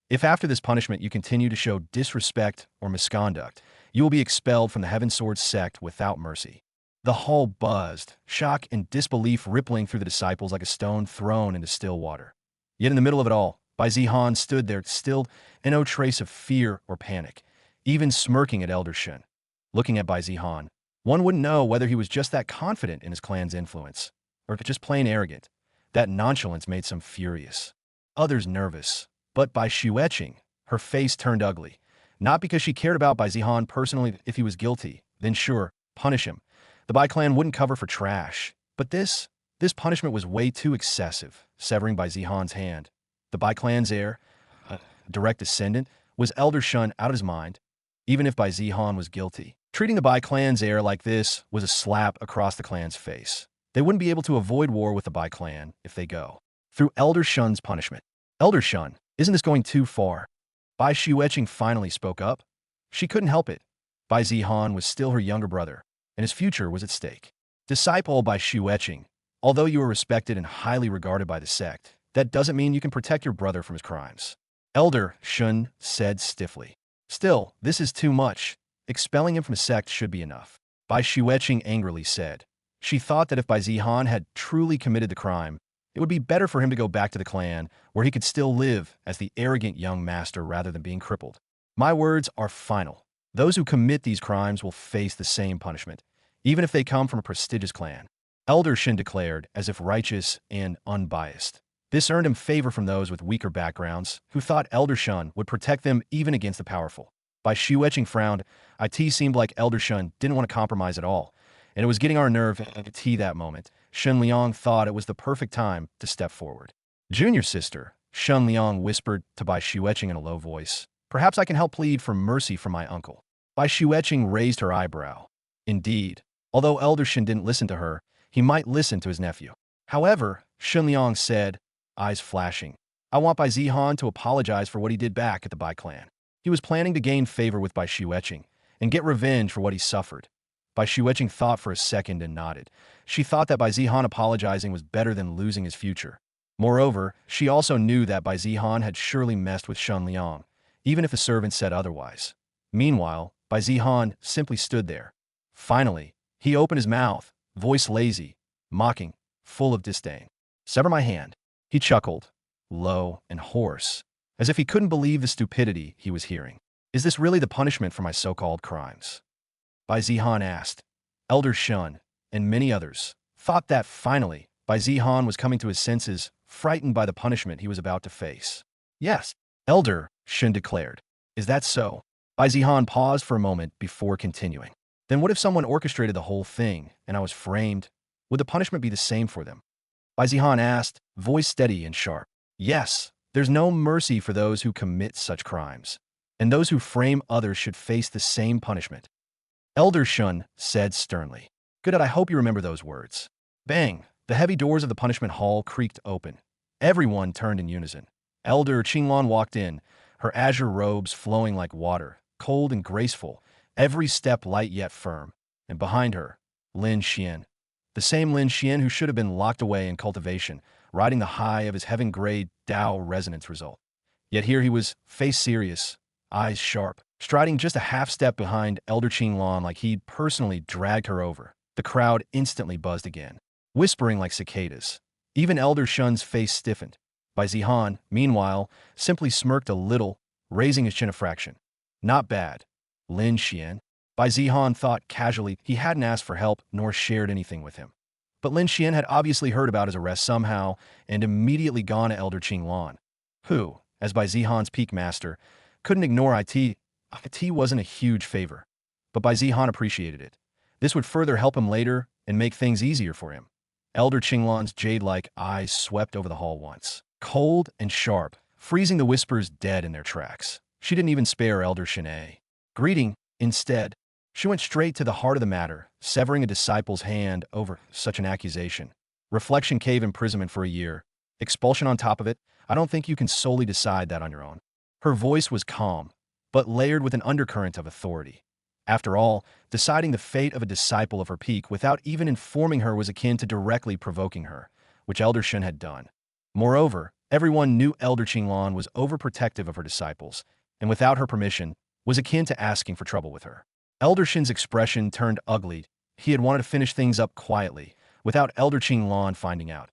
if after this punishment you continue to show disrespect or misconduct, you will be expelled from the Heaven Sword sect without mercy. The hall buzzed, shock and disbelief rippling through the disciples like a stone thrown into still water. Yet in the middle of it all, Bai Zihan stood there, still, and no trace of fear or panic, even smirking at Elder Shun. Looking at Bai Zihan, one wouldn't know whether he was just that confident in his clan's influence, or if just plain arrogant. That nonchalance made some furious, others nervous. But Bai Xueqing, her face turned ugly. Not because she cared about Bai Zihan personally. If he was guilty, then sure, punish him. The Bai Clan wouldn't cover for trash. But this punishment was way too excessive, severing Bai Zihan's hand. The Bai Clan's heir, a direct descendant, was Elder Shun out of his mind, even if Bai Zihan was guilty. Treating the Bai Clan's heir like this was a slap across the clan's face. They wouldn't be able to avoid war with the Bai Clan if they go through Elder Shun's punishment. "Elder Shun, isn't this going too far?" Bai Xueqing finally spoke up. She couldn't help it. Bai Zihan was still her younger brother, and his future was at stake. "Disciple Bai Xueqing, although you are respected and highly regarded by the sect, that doesn't mean you can protect your brother from his crimes," Elder Shun said stiffly. "Still, this is too much. Expelling him from the sect should be enough," Bai Xueqing angrily said. She thought that if Bai Zihan had truly committed the crime, it would be better for him to go back to the clan, where he could still live as the arrogant young master rather than being crippled. "My words are final. Those who commit these crimes will face the same punishment, even if they come from a prestigious clan," Elder Shin declared, as if righteous and unbiased. This earned him favor from those with weaker backgrounds, who thought Elder Shun would protect them even against the powerful. Bai Xueqing frowned. It seemed like Elder Shun didn't want to compromise at all, and it was getting our nerve at that moment. Shun Liang thought it was the perfect time to step forward. "Junior sister," Shun Liang whispered to Bai Xueqing in a low voice, "perhaps I can help plead for mercy from my uncle." Bai Xueqing raised her eyebrow. Indeed, although Elder Shin didn't listen to her, he might listen to his nephew. However, Shunliang said, eyes flashing. I want Bai Zihan to apologize for what he did back at the Bai Clan. He was planning to gain favor with Bai Xueqing and get revenge for what he suffered. Bai Xueqing thought for a second and nodded. She thought that Bai Zihan apologizing was better than losing his future. Moreover, she also knew that Bai Zihan had surely messed with Shunliang, even if the servant said otherwise. Meanwhile, Bai Zihan simply stood there. Finally, he opened his mouth, voice lazy, mocking, full of disdain. Sever my hand. He chuckled, low and hoarse, as if he couldn't believe the stupidity he was hearing. Is this really the punishment for my so-called crimes? Bai Zihan asked. Elder Shun, and many others, thought that finally, Bai Zihan was coming to his senses, frightened by the punishment he was about to face. Yes, Elder, Shun declared. Is that so? Bai Zihan paused for a moment before continuing. Then what if someone orchestrated the whole thing, and I was framed? Would the punishment be the same for them? Bai Zihan asked, voice steady and sharp. Yes, there's no mercy for those who commit such crimes, and those who frame others should face the same punishment. Elder Shun said sternly. Good, I hope you remember those words. Bang! The heavy doors of the punishment hall creaked open. Everyone turned in unison. Elder Qinglan walked in, her azure robes flowing like water, cold and graceful, every step light yet firm. And behind her, Lin Xian. The same Lin Xian who should have been locked away in cultivation, riding the high of his heaven-grade Dao resonance result. Yet here he was, face serious, eyes sharp, striding just a half-step behind Elder Qinglan like he'd personally dragged her over. The crowd instantly buzzed again, whispering like cicadas. Even Elder Shun's face stiffened. Bai Zihan, meanwhile, simply smirked a little, raising his chin a fraction. Not bad. Lin Xian. Bai Zihan thought casually he hadn't asked for help nor shared anything with him. But Lin Xian had obviously heard about his arrest somehow and immediately gone to Elder Qinglan, who, as Bai Zihan's peak master, couldn't ignore IT. IT wasn't a huge favor, but Bai Zihan appreciated it. This would further help him later and make things easier for him. Elder Qinglan's jade-like eyes swept over the hall once, cold and sharp, freezing the whispers dead in their tracks. She didn't even spare Elder Shanae. Greeting, instead, she went straight to the heart of the matter, severing a disciple's hand over such an accusation. Reflection cave imprisonment for a year. Expulsion on top of it. I don't think you can solely decide that on your own. Her voice was calm, but layered with an undercurrent of authority. After all, deciding the fate of a disciple of her peak without even informing her was akin to directly provoking her, which Elder Shun had done. Moreover, everyone knew Elder Qinglan was overprotective of her disciples, and without her permission, was akin to asking for trouble with her. Elder Shin's expression turned ugly. He had wanted to finish things up quietly, without Elder Qinglan finding out.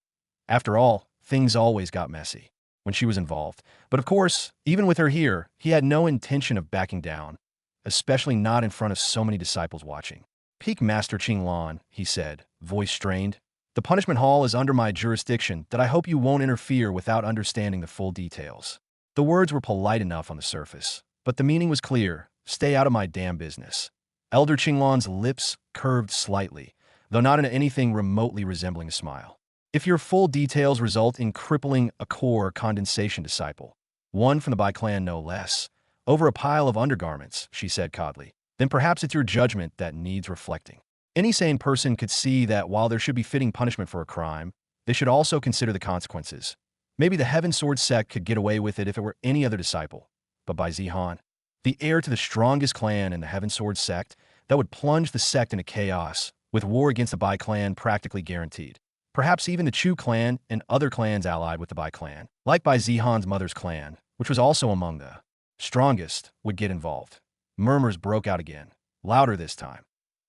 After all, things always got messy when she was involved. But of course, even with her here, he had no intention of backing down, especially not in front of so many disciples watching. Peak Master Qinglan, he said, voice strained. The punishment hall is under my jurisdiction that I hope you won't interfere without understanding the full details. The words were polite enough on the surface, but the meaning was clear. Stay out of my damn business. Elder Qinglan's lips curved slightly, though not in anything remotely resembling a smile. If your full details result in crippling a core condensation disciple, one from the Bai Clan no less, over a pile of undergarments, she said coldly, then perhaps it's your judgment that needs reflecting. Any sane person could see that while there should be fitting punishment for a crime, they should also consider the consequences. Maybe the Heaven Sword sect could get away with it if it were any other disciple, but Bai Zihan, the heir to the strongest clan in the Heaven Sword sect, that would plunge the sect into chaos, with war against the Bai Clan practically guaranteed. Perhaps even the Chu clan and other clans allied with the Bai Clan, like Bai Zihan's mother's clan, which was also among the strongest, would get involved. Murmurs broke out again, louder this time.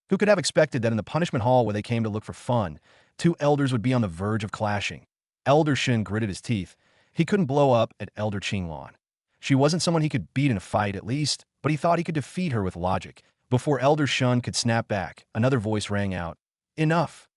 Who could have expected that in the punishment hall where they came to look for fun, two elders would be on the verge of clashing? Elder Shin gritted his teeth. He couldn't blow up at Elder Qinglan. She wasn't someone he could beat in a fight at least, but he thought he could defeat her with logic. Before Elder Shun could snap back, another voice rang out. Enough!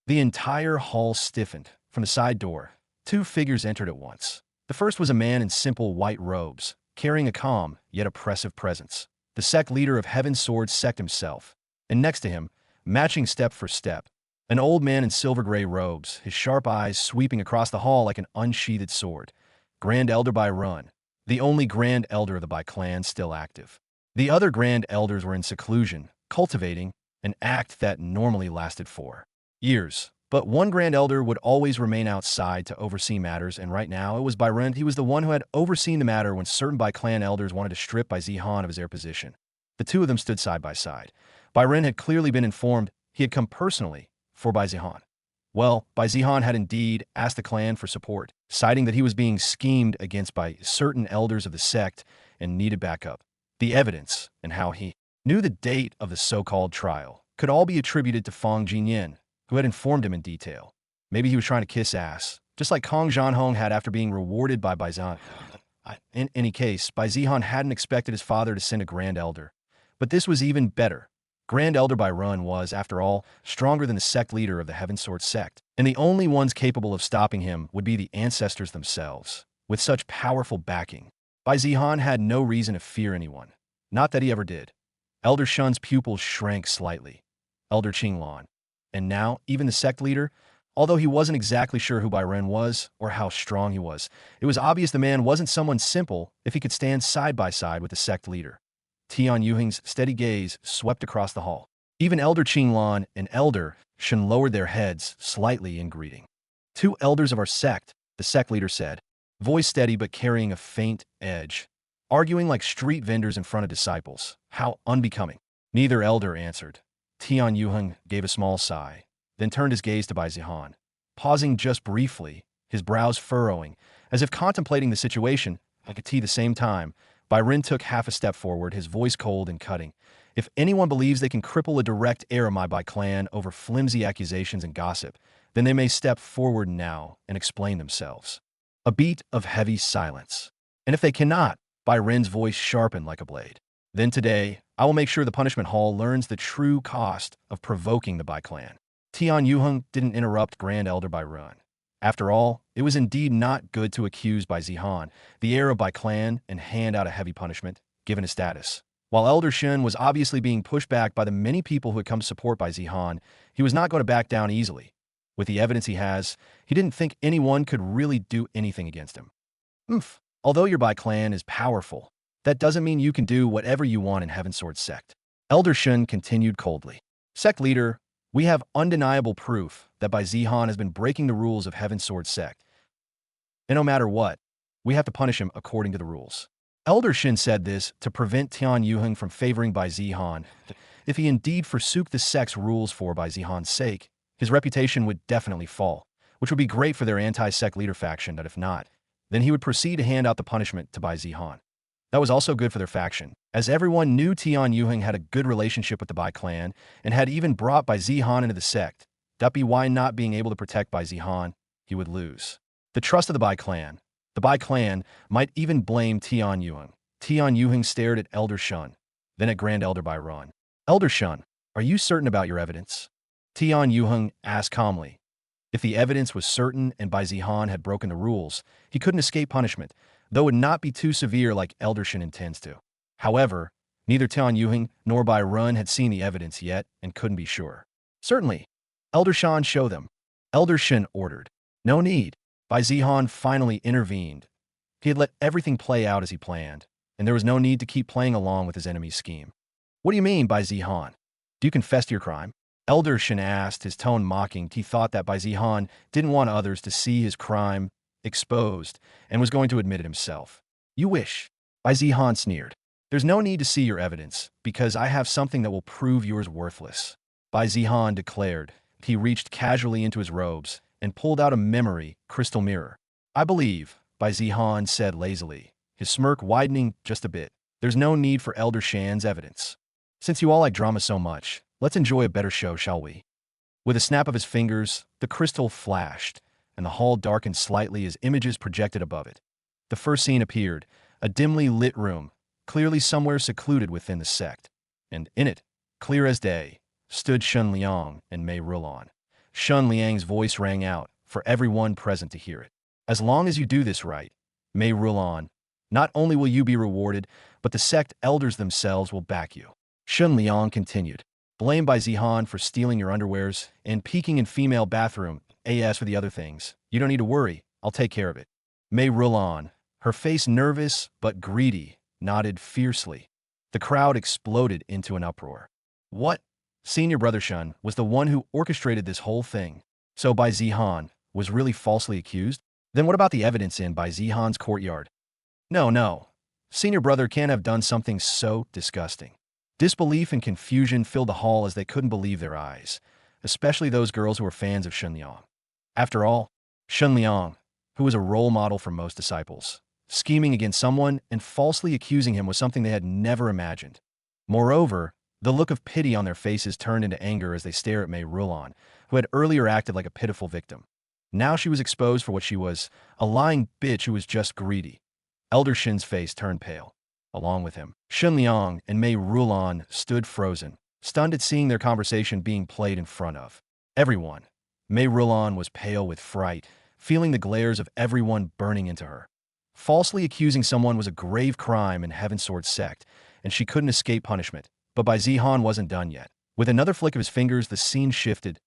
The entire hall stiffened. From the side door, two figures entered at once. The first was a man in simple white robes, carrying a calm, yet oppressive presence. The sect leader of Heaven Sword sect himself. And next to him, matching step for step, an old man in silver-gray robes, his sharp eyes sweeping across the hall like an unsheathed sword. Grand Elder Bai Run, the only Grand Elder of the Bai Clan still active. The other Grand Elders were in seclusion, cultivating, an act that normally lasted for years. But one Grand Elder would always remain outside to oversee matters, and right now it was Bai Ren. He was the one who had overseen the matter when certain Bai Clan elders wanted to strip Bai Zihan of his heir position. The two of them stood side by side. Bai Ren had clearly been informed he had come personally for Bai Zihan. Well, Bai Zihan had indeed asked the clan for support, citing that he was being schemed against by certain elders of the sect and needed backup. The evidence and how he knew the date of the so-called trial could all be attributed to Fang Jinyan, who had informed him in detail. Maybe he was trying to kiss ass, just like Kong Zhanhong had after being rewarded by Bai Zihan. In any case, Bai Zihan hadn't expected his father to send a Grand Elder. But this was even better. Grand Elder Bai Ren was, after all, stronger than the sect leader of the Heaven Sword sect, and the only ones capable of stopping him would be the ancestors themselves. With such powerful backing, Bai Zihan had no reason to fear anyone. Not that he ever did. Elder Shun's pupils shrank slightly. Elder Qinglan. And now, even the sect leader, although he wasn't exactly sure who Bai Ren was or how strong he was, it was obvious the man wasn't someone simple if he could stand side by side with the sect leader. Tian Yuheng's steady gaze swept across the hall. Even Elder Qinglan and Elder Shun lowered their heads slightly in greeting. Two elders of our sect, the sect leader said, voice steady but carrying a faint edge, arguing like street vendors in front of disciples. How unbecoming. Neither elder answered. Tian Yuheng gave a small sigh, then turned his gaze to Bai Zihan, pausing just briefly, his brows furrowing, as if contemplating the situation. At the same time, Bai Ren took half a step forward, his voice cold and cutting. If anyone believes they can cripple a direct heir of my Bai Clan over flimsy accusations and gossip, then they may step forward now and explain themselves. A beat of heavy silence. And if they cannot, Bai Ren's voice sharpened like a blade. Then today, I will make sure the punishment hall learns the true cost of provoking the Bai Clan. Tian Yuheng didn't interrupt Grand Elder Bai Ren. After all, it was indeed not good to accuse Bai Zihan, the heir of Bai Clan, and hand out a heavy punishment, given his status. While Elder Shen was obviously being pushed back by the many people who had come to support Bai Zihan, he was not going to back down easily. With the evidence he has, he didn't think anyone could really do anything against him. Although your Bai Clan is powerful, that doesn't mean you can do whatever you want in Heaven Sword sect. Elder Shen continued coldly. Sect leader, we have undeniable proof that Bai Zihan has been breaking the rules of Heaven Sword sect. And no matter what, we have to punish him according to the rules. Elder Shin said this to prevent Tian Yuheng from favoring Bai Zihan. If he indeed forsook the sect's rules for Bai Zihan's sake, his reputation would definitely fall, which would be great for their anti-sect leader faction, but if not, then he would proceed to hand out the punishment to Bai Zihan. That was also good for their faction, as everyone knew Tian Yuheng had a good relationship with the Bai Clan and had even brought Bai Zihan into the sect. That'd be why not being able to protect Bai Zihan, he would lose the trust of the Bai Clan. The Bai Clan might even blame Tian Yuheng. Tian Yuheng stared at Elder Shun, then at Grand Elder Bai Ren. Elder Shun, are you certain about your evidence? Tian Yuheng asked calmly. If the evidence was certain and Bai Zihan had broken the rules, he couldn't escape punishment, though it would not be too severe like Elder Shin intends to. However, neither Tian Yuheng nor Bai Ren had seen the evidence yet and couldn't be sure. Certainly. Elder Shan, show them. Elder Shin ordered. No need. Bai Zihan finally intervened. He had let everything play out as he planned, and there was no need to keep playing along with his enemy's scheme. What do you mean, Bai Zihan? Do you confess to your crime? Elder Shin asked, his tone mocking. He thought that Bai Zihan didn't want others to see his crime exposed and was going to admit it himself. You wish. Bai Zihan sneered. There's no need to see your evidence, because I have something that will prove yours worthless. Bai Zihan declared. He reached casually into his robes and pulled out a memory crystal mirror. I believe, Bai Zihan said lazily, his smirk widening just a bit. There's no need for Elder Shan's evidence. Since you all like drama so much, let's enjoy a better show, shall we? With a snap of his fingers, the crystal flashed, and the hall darkened slightly as images projected above it. The first scene appeared, a dimly lit room, clearly somewhere secluded within the sect. And in it, clear as day, stood Shun Liang and Mei Rulan. Shun Liang's voice rang out for everyone present to hear it. As long as you do this right, Mei Rulan, not only will you be rewarded, but the sect elders themselves will back you. Shun Liang continued. Blame Bai Zihan for stealing your underwears and peeking in female bathroom. As for the other things, you don't need to worry. I'll take care of it. Mei Rulan, her face nervous but greedy, nodded fiercely. The crowd exploded into an uproar. What? Senior Brother Shun was the one who orchestrated this whole thing. So Bai Zihan was really falsely accused? Then what about the evidence in Bai Zihan's courtyard? No, no. Senior brother can't have done something so disgusting. Disbelief and confusion filled the hall as they couldn't believe their eyes, especially those girls who were fans of Shen Liang. After all, Shen Liang, who was a role model for most disciples, scheming against someone and falsely accusing him was something they had never imagined. Moreover, the look of pity on their faces turned into anger as they stared at Mei Rulan, who had earlier acted like a pitiful victim. Now she was exposed for what she was, a lying bitch who was just greedy. Elder Shin's face turned pale. Along with him, Shen Liang and Mei Rulan stood frozen, stunned at seeing their conversation being played in front of everyone. Mei Rulan was pale with fright, feeling the glares of everyone burning into her. Falsely accusing someone was a grave crime in Heaven's Sword sect, and she couldn't escape punishment. But Bai Zihan wasn't done yet. With another flick of his fingers, the scene shifted.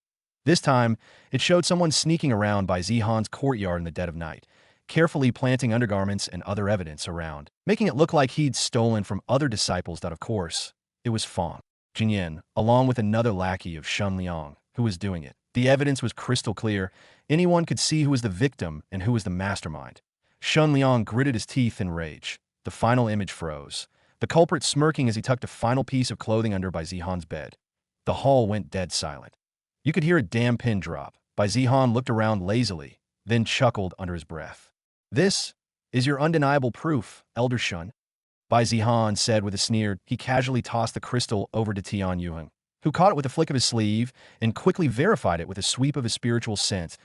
This time, it showed someone sneaking around Bai Zihan's courtyard in the dead of night, carefully planting undergarments and other evidence around, making it look like he'd stolen from other disciples that, of course, it was Fang Jinyan, along with another lackey of Shen Liang, who was doing it. The evidence was crystal clear. Anyone could see who was the victim and who was the mastermind. Shen Liang gritted his teeth in rage. The final image froze, the culprit smirking as he tucked a final piece of clothing under Bai Zihan's bed. The hall went dead silent. You could hear a damn pin drop. Bai Zihan looked around lazily, then chuckled under his breath. This is your undeniable proof, Elder Shun, Bai Zihan said with a sneer. He casually tossed the crystal over to Tian Yuheng, who caught it with a flick of his sleeve and quickly verified it with a sweep of his spiritual sense,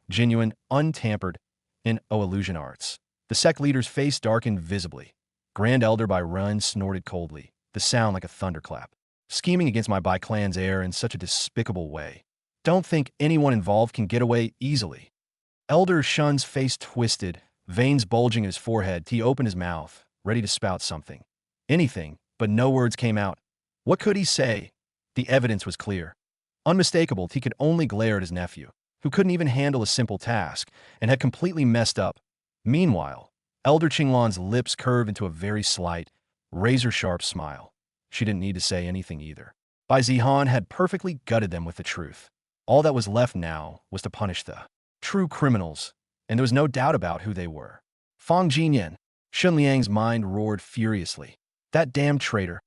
genuine, untampered, in illusion arts. The sect leader's face darkened visibly. Grand Elder Bai Run snorted coldly, the sound like a thunderclap. Scheming against my Bai Clan's heir in such a despicable way. Don't think anyone involved can get away easily. Elder Shun's face twisted, veins bulging in his forehead. He opened his mouth, ready to spout something. Anything, but no words came out. What could he say? The evidence was clear. Unmistakable, he could only glare at his nephew, who couldn't even handle a simple task and had completely messed up. Meanwhile, Elder Qinglan's lips curved into a very slight, razor-sharp smile. She didn't need to say anything either. Bai Zihan had perfectly gutted them with the truth. All that was left now was to punish the true criminals, and there was no doubt about who they were. Fang Jinyan. Shen Liang's mind roared furiously. That damn traitor.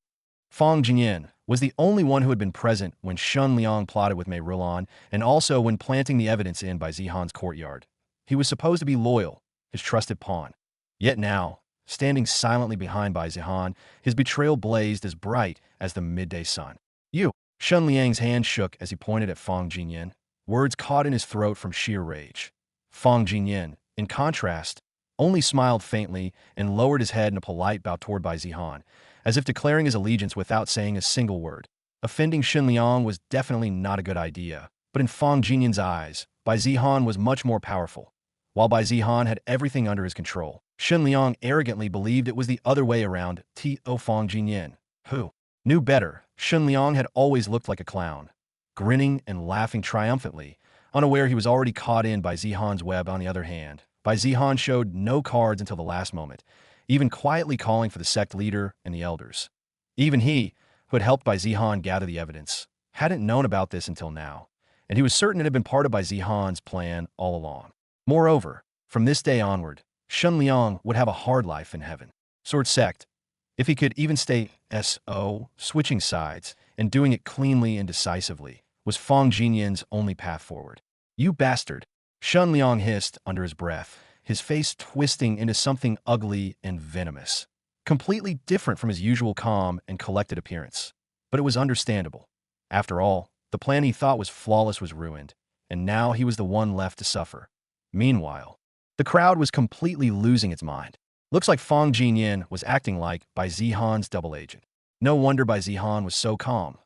Fang Jinyan was the only one who had been present when Shen Liang plotted with Mei Rulan, and also when planting the evidence in Bai Zihan's courtyard. He was supposed to be loyal, his trusted pawn. Yet now, standing silently behind Bai Zihan, his betrayal blazed as bright as the midday sun. You! Shen Liang's hand shook as he pointed at Fang Jinyan, words caught in his throat from sheer rage. Fang Jinyan, in contrast, only smiled faintly and lowered his head in a polite bow toward Bai Zihan, as if declaring his allegiance without saying a single word. Offending Shen Liang was definitely not a good idea, but in Fang Jinyan's eyes, Bai Zihan was much more powerful. While Bai Zihan had everything under his control, Shen Liang arrogantly believed it was the other way around. Fang Jinyan, who knew better. Shen Liang had always looked like a clown, grinning and laughing triumphantly, unaware he was already caught in Bai Zihan's web. On the other hand, Bai Zihan showed no cards until the last moment, even quietly calling for the sect leader and the elders. Even he, who had helped Bai Zihan gather the evidence, hadn't known about this until now, and he was certain it had been part of Bai Zihan's plan all along. Moreover, from this day onward, Shen Liang would have a hard life in heaven. Sword sect, if he could even stay switching sides and doing it cleanly and decisively, was Fang Jinyan's only path forward. You bastard! Shen Liang hissed under his breath, his face twisting into something ugly and venomous, completely different from his usual calm and collected appearance. But it was understandable. After all, the plan he thought was flawless was ruined, and now he was the one left to suffer. Meanwhile, the crowd was completely losing its mind. Looks like Fang Jinyan was acting like Bai Zihan's double agent. No wonder Bai Zihan was so calm.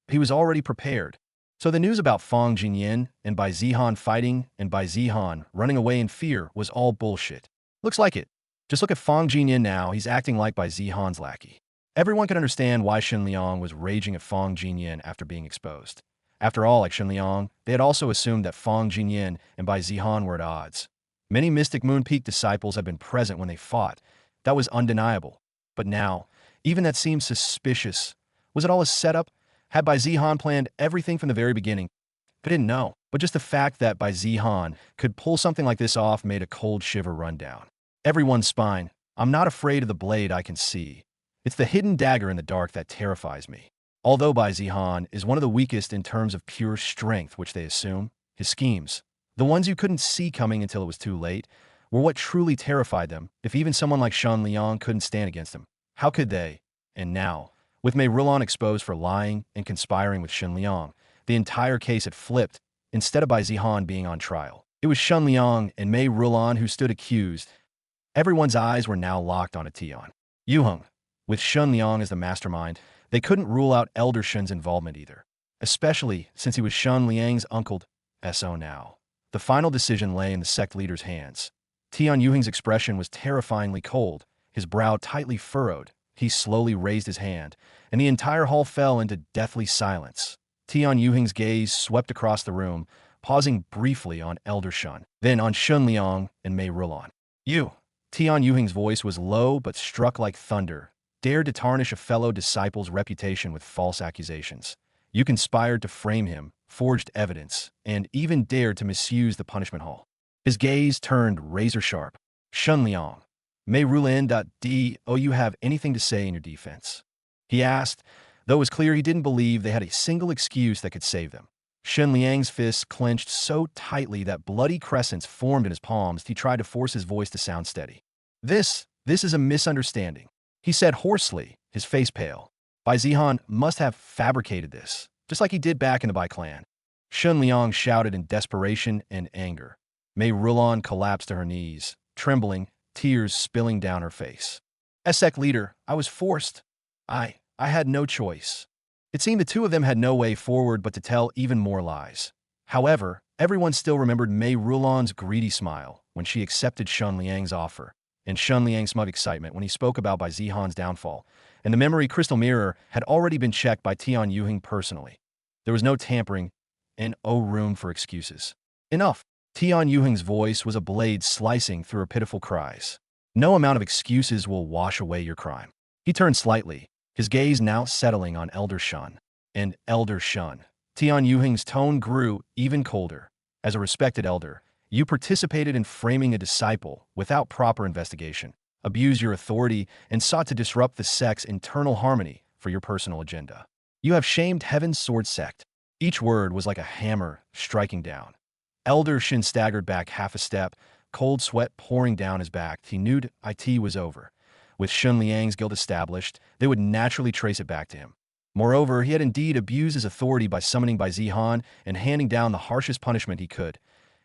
He was already prepared. So the news about Fang Jinyan and Bai Zihan fighting and Bai Zihan running away in fear was all bullshit. Looks like it. Just look at Fang Jinyan now, he's acting like Bai Zihan's lackey. Everyone could understand why Shen Liang was raging at Fang Jinyan after being exposed. After all, like Shen Liang, they had also assumed that Fang Jinyan and Bai Zihan were at odds. Many Mystic Moon Peak disciples had been present when they fought. That was undeniable. But now, even that seemed suspicious. Was it all a setup? Had Bai Zihan planned everything from the very beginning? They didn't know. but just the fact that Bai Zihan could pull something like this off made a cold shiver run down everyone's spine. I'm not afraid of the blade I can see. It's the hidden dagger in the dark that terrifies me. Although Bai Zihan is one of the weakest in terms of pure strength, which they assume, his schemes, the ones you couldn't see coming until it was too late, were what truly terrified them. If even someone like Shen Liang couldn't stand against him, how could they? And now, with Mei Rulon exposed for lying and conspiring with Shen Liang, the entire case had flipped. Instead of Bai Zihan being on trial, it was Shen Liang and Mei Rulon who stood accused. Everyone's eyes were now locked on Tian Yuheng. With Shen Liang as the mastermind, they couldn't rule out Elder Shen's involvement either, especially since he was Shen Liang's uncle. So now, the final decision lay in the sect leader's hands. Tian Yuheng's expression was terrifyingly cold, his brow tightly furrowed. He slowly raised his hand, and the entire hall fell into deathly silence. Tian Yuheng's gaze swept across the room, pausing briefly on Elder Shen, then on Shen Liang and Mei Rulon. You! Tian Yuheng's voice was low but struck like thunder. Dared to tarnish a fellow disciple's reputation with false accusations. You conspired to frame him, forged evidence, and even dared to misuse the punishment hall. His gaze turned razor-sharp. Shen Liang, Mei Rulon. Do you have anything to say in your defense? He asked, though it was clear he didn't believe they had a single excuse that could save them. Shen Liang's fists clenched so tightly that bloody crescents formed in his palms. He tried to force his voice to sound steady. This is a misunderstanding, he said hoarsely, his face pale. Bai Zihan must have fabricated this, just like he did back in the Bai Clan. Shen Liang shouted in desperation and anger. Mei Rulon collapsed to her knees, trembling, tears spilling down her face. As sect leader, I was forced. I had no choice. It seemed the two of them had no way forward but to tell even more lies. However, everyone still remembered Mei Rulon's greedy smile when she accepted Shen Liang's offer, and Shen Liang's smug excitement when he spoke about Bai Zihan's downfall, and the memory crystal mirror had already been checked by Tian Yuheng personally. There was no tampering and no room for excuses. Enough! Tian Yuheng's voice was a blade slicing through her pitiful cries. No amount of excuses will wash away your crime. He turned slightly, his gaze now settling on Elder Shen. And Elder Shen. Tian Yuheng's tone grew even colder. As a respected elder, you participated in framing a disciple without proper investigation, abused your authority, and sought to disrupt the sect's internal harmony for your personal agenda. You have shamed Heaven's Sword Sect. Each word was like a hammer striking down. Elder Shen staggered back half a step, cold sweat pouring down his back. He knew it was over. With Shen Liang's guilt established, they would naturally trace it back to him. Moreover, he had indeed abused his authority by summoning Bai Zihan and handing down the harshest punishment he could.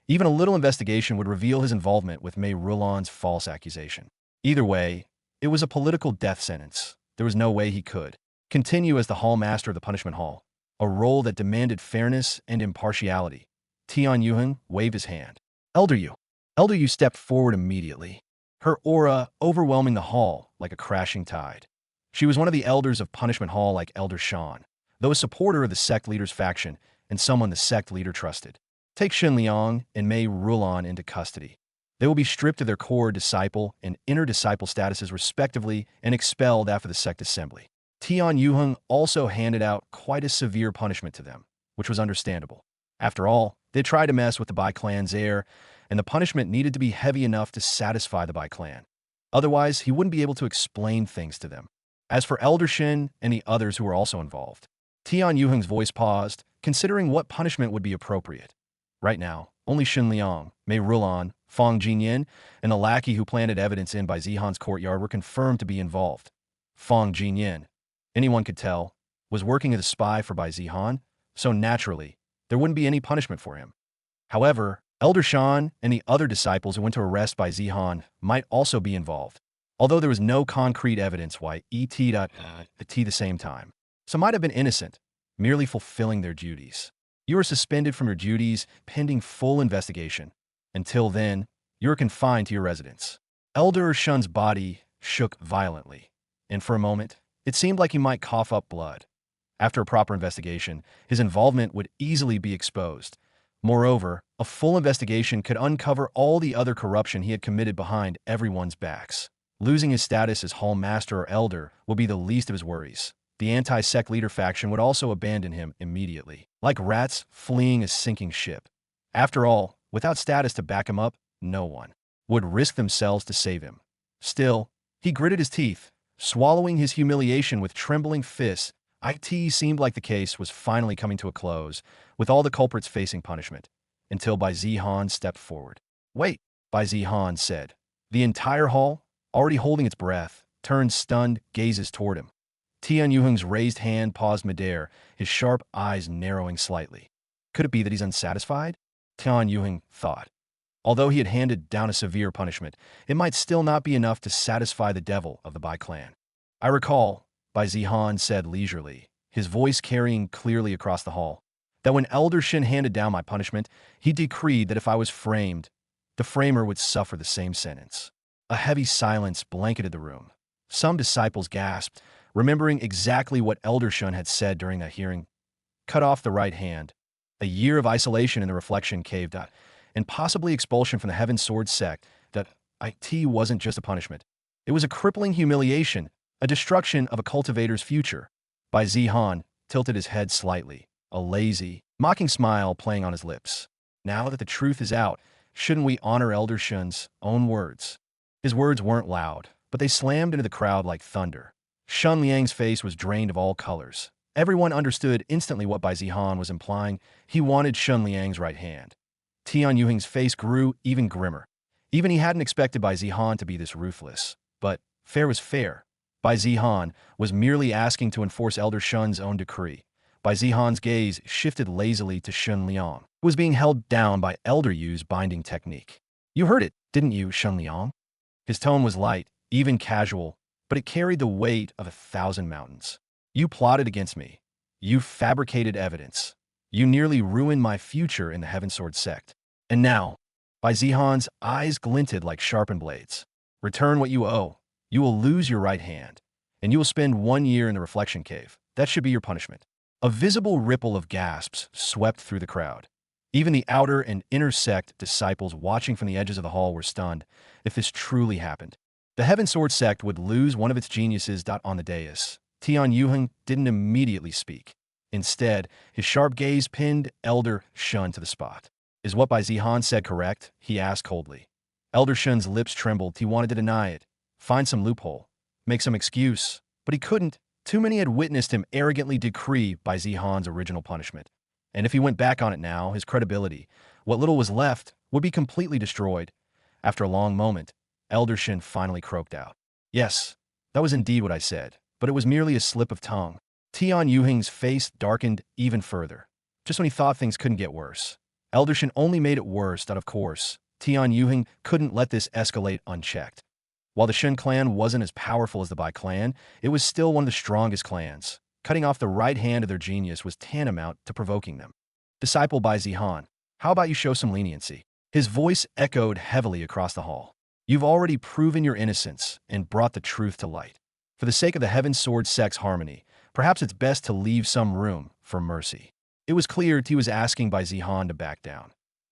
Even a little investigation would reveal his involvement with Mei Rulon's false accusation. Either way, it was a political death sentence. There was no way he could continue as the hall master of the punishment hall, a role that demanded fairness and impartiality. Tian Yuheng waved his hand. Elder Yu stepped forward immediately, her aura overwhelming the hall like a crashing tide. She was one of the elders of Punishment Hall like Elder Shen, though a supporter of the sect leader's faction and someone the sect leader trusted. Take Shen Liang and Mei Rulon into custody. They will be stripped of their core disciple and inner disciple statuses respectively and expelled after the sect assembly. Tian Yuheng also handed out quite a severe punishment to them, which was understandable. After all, they tried to mess with the Bai Clan's heir, and the punishment needed to be heavy enough to satisfy the Bai Clan. Otherwise, he wouldn't be able to explain things to them. As for Elder Shen and the others who were also involved, Tian Yuheng's voice paused, considering what punishment would be appropriate. Right now, only Shen Liang, Mei Rulon, Fang Jinyan, and the lackey who planted evidence in Bai Zihan's courtyard were confirmed to be involved. Fang Jinyan, anyone could tell, was working as a spy for Bai Zihan, so naturally, there wouldn't be any punishment for him. However, Elder Shen and the other disciples who went to arrest Bai Zihan might also be involved, although there was no concrete evidence why at the same time. Some might have been innocent, merely fulfilling their duties. You are suspended from your duties pending full investigation. Until then, you are confined to your residence. Elder Shen's body shook violently, and for a moment, it seemed like he might cough up blood. After a proper investigation, his involvement would easily be exposed. Moreover, a full investigation could uncover all the other corruption he had committed behind everyone's backs. Losing his status as Hall Master or Elder would be the least of his worries. The anti-sect leader faction would also abandon him immediately, like rats fleeing a sinking ship. After all, without status to back him up, no one would risk themselves to save him. Still, he gritted his teeth, swallowing his humiliation with trembling fists. It seemed like the case was finally coming to a close, with all the culprits facing punishment, until Bai Zihan stepped forward. "Wait," Bai Zihan said. The entire hall, already holding its breath, turned stunned gazes toward him. Tian Yuheng's raised hand paused midair, his sharp eyes narrowing slightly. Could it be that he's unsatisfied? Tian Yuheng thought. Although he had handed down a severe punishment, it might still not be enough to satisfy the devil of the Bai Clan. "I recall," Bai Zihan said leisurely, his voice carrying clearly across the hall, "that when Elder Shin handed down my punishment, he decreed that if I was framed, the framer would suffer the same sentence." A heavy silence blanketed the room. Some disciples gasped, remembering exactly what Elder Shun had said during that hearing. Cut off the right hand. A year of isolation in the reflection cave, and possibly expulsion from the Heaven Sword sect. That it wasn't just a punishment. It was a crippling humiliation, a destruction of a cultivator's future. Bai Zihan tilted his head slightly, a lazy, mocking smile playing on his lips. Now that the truth is out, shouldn't we honor Elder Shun's own words? His words weren't loud, but they slammed into the crowd like thunder. Shun Liang's face was drained of all colors. Everyone understood instantly what Bai Zihan was implying. He wanted Shun Liang's right hand. Tian Yuheng's face grew even grimmer. Even he hadn't expected Bai Zihan to be this ruthless. But fair was fair. Bai Zihan was merely asking to enforce Elder Shun's own decree. Bai Zihan's gaze shifted lazily to Shun Liang, who was being held down by Elder Yu's binding technique. "You heard it, didn't you, Shun Liang?" His tone was light, even casual, but it carried the weight of 1,000 mountains. "You plotted against me. You fabricated evidence. You nearly ruined my future in the Heaven Sword sect. And now," Bai Zihan's eyes glinted like sharpened blades, "return what you owe. You will lose your right hand, and you will spend 1 year in the reflection cave. That should be your punishment." A visible ripple of gasps swept through the crowd. Even the outer and inner sect disciples watching from the edges of the hall were stunned. If this truly happened, the Heaven Sword sect would lose one of its geniuses. On the dais, Tian Yuheng didn't immediately speak. Instead, his sharp gaze pinned Elder Shun to the spot. "Is what Bai Zihan said correct?" he asked coldly. Elder Shun's lips trembled. He wanted to deny it, find some loophole, make some excuse, but he couldn't. Too many had witnessed him arrogantly decree Bai Zihan's original punishment. And if he went back on it now, his credibility, what little was left, would be completely destroyed. After a long moment, Elder Shin finally croaked out, "Yes, that was indeed what I said, but it was merely a slip of tongue." Tian Yuheng's face darkened even further. Just when he thought things couldn't get worse, Elder Shin only made it worse. Of course, Tian Yuheng couldn't let this escalate unchecked. While the Shin clan wasn't as powerful as the Bai Clan, it was still one of the strongest clans. Cutting off the right hand of their genius was tantamount to provoking them. "Disciple Bai Zihan, how about you show some leniency?" His voice echoed heavily across the hall. "You've already proven your innocence and brought the truth to light. For the sake of the Heaven Sword sect's harmony, perhaps it's best to leave some room for mercy." It was clear he was asking Bai Zihan to back down.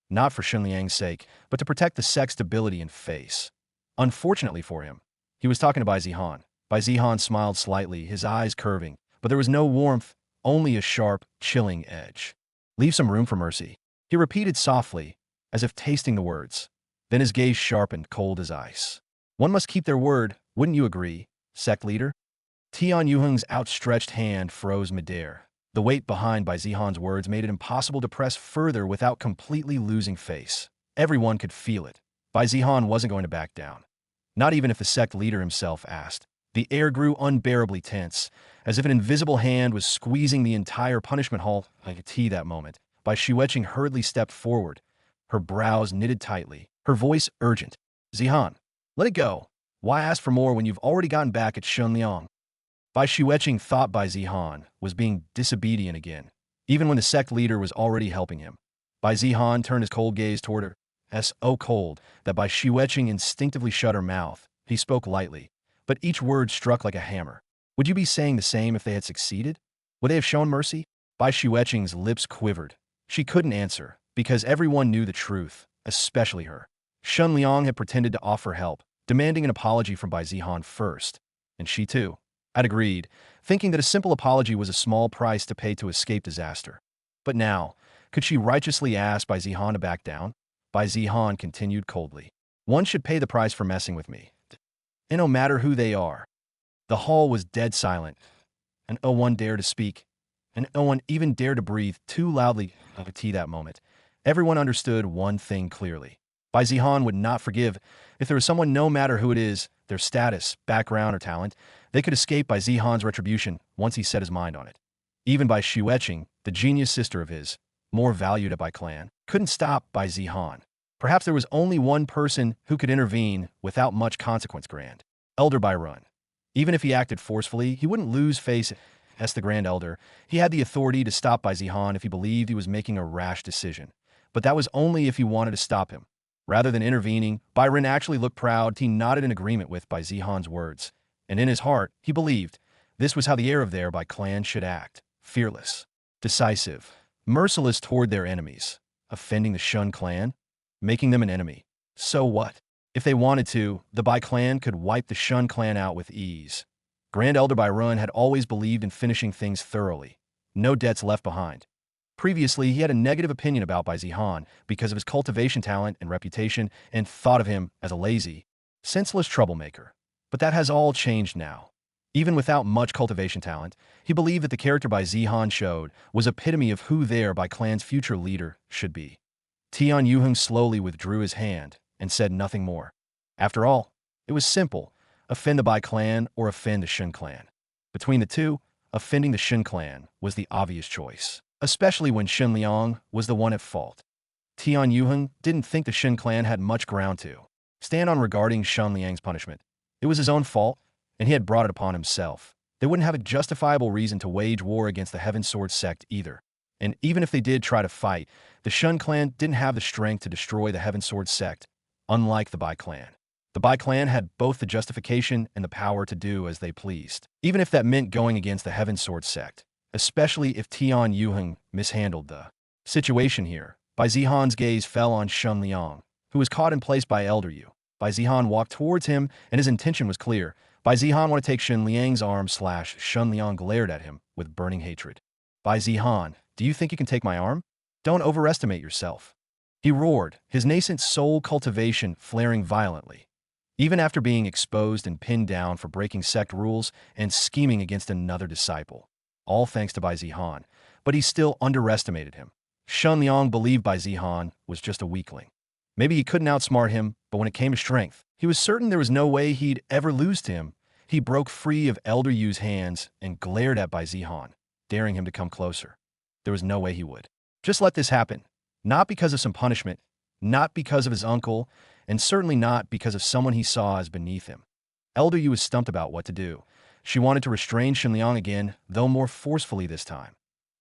Not for Shun Liang's sake, but to protect the sect's stability and face. Unfortunately for him, he was talking to Bai Zihan. Bai Zihan smiled slightly, his eyes curving, but there was no warmth, only a sharp, chilling edge. "Leave some room for mercy," he repeated softly, as if tasting the words. Then his gaze sharpened, cold as ice. "One must keep their word, wouldn't you agree, sect leader?" Tian Yuheng's outstretched hand froze midair. The weight behind Bai Zihan's words made it impossible to press further without completely losing face. Everyone could feel it. Bai Zihan wasn't going to back down. Not even if the sect leader himself asked. The air grew unbearably tense, as if an invisible hand was squeezing the entire punishment hall like a tea that moment. Bai Shiweching hurriedly stepped forward, her brows knitted tightly, her voice urgent. "Zihan, let it go. Why ask for more when you've already gotten back at Shun Liang?" Bai Shiweching thought Bai Zihan was being disobedient again, even when the sect leader was already helping him. Bai Zihan turned his cold gaze toward her, so cold that Bai Shiweching instinctively shut her mouth. He spoke lightly, but each word struck like a hammer. "Would you be saying the same if they had succeeded? Would they have shown mercy?" Bai Shiweching's lips quivered. She couldn't answer, because everyone knew the truth, especially her. Shun Liang had pretended to offer help, demanding an apology from Bai Zihan first. And she too had agreed, thinking that a simple apology was a small price to pay to escape disaster. But now, Could she righteously ask Bai Zihan to back down? Bai Zihan continued coldly. One should pay the price for messing with me. And no matter who they are. The hall was dead silent, and no one dared to speak, and no one even dared to breathe too loudly at that moment. Everyone understood one thing clearly. Bai Zihan would not forgive. If there was someone, no matter who it is, their status, background, or talent, they could escape Bai Zihan's retribution once he set his mind on it. Even Bai Xueqing, the genius sister of his, more valued at Bai Clan, couldn't stop Bai Zihan. Perhaps there was only one person who could intervene without much consequence. Grand Elder Bai Run. Even if he acted forcefully, he wouldn't lose face as the Grand Elder. He had the authority to stop Bai Zihan if he believed he was making a rash decision. But that was only if he wanted to stop him. Rather than intervening, Bai Ren actually looked proud. He nodded in agreement with Bai Zihan's words. And in his heart, he believed this was how the heir of their Bai Clan should act. Fearless, decisive, merciless toward their enemies. Offending the Shun clan? Making them an enemy. So what? If they wanted to, the Bai Clan could wipe the Shun clan out with ease. Grand Elder Bai Run had always believed in finishing things thoroughly. No debts left behind. Previously, he had a negative opinion about Bai Zihan because of his cultivation talent and reputation and thought of him as a lazy, senseless troublemaker. But that has all changed now. Even without much cultivation talent, he believed that the character Bai Zihan showed was epitome of who their Bai Clan's future leader should be. Tian Yuheng slowly withdrew his hand and said nothing more. After all, it was simple. Offend the Bai Clan or offend the Shun clan. Between the two, offending the Shun clan was the obvious choice, especially when Shen Liang was the one at fault. Tian Yuheng didn't think the Shun clan had much ground to stand on regarding Shen Liang's punishment. It was his own fault, and he had brought it upon himself. They wouldn't have a justifiable reason to wage war against the Heaven Sword sect either. And even if they did try to fight, the Shun clan didn't have the strength to destroy the Heaven Sword sect, unlike the Bai Clan. The Bai Clan had both the justification and the power to do as they pleased, even if that meant going against the Heaven Sword sect, especially if Tian Yuheng mishandled the situation here. Bai Zihan's gaze fell on Shen Liang, who was caught in place by Elder Yu. Bai Zihan walked towards him, and his intention was clear. Bai Zihan wanted to take Shen Liang's arm. Shen Liang glared at him with burning hatred. Bai Zihan, do you think you can take my arm? Don't overestimate yourself. He roared, his nascent soul cultivation flaring violently. Even after being exposed and pinned down for breaking sect rules and scheming against another disciple. All thanks to Bai Zihan, but he still underestimated him. Shen Liang believed Bai Zihan was just a weakling. Maybe he couldn't outsmart him, but when it came to strength, he was certain there was no way he'd ever lose to him. He broke free of Elder Yu's hands and glared at Bai Zihan, daring him to come closer. There was no way he would. Just let this happen. Not because of some punishment, not because of his uncle, and certainly not because of someone he saw as beneath him. Elder Yu was stumped about what to do. She wanted to restrain Shen Liang again, though more forcefully this time.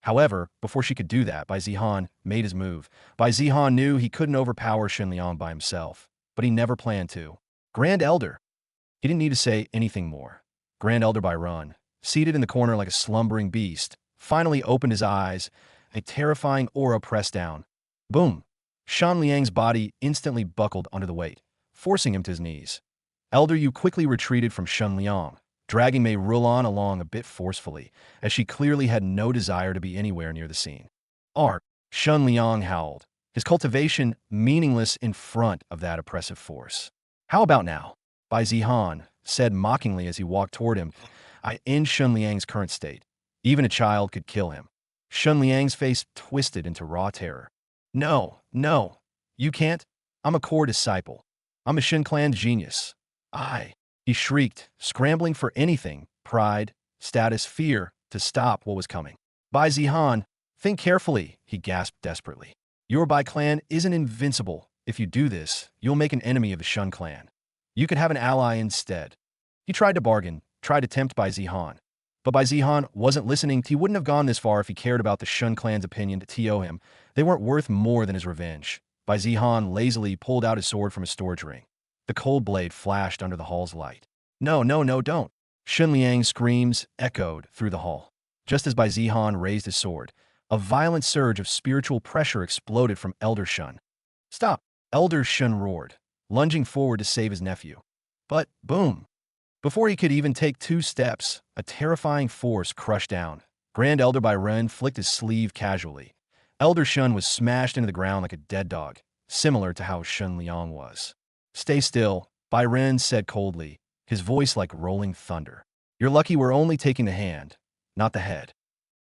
However, before she could do that, Bai Zihan made his move. Bai Zihan knew he couldn't overpower Shen Liang by himself, but he never planned to. Grand Elder. He didn't need to say anything more. Grand Elder Bai Run, seated in the corner like a slumbering beast, finally opened his eyes, a terrifying aura pressed down. Boom! Shen Liang's body instantly buckled under the weight, forcing him to his knees. Elder Yu quickly retreated from Shen Liang, dragging Mei Rulan along a bit forcefully, as she clearly had no desire to be anywhere near the scene. Art! Shen Liang howled, his cultivation meaningless in front of that oppressive force. How about now? Bai Zihan said mockingly as he walked toward him. I end Shen Liang's current state. Even a child could kill him. Shen Liang's face twisted into raw terror. No, no, you can't. I'm a core disciple. I'm a Shen clan genius. He shrieked, scrambling for anything, pride, status, fear, to stop what was coming. Bai Zihan, think carefully, he gasped desperately. Your Bai Clan isn't invincible. If you do this, you'll make an enemy of the Shun clan. You could have an ally instead. He tried to bargain, tried to tempt Bai Zihan. But Bai Zihan wasn't listening. He wouldn't have gone this far if he cared about the Shun clan's opinion to TO him. They weren't worth more than his revenge. Bai Zihan lazily pulled out his sword from his storage ring. The cold blade flashed under the hall's light. No, no, no, don't. Shen Liang's screams echoed through the hall. Just as Bai Zihan raised his sword, a violent surge of spiritual pressure exploded from Elder Shun. Stop! Elder Shun roared, lunging forward to save his nephew. But, boom! Before he could even take 2 steps, a terrifying force crushed down. Grand Elder Bai Ren flicked his sleeve casually, Elder Shun was smashed into the ground like a dead dog, similar to how Shun Liang was. Stay still, Bai Ren said coldly, his voice like rolling thunder. You're lucky we're only taking the hand, not the head.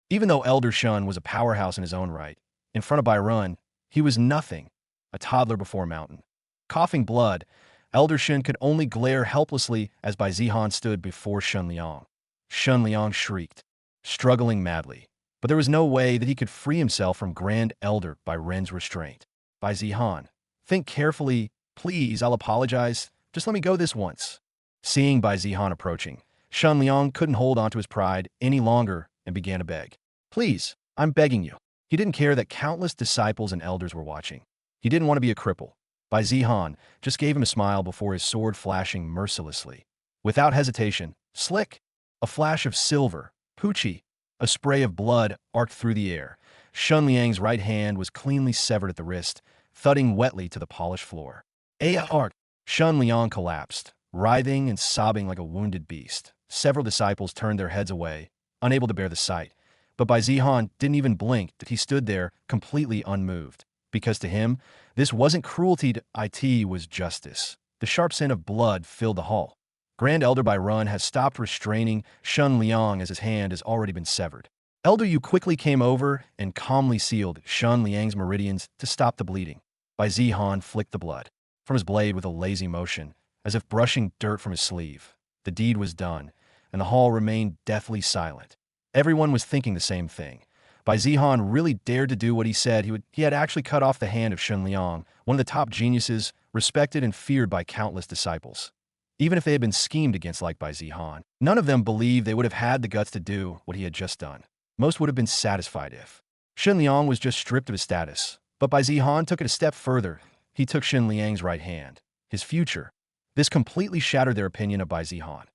Even though Elder Shun was a powerhouse in his own right, in front of Bai Ren, he was nothing, a toddler before a mountain. Coughing blood, Elder Shun could only glare helplessly as Bai Zihan stood before Shun Liang. Shun Liang shrieked, struggling madly, but there was no way that he could free himself from Grand Elder Bai Ren's restraint. Bai Zihan, think carefully, please, I'll apologize, just let me go this once. Seeing Bai Zihan approaching, Shun Liang couldn't hold on to his pride any longer and began to beg. Please, I'm begging you. He didn't care that countless disciples and elders were watching. He didn't want to be a cripple. Bai Zihan just gave him a smile before his sword flashing mercilessly. Without hesitation, slick, a flash of silver, poochie, a spray of blood arced through the air. Shun Liang's right hand was cleanly severed at the wrist, thudding wetly to the polished floor. Arg! Shun Liang collapsed, writhing and sobbing like a wounded beast. Several disciples turned their heads away, unable to bear the sight. But Bai Zihan didn't even blink that he stood there completely unmoved. Because to him, this wasn't cruelty, it was justice. The sharp scent of blood filled the hall. Grand Elder Bai Ren has stopped restraining Shun Liang as his hand has already been severed. Elder Yu quickly came over and calmly sealed Shun Liang's meridians to stop the bleeding. Bai Zihan flicked the blood from his blade with a lazy motion, as if brushing dirt from his sleeve. The deed was done, and the hall remained deathly silent. Everyone was thinking the same thing. Bai Zihan really dared to do what he said he had actually cut off the hand of Shun Liang, one of the top geniuses, respected and feared by countless disciples. Even if they had been schemed against like Bai Zihan, none of them believed they would have had the guts to do what he had just done. Most would have been satisfied if Shun Liang was just stripped of his status. But Bai Zihan took it a step further. He took Shun Liang's right hand, his future. This completely shattered their opinion of Bai Zihan,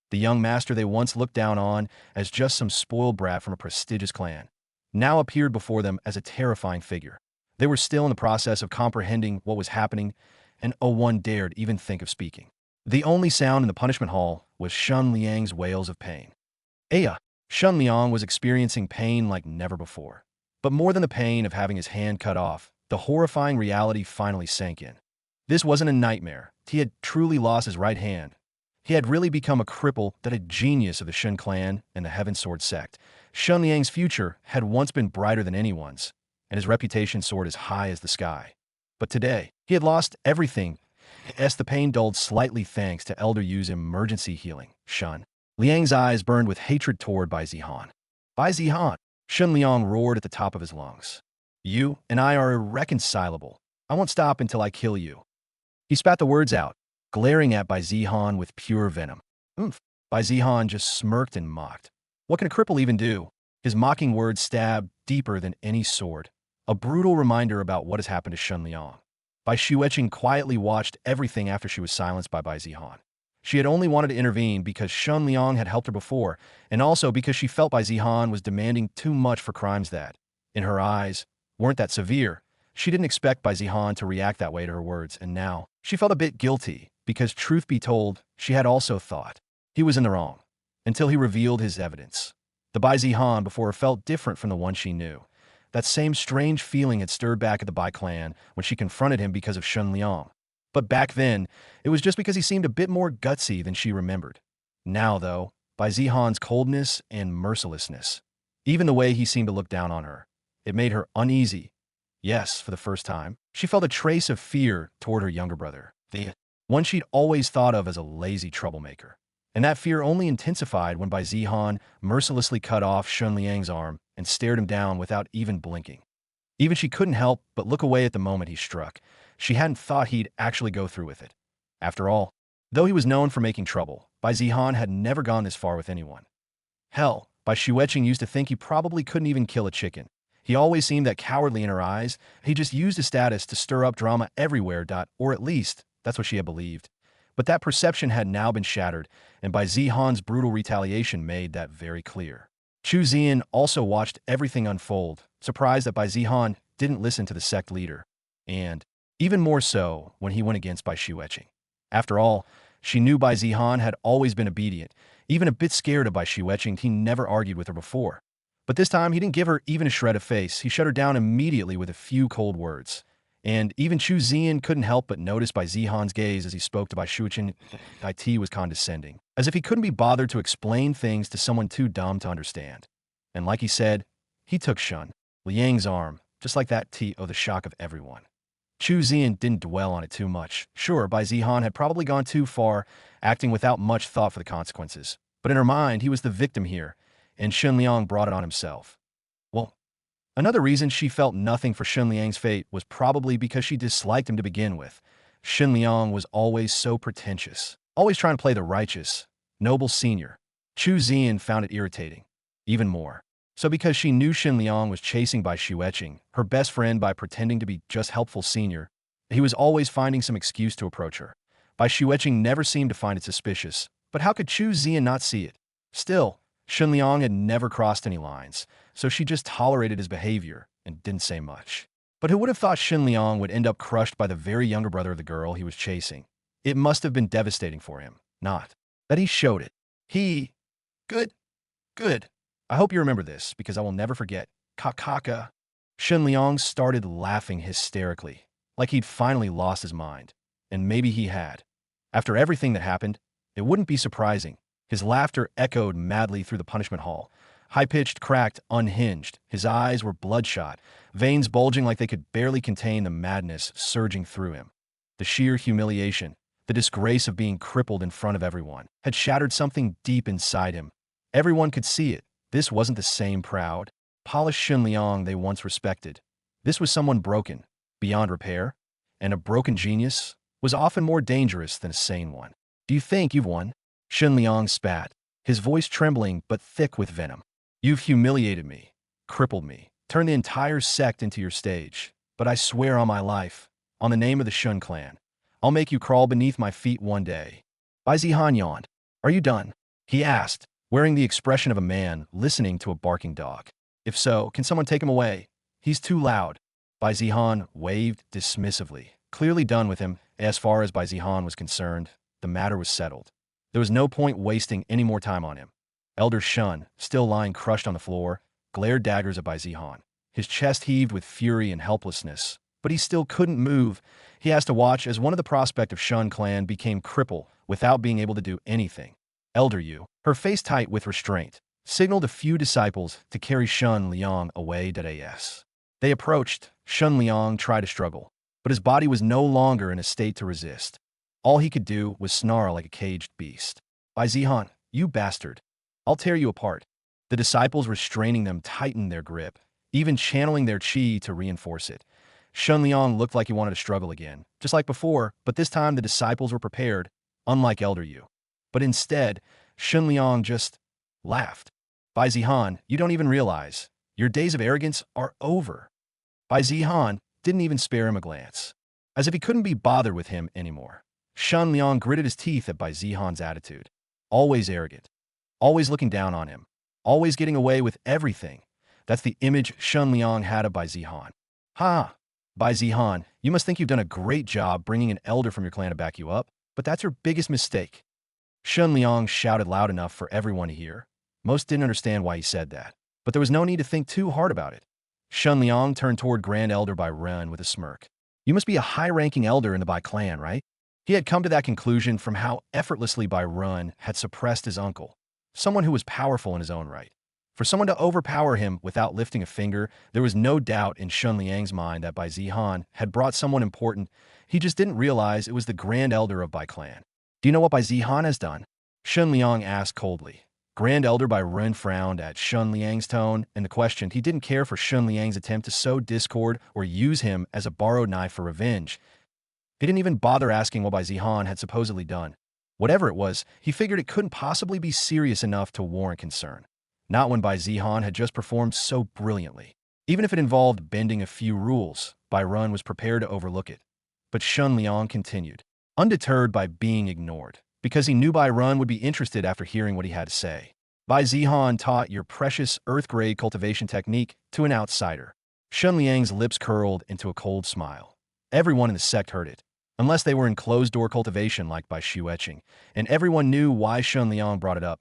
the young master they once looked down on as just some spoiled brat from a prestigious clan, now appeared before them as a terrifying figure. They were still in the process of comprehending what was happening, and no one dared even think of speaking. The only sound in the punishment hall was Shun Liang's wails of pain. Shun Liang was experiencing pain like never before. But more than the pain of having his hand cut off, the horrifying reality finally sank in. This wasn't a nightmare. He had truly lost his right hand. He had really become a cripple, that a genius of the Shun clan and the Heaven Sword sect. Shun Liang's future had once been brighter than anyone's, and his reputation soared as high as the sky. But today, he had lost everything. As the pain dulled slightly thanks to Elder Yu's emergency healing, Shun Liang's eyes burned with hatred toward Bai Zihan. Bai Zihan, Shun Liang roared at the top of his lungs. You and I are irreconcilable. I won't stop until I kill you. He spat the words out, glaring at Bai Zihan with pure venom. Bai Zihan just smirked and mocked. What can a cripple even do? His mocking words stabbed deeper than any sword. A brutal reminder about what has happened to Shun Liang. Bai Xueqing quietly watched everything after she was silenced by Bai Zihan. She had only wanted to intervene because Shun Liang had helped her before, and also because she felt Bai Zihan was demanding too much for crimes that, in her eyes, weren't that severe. She didn't expect Bai Zihan to react that way to her words, and now she felt a bit guilty because, truth be told, she had also thought he was in the wrong, until he revealed his evidence. The Bai Zihan before felt different from the one she knew. That same strange feeling had stirred back at the Bai Clan when she confronted him because of Shun Liang. But back then, it was just because he seemed a bit more gutsy than she remembered. Now, though, Bai Zihan's coldness and mercilessness, even the way he seemed to look down on her, it made her uneasy. Yes, for the first time, she felt a trace of fear toward her younger brother, the one she'd always thought of as a lazy troublemaker. And that fear only intensified when Bai Zihan mercilessly cut off Shun Liang's arm and stared him down without even blinking. Even she couldn't help but look away at the moment he struck. She hadn't thought he'd actually go through with it. After all, though he was known for making trouble, Bai Zihan had never gone this far with anyone. Hell, Bai Xueqing used to think he probably couldn't even kill a chicken. He always seemed that cowardly in her eyes. He just used his status to stir up drama everywhere, or at least, that's what she had believed. But that perception had now been shattered, and Bai Zihan's brutal retaliation made that very clear. Chu Zian also watched everything unfold, surprised that Bai Zihan didn't listen to the sect leader, and even more so when he went against Bai Xueqing. After all, she knew Bai Zihan had always been obedient, even a bit scared of Bai Xueqing. He never argued with her before. But this time, he didn't give her even a shred of face. He shut her down immediately with a few cold words. And even Chu Zian couldn't help but notice Bai Zihan's gaze as he spoke to Bai Shuqian. It was condescending, as if he couldn't be bothered to explain things to someone too dumb to understand. And like he said, he took Shun Liang's arm, just like that the shock of everyone. Chu Zian didn't dwell on it too much. Sure, Bai Zihan had probably gone too far, acting without much thought for the consequences. But in her mind, he was the victim here, and Shun Liang brought it on himself. Well, another reason she felt nothing for Shun Liang's fate was probably because she disliked him to begin with. Shun Liang was always so pretentious, always trying to play the righteous, noble senior. Chu Zian found it irritating, even more. So because she knew Shun Liang was chasing Bai Xueqing, her best friend, by pretending to be just helpful senior, he was always finding some excuse to approach her. Bai Xueqing never seemed to find it suspicious, but how could Chu Zian not see it? Still, Shun Liang had never crossed any lines, so she just tolerated his behavior and didn't say much. But who would have thought Shun Liang would end up crushed by the very younger brother of the girl he was chasing? It must have been devastating for him. Not that he showed it. Good. I hope you remember this, because I will never forget. Kakaka. Shun Liang started laughing hysterically, like he'd finally lost his mind. And maybe he had. After everything that happened, it wouldn't be surprising. His laughter echoed madly through the punishment hall. High-pitched, cracked, unhinged. His eyes were bloodshot, veins bulging like they could barely contain the madness surging through him. The sheer humiliation, the disgrace of being crippled in front of everyone, had shattered something deep inside him. Everyone could see it. This wasn't the same proud, polished Shun Liang they once respected. This was someone broken, beyond repair, and a broken genius was often more dangerous than a sane one. Do you think you've won? Shun Liang spat, his voice trembling but thick with venom. You've humiliated me, crippled me, turned the entire sect into your stage. But I swear on my life, on the name of the Shun clan, I'll make you crawl beneath my feet one day. Bai Zihan yawned. Are you done? He asked, wearing the expression of a man listening to a barking dog. If so, can someone take him away? He's too loud. Bai Zihan waved dismissively, clearly done with him. As far as Bai Zihan was concerned, the matter was settled. There was no point wasting any more time on him. Elder Shun, still lying crushed on the floor, glared daggers at Bai Zihan. His chest heaved with fury and helplessness, but he still couldn't move. He has to watch as one of the prospect of Shun clan became crippled without being able to do anything. Elder Yu, her face tight with restraint, signaled a few disciples to carry Shun Liang away. They approached. Shun Liang tried to struggle, but his body was no longer in a state to resist. All he could do was snarl like a caged beast. Bai Zihan, you bastard. I'll tear you apart. The disciples restraining them tightened their grip, even channeling their chi to reinforce it. Shun Liang looked like he wanted to struggle again, just like before, but this time the disciples were prepared, unlike Elder Yu. But instead, Shun Liang just laughed. Bai Zihan, you don't even realize. Your days of arrogance are over. Bai Zihan didn't even spare him a glance, as if he couldn't be bothered with him anymore. Shun Liang gritted his teeth at Bai Zihan's attitude. Always arrogant. Always looking down on him. Always getting away with everything. That's the image Shun Liang had of Bai Zihan. Ha! Bai Zihan, you must think you've done a great job bringing an elder from your clan to back you up, but that's your biggest mistake. Shun Liang shouted loud enough for everyone to hear. Most didn't understand why he said that, but there was no need to think too hard about it. Shun Liang turned toward Grand Elder Bai Ren with a smirk. You must be a high-ranking elder in the Bai Clan, right? He had come to that conclusion from how effortlessly Bai Ren had suppressed his uncle, someone who was powerful in his own right. For someone to overpower him without lifting a finger, there was no doubt in Shun Liang's mind that Bai Zihan had brought someone important. He just didn't realize it was the Grand Elder of Bai Clan. Do you know what Bai Zihan has done? Shun Liang asked coldly. Grand Elder Bai Ren frowned at Shun Liang's tone and the question. He didn't care for Shun Liang's attempt to sow discord or use him as a borrowed knife for revenge. He didn't even bother asking what Bai Zihan had supposedly done. Whatever it was, he figured it couldn't possibly be serious enough to warrant concern. Not when Bai Zihan had just performed so brilliantly. Even if it involved bending a few rules, Bai Ren was prepared to overlook it. But Shun Liang continued, undeterred by being ignored, because he knew Bai Ren would be interested after hearing what he had to say. Bai Zihan taught your precious earth-grade cultivation technique to an outsider. Shun Liang's lips curled into a cold smile. Everyone in the sect heard it, unless they were in closed-door cultivation like Bai Xueqing, and everyone knew why Shun Liang brought it up.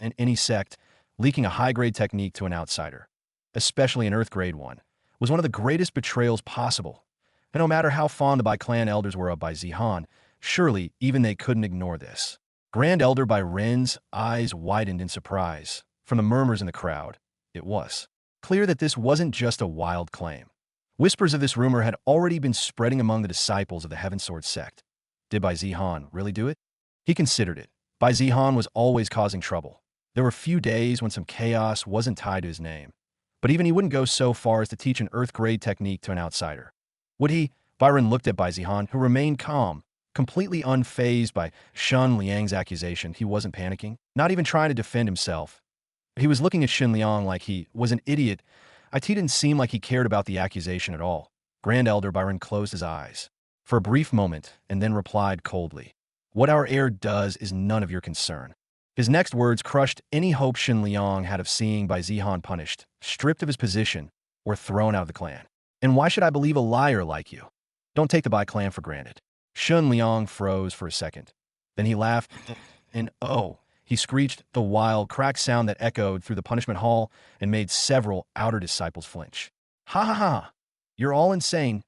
In any sect, leaking a high-grade technique to an outsider, especially an Earth-grade one, was one of the greatest betrayals possible. And no matter how fond the Bai Clan elders were of Bai Zihan, surely even they couldn't ignore this. Grand Elder Bai Ren's eyes widened in surprise. From the murmurs in the crowd, it was clear that this wasn't just a wild claim. Whispers of this rumor had already been spreading among the disciples of the Heaven Sword sect. Did Bai Zihan really do it? He considered it. Bai Zihan was always causing trouble. There were few days when some chaos wasn't tied to his name. But even he wouldn't go so far as to teach an Earth-grade technique to an outsider. Would he? Byron looked at Bai Zihan, who remained calm, completely unfazed by Shen Liang's accusation. He wasn't panicking, not even trying to defend himself. He was looking at Shen Liang like he was an idiot. It didn't seem like he cared about the accusation at all. Grand Elder Byron closed his eyes for a brief moment and then replied coldly, "What our heir does is none of your concern." His next words crushed any hope Shen Liang had of seeing Bai Zihan punished, stripped of his position, or thrown out of the clan. "And why should I believe a liar like you? Don't take the Bai Clan for granted." Shen Liang froze for a second. Then he laughed, and oh, he screeched, the wild, cracked sound that echoed through the punishment hall and made several outer disciples flinch. "Ha ha ha! You're all insane.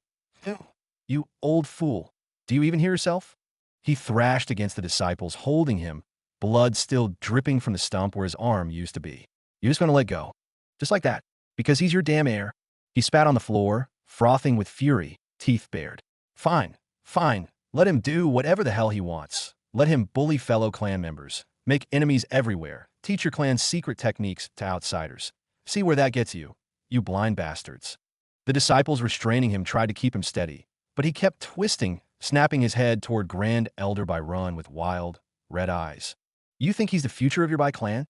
You old fool. Do you even hear yourself?" He thrashed against the disciples, holding him, blood still dripping from the stump where his arm used to be. "You're just going to let go. Just like that. Because he's your damn heir." He spat on the floor, frothing with fury, teeth bared. "Fine, fine. Let him do whatever the hell he wants. Let him bully fellow clan members. Make enemies everywhere. Teach your clan's secret techniques to outsiders. See where that gets you, you blind bastards." The disciples restraining him tried to keep him steady, but he kept twisting, snapping his head toward Grand Elder Bai Run with wild, red eyes. "You think he's the future of your Bai Clan?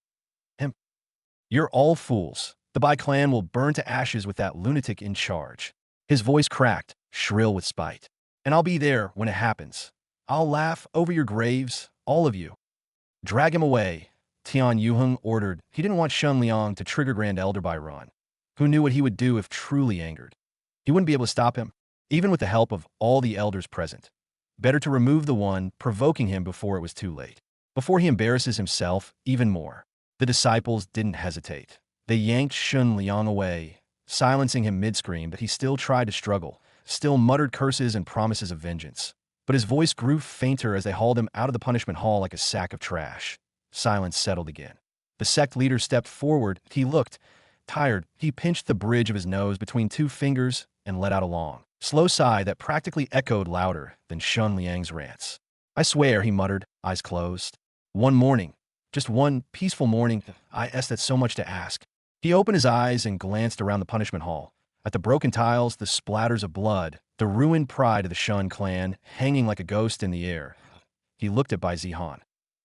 Him? You're all fools. The Bai Clan will burn to ashes with that lunatic in charge." His voice cracked, shrill with spite. "And I'll be there when it happens. I'll laugh over your graves, all of you." "Drag him away," Tian Yuheng ordered. He didn't want Shen Liang to trigger Grand Elder Bai Run, who knew what he would do if truly angered. He wouldn't be able to stop him, even with the help of all the elders present. Better to remove the one provoking him before it was too late, before he embarrasses himself even more. The disciples didn't hesitate. They yanked Shen Liang away, silencing him mid-scream, but he still tried to struggle, still muttered curses and promises of vengeance. But his voice grew fainter as they hauled him out of the punishment hall like a sack of trash. Silence settled again. The sect leader stepped forward. He looked tired. He pinched the bridge of his nose between two fingers and let out a long, slow sigh that practically echoed louder than Shen Liang's rants. "I swear," he muttered, eyes closed. "One morning, just one peaceful morning, that's so much to ask." He opened his eyes and glanced around the punishment hall. At the broken tiles, the splatters of blood, the ruined pride of the Shen clan hanging like a ghost in the air. He looked at Bai Zihan.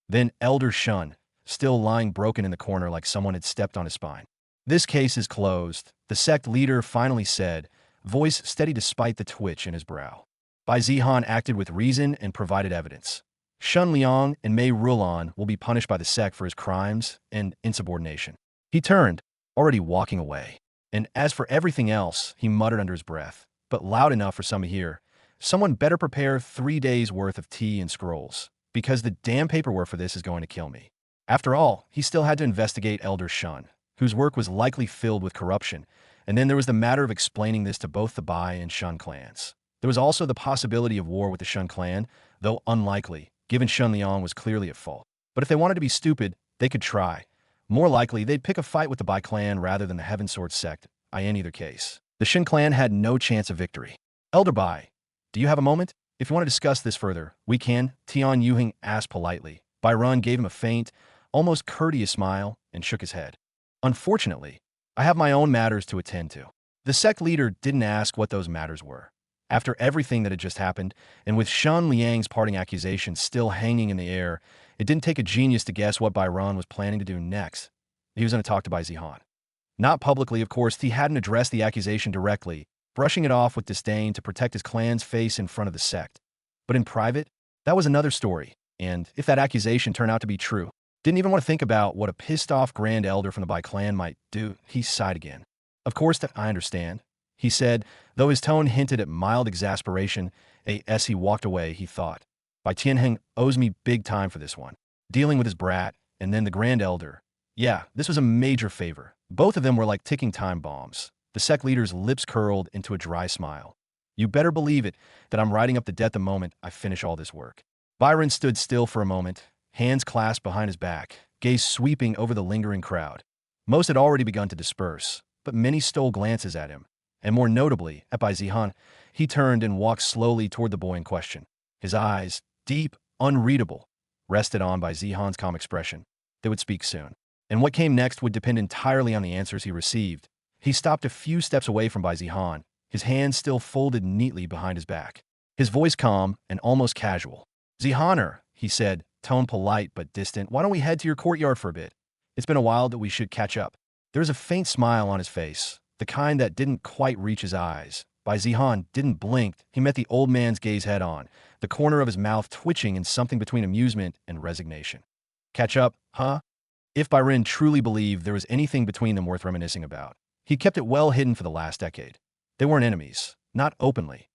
Then Elder Shen, still lying broken in the corner like someone had stepped on his spine. "This case is closed," the sect leader finally said, voice steady despite the twitch in his brow. Bai Zihan acted with reason and provided evidence. Shen Liang and Mei Rulan will be punished by the sect for his crimes and insubordination. He turned, already walking away. And as for everything else, he muttered under his breath, but loud enough for some to hear, "Someone better prepare 3 days' worth of tea and scrolls, because the damn paperwork for this is going to kill me." After all, he still had to investigate Elder Shen, whose work was likely filled with corruption, and then there was the matter of explaining this to both the Bai and Shen clans. There was also the possibility of war with the Shen clan, though unlikely, given Shen Liang was clearly at fault. But if they wanted to be stupid, they could try. More likely, they'd pick a fight with the Bai Clan rather than the Heaven Sword sect, in either case. The Shen clan had no chance of victory. "Elder Bai, do you have a moment? If you want to discuss this further, we can," Tian Yuheng asked politely. Bai Run gave him a faint, almost courteous smile and shook his head. "Unfortunately, I have my own matters to attend to." The sect leader didn't ask what those matters were. After everything that had just happened, and with Shen Liang's parting accusation still hanging in the air, it didn't take a genius to guess what Bai Run was planning to do next. He was going to talk to Bai Zihan. Not publicly, of course. He hadn't addressed the accusation directly, brushing it off with disdain to protect his clan's face in front of the sect. But in private, that was another story, and if that accusation turned out to be true, didn't even want to think about what a pissed-off Grand Elder from the Bai Clan might do. He sighed again. "Of course, I understand," he said, though his tone hinted at mild exasperation. As he walked away, he thought, "Bai Tianheng owes me big time for this one. Dealing with his brat, and then the Grand Elder. Yeah, this was a major favor. Both of them were like ticking time bombs. The sect leader's lips curled into a dry smile. You better believe it that I'm writing up the debt the moment I finish all this work. Byron stood still for a moment, hands clasped behind his back, gaze sweeping over the lingering crowd. Most had already begun to disperse, but many stole glances at him, and more notably, at Bai Zihan. He turned and walked slowly toward the boy in question. His eyes, deep, unreadable, rested on Bai Zihan's calm expression. They would speak soon. And what came next would depend entirely on the answers he received. He stopped a few steps away from Bai Zihan, his hands still folded neatly behind his back. His voice calm and almost casual. Zihaner, he said, tone polite but distant, why don't we head to your courtyard for a bit? It's been a while that we should catch up. There was a faint smile on his face, the kind that didn't quite reach his eyes. Bai Zihan didn't blink. He met the old man's gaze head on, the corner of his mouth twitching in something between amusement and resignation. Catch up, huh? If Byron truly believed there was anything between them worth reminiscing about, he kept it well hidden for the last decade. They weren't enemies, not openly,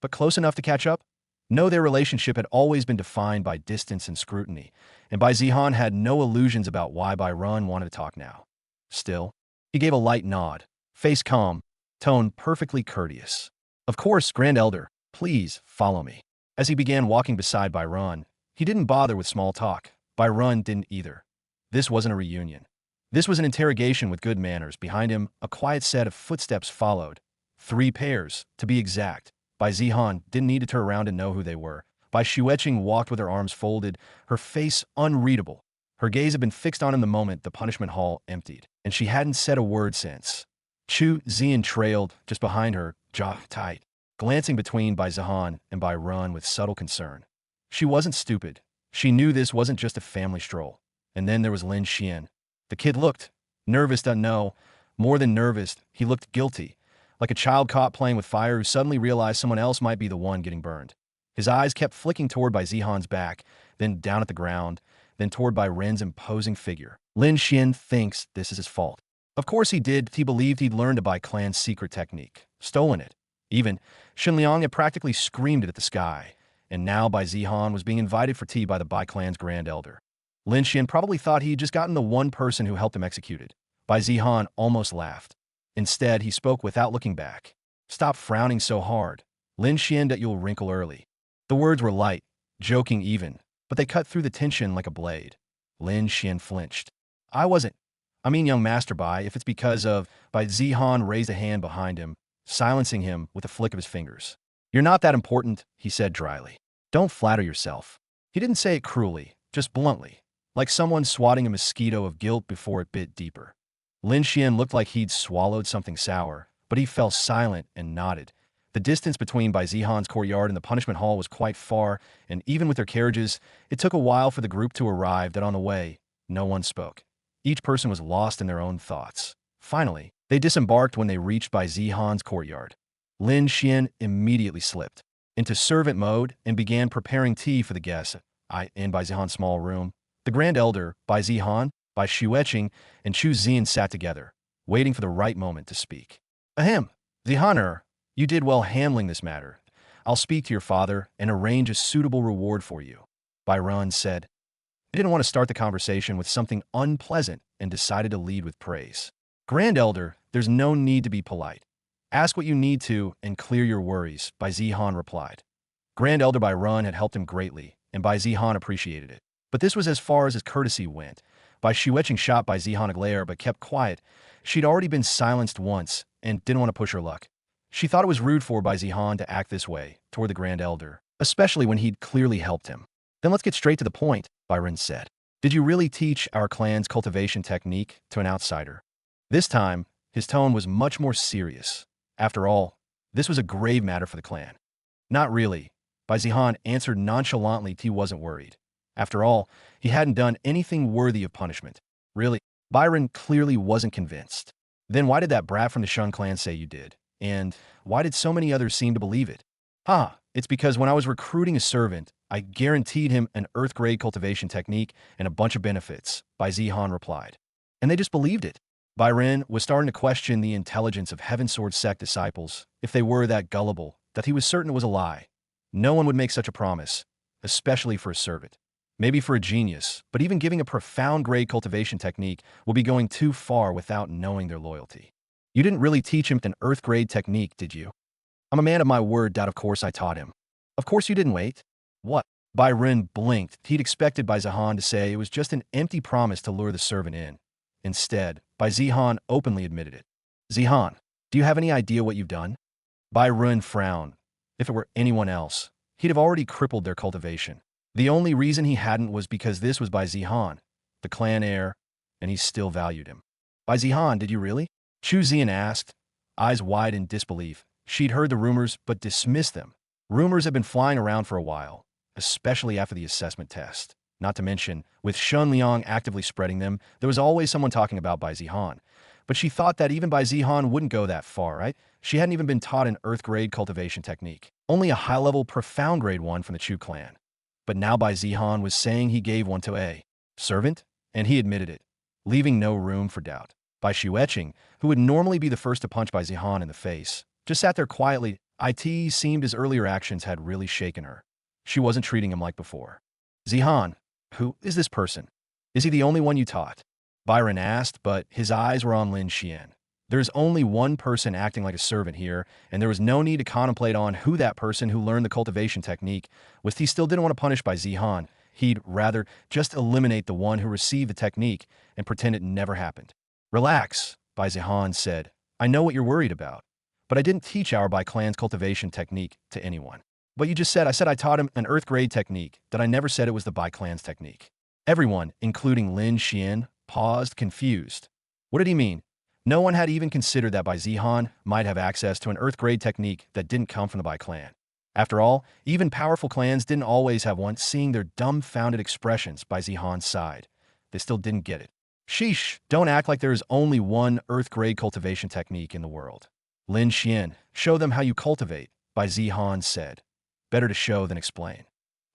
but close enough to catch up? No, their relationship had always been defined by distance and scrutiny, and Bai Zihan had no illusions about why Byron wanted to talk now. Still, he gave a light nod, face calm, tone perfectly courteous. Of course, Grand Elder, please follow me. As he began walking beside Byron, he didn't bother with small talk. Byron didn't either. This wasn't a reunion. This was an interrogation with good manners. Behind him, a quiet set of footsteps followed. 3 pairs, to be exact. Bai Zihan didn't need to turn around and know who they were. Bai Xueqing walked with her arms folded, her face unreadable. Her gaze had been fixed on him the moment the punishment hall emptied, and she hadn't said a word since. Chu Zian trailed, just behind her, jaw tight, glancing between Bai Zihan and Bai Run with subtle concern. She wasn't stupid. She knew this wasn't just a family stroll. And then there was Lin Xian. The kid looked nervous, doesn't know. More than nervous, he looked guilty, like a child caught playing with fire who suddenly realized someone else might be the one getting burned. His eyes kept flicking toward Bai Zihan's back, then down at the ground, then toward Bai Ren's imposing figure. Lin Xian thinks this is his fault. Of course he did. He believed he'd learned a Bai Clan's secret technique, stolen it. Even Shen Liang had practically screamed it at the sky, and now Bai Zihan was being invited for tea by the Bai Clan's Grand Elder. Lin Xian probably thought he'd just gotten the one person who helped him execute it. Bai Zihan almost laughed. Instead, he spoke without looking back. Stop frowning so hard. Lin Xian, that you'll wrinkle early. The words were light, joking even, but they cut through the tension like a blade. Lin Xian flinched. I mean, young Master Bai, if it's because of... Bai Zihan raised a hand behind him, silencing him with a flick of his fingers. You're not that important, he said dryly. Don't flatter yourself. He didn't say it cruelly, just bluntly, like someone swatting a mosquito of guilt before it bit deeper. Lin Xian looked like he'd swallowed something sour, but he fell silent and nodded. The distance between Bai Zihan's courtyard and the punishment hall was quite far, and even with their carriages, it took a while for the group to arrive. That on the way, no one spoke. Each person was lost in their own thoughts. Finally, they disembarked when they reached Bai Zihan's courtyard. Lin Xian immediately slipped into servant mode and began preparing tea for the guests in Bai Zihan's small room. The Grand Elder, Bai Zihan, Bai Xueqing, and Chu Zian sat together, waiting for the right moment to speak. Ahem, Zihaner, you did well handling this matter. I'll speak to your father and arrange a suitable reward for you, Bai Run said. He didn't want to start the conversation with something unpleasant and decided to lead with praise. Grand Elder, there's no need to be polite. Ask what you need to and clear your worries, Bai Zihan replied. Grand Elder Bai Run had helped him greatly, and Bai Zihan appreciated it. But this was as far as his courtesy went. Bai Xueqing shot Bai Zihan a glare but kept quiet. She'd already been silenced once and didn't want to push her luck. She thought it was rude for Bai Zihan to act this way toward the Grand Elder, especially when he'd clearly helped him. Then let's get straight to the point, Byron said. Did you really teach our clan's cultivation technique to an outsider? This time, his tone was much more serious. After all, this was a grave matter for the clan. Not really, Bai Zihan answered nonchalantly. He wasn't worried. After all, he hadn't done anything worthy of punishment. Really? Byron clearly wasn't convinced. Then why did that brat from the Shun clan say you did? And why did so many others seem to believe it? It's because when I was recruiting a servant, I guaranteed him an earth-grade cultivation technique and a bunch of benefits, Bai Zihan replied. And they just believed it. Byron was starting to question the intelligence of Heaven Sword sect disciples, if they were that gullible, that he was certain it was a lie. No one would make such a promise, especially for a servant. Maybe for a genius, but even giving a profound grade cultivation technique will be going too far without knowing their loyalty. You didn't really teach him an earth grade technique, did you? I'm a man of my word, that of course I taught him. Of course you didn't wait. What? Bai Ren blinked. He'd expected Bai Zihan to say it was just an empty promise to lure the servant in. Instead, Bai Zihan openly admitted it. Zihan, do you have any idea what you've done? Bai Ren frowned. If it were anyone else, he'd have already crippled their cultivation. The only reason he hadn't was because this was Bai Zihan, the clan heir, and he still valued him. Bai Zihan, did you really? Chu Zian asked, eyes wide in disbelief. She'd heard the rumors, but dismissed them. Rumors had been flying around for a while, especially after the assessment test. Not to mention, with Shun Liang actively spreading them, there was always someone talking about Bai Zihan. But she thought that even Bai Zihan wouldn't go that far, right? She hadn't even been taught an earth grade cultivation technique, only a high-level profound grade one from the Chu clan. But now Bai Zihan was saying he gave one to a servant, and he admitted it, leaving no room for doubt. Bai Xueqing, who would normally be the first to punch Bai Zihan in the face, just sat there quietly. It seemed his earlier actions had really shaken her. She wasn't treating him like before. Zihan, who is this person? Is he the only one you taught? Byron asked, but his eyes were on Lin Xian. There's only one person acting like a servant here, and there was no need to contemplate on who that person who learned the cultivation technique was. He still didn't want to punish Bai Zihan. He'd rather just eliminate the one who received the technique and pretend it never happened. Relax, Bai Zihan said. I know what you're worried about, but I didn't teach our Bai Clan's cultivation technique to anyone. But you just said I taught him an earth grade technique, that I never said it was the Bai Clan's technique. Everyone, including Lin Xian, paused, confused. What did he mean? No one had even considered that Bai Zihan might have access to an earth grade technique that didn't come from the Bai Clan. After all, even powerful clans didn't always have one. Seeing their dumbfounded expressions, Bai Zihan sighed. They still didn't get it. Sheesh, don't act like there is only one earth grade cultivation technique in the world. Lin Xian, show them how you cultivate, Bai Zihan said. Better to show than explain.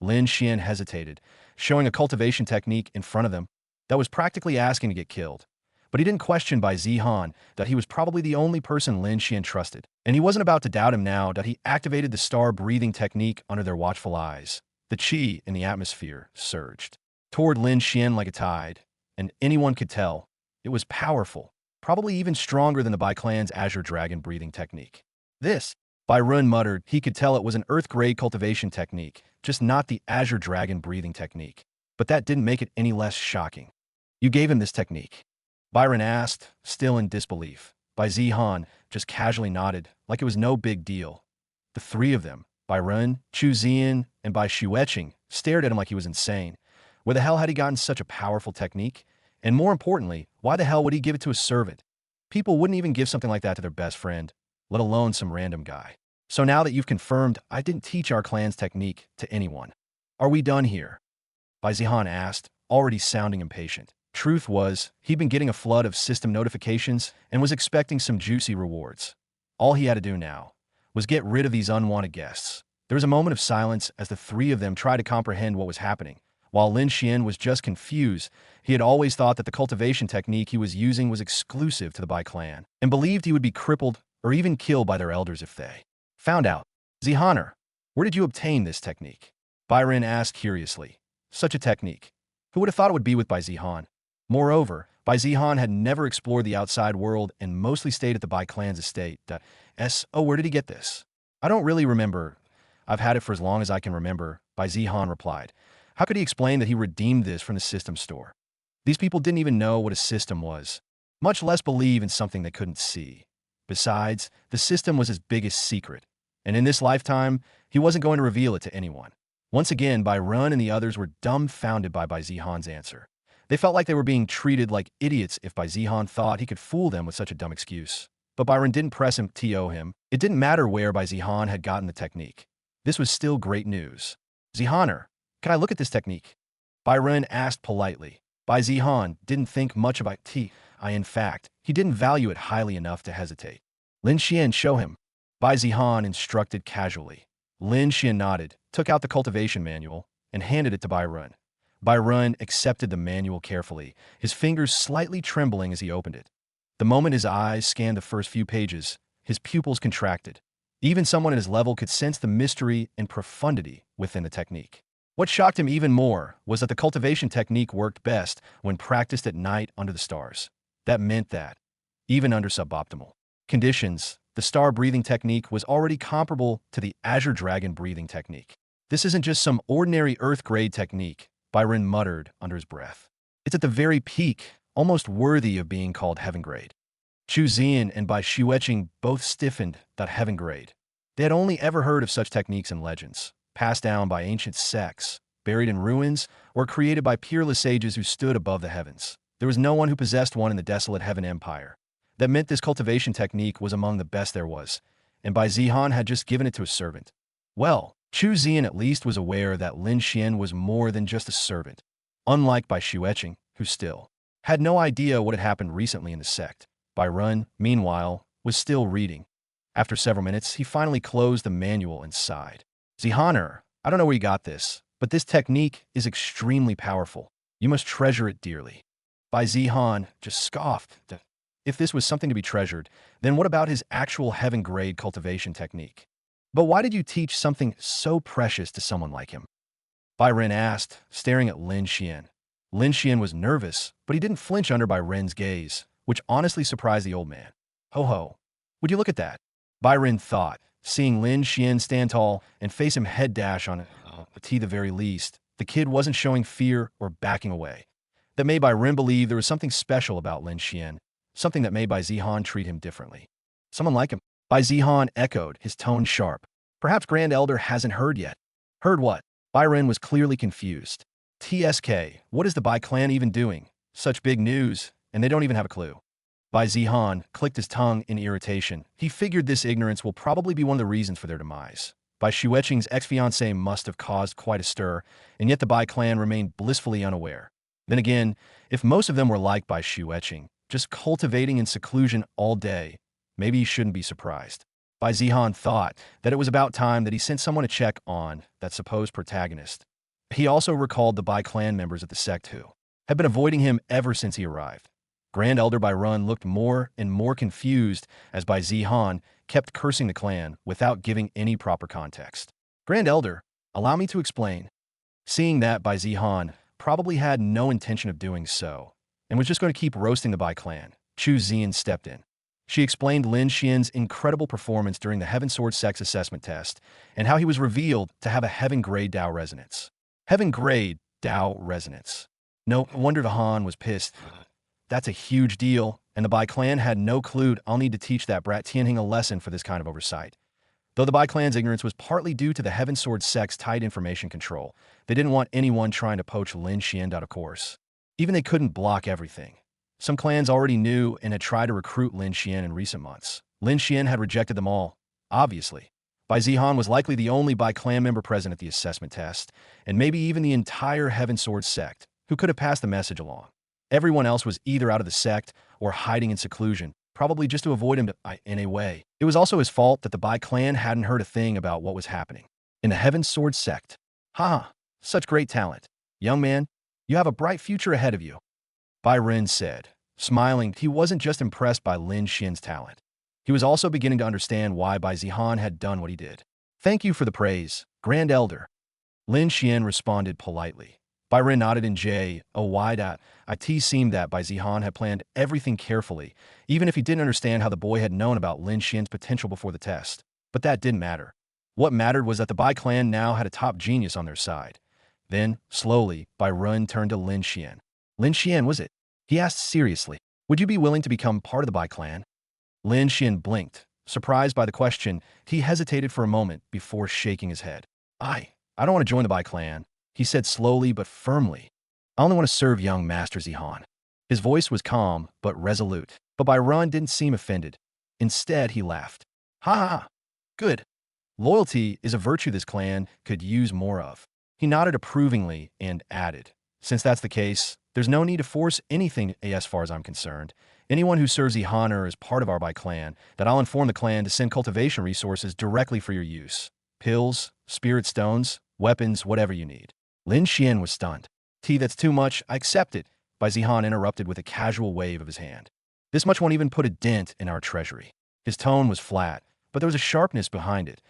Lin Xian hesitated, showing a cultivation technique in front of them that was practically asking to get killed. But he didn't question Bai Zihan that he was probably the only person Lin Xian trusted, and he wasn't about to doubt him now that he activated the star-breathing technique under their watchful eyes. The qi in the atmosphere surged toward Lin Xian like a tide, and anyone could tell it was powerful, probably even stronger than the Bai Clan's Azure Dragon breathing technique. This, Bai Run muttered, he could tell it was an earth-grade cultivation technique, just not the Azure Dragon breathing technique. But that didn't make it any less shocking. You gave him this technique? Byron asked, still in disbelief. Bai Zihan just casually nodded, like it was no big deal. The three of them, Bai Run, Chu Zian, and Bai Xueqing, stared at him like he was insane. Where the hell had he gotten such a powerful technique? And more importantly, why the hell would he give it to a servant? People wouldn't even give something like that to their best friend, let alone some random guy. So now that you've confirmed I didn't teach our clan's technique to anyone, are we done here? Bai Zihan asked, already sounding impatient. Truth was, he'd been getting a flood of system notifications and was expecting some juicy rewards. All he had to do now was get rid of these unwanted guests. There was a moment of silence as the three of them tried to comprehend what was happening. While Lin Xian was just confused, he had always thought that the cultivation technique he was using was exclusive to the Bai Clan, and believed he would be crippled or even killed by their elders if they found out. Zihaner, where did you obtain this technique? Bai Ren asked curiously. Such a technique. Who would have thought it would be with Bai Zihan? Moreover, Bai Zihan had never explored the outside world and mostly stayed at the Bai Clan's estate. Oh, where did he get this? I don't really remember. I've had it for as long as I can remember, Bai Zihan replied. How could he explain that he redeemed this from the system store? These people didn't even know what a system was, much less believe in something they couldn't see. Besides, the system was his biggest secret, and in this lifetime, he wasn't going to reveal it to anyone. Once again, Bai Run and the others were dumbfounded by Bai Zihan's answer. They felt like they were being treated like idiots if Bai Zihan thought he could fool them with such a dumb excuse. But Bai Run didn't press him to him. It didn't matter where Bai Zihan had gotten the technique. This was still great news. Zihaner, can I look at this technique? Bai Run asked politely. Bai Zihan didn't think much about in fact, he didn't value it highly enough to hesitate. Lin Xian, show him. Bai Zihan instructed casually. Lin Xian nodded, took out the cultivation manual, and handed it to Bai Run. Bai Run accepted the manual carefully, his fingers slightly trembling as he opened it. The moment his eyes scanned the first few pages, his pupils contracted. Even someone at his level could sense the mystery and profundity within the technique. What shocked him even more was that the cultivation technique worked best when practiced at night under the stars. That meant that, even under suboptimal conditions, the star breathing technique was already comparable to the Azure Dragon breathing technique. This isn't just some ordinary Earth-grade technique, Byron muttered under his breath. It's at the very peak, almost worthy of being called heaven-grade. Chu Zian and Bai Xueqing both stiffened that heaven-grade. They had only ever heard of such techniques in legends, passed down by ancient sects, buried in ruins, or created by peerless sages who stood above the heavens. There was no one who possessed one in the desolate Heaven Empire. That meant this cultivation technique was among the best there was, and Bai Zihan had just given it to his servant. Well, Chu Zian at least was aware that Lin Xian was more than just a servant, unlike Bai Xueqing, who still had no idea what had happened recently in the sect. Bai Run, meanwhile, was still reading. After several minutes, he finally closed the manual and sighed. Zihaner, I don't know where you got this, but this technique is extremely powerful. You must treasure it dearly. Bai Zihan just scoffed. If this was something to be treasured, then what about his actual heaven-grade cultivation technique? But why did you teach something so precious to someone like him? Bai Ren asked, staring at Lin Xian. Lin Xian was nervous, but he didn't flinch under Bai Ren's gaze, which honestly surprised the old man. Ho ho, would you look at that? Bai Ren thought, seeing Lin Xian stand tall and face him head dash on a tee the very least. The kid wasn't showing fear or backing away. That made Bai Ren believe there was something special about Lin Xian, something that made Bai Zihan treat him differently. Someone like him. Bai Zihan echoed, his tone sharp. Perhaps Grand Elder hasn't heard yet. Heard what? Bai Ren was clearly confused. TSK, what is the Bai Clan even doing? Such big news, and they don't even have a clue. Bai Zihan clicked his tongue in irritation. He figured this ignorance will probably be one of the reasons for their demise. Bai Xueqing's ex-fiancée must have caused quite a stir, and yet the Bai Clan remained blissfully unaware. Then again, if most of them were like Bai Xueqing, just cultivating in seclusion all day, maybe he shouldn't be surprised. Bai Zihan thought that it was about time that he sent someone to check on that supposed protagonist. He also recalled the Bai Clan members of the sect who had been avoiding him ever since he arrived. Grand Elder Bai Run looked more and more confused as Bai Zihan kept cursing the clan without giving any proper context. Grand Elder, allow me to explain. Seeing that Bai Zihan probably had no intention of doing so, and was just going to keep roasting the Bai Clan, Chu Zian stepped in. She explained Lin Xian's incredible performance during the Heaven Sword Sex Assessment Test, and how he was revealed to have a Heaven-grade Dao resonance. Heaven-grade Dao resonance. No wonder the Han was pissed. That's a huge deal, and the Bai Clan had no clue. I'll need to teach that brat Tianhing a lesson for this kind of oversight. Though the Bai Clan's ignorance was partly due to the Heaven Sword Sect's tight information control, they didn't want anyone trying to poach Lin Xian out of course. Even they couldn't block everything. Some clans already knew and had tried to recruit Lin Xian in recent months. Lin Xian had rejected them all, obviously. Bai Zihan was likely the only Bai Clan member present at the assessment test, and maybe even the entire Heaven Sword sect, who could have passed the message along. Everyone else was either out of the sect or hiding in seclusion, probably just to avoid him in a way. It was also his fault that the Bai Clan hadn't heard a thing about what was happening in the Heaven Sword sect. Ha! Such great talent. Young man, you have a bright future ahead of you. Bai Ren said, smiling. He wasn't just impressed by Lin Xian's talent. He was also beginning to understand why Bai Zihan had done what he did. Thank you for the praise, Grand Elder. Lin Xian responded politely. Bai Ren nodded in it seemed that Bai Zihan had planned everything carefully, even if he didn't understand how the boy had known about Lin Xian's potential before the test. But that didn't matter. What mattered was that the Bai Clan now had a top genius on their side. Then, slowly, Bai Ren turned to Lin Xian. Lin Xian, was it? He asked seriously. Would you be willing to become part of the Bai Clan? Lin Xian blinked. Surprised by the question, he hesitated for a moment before shaking his head. I don't want to join the Bai Clan, he said slowly but firmly. I only want to serve young Master Zihan. His voice was calm but resolute, but Bai Ren didn't seem offended. Instead, he laughed. Ha ha! Good. Loyalty is a virtue this clan could use more of. He nodded approvingly and added, since that's the case, there's no need to force anything as far as I'm concerned. Anyone who serves Zihaner as part of our Bai Clan, that I'll inform the clan to send cultivation resources directly for your use. Pills, spirit stones, weapons, whatever you need. Lin Xian was stunned. That's too much, I accept it, Bai Zihan interrupted with a casual wave of his hand. This much won't even put a dent in our treasury. His tone was flat, but there was a sharpness behind it,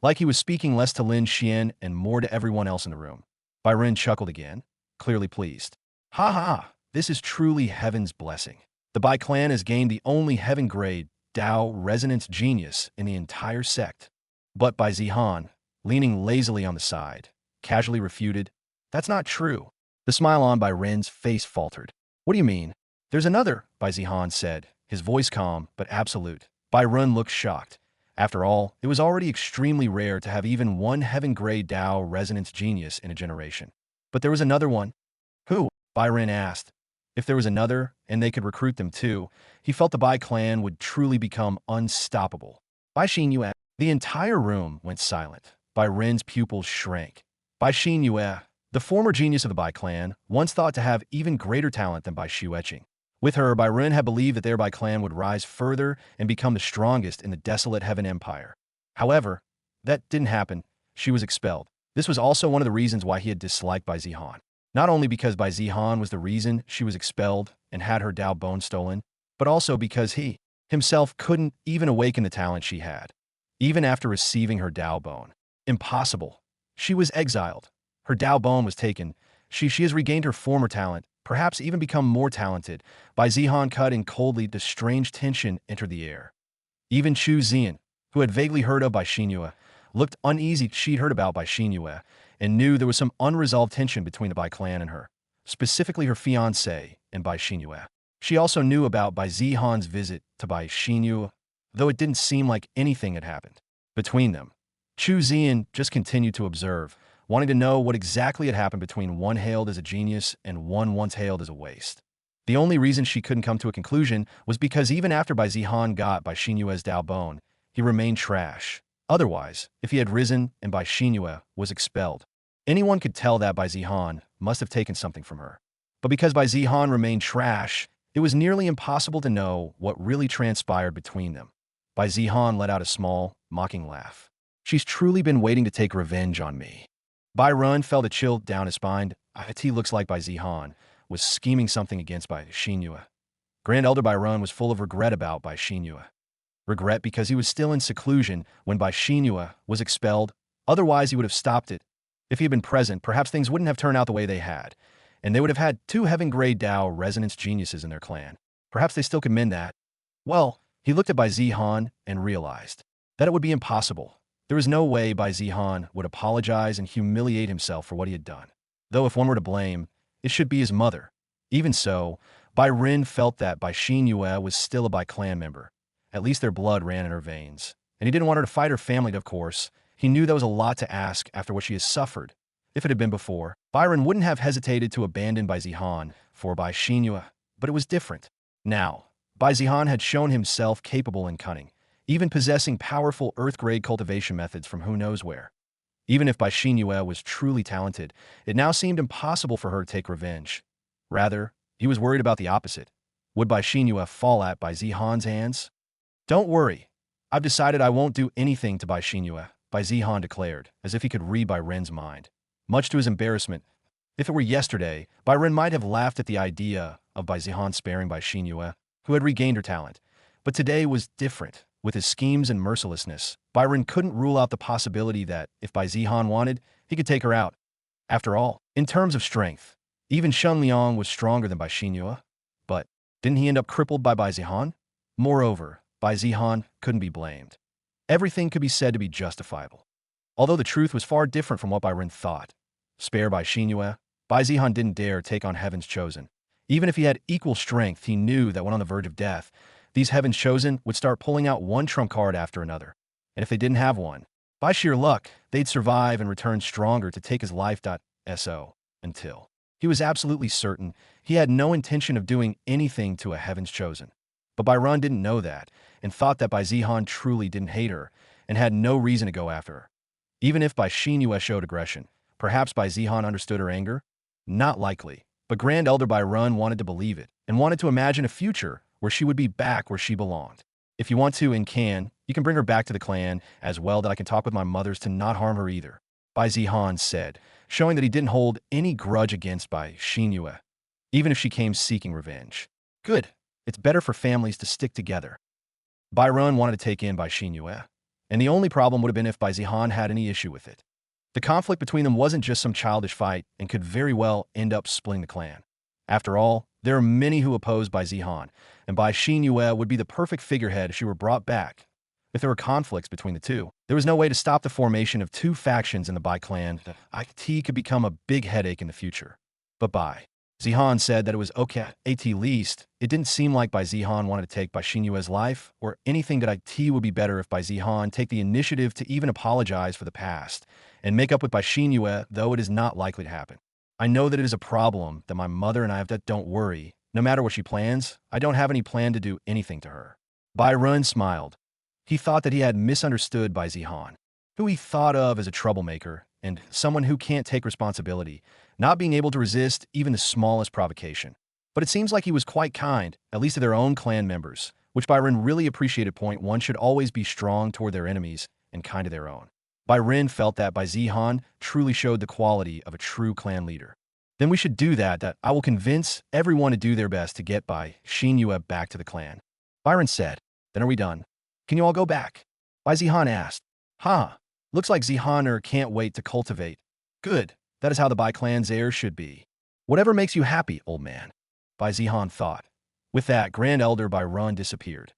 like he was speaking less to Lin Xian and more to everyone else in the room. Bai Ren chuckled again, clearly pleased. Ha ha, this is truly heaven's blessing. The Bai Clan has gained the only heaven-grade Dao resonance genius in the entire sect. But Bai Zihan, leaning lazily on the side, casually refuted, "That's not true." The smile on Bai Ren's face faltered. "What do you mean?" "There's another," Bai Zihan said, his voice calm but absolute. Bai Ren looked shocked. After all, it was already extremely rare to have even one heaven-grade Dao resonance genius in a generation. But there was another one. "Who?" Bai Ren asked. If there was another, and they could recruit them too, he felt the Bai Clan would truly become unstoppable. Bai Xinyue. The entire room went silent. Bai Ren's pupils shrank. Bai Xinyue, the former genius of the Bai Clan, once thought to have even greater talent than Bai Xueqing. With her, Bai Ren had believed that their Bai Clan would rise further and become the strongest in the desolate Heaven Empire. However, that didn't happen. She was expelled. This was also one of the reasons why he had disliked Bai Zihan. Not only because Bai Zihan was the reason she was expelled and had her Dao Bone stolen, but also because he himself couldn't even awaken the talent she had, even after receiving her Dao Bone. Impossible. She was exiled. Her Dao Bone was taken. She has regained her former talent, perhaps even become more talented. Bai Zihan cut in coldly. The strange tension entered the air. Even Chu Zian, who had vaguely heard of Bai Xinyue, looked uneasy. She'd heard about Bai Xinyue and knew there was some unresolved tension between the Bai Clan and her, specifically her fiancé and Bai Xinyue. She also knew about Bai Zihan's visit to Bai Xinyue, though it didn't seem like anything had happened between them. Chu Zian just continued to observe, wanting to know what exactly had happened between one hailed as a genius and one once hailed as a waste. The only reason she couldn't come to a conclusion was because even after Bai Zihan got Bai Xinyue's Dao Bone, he remained trash. Otherwise, if he had risen and Bai Xinyue was expelled, anyone could tell that Bai Zihan must have taken something from her. But because Bai Zihan remained trash, it was nearly impossible to know what really transpired between them. Bai Zihan let out a small, mocking laugh. "She's truly been waiting to take revenge on me." Bai Ren felt a chill down his spine. It looks like Bai Zihan was scheming something against Bai Xinyue. Grand Elder Bai Ren was full of regret about Bai Xinyue. Regret because he was still in seclusion when Bai Xinyue was expelled. Otherwise, he would have stopped it. If he had been present, perhaps things wouldn't have turned out the way they had, and they would have had two heaven-grade Dao resonance geniuses in their clan. Perhaps they still could mend that. Well, he looked at Bai Zihan and realized that it would be impossible. There was no way Bai Zihan would apologize and humiliate himself for what he had done. Though if one were to blame, it should be his mother. Even so, Bai Ren felt that Bai Xinyue was still a Bai Clan member. At least their blood ran in her veins. And he didn't want her to fight her family, of course. He knew that was a lot to ask after what she has suffered. If it had been before, Bai Ren wouldn't have hesitated to abandon Bai Zihan for Bai Xinyue, but it was different. Now, Bai Zihan had shown himself capable and cunning, even possessing powerful earth-grade cultivation methods from who knows where. Even if Bai Xinyue was truly talented, it now seemed impossible for her to take revenge. Rather, he was worried about the opposite. Would Bai Xinyue fall at Bai Zihan's hands? "Don't worry. I've decided I won't do anything to Bai Xinyue," Bai Zihan declared, as if he could read Bai Ren's mind. Much to his embarrassment, if it were yesterday, Bai Ren might have laughed at the idea of Bai Zihan sparing Bai Xinyue, who had regained her talent. But today was different. With his schemes and mercilessness, Bai Ren couldn't rule out the possibility that, if Bai Zihan wanted, he could take her out. After all, in terms of strength, even Shen Liang was stronger than Bai Xinyue. But didn't he end up crippled by Bai Zihan? Moreover, Bai Zihan couldn't be blamed. Everything could be said to be justifiable. Although the truth was far different from what Bai Ren thought. Spare Bai Xinyue, Bai Zihan didn't dare take on Heaven's Chosen. Even if he had equal strength, he knew that when on the verge of death, these Heaven's Chosen would start pulling out one trump card after another. And if they didn't have one, by sheer luck, they'd survive and return stronger to take his life. So, until he was absolutely certain he had no intention of doing anything to a Heaven's Chosen. But Bai Ren didn't know that, and thought that Bai Zihan truly didn't hate her, and had no reason to go after her. Even if Bai Xinyue showed aggression, perhaps Bai Zihan understood her anger? Not likely. But Grand Elder Bai Ren wanted to believe it, and wanted to imagine a future where she would be back where she belonged. "If you want to and can, you can bring her back to the clan as well, that I can talk with my mothers to not harm her either," Bai Zihan said, showing that he didn't hold any grudge against Bai Xinyue, even if she came seeking revenge. Good. It's better for families to stick together. Bai Ren wanted to take in Bai Xinyue, and the only problem would have been if Bai Zihan had any issue with it. The conflict between them wasn't just some childish fight and could very well end up splitting the clan. After all, there are many who oppose Bai Zihan, and Bai Xinyue would be the perfect figurehead if she were brought back. If there were conflicts between the two, there was no way to stop the formation of two factions in the Bai clan. IT could become a big headache in the future. But Bai Zihan said that it was okay. At least, it didn't seem like Bai Zihan wanted to take Bai Xinyue's life or anything. That IT would be better if Bai Zihan take the initiative to even apologize for the past and make up with Bai Xinyue, though it is not likely to happen. I know that it is a problem that my mother and I have. That don't worry. No matter what she plans, I don't have any plan to do anything to her. Bai Run smiled. He thought that he had misunderstood Bai Zihan, who he thought of as a troublemaker and someone who can't take responsibility, not being able to resist even the smallest provocation. But it seems like he was quite kind, at least to their own clan members, which Byron really appreciated. Point one should always be strong toward their enemies and kind to their own. Byron felt that Bai Zihan truly showed the quality of a true clan leader. Then we should do that I will convince everyone to do their best to get Bai Xinyue back to the clan. Byron said, then are we done? Can you all go back? Bai Zihan asked. Looks like Zihaner can't wait to cultivate. Good, that is how the Bai clan's heir should be. Whatever makes you happy, old man, Bai Zihan thought. With that, Grand Elder Bai Run disappeared.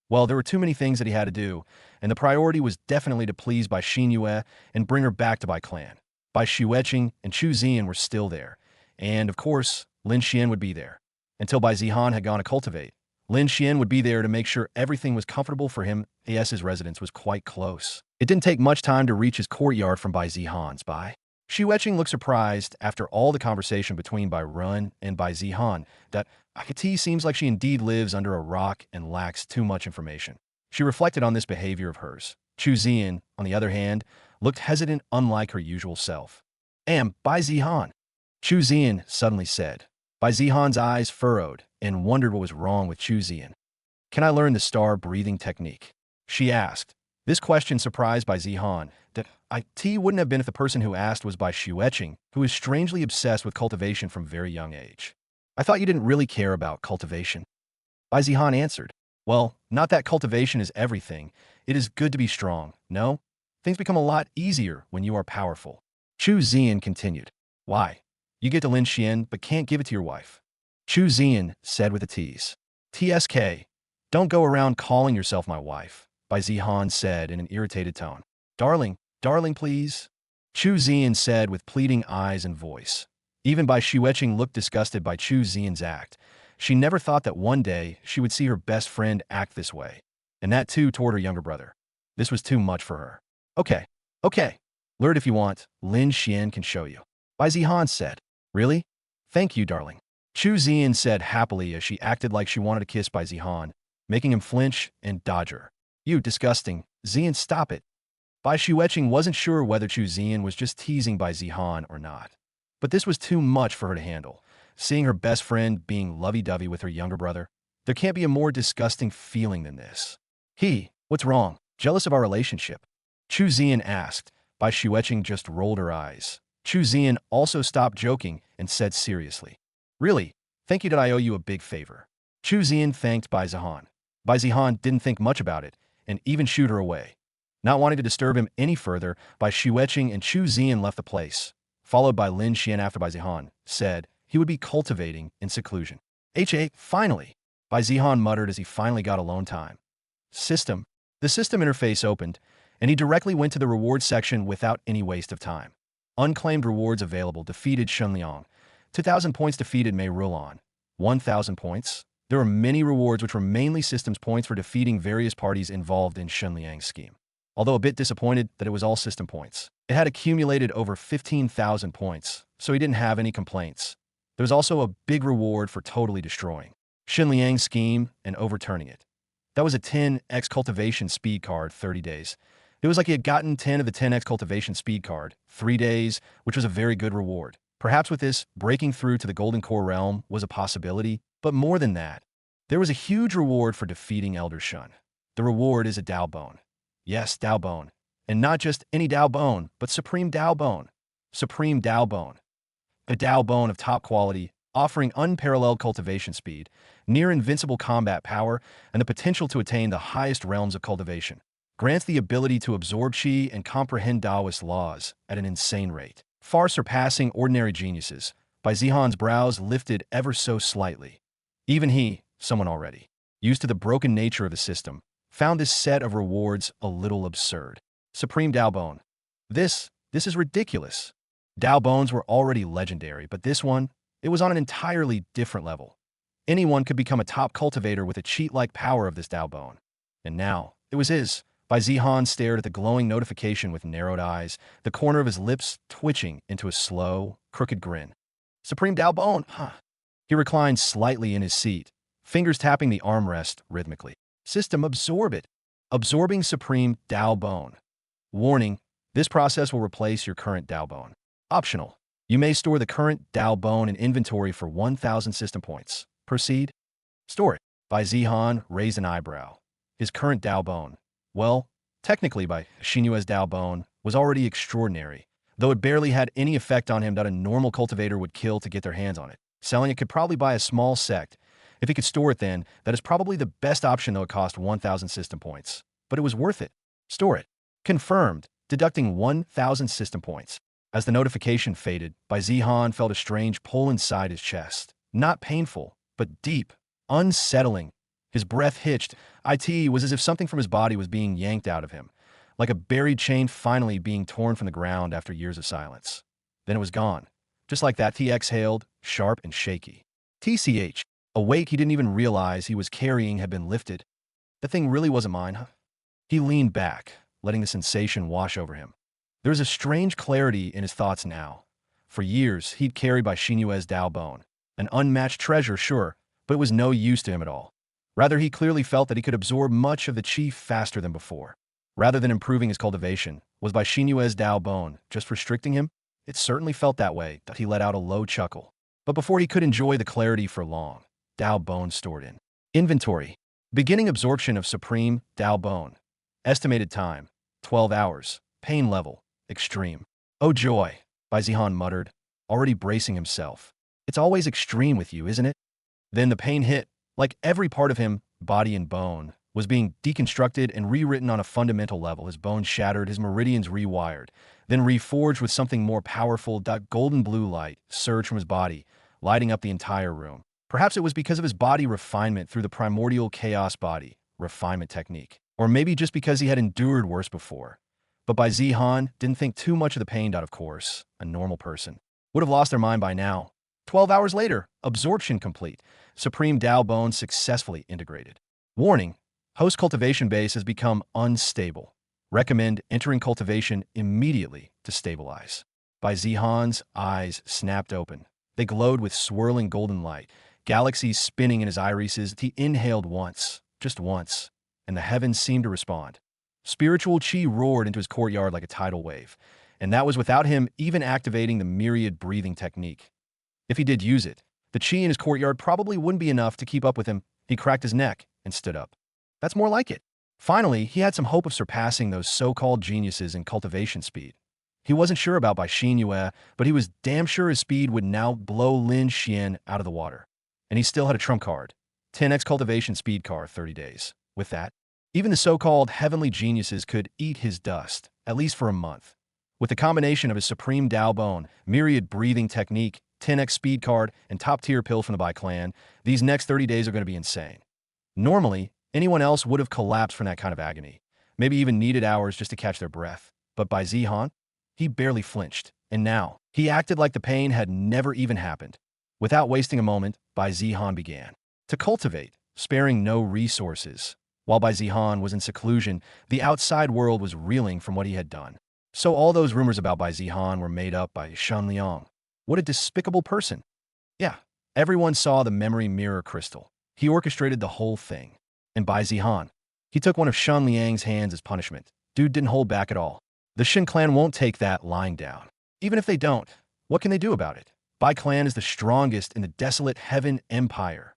Well, there were too many things that he had to do, and the priority was definitely to please Bai Xinyue and bring her back to Bai clan. Bai Xueqing and Chu Zian were still there, and of course, Lin Xian would be there. Until Bai Zihan had gone to cultivate, Lin Xian would be there to make sure everything was comfortable for him. His residence was quite close. It didn't take much time to reach his courtyard from Bai Zihan's. Bai Xueqing looked surprised after all the conversation between Bai Run and Bai Zihan that Akati seems like she indeed lives under a rock and lacks too much information. She reflected on this behavior of hers. Chu Zian, on the other hand, looked hesitant, unlike her usual self. Bai Zihan, Chu Zian suddenly said. Bai Zihan's eyes furrowed and wondered what was wrong with Chu Zian. Can I learn the star breathing technique? She asked. This question surprised Bai Zihan that it wouldn't have been if the person who asked was Bai Xueqing, who is strangely obsessed with cultivation from a very young age. I thought you didn't really care about cultivation. Bai Zihan answered. Well, not that cultivation is everything. It is good to be strong, no? Things become a lot easier when you are powerful. Chu Zian continued. Why? You get to Lin Xian, but can't give it to your wife. Chu Zian said with a tease. TSK, don't go around calling yourself my wife, Bai Zihan said in an irritated tone. Darling, please. Chu Zian said with pleading eyes and voice. Even Bai Xueqing looked disgusted by Chu Zian's act. She never thought that one day she would see her best friend act this way, and that too toward her younger brother. This was too much for her. Okay. Learn if you want. Lin Xian can show you. Bai Zihan said. Really? Thank you, darling. Chu Zian said happily as she acted like she wanted to kiss Bai Zihan, making him flinch and dodge her. You disgusting. Zian, stop it. Bai Xueqing wasn't sure whether Chu Zian was just teasing Bai Zihan or not. But this was too much for her to handle. Seeing her best friend being lovey-dovey with her younger brother, there can't be a more disgusting feeling than this. What's wrong? Jealous of our relationship? Chu Zian asked. Bai Xueqing just rolled her eyes. Chu Zian also stopped joking and said seriously. Really? Thank you that I owe you a big favor. Chu Zian thanked Bai Zihan. Bai Zihan didn't think much about it and even shooed her away. Not wanting to disturb him any further, Bai Xueqing and Chu Zian left the place, followed by Lin Xian after Bai Zihan said he would be cultivating in seclusion. Finally, Bai Zihan muttered as he finally got alone time. System. The system interface opened, and he directly went to the rewards section without any waste of time. Unclaimed rewards available. Defeated Shunliang. 2,000 points. Defeated Mei Rulon. 1,000 points. There were many rewards which were mainly systems points for defeating various parties involved in Shunliang's scheme. Although a bit disappointed that it was all system points. It had accumulated over 15,000 points, so he didn't have any complaints. There was also a big reward for totally destroying Shunliang's scheme and overturning it. That was a 10x cultivation speed card, 30 days. It was like he had gotten 10 of the 10x cultivation speed card, 3 days, which was a very good reward. Perhaps with this, breaking through to the Golden Core realm was a possibility, but more than that, there was a huge reward for defeating Elder Shun. The reward is a Dao Bone. Yes, Dao Bone. And not just any Dao Bone, but Supreme Dao Bone. Supreme Dao Bone. A Dao Bone of top quality, offering unparalleled cultivation speed, near invincible combat power, and the potential to attain the highest realms of cultivation. grants the ability to absorb qi and comprehend Taoist laws at an insane rate, far surpassing ordinary geniuses. Bai Zihan's brows lifted ever so slightly. Even he, someone already used to the broken nature of the system, found this set of rewards a little absurd. Supreme Dao Bone. This is ridiculous. Dao Bones were already legendary, but this one, it was on an entirely different level. Anyone could become a top cultivator with a cheat-like power of this Dao Bone. And now, it was his. Bai Zihan stared at the glowing notification with narrowed eyes, the corner of his lips twitching into a slow, crooked grin. Supreme Dao Bone, huh? He reclined slightly in his seat, fingers tapping the armrest rhythmically. System, absorb it. Absorbing Supreme Dao Bone. Warning, this process will replace your current Dao Bone. Optional. You may store the current Dao Bone in inventory for 1,000 system points. Proceed. Store it. Bai Zihan raised an eyebrow. His current Dao Bone, well, technically Bai Xinyue's Dao Bone, was already extraordinary, though it barely had any effect on him that a normal cultivator would kill to get their hands on it. Selling it could probably buy a small sect. If he could store it then, that is probably the best option, though it cost 1,000 system points. But it was worth it. Store it. Confirmed, deducting 1,000 system points. As the notification faded, Bai Zihan felt a strange pull inside his chest. Not painful, but deep, unsettling. His breath hitched. It was as if something from his body was being yanked out of him, like a buried chain finally being torn from the ground after years of silence. Then it was gone. Just like that, he exhaled, sharp and shaky. TCH. A weight he didn't even realize he was carrying had been lifted. The thing really wasn't mine, huh? He leaned back, letting the sensation wash over him. There was a strange clarity in his thoughts now. For years, he'd carried Bai Xinyue's Dao Bone. An unmatched treasure, sure, but it was no use to him at all. Rather, he clearly felt that he could absorb much of the qi faster than before. Rather than improving his cultivation, was Bai Xinyue's Dao Bone just restricting him? It certainly felt that way, that he let out a low chuckle. But before he could enjoy the clarity for long, Dao Bone stored in inventory. Beginning absorption of Supreme Dao Bone. Estimated time, 12 hours. Pain level, extreme. Oh joy, Bai Zihan muttered, already bracing himself. It's always extreme with you, isn't it? Then the pain hit. Like every part of him, body and bone, was being deconstructed and rewritten on a fundamental level. His bones shattered, his meridians rewired, then reforged with something more powerful. Golden blue light surged from his body, lighting up the entire room. Perhaps it was because of his body refinement through the primordial chaos body refinement technique. Or maybe just because he had endured worse before. But Bai Zihan didn't think too much of the pain. Of course, a normal person would have lost their mind by now. 12 hours later, absorption complete. Supreme Dao Bone successfully integrated. Warning, host cultivation base has become unstable. Recommend entering cultivation immediately to stabilize. Bai Zihan's eyes snapped open. They glowed with swirling golden light, galaxies spinning in his irises. He inhaled once, just once, and the heavens seemed to respond. Spiritual qi roared into his courtyard like a tidal wave, and that was without him even activating the myriad breathing technique. If he did use it, the qi in his courtyard probably wouldn't be enough to keep up with him. He cracked his neck and stood up. That's more like it. Finally, he had some hope of surpassing those so-called geniuses in cultivation speed. He wasn't sure about Bai Xinyue, but he was damn sure his speed would now blow Lin Xian out of the water. And he still had a trump card. 10x cultivation speed card, 30 days. With that, even the so-called heavenly geniuses could eat his dust, at least for a month. With the combination of his Supreme Dao Bone, myriad breathing technique, 10x speed card, and top-tier pill from the Bai Clan, these next 30 days are going to be insane. Normally, anyone else would have collapsed from that kind of agony, maybe even needed hours just to catch their breath. But Bai Zihan, he barely flinched, and now, he acted like the pain had never even happened. Without wasting a moment, Bai Zihan began to cultivate, sparing no resources. While Bai Zihan was in seclusion, the outside world was reeling from what he had done. So all those rumors about Bai Zihan were made up by Shen Liang. What a despicable person. Yeah, everyone saw the memory mirror crystal. He orchestrated the whole thing. And Bai Zihan, he took one of Shen Liang's hands as punishment. Dude didn't hold back at all. The Shen clan won't take that lying down. Even if they don't, what can they do about it? Bai Clan is the strongest in the desolate Heaven Empire.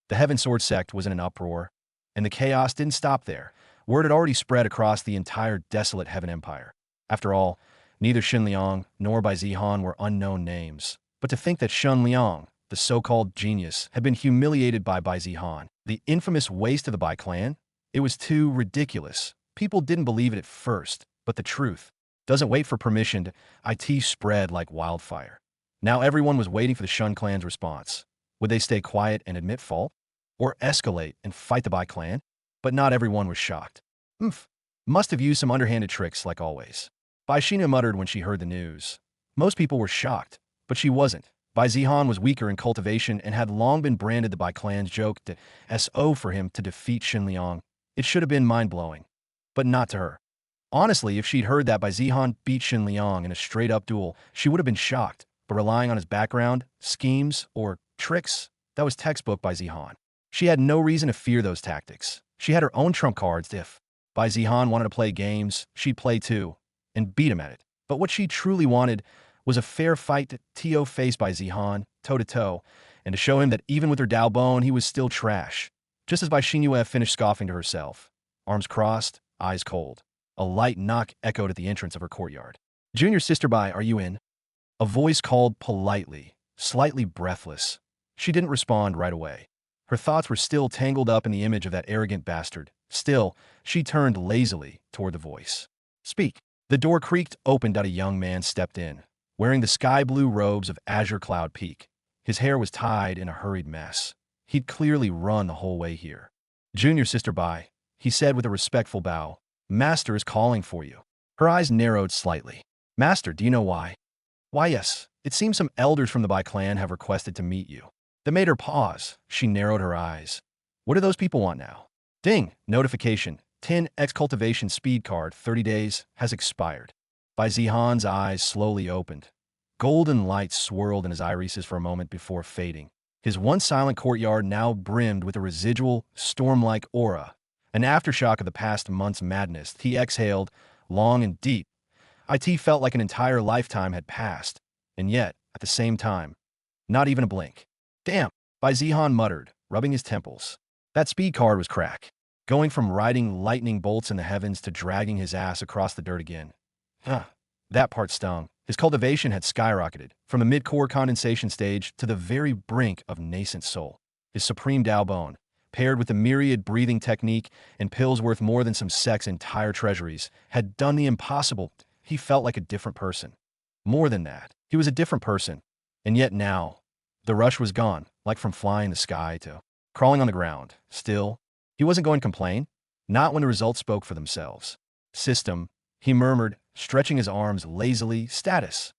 The Heaven Sword sect was in an uproar, and the chaos didn't stop there. Word had already spread across the entire desolate Heaven Empire. After all, neither Shen Liang nor Bai Zihan were unknown names. But to think that Shen Liang, the so-called genius, had been humiliated by Bai Zihan, the infamous waste of the Bai Clan, it was too ridiculous. People didn't believe it at first, but the truth doesn't wait for permission. It spread like wildfire. Now everyone was waiting for the Shun clan's response. Would they stay quiet and admit fault? Or escalate and fight the Bai Clan? But not everyone was shocked. Oomph. Must have used some underhanded tricks like always. Bai Shina muttered when she heard the news. Most people were shocked, but she wasn't. Bai Zihan was weaker in cultivation and had long been branded the Bai Clan's joke to SO for him to defeat Xin Liang. It should have been mind-blowing. But not to her. Honestly, if she'd heard that Bai Zihan beat Xin Liang in a straight-up duel, she would have been shocked. But relying on his background, schemes, or tricks, that was textbook Bai Zihan. She had no reason to fear those tactics. She had her own trump cards. If Bai Zihan wanted to play games, she'd play too, and beat him at it. But what she truly wanted was a fair fight to face Bai Zihan, toe-to-toe, and to show him that even with her Dao Bone, he was still trash. Just as Bai Xinyue finished scoffing to herself, arms crossed, eyes cold. A light knock echoed at the entrance of her courtyard. "Junior sister Bai, are you in?" A voice called politely, slightly breathless. She didn't respond right away. Her thoughts were still tangled up in the image of that arrogant bastard. Still, she turned lazily toward the voice. "Speak." The door creaked open. A young man stepped in, wearing the sky-blue robes of Azure Cloud Peak. His hair was tied in a hurried mess. He'd clearly run the whole way here. "Junior sister Bai," he said with a respectful bow. "Master is calling for you." Her eyes narrowed slightly. "Master, do you know why?" "Why, yes. It seems some elders from the Bai Clan have requested to meet you." That made her pause. She narrowed her eyes. "What do those people want now?" Ding! Notification. 10x cultivation speed card, 30 days, has expired. Bai Zihan's eyes slowly opened. Golden light swirled in his irises for a moment before fading. His once silent courtyard now brimmed with a residual, storm-like aura. An aftershock of the past month's madness. He exhaled, long and deep. It felt like an entire lifetime had passed. And yet, at the same time, not even a blink. "Damn," Bai Zihan muttered, rubbing his temples. That speed card was crack. Going from riding lightning bolts in the heavens to dragging his ass across the dirt again. That part stung. His cultivation had skyrocketed, from the mid-core condensation stage to the very brink of nascent soul. His supreme Dao Bone, paired with the myriad breathing technique and pills worth more than some sect's entire treasuries, had done the impossible. He felt like a different person. More than that, he was a different person. And yet now, the rush was gone, like from flying the sky to crawling on the ground. Still, he wasn't going to complain, not when the results spoke for themselves. "System," he murmured, stretching his arms lazily. "Status.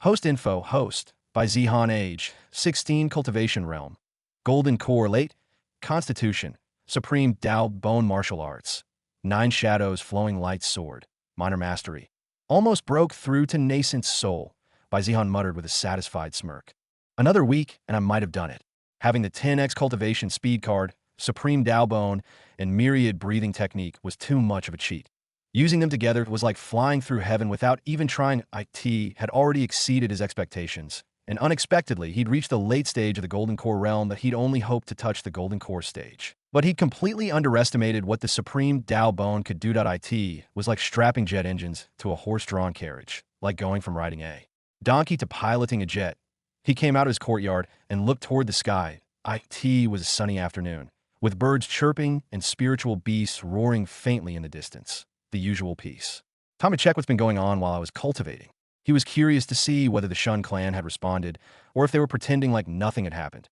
Host info, host. Bai Zihan age, 16 cultivation realm. Golden core late. Constitution. Supreme Dao Bone martial arts. 9 shadows flowing light sword. Minor mastery. Almost broke through to nascent soul," Bai Zihan muttered with a satisfied smirk. "Another week, and I might have done it. Having the 10x cultivation speed card, supreme Dao Bone, and myriad breathing technique was too much of a cheat. Using them together was like flying through heaven without even trying. It had already exceeded his expectations, and unexpectedly, he'd reached the late stage of the Golden Core realm that he'd only hoped to touch the Golden Core stage. But he'd completely underestimated what the supreme Dao Bone could do. It was like strapping jet engines to a horse-drawn carriage, like going from riding a donkey to piloting a jet. He came out of his courtyard and looked toward the sky. It was a sunny afternoon, with birds chirping and spiritual beasts roaring faintly in the distance. The usual peace. Time to check what's been going on while I was cultivating. He was curious to see whether the Shun clan had responded, or if they were pretending like nothing had happened.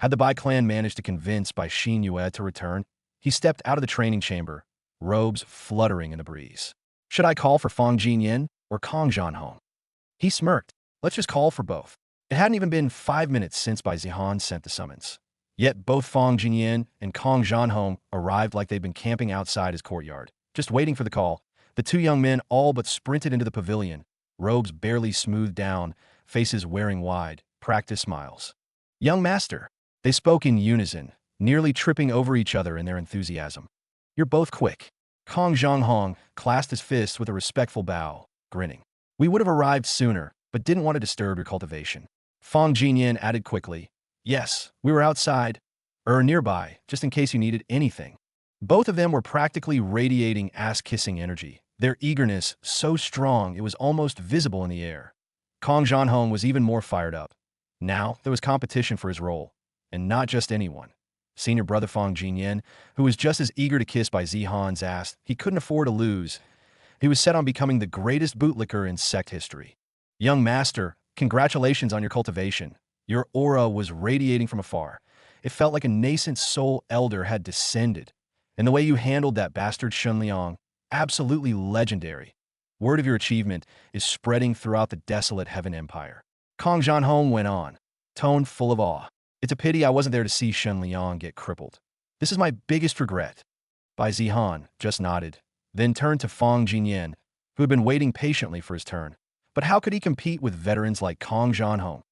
Had the Bai Clan managed to convince Bai Xinyue to return? He stepped out of the training chamber, robes fluttering in the breeze. "Should I call for Fang Jinyan or Kong Zhanhong?" He smirked. "Let's just call for both." It hadn't even been 5 minutes since Bai Zihan sent the summons. Yet both Fang Jinyan and Kong Zhanhong arrived like they'd been camping outside his courtyard, just waiting for the call. The two young men all but sprinted into the pavilion, robes barely smoothed down, faces wearing wide, practiced smiles. "Young master," they spoke in unison, nearly tripping over each other in their enthusiasm. "You're both quick." Kong Zhanghong clasped his fists with a respectful bow, grinning. "We would have arrived sooner, but didn't want to disturb your cultivation." Fang Jinyan added quickly, "Yes, we were outside, or nearby, just in case you needed anything." Both of them were practically radiating ass-kissing energy, their eagerness so strong it was almost visible in the air. Kong Zhanhong was even more fired up. Now there was competition for his role, and not just anyone. Senior brother Fang Jinyan, who was just as eager to kiss Bai Zihan's ass, he couldn't afford to lose. He was set on becoming the greatest bootlicker in sect history. Young master, congratulations on your cultivation. Your aura was radiating from afar. It felt like a nascent soul elder had descended. And the way you handled that bastard Shun Liang, absolutely legendary. Word of your achievement is spreading throughout the desolate Heaven Empire. Kong Jianhong went on, tone full of awe. It's a pity I wasn't there to see Shun Liang get crippled. This is my biggest regret. Bai Zihan just nodded, then turned to Fang Jinyan, who had been waiting patiently for his turn. But how could he compete with veterans like Kong Jianhong?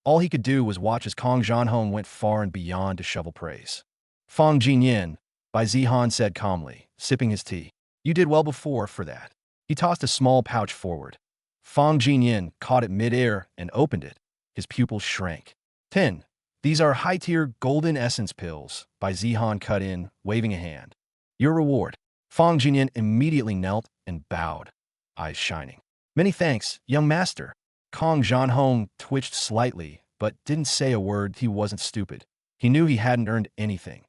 All he could do was watch as Kong Jianhong went far and beyond to shovel praise. Fang Jinyan, Bai Zihan said calmly, sipping his tea. You did well before for that. He tossed a small pouch forward. Fang Jinyan caught it midair and opened it. His pupils shrank. 10. These are high-tier golden essence pills, Bai Zihan cut in, waving a hand. Your reward. Fang Jinyan immediately knelt and bowed, eyes shining. Many thanks, young master. Kong Jianhong twitched slightly, but didn't say a word. He wasn't stupid. He knew he hadn't earned anything.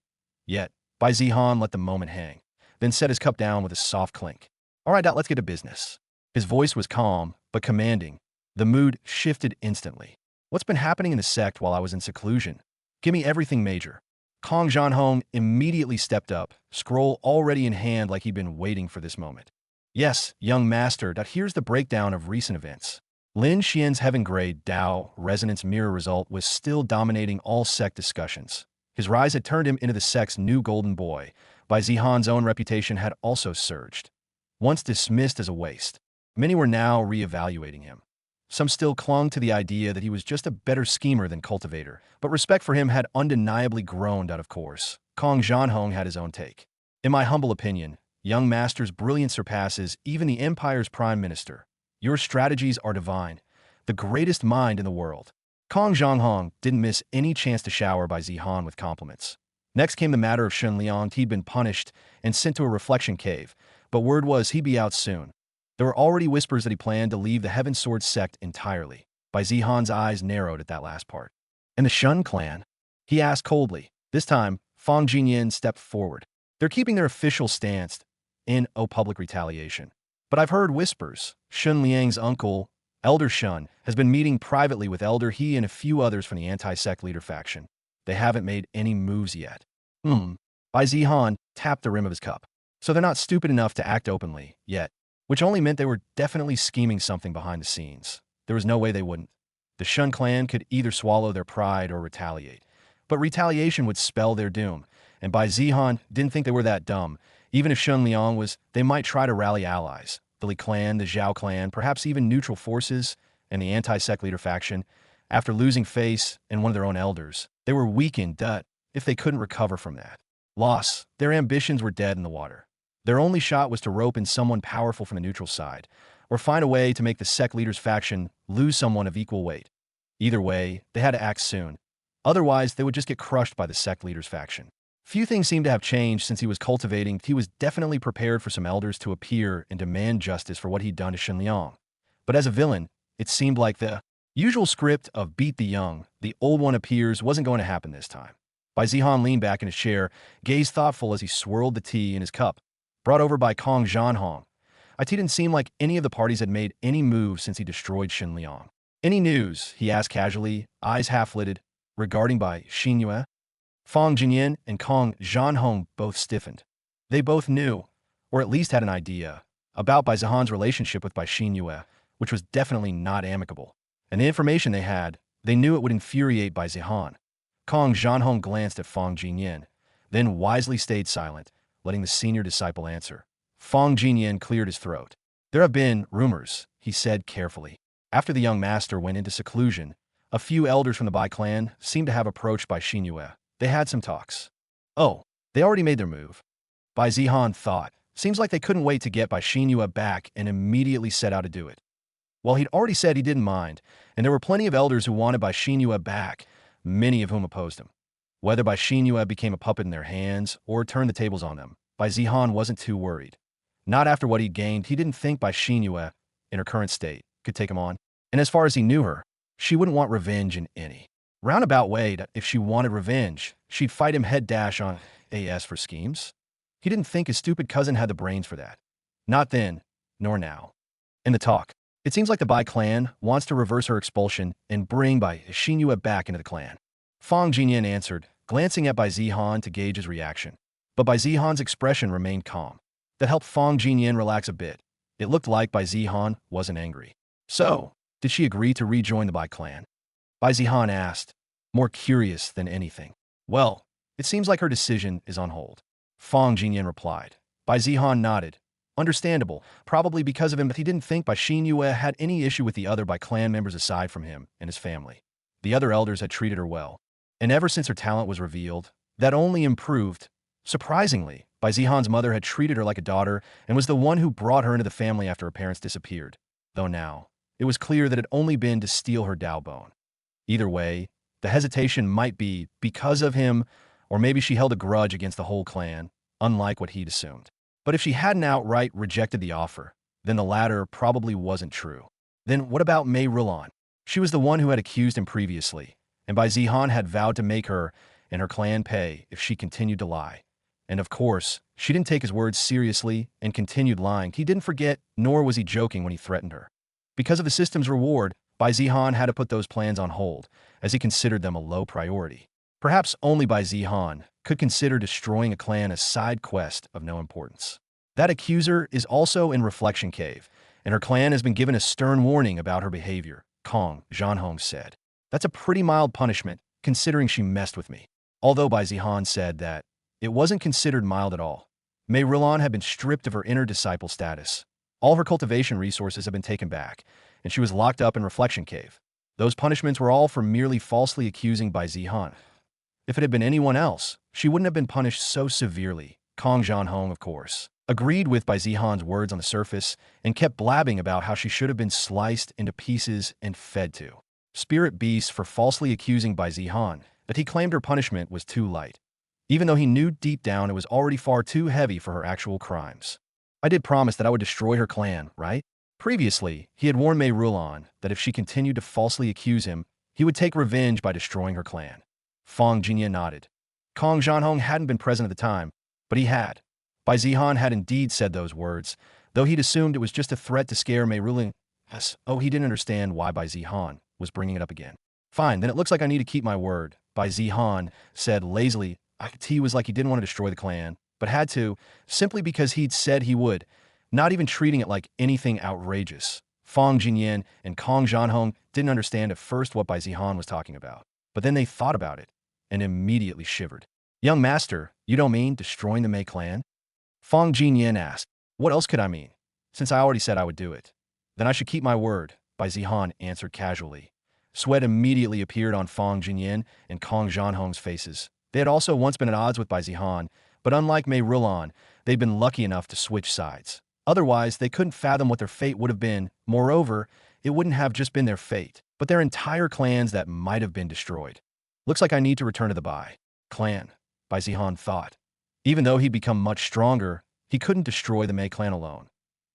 Yet, Bai Zihan let the moment hang, then set his cup down with a soft clink. All right, let's get to business. His voice was calm, but commanding. The mood shifted instantly. What's been happening in the sect while I was in seclusion? Give me everything major. Kong Jianhong immediately stepped up, scroll already in hand like he'd been waiting for this moment. Yes, young master, here's the breakdown of recent events. Lin Xian's heaven-grade Dao resonance mirror result was still dominating all sect discussions. His rise had turned him into the sect's new golden boy. Bai Zihan's own reputation had also surged. Once dismissed as a waste, many were now re-evaluating him. Some still clung to the idea that he was just a better schemer than cultivator, but respect for him had undeniably grown out of course. Kong Jianhong had his own take. In my humble opinion, young master's brilliance surpasses even the Empire's prime minister. Your strategies are divine, the greatest mind in the world. Kong Jianhong didn't miss any chance to shower Bai Zihan with compliments. Next came the matter of Shun Liang. He'd been punished and sent to a reflection cave, but word was he'd be out soon. There were already whispers that he planned to leave the Heaven Sword sect entirely. Bai Zihan's eyes narrowed at that last part. And the Shun clan? He asked coldly. This time, Fang Jinyan stepped forward. They're keeping their official stance in public retaliation. But I've heard whispers. Shun Liang's uncle, Elder Shun, has been meeting privately with Elder He and a few others from the anti-sect leader faction. They haven't made any moves yet. Bai Zihan tapped the rim of his cup. So they're not stupid enough to act openly, yet. Which only meant they were definitely scheming something behind the scenes. There was no way they wouldn't. The Shun clan could either swallow their pride or retaliate. But retaliation would spell their doom, and Bai Zihan didn't think they were that dumb. Even if Shun Liang was, they might try to rally allies. The Li clan, the Zhao clan, perhaps even neutral forces, and the anti-sect leader faction. After losing face and one of their own elders, they were weakened if they couldn't recover from that loss. Their ambitions were dead in the water. Their only shot was to rope in someone powerful from the neutral side, or find a way to make the sect leader's faction lose someone of equal weight. Either way, they had to act soon. Otherwise, they would just get crushed by the sect leader's faction. Few things seemed to have changed since he was cultivating. He was definitely prepared for some elders to appear and demand justice for what he'd done to Shun Liang. But as a villain, it seemed like the usual script of beat the young, the old one appears wasn't going to happen this time. Bai Zihan leaned back in his chair, gazed thoughtful as he swirled the tea in his cup. Brought over by Kong Jianhong. It didn't seem like any of the parties had made any moves since he destroyed Shun Liang. Any news? He asked casually, eyes half-lidded, regarding Bai Xinyue. Fang Jinyan and Kong Jianhong both stiffened. They both knew, or at least had an idea, about Bai Zihan's relationship with Bai Xinyue, which was definitely not amicable. And the information they had, they knew it would infuriate Bai Zihan. Kong Jianhong glanced at Fang Jinyan, then wisely stayed silent, letting the senior disciple answer. Fang Jinyan cleared his throat. There have been rumors, he said carefully. After the young master went into seclusion, a few elders from the Bai Clan seemed to have approached Bai Xinyue. They had some talks. Oh, they already made their move. Bai Zihan thought. Seems like they couldn't wait to get Bai Xinyue back and immediately set out to do it. Well, he'd already said he didn't mind, and there were plenty of elders who wanted Bai Xinyue back, many of whom opposed him. Whether Bai Xinyue became a puppet in their hands or turned the tables on them, Bai Zihan wasn't too worried. Not after what he'd gained. He didn't think Bai Xinyue, in her current state, could take him on. And as far as he knew her, she wouldn't want revenge in any roundabout way that if she wanted revenge, she'd fight him head dash on AS for schemes? He didn't think his stupid cousin had the brains for that. Not then, nor now. In the talk, it seems like the Bai Clan wants to reverse her expulsion and bring Bai Xinhua back into the clan. Fang Jinyan answered, glancing at Bai Zihan to gauge his reaction. But Bai Zihan's expression remained calm. That helped Fang Jinyan relax a bit. It looked like Bai Zihan wasn't angry. So, did she agree to rejoin the Bai Clan? Bai Zihan asked, more curious than anything. Well, it seems like her decision is on hold. Fang Jinyan replied. Bai Zihan nodded. Understandable, probably because of him, but he didn't think Bai Xinhua had any issue with the other Bai Clan members aside from him and his family. The other elders had treated her well, and ever since her talent was revealed, that only improved. Surprisingly, Bai Zihan's mother had treated her like a daughter and was the one who brought her into the family after her parents disappeared, though now, it was clear that it had only been to steal her Dao Bone. Either way, the hesitation might be because of him, or maybe she held a grudge against the whole clan, unlike what he'd assumed. But if she hadn't outright rejected the offer, then the latter probably wasn't true. Then what about Mei Rilon? She was the one who had accused him previously, and Bai Zihan had vowed to make her and her clan pay if she continued to lie. And of course, she didn't take his words seriously and continued lying. He didn't forget, nor was he joking when he threatened her. Because of the system's reward, Bai Zihan had to put those plans on hold, as he considered them a low priority. Perhaps only Bai Zihan could consider destroying a clan a side quest of no importance. That accuser is also in Reflection Cave, and her clan has been given a stern warning about her behavior, Kong Zhanhong said. That's a pretty mild punishment, considering she messed with me. Although Bai Zihan said that it wasn't considered mild at all. Mei Rilon had been stripped of her inner disciple status. All her cultivation resources had been taken back, and she was locked up in Reflection Cave. Those punishments were all for merely falsely accusing Bai Zihan. If it had been anyone else, she wouldn't have been punished so severely. Kong Zhanhong, of course, agreed with Bai Zihan's words on the surface and kept blabbing about how she should have been sliced into pieces and fed to spirit beasts for falsely accusing Bai Zihan that he claimed her punishment was too light, even though he knew deep down it was already far too heavy for her actual crimes. I did promise that I would destroy her clan, right? Previously, he had warned Mei Rilon that if she continued to falsely accuse him, he would take revenge by destroying her clan. Fang Jinyan nodded. Kong Zhanhong hadn't been present at the time, but he had. Bai Zihan had indeed said those words, though he'd assumed it was just a threat to scare Mei Rilon. Oh, he didn't understand why Bai Zihan was bringing it up again. Fine, then it looks like I need to keep my word, Bai Zihan said lazily. He was like he didn't want to destroy the clan, but had to, simply because he'd said he would, not even treating it like anything outrageous. Fang Jinyan and Kong Zhanhong didn't understand at first what Bai Zihan was talking about, but then they thought about it and immediately shivered. Young master, you don't mean destroying the Mei clan? Fang Jinyan asked. What else could I mean? Since I already said I would do it. Then I should keep my word, Bai Zihan answered casually. Sweat immediately appeared on Fang Jinyan and Kong Zhanhong's faces. They had also once been at odds with Bai Zihan, but unlike Mei Rilon, they'd been lucky enough to switch sides. Otherwise, they couldn't fathom what their fate would have been. Moreover, it wouldn't have just been their fate, but their entire clans that might have been destroyed. Looks like I need to return to the Bai Clan, Bai Zihan thought. Even though he'd become much stronger, he couldn't destroy the Mei Clan alone.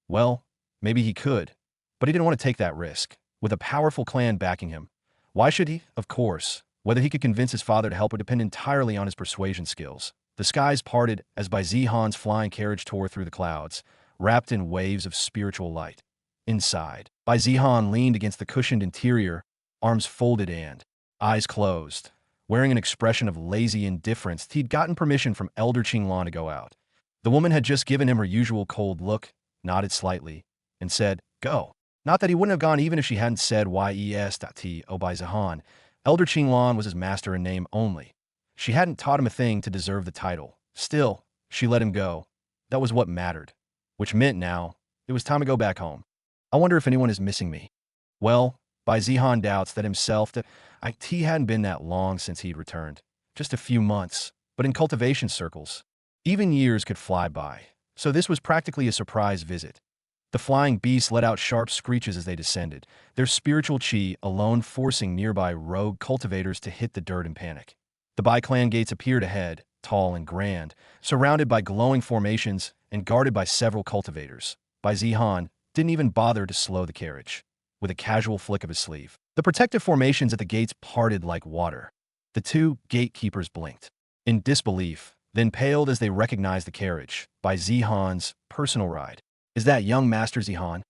Well, maybe he could, but he didn't want to take that risk. With a powerful clan backing him, why should he? Of course, whether he could convince his father to help would depend entirely on his persuasion skills. The skies parted as Bai Zihan's flying carriage tore through the clouds, wrapped in waves of spiritual light. Inside, Bai Zihan leaned against the cushioned interior, arms folded and eyes closed. Wearing an expression of lazy indifference, he'd gotten permission from Elder Qinglan to go out. The woman had just given him her usual cold look, nodded slightly, and said, go. Not that he wouldn't have gone even if she hadn't said yes.t o Bai Zihan. Elder Qinglan was his master in name only. She hadn't taught him a thing to deserve the title. Still, she let him go. That was what mattered. Which meant now, it was time to go back home. I wonder if anyone is missing me. Well, Bai Zihan doubts that himself that he hadn't been that long since he'd returned. Just a few months, but in cultivation circles, even years could fly by. So this was practically a surprise visit. The flying beasts let out sharp screeches as they descended, their spiritual chi alone forcing nearby rogue cultivators to hit the dirt in panic. The Bai Clan gates appeared ahead, tall and grand, surrounded by glowing formations and guarded by several cultivators. Bai Zihan didn't even bother to slow the carriage. With a casual flick of his sleeve, The protective formations at the gates parted like water. The two gatekeepers blinked in disbelief, then paled as they recognized the carriage by Zihan's personal ride. Is that young Master Zihan?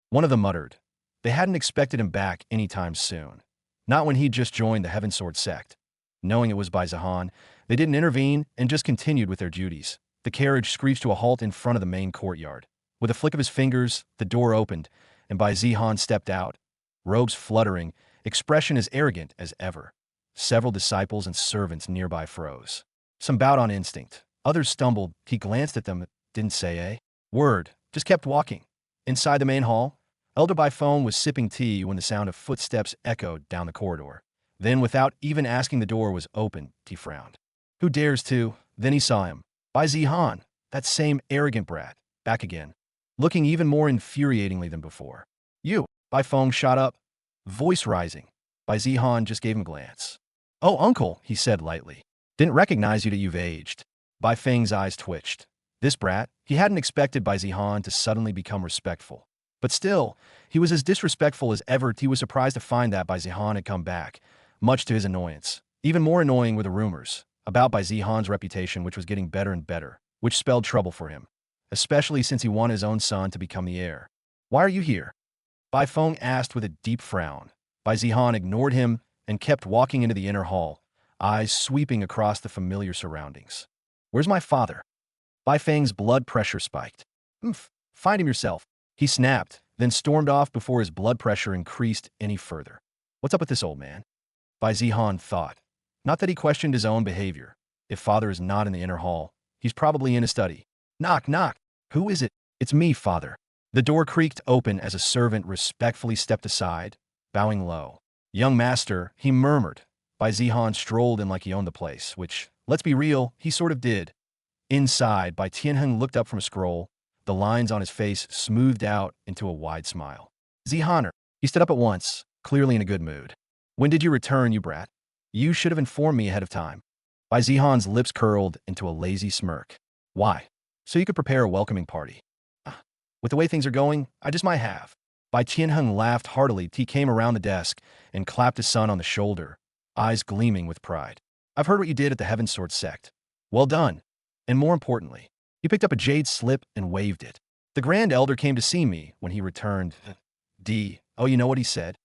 One of them muttered. They hadn't expected him back anytime soon. Not when he'd just joined the Heaven Sword sect. Knowing it was by Zihan, they didn't intervene and just continued with their duties. The carriage screeched to a halt in front of the main courtyard. With a flick of his fingers, the door opened, and Bai Zihan stepped out, robes fluttering, expression as arrogant as ever. Several disciples and servants nearby froze. Some bowed on instinct. Others stumbled. He glanced at them, didn't say a word, just kept walking. Inside the main hall, Elder Bai Phone was sipping tea when the sound of footsteps echoed down the corridor. Then, without even asking, the door was opened. He frowned. Who dares to? Then he saw him. Bai Zihan, that same arrogant brat, back again, looking even more infuriatingly than before. You, Bai Feng shot up, voice rising. Bai Zihan just gave him a glance. Oh, uncle, he said lightly. Didn't recognize you that you've aged. Bai Feng's eyes twitched. This brat, he hadn't expected Bai Zihan to suddenly become respectful. But still, he was as disrespectful as ever. He was surprised to find that Bai Zihan had come back, much to his annoyance. Even more annoying were the rumors about Bai Zihan's reputation, which was getting better and better, which spelled trouble for him, especially since he wanted his own son to become the heir. Why are you here? Bai Feng asked with a deep frown. Bai Zihan ignored him and kept walking into the inner hall, eyes sweeping across the familiar surroundings. Where's my father? Bai Feng's blood pressure spiked. Find him yourself. He snapped, then stormed off before his blood pressure increased any further. What's up with this old man? Bai Zihan thought. Not that he questioned his own behavior. If father is not in the inner hall, he's probably in a study. Knock, knock. Who is it? It's me, father. The door creaked open as a servant respectfully stepped aside, bowing low. Young master, he murmured. Bai Zihan strolled in like he owned the place, which, let's be real, he sort of did. Inside, Bai Tianheng looked up from a scroll, the lines on his face smoothed out into a wide smile. Zihaner, he stood up at once, clearly in a good mood. When did you return, you brat? You should have informed me ahead of time. Bai Zihan's lips curled into a lazy smirk. Why? So you could prepare a welcoming party. With the way things are going, I just might have. Bai Tianheng laughed heartily. He came around the desk and clapped his son on the shoulder, eyes gleaming with pride. I've heard what you did at the Heaven Sword sect. Well done. And more importantly, he picked up a jade slip and waved it. The Grand Elder came to see me when he returned. Oh, you know what he said?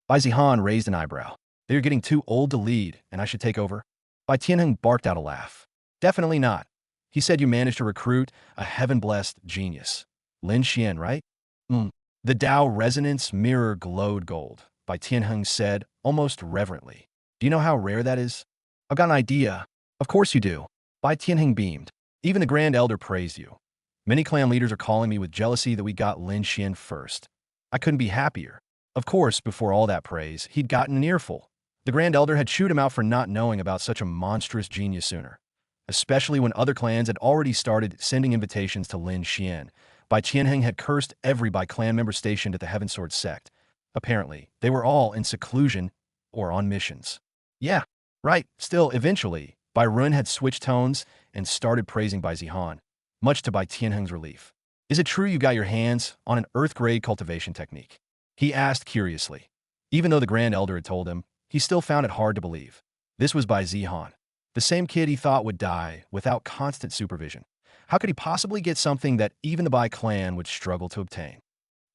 Bai Zihan raised an eyebrow. They're getting too old to lead, and I should take over? Bai Tianheng barked out a laugh. Definitely not. He said you managed to recruit a heaven-blessed genius. Lin Xian, right? The Dao resonance mirror glowed gold, Bai Tianheng said, almost reverently. Do you know how rare that is? I've got an idea. Of course you do. Bai Tianheng beamed. Even the Grand Elder praised you. Many clan leaders are calling me with jealousy that we got Lin Xian first. I couldn't be happier. Of course, before all that praise, he'd gotten an earful. The Grand Elder had chewed him out for not knowing about such a monstrous genius sooner, especially when other clans had already started sending invitations to Lin Xian. Bai Tianheng had cursed every Bai Clan member stationed at the Heaven Sword sect. Apparently, they were all in seclusion or on missions. Yeah, right. Still, eventually, Bai Run had switched tones and started praising Bai Zihan, much to Bai Tianheng's relief. Is it true you got your hands on an Earth-grade cultivation technique? He asked curiously. Even though the Grand Elder had told him, he still found it hard to believe. This was Bai Zihan, the same kid he thought would die without constant supervision. How could he possibly get something that even the Bai Clan would struggle to obtain?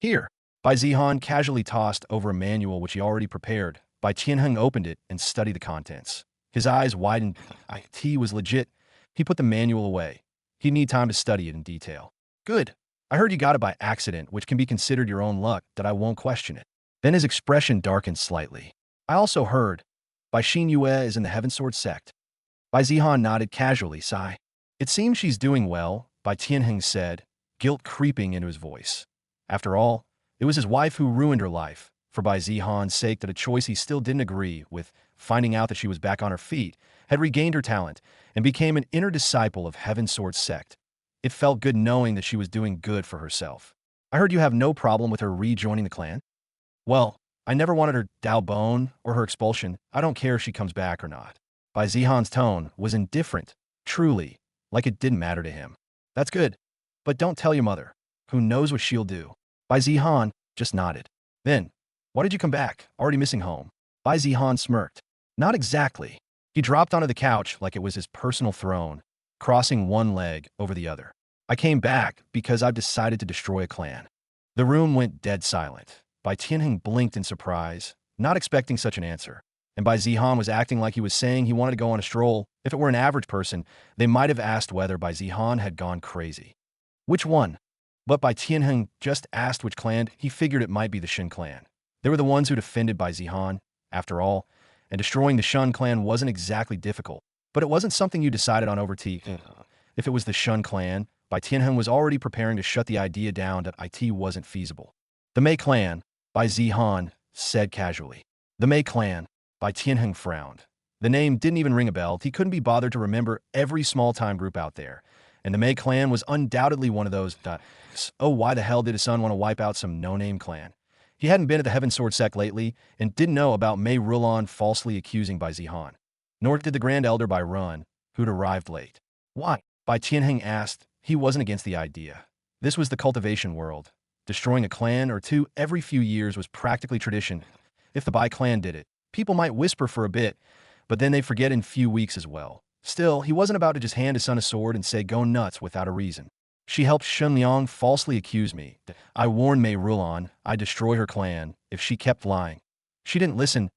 Here, Bai Zihan casually tossed over a manual which he already prepared. Bai Tianheng opened it and studied the contents. His eyes widened. IT was legit. He put the manual away. He'd need time to study it in detail. Good. I heard you got it by accident, which can be considered your own luck, that I won't question it. Then his expression darkened slightly. I also heard, Bai Xin Yue is in the Heaven Sword sect. Bai Zihan nodded casually, sigh. It seems she's doing well, Bai Tianheng said, guilt creeping into his voice. After all, it was his wife who ruined her life, for Bai Zihan's sake that a choice he still didn't agree with, finding out that she was back on her feet, had regained her talent, and became an inner disciple of Heaven Sword sect. It felt good knowing that she was doing good for herself. I heard you have no problem with her rejoining the clan? Well, I never wanted her Dao Bone or her expulsion. I don't care if she comes back or not. Bai Zihan's tone was indifferent, truly, like it didn't matter to him. That's good. But don't tell your mother. Who knows what she'll do? Bai Zihan just nodded. Then, Why did you come back? Already missing home. Bai Zihan smirked. Not exactly. He dropped onto the couch like it was his personal throne, crossing one leg over the other. I came back because I've decided to destroy a clan. The room went dead silent. Bai Tianheng blinked in surprise, not expecting such an answer. And Bai Zihan was acting like he was saying he wanted to go on a stroll. If it were an average person, they might have asked whether Bai Zihan had gone crazy. Which one? But Bai Tianheng just asked which clan. He figured it might be the Shin clan. They were the ones who defended Bai Zihan, after all, and destroying the Shun clan wasn't exactly difficult. But it wasn't something you decided on over tea. If it was the Shun clan, Bai Tianheng was already preparing to shut the idea down that it wasn't feasible. The Mei clan, Bai Zihan said casually. The Mei clan, Bai Tianheng frowned. The name didn't even ring a bell. He couldn't be bothered to remember every small-time group out there. And the Mei clan was undoubtedly one of those. Oh, why the hell did his son want to wipe out some no-name clan? He hadn't been at the Heaven Sword sect lately and didn't know about Mei Rulon falsely accusing Bai Zihan. Nor did the Grand Elder Bai Run, who'd arrived late. Why? Bai Tianheng asked. He wasn't against the idea. This was the cultivation world. Destroying a clan or two every few years was practically tradition. If the Bai Clan did it, people might whisper for a bit, but then they'd forget in a few weeks as well. Still, he wasn't about to just hand his son a sword and say go nuts without a reason. She helped Shun Liang falsely accuse me. I warned Mei Rulon I'd destroy her clan if she kept lying. She didn't listen.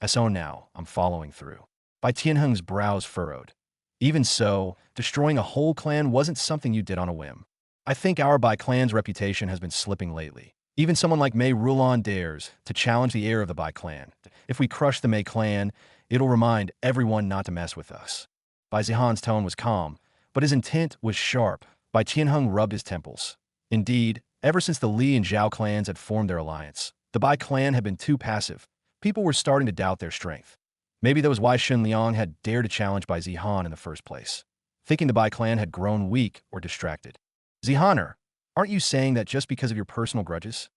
So now, I'm following through. Bai Tianheng's brows furrowed. Even so, destroying a whole clan wasn't something you did on a whim. I think our Bai Clan's reputation has been slipping lately. Even someone like Mei Rulon dares to challenge the heir of the Bai Clan. If we crush the Mei Clan, it'll remind everyone not to mess with us. Bai Zihan's tone was calm, but his intent was sharp. Bai Tianheng rubbed his temples. Indeed, ever since the Li and Zhao clans had formed their alliance, the Bai Clan had been too passive. People were starting to doubt their strength. Maybe that was why Shun Liang had dared to challenge Bai Zihan in the first place, thinking the Bai Clan had grown weak or distracted. Zihaner, aren't you saying that just because of your personal grudges?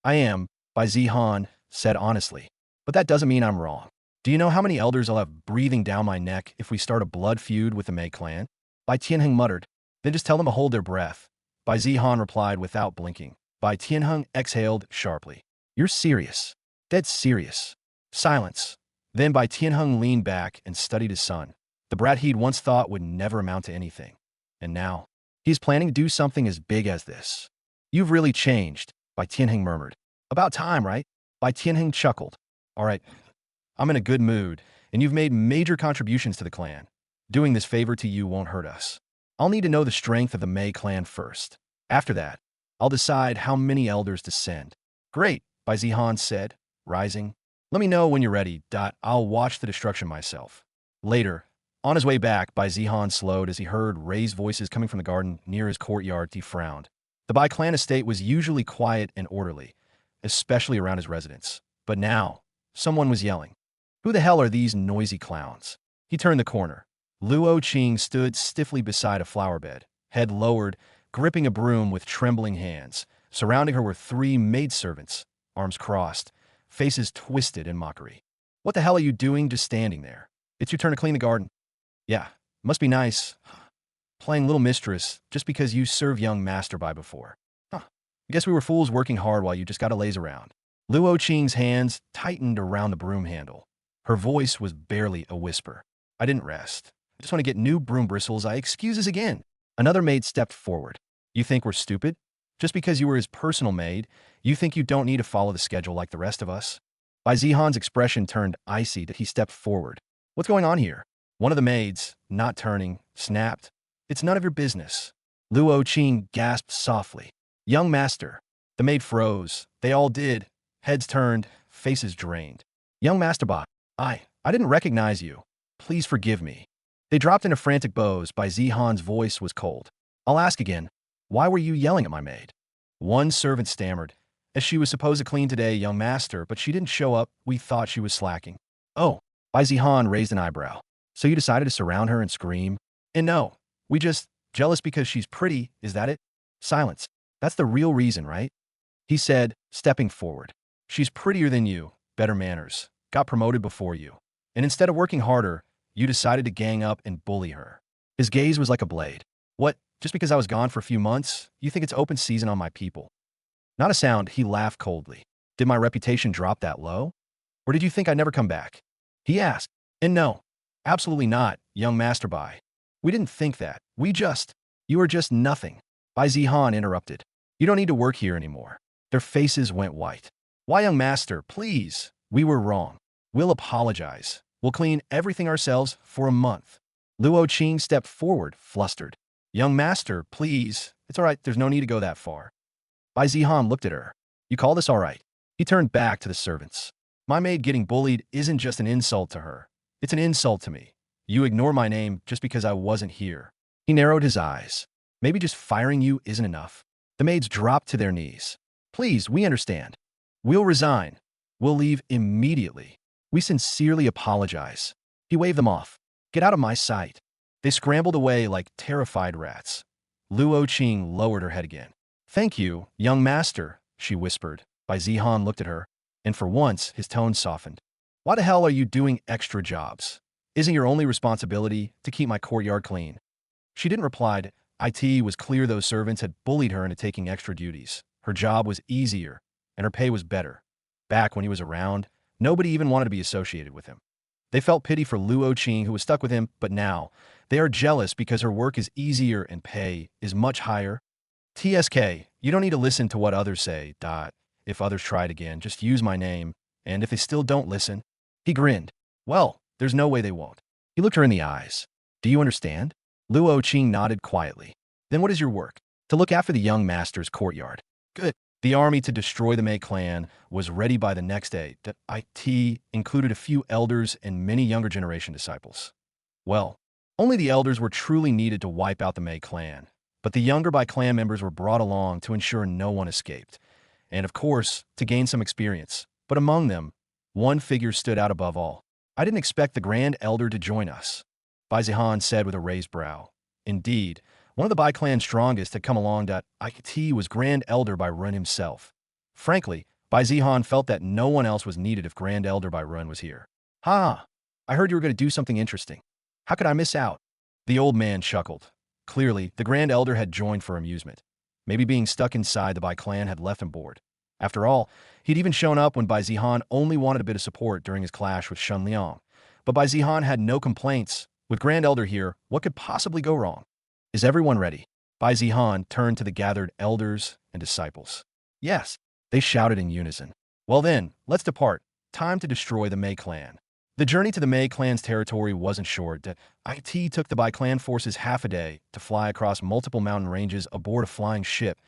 I am, Bai Zihan said honestly, but that doesn't mean I'm wrong. Do you know how many elders I'll have breathing down my neck if we start a blood feud with the Mei Clan? Bai Tianheng muttered. Then just tell them to hold their breath. Bai Zihan replied without blinking. Bai Tianheng exhaled sharply. You're serious. Dead serious. Silence. Then Bai Tianheng leaned back and studied his son. The brat he'd once thought would never amount to anything. And now, he's planning to do something as big as this. You've really changed, Bai Tianheng murmured. About time, right? Bai Tianheng chuckled. All right, I'm in a good mood, and you've made major contributions to the clan. Doing this favor to you won't hurt us. I'll need to know the strength of the Mei clan first. After that, I'll decide how many elders to send. Great, Bai Zihan said, rising. Let me know when you're ready. I'll watch the destruction myself. Later, on his way back, Bai Zihan slowed as he heard raised voices coming from the garden near his courtyard. He frowned. The Bai Clan estate was usually quiet and orderly, especially around his residence. But now, someone was yelling. Who the hell are these noisy clowns? He turned the corner. Luo Qing stood stiffly beside a flower bed, head lowered, gripping a broom with trembling hands. Surrounding her were three maidservants, arms crossed, faces twisted in mockery. What the hell are you doing just standing there? It's your turn to clean the garden. Yeah, must be nice. Playing little mistress just because you served young master Bai before. I guess we were fools working hard while you just got to laze around. Luo Qing's hands tightened around the broom handle. Her voice was barely a whisper. I didn't rest. I just want to get new broom bristles. Excuses again. Another maid stepped forward. You think we're stupid? Just because you were his personal maid, you think you don't need to follow the schedule like the rest of us? Bai Zihan's expression turned icy as he stepped forward. What's going on here? One of the maids, not turning, snapped. It's none of your business. Luo Qing gasped softly. Young master. The maid froze. They all did. Heads turned, faces drained. Young master Bai, I didn't recognize you. Please forgive me. They dropped into frantic bows. Bai Zihan's voice was cold. I'll ask again. Why were you yelling at my maid? One servant stammered. As she was supposed to clean today, young master, but she didn't show up. We thought she was slacking. Oh, Bai Zihan raised an eyebrow. So you decided to surround her and scream? And no, we just jealous because she's pretty, is that it? Silence. That's the real reason, right? He said, stepping forward. She's prettier than you, better manners, got promoted before you. And instead of working harder, you decided to gang up and bully her. His gaze was like a blade. What, just because I was gone for a few months, you think it's open season on my people? Not a sound, he laughed coldly. Did my reputation drop that low? Or did you think I'd never come back? He asked. And no, absolutely not, young Master Bai. We didn't think that. You are just nothing. Bai Zihan interrupted. You don't need to work here anymore. Their faces went white. Why, young master, please. We were wrong. We'll apologize. We'll clean everything ourselves for a month. Luo Qing stepped forward, flustered. Young master, please. It's all right, there's no need to go that far. Bai Zihan looked at her. You call this all right? He turned back to the servants. My maid getting bullied isn't just an insult to her. It's an insult to me. You ignore my name just because I wasn't here. He narrowed his eyes. Maybe just firing you isn't enough. The maids dropped to their knees. Please, we understand. We'll resign. We'll leave immediately. We sincerely apologize. He waved them off. Get out of my sight. They scrambled away like terrified rats. Luo Qing lowered her head again. Thank you, young master, she whispered. Bai Zihan looked at her, and for once his tone softened. Why the hell are you doing extra jobs? Isn't your only responsibility to keep my courtyard clean? She didn't reply. It was clear those servants had bullied her into taking extra duties. Her job was easier, and her pay was better. Back when he was around, nobody even wanted to be associated with him. They felt pity for Luo Qing, who was stuck with him, but now they are jealous because her work is easier and pay is much higher. TSK, you don't need to listen to what others say. If others try it again, just use my name, and if they still don't listen. He grinned. Well, there's no way they won't. He looked her in the eyes. Do you understand? Luo Qing nodded quietly. Then what is your work? To look after the young master's courtyard. Good. The army to destroy the Bai Clan was ready by the next day. The IT included a few elders and many younger generation disciples. Well, only the elders were truly needed to wipe out the Bai Clan, but the younger Bai Clan members were brought along to ensure no one escaped, and of course, to gain some experience. But among them, one figure stood out above all. I didn't expect the Grand Elder to join us, Bai Zihan said with a raised brow. Indeed, one of the Bai Clan's strongest had come along. It was Grand Elder Bai Run himself. Frankly, Bai Zihan felt that no one else was needed if Grand Elder Bai Run was here. Ha! I heard you were going to do something interesting. How could I miss out? The old man chuckled. Clearly, the Grand Elder had joined for amusement. Maybe being stuck inside the Bai Clan had left him bored. After all, he'd even shown up when Bai Zihan only wanted a bit of support during his clash with Shen Liang. But Bai Zihan had no complaints. With Grand Elder here, what could possibly go wrong? Is everyone ready? Bai Zihan turned to the gathered elders and disciples. Yes, they shouted in unison. Well then, let's depart. Time to destroy the Bai Clan. The journey to the Bai Clan's territory wasn't short. It took the Bai Clan forces half a day to fly across multiple mountain ranges aboard a flying ship.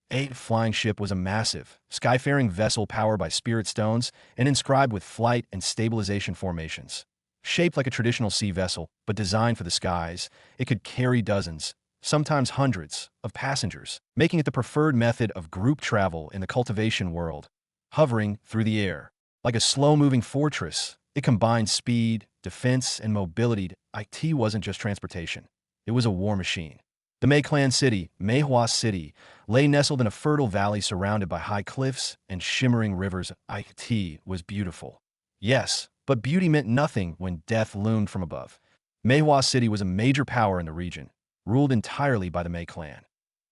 A flying ship was a massive, skyfaring vessel powered by spirit stones and inscribed with flight and stabilization formations. Shaped like a traditional sea vessel, but designed for the skies, it could carry dozens, sometimes hundreds, of passengers, making it the preferred method of group travel in the cultivation world. Hovering through the air, like a slow-moving fortress, it combined speed, defense, and mobility. It wasn't just transportation. It was a war machine. The Bai Clan city, Meihua City, lay nestled in a fertile valley surrounded by high cliffs and shimmering rivers. It was beautiful. Yes, but beauty meant nothing when death loomed from above. Meihua City was a major power in the region, ruled entirely by the Bai Clan.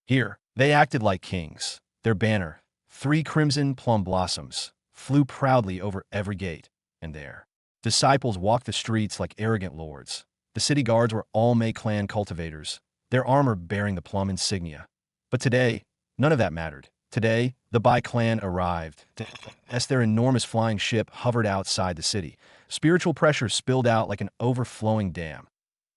Here, they acted like kings. Their banner, 3 crimson plum blossoms, flew proudly over every gate, and there, disciples walked the streets like arrogant lords. The city guards were all Bai Clan cultivators, their armor bearing the plum insignia. But today, none of that mattered. Today, the Bai Clan arrived. As their enormous flying ship hovered outside the city, spiritual pressure spilled out like an overflowing dam.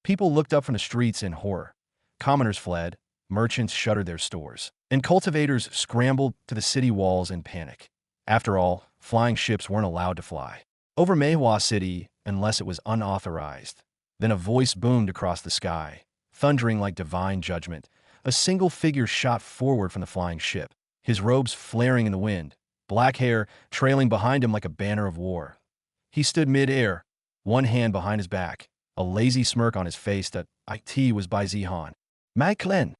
People looked up from the streets in horror. Commoners fled, merchants shuttered their stores, and cultivators scrambled to the city walls in panic. After all, flying ships weren't allowed to fly over Meihua City unless it was unauthorized. Then a voice boomed across the sky, thundering like divine judgment. A single figure shot forward from the flying ship, his robes flaring in the wind, black hair trailing behind him like a banner of war. He stood mid-air, one hand behind his back, a lazy smirk on his face. It was Bai Zihan. Bai Clan.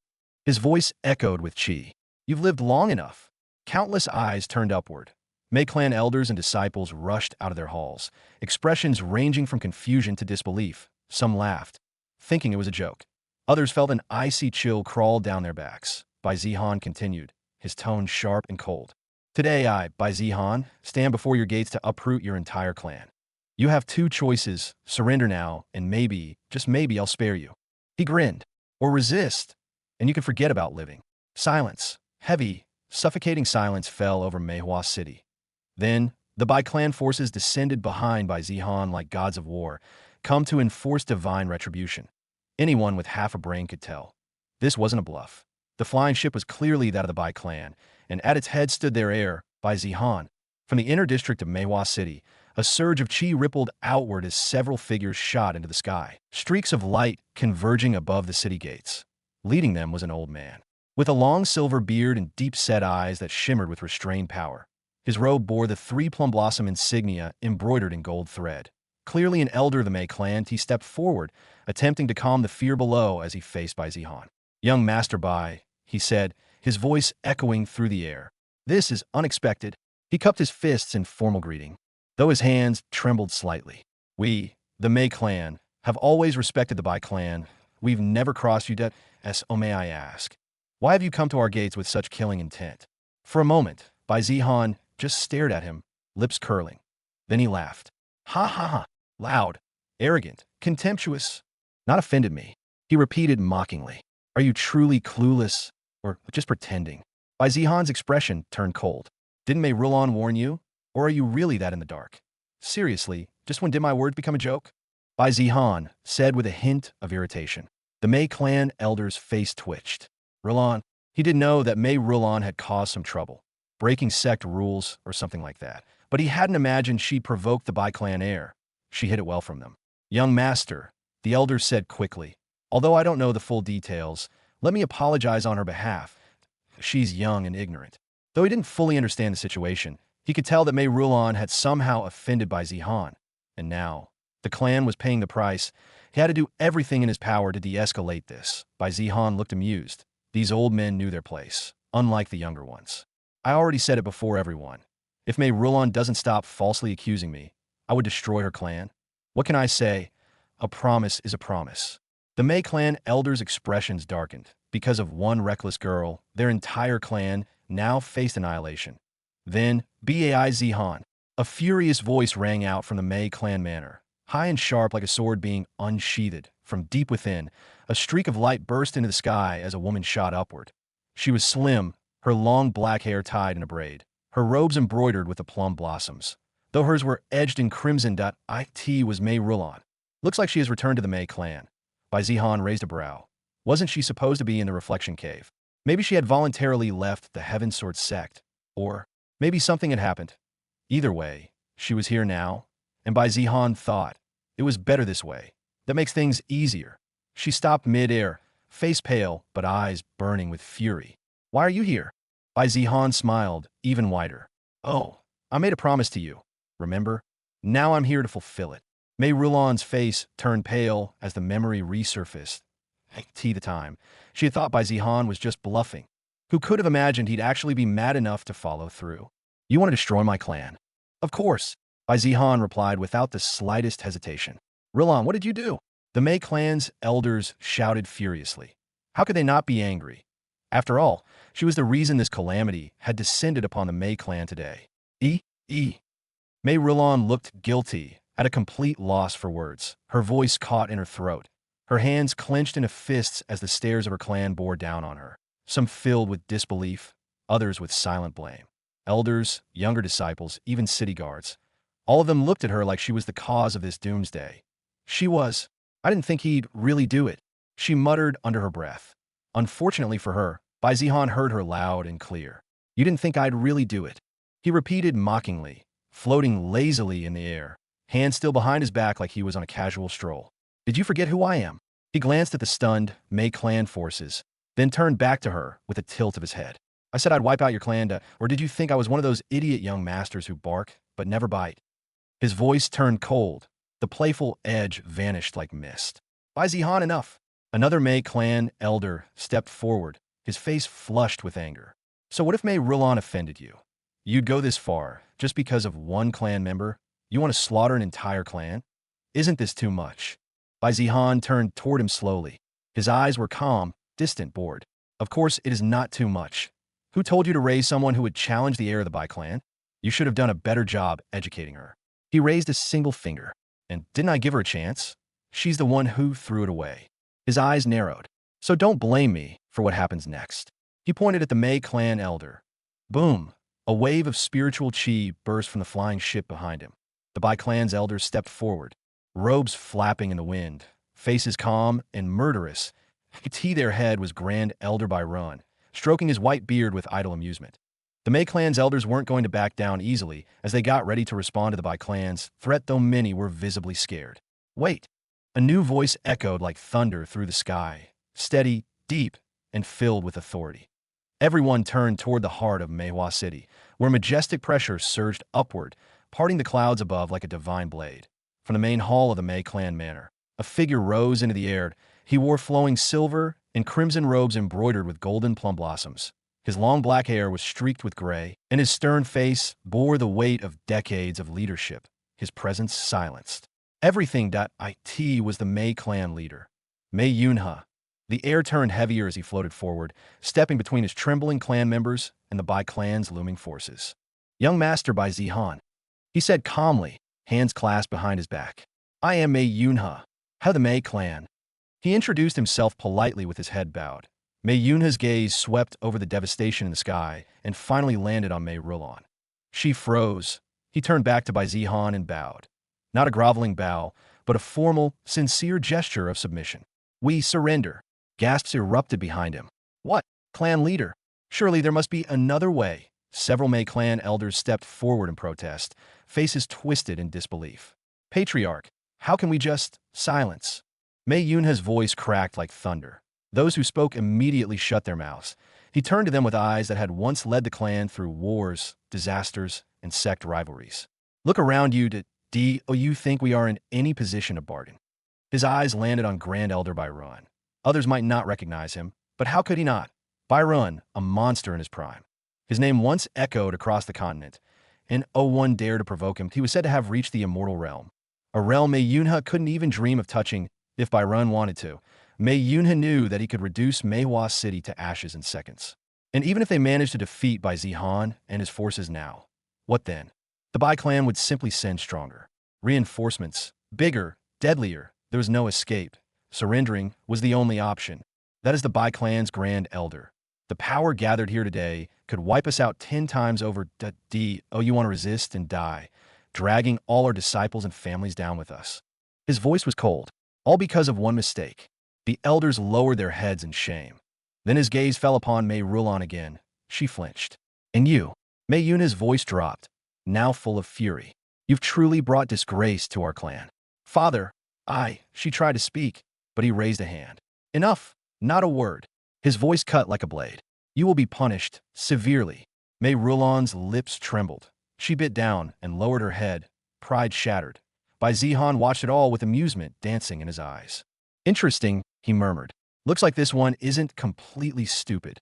His voice echoed with chi. You've lived long enough. Countless eyes turned upward. Bai Clan elders and disciples rushed out of their halls, expressions ranging from confusion to disbelief. Some laughed, thinking it was a joke. Others felt an icy chill crawl down their backs. Bai Zihan continued, his tone sharp and cold. Today I, Bai Zihan, stand before your gates to uproot your entire clan. You have two choices, surrender now, and maybe, just maybe I'll spare you. He grinned. Or resist, and you can forget about living. Silence, heavy, suffocating silence fell over Meihua City. Then, the Bai Clan forces descended behind Bai Zihan like gods of war, come to enforce divine retribution. Anyone with half a brain could tell. This wasn't a bluff. The flying ship was clearly that of the Bai Clan, and at its head stood their heir, Bai Zihan. From the inner district of Meihua City, a surge of chi rippled outward as several figures shot into the sky, streaks of light converging above the city gates. Leading them was an old man, with a long silver beard and deep-set eyes that shimmered with restrained power. His robe bore the three plum blossom insignia embroidered in gold thread. Clearly an elder of the Mei clan, he stepped forward, attempting to calm the fear below as he faced Bai Zihan. "Young Master Bai," he said, his voice echoing through the air. "This is unexpected." He cupped his fists in formal greeting, though his hands trembled slightly. "We, the Mei clan, have always respected the Bai clan. We've never crossed you, so may I ask, why have you come to our gates with such killing intent?" For a moment, Bai Zihan just stared at him, lips curling. Then he laughed. "Ha ha ha, loud, arrogant, contemptuous. Not offended me," he repeated mockingly. "Are you truly clueless, or just pretending?" Bai Zihan's expression turned cold. "Didn't Mei Rulon warn you? Or are you really that in the dark? Seriously, just when did my words become a joke?" Bai Zihan said with a hint of irritation. The Mei clan elder's face twitched. Rulon, he did know that Mei Rulon had caused some trouble, breaking sect rules or something like that, but he hadn't imagined she'd provoked the Bai clan heir. She hid it well from them. "Young master," the elder said quickly, "although I don't know the full details, let me apologize on her behalf. She's young and ignorant." Though he didn't fully understand the situation, he could tell that Mei Rulon had somehow offended Bai Zihan, and now the clan was paying the price. He had to do everything in his power to de-escalate this. Bai Zihan looked amused. These old men knew their place, unlike the younger ones. "I already said it before everyone. If Mei Rulon doesn't stop falsely accusing me, I would destroy her clan. What can I say? A promise is a promise." The Mei clan elders' expressions darkened. Because of one reckless girl, their entire clan now faced annihilation. Then, Bai Zihan. A furious voice rang out from the Mei clan manor, high and sharp like a sword being unsheathed. From deep within, a streak of light burst into the sky as a woman shot upward. She was slim, her long black hair tied in a braid, her robes embroidered with the plum blossoms. Though hers were edged in crimson. It was Mei Rulon. "Looks like she has returned to the Mei clan." Bai Zihan raised a brow. Wasn't she supposed to be in the reflection cave? Maybe she had voluntarily left the Heaven Sword sect. Or maybe something had happened. Either way, she was here now, and Bai Zihan thought, it was better this way. That makes things easier. She stopped mid-air, face pale, but eyes burning with fury. "Why are you here?" Bai Zihan smiled, even wider. "Oh, I made a promise to you. Remember? Now I'm here to fulfill it." Mei Rulon's face turned pale as the memory resurfaced. The time, she had thought Bai Zihan was just bluffing. Who could have imagined he'd actually be mad enough to follow through? "You want to destroy my clan?" "Of course," Bai Zihan replied without the slightest hesitation. "Rulon, what did you do?" The Mei clan's elders shouted furiously. How could they not be angry? After all, she was the reason this calamity had descended upon the Mei clan today. Mei Rulon looked guilty, at a complete loss for words. Her voice caught in her throat. Her hands clenched into fists as the stares of her clan bore down on her, some filled with disbelief, others with silent blame. Elders, younger disciples, even city guards. All of them looked at her like she was the cause of this doomsday. I didn't think he'd really do it," she muttered under her breath. Unfortunately for her, Bai Zihan heard her loud and clear. "You didn't think I'd really do it," he repeated mockingly, floating lazily in the air, hands still behind his back like he was on a casual stroll. "Did you forget who I am?" He glanced at the stunned Mei clan forces, then turned back to her with a tilt of his head. "I said I'd wipe out your clan, or did you think I was one of those idiot young masters who bark but never bite?" His voice turned cold. The playful edge vanished like mist. "Bai Zihan, enough." Another Mei clan elder stepped forward, his face flushed with anger. "So what if Mei Rulon offended you? You'd go this far, just because of one clan member? You want to slaughter an entire clan? Isn't this too much?" Bai Zihan turned toward him slowly. His eyes were calm, distant, bored. "Of course it is not too much. Who told you to raise someone who would challenge the heir of the Bai Clan? You should have done a better job educating her. He raised a single finger. And didn't I give her a chance? She's the one who threw it away. His eyes narrowed. So don't blame me for what happens next. He pointed at the Bai Clan elder. Boom! A wave of spiritual chi burst from the flying ship behind him. The Bai Clan's elder stepped forward, robes flapping in the wind, faces calm and murderous. You could see their head was Grand Elder Bai Run, stroking his white beard with idle amusement. The Bai Clan's elders weren't going to back down easily as they got ready to respond to the Bai Clan's threat, though many were visibly scared. Wait! A new voice echoed like thunder through the sky, steady, deep, and filled with authority. Everyone turned toward the heart of Meihua City, where majestic pressure surged upward, parting the clouds above like a divine blade. From the main hall of the Bai Clan manor, a figure rose into the air. He wore flowing silver and crimson robes embroidered with golden plum blossoms. His long black hair was streaked with gray, and his stern face bore the weight of decades of leadership. His presence silenced everything. Was the Bai Clan leader, Mei Yunhe. The air turned heavier as he floated forward, stepping between his trembling clan members and the Bai Clan's looming forces. Young Master Bai Zihan, he said calmly, hands clasped behind his back. I am Mei Yunhe, head of the Bai Clan. He introduced himself politely with his head bowed. Mei Yunhe's gaze swept over the devastation in the sky and finally landed on Mei Rulon. She froze. He turned back to Bai Zihan and bowed. Not a groveling bow, but a formal, sincere gesture of submission. We surrender. Gasps erupted behind him. What? Clan leader? Surely there must be another way. Several Bai Clan elders stepped forward in protest, faces twisted in disbelief. Patriarch, how can we just silence? Mei Yunhe's voice cracked like thunder. Those who spoke immediately shut their mouths. He turned to them with eyes that had once led the clan through wars, disasters, and sect rivalries. Look around you. Do you think we are in any position to bargain? His eyes landed on Grand Elder Bai Run. Others might not recognize him, but how could he not? Bai Run, a monster in his prime. His name once echoed across the continent, and no one dared to provoke him. He was said to have reached the immortal realm, a realm Mei Yunhe couldn't even dream of touching if Bai Run wanted to. Mei Yunhe knew that he could reduce Meihua City to ashes in seconds. And even if they managed to defeat Bai Zihan and his forces now, what then? The Bai Clan would simply send stronger reinforcements, bigger, deadlier. There was no escape. Surrendering was the only option. That is the Bai Clan's Grand Elder. The power gathered here today could wipe us out 10 times over. You want to resist and die, dragging all our disciples and families down with us. His voice was cold, all because of one mistake. The elders lowered their heads in shame. Then his gaze fell upon Mei Rulon again. She flinched. And you? Mei Yunhe's voice dropped, now full of fury. You've truly brought disgrace to our clan. Father, she tried to speak, but he raised a hand. Enough, not a word. His voice cut like a blade. You will be punished, severely. Mei Rulon's lips trembled. She bit down and lowered her head, pride shattered. Bai Zihan watched it all with amusement dancing in his eyes. Interesting, he murmured. Looks like this one isn't completely stupid.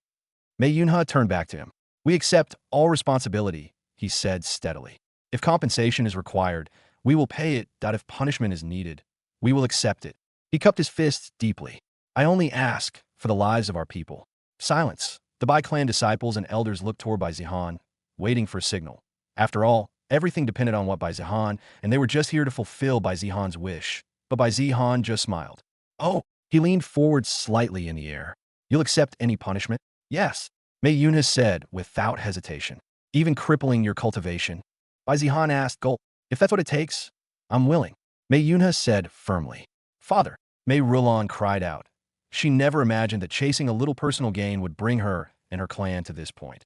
Mei Yunhe turned back to him. We accept all responsibility, he said steadily. If compensation is required, we will pay it. If punishment is needed, we will accept it. He cupped his fists deeply. I only ask for the lives of our people. Silence. The Bai Clan disciples and elders looked toward Bai Zihan, waiting for a signal. After all, everything depended on what Bai Zihan, and they were just here to fulfill Bai Zihan's wish. But Bai Zihan just smiled. Oh, he leaned forward slightly in the air. You'll accept any punishment? Yes, Mei Yunhe said without hesitation. Even crippling your cultivation? Bai Zihan asked, Gulp. If that's what it takes, I'm willing. Mei Yunhe said firmly. Father, Mei Rulon cried out. She never imagined that chasing a little personal gain would bring her and her clan to this point.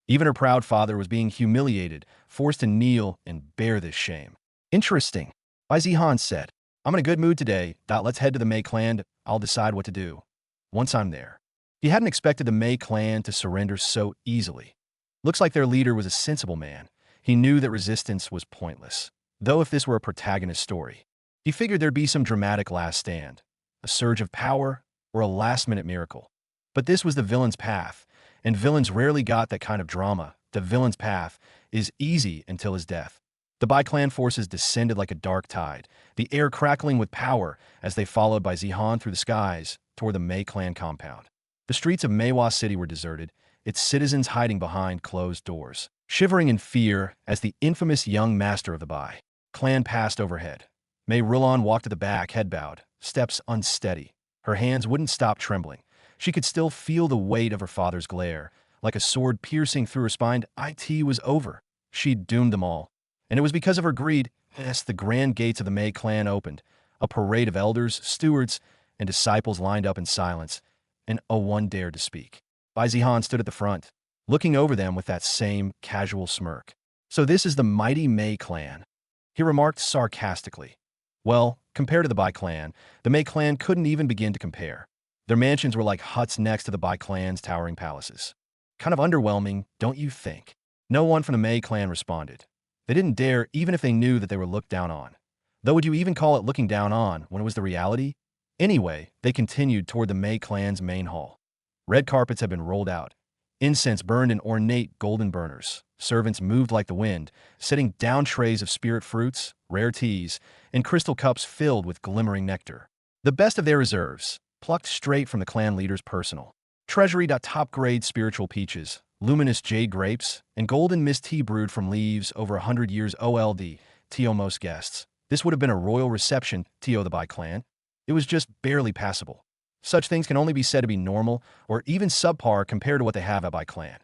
Even her proud father was being humiliated, forced to kneel and bear this shame. Interesting, Bai Zihan said. I'm in a good mood today. Let's head to the Bai Clan. I'll decide what to do once I'm there. He hadn't expected the Bai Clan to surrender so easily. Looks like their leader was a sensible man. He knew that resistance was pointless. Though if this were a protagonist story, he figured there'd be some dramatic last stand, a surge of power, or a last-minute miracle. But this was the villain's path, and villains rarely got that kind of drama. The villain's path is easy until his death. The Bai Clan forces descended like a dark tide, the air crackling with power as they followed Bai Zihan through the skies toward the Bai Clan compound. The streets of Meihua City were deserted, its citizens hiding behind closed doors, shivering in fear as the infamous young master of the Bai Clan passed overhead. Mei Rulon walked at the back, head bowed, steps unsteady. Her hands wouldn't stop trembling. She could still feel the weight of her father's glare, like a sword piercing through her spine. It was over. She'd doomed them all. And it was because of her greed. Yes, the grand gates of the Mei Clan opened. A parade of elders, stewards, and disciples lined up in silence, and no one dared to speak. Bai Zihan stood at the front, looking over them with that same casual smirk. "So this is the mighty Mei Clan," he remarked sarcastically. Well, compared to the Bai Clan, the Mei Clan couldn't even begin to compare. Their mansions were like huts next to the Bai Clan's towering palaces. Kind of underwhelming, don't you think? No one from the Mei Clan responded. They didn't dare, even if they knew that they were looked down on. Though would you even call it looking down on when it was the reality? Anyway, they continued toward the Mei Clan's main hall. Red carpets had been rolled out. Incense burned in ornate golden burners. Servants moved like the wind, setting down trays of spirit fruits, rare teas, and crystal cups filled with glimmering nectar. The best of their reserves, plucked straight from the clan leader's personal treasury. Top-grade spiritual peaches, luminous jade grapes, and golden mist tea brewed from leaves over 100 years old. To most guests, this would have been a royal reception. To the Bai Clan, it was just barely passable. Such things can only be said to be normal or even subpar compared to what they have at Bai Clan.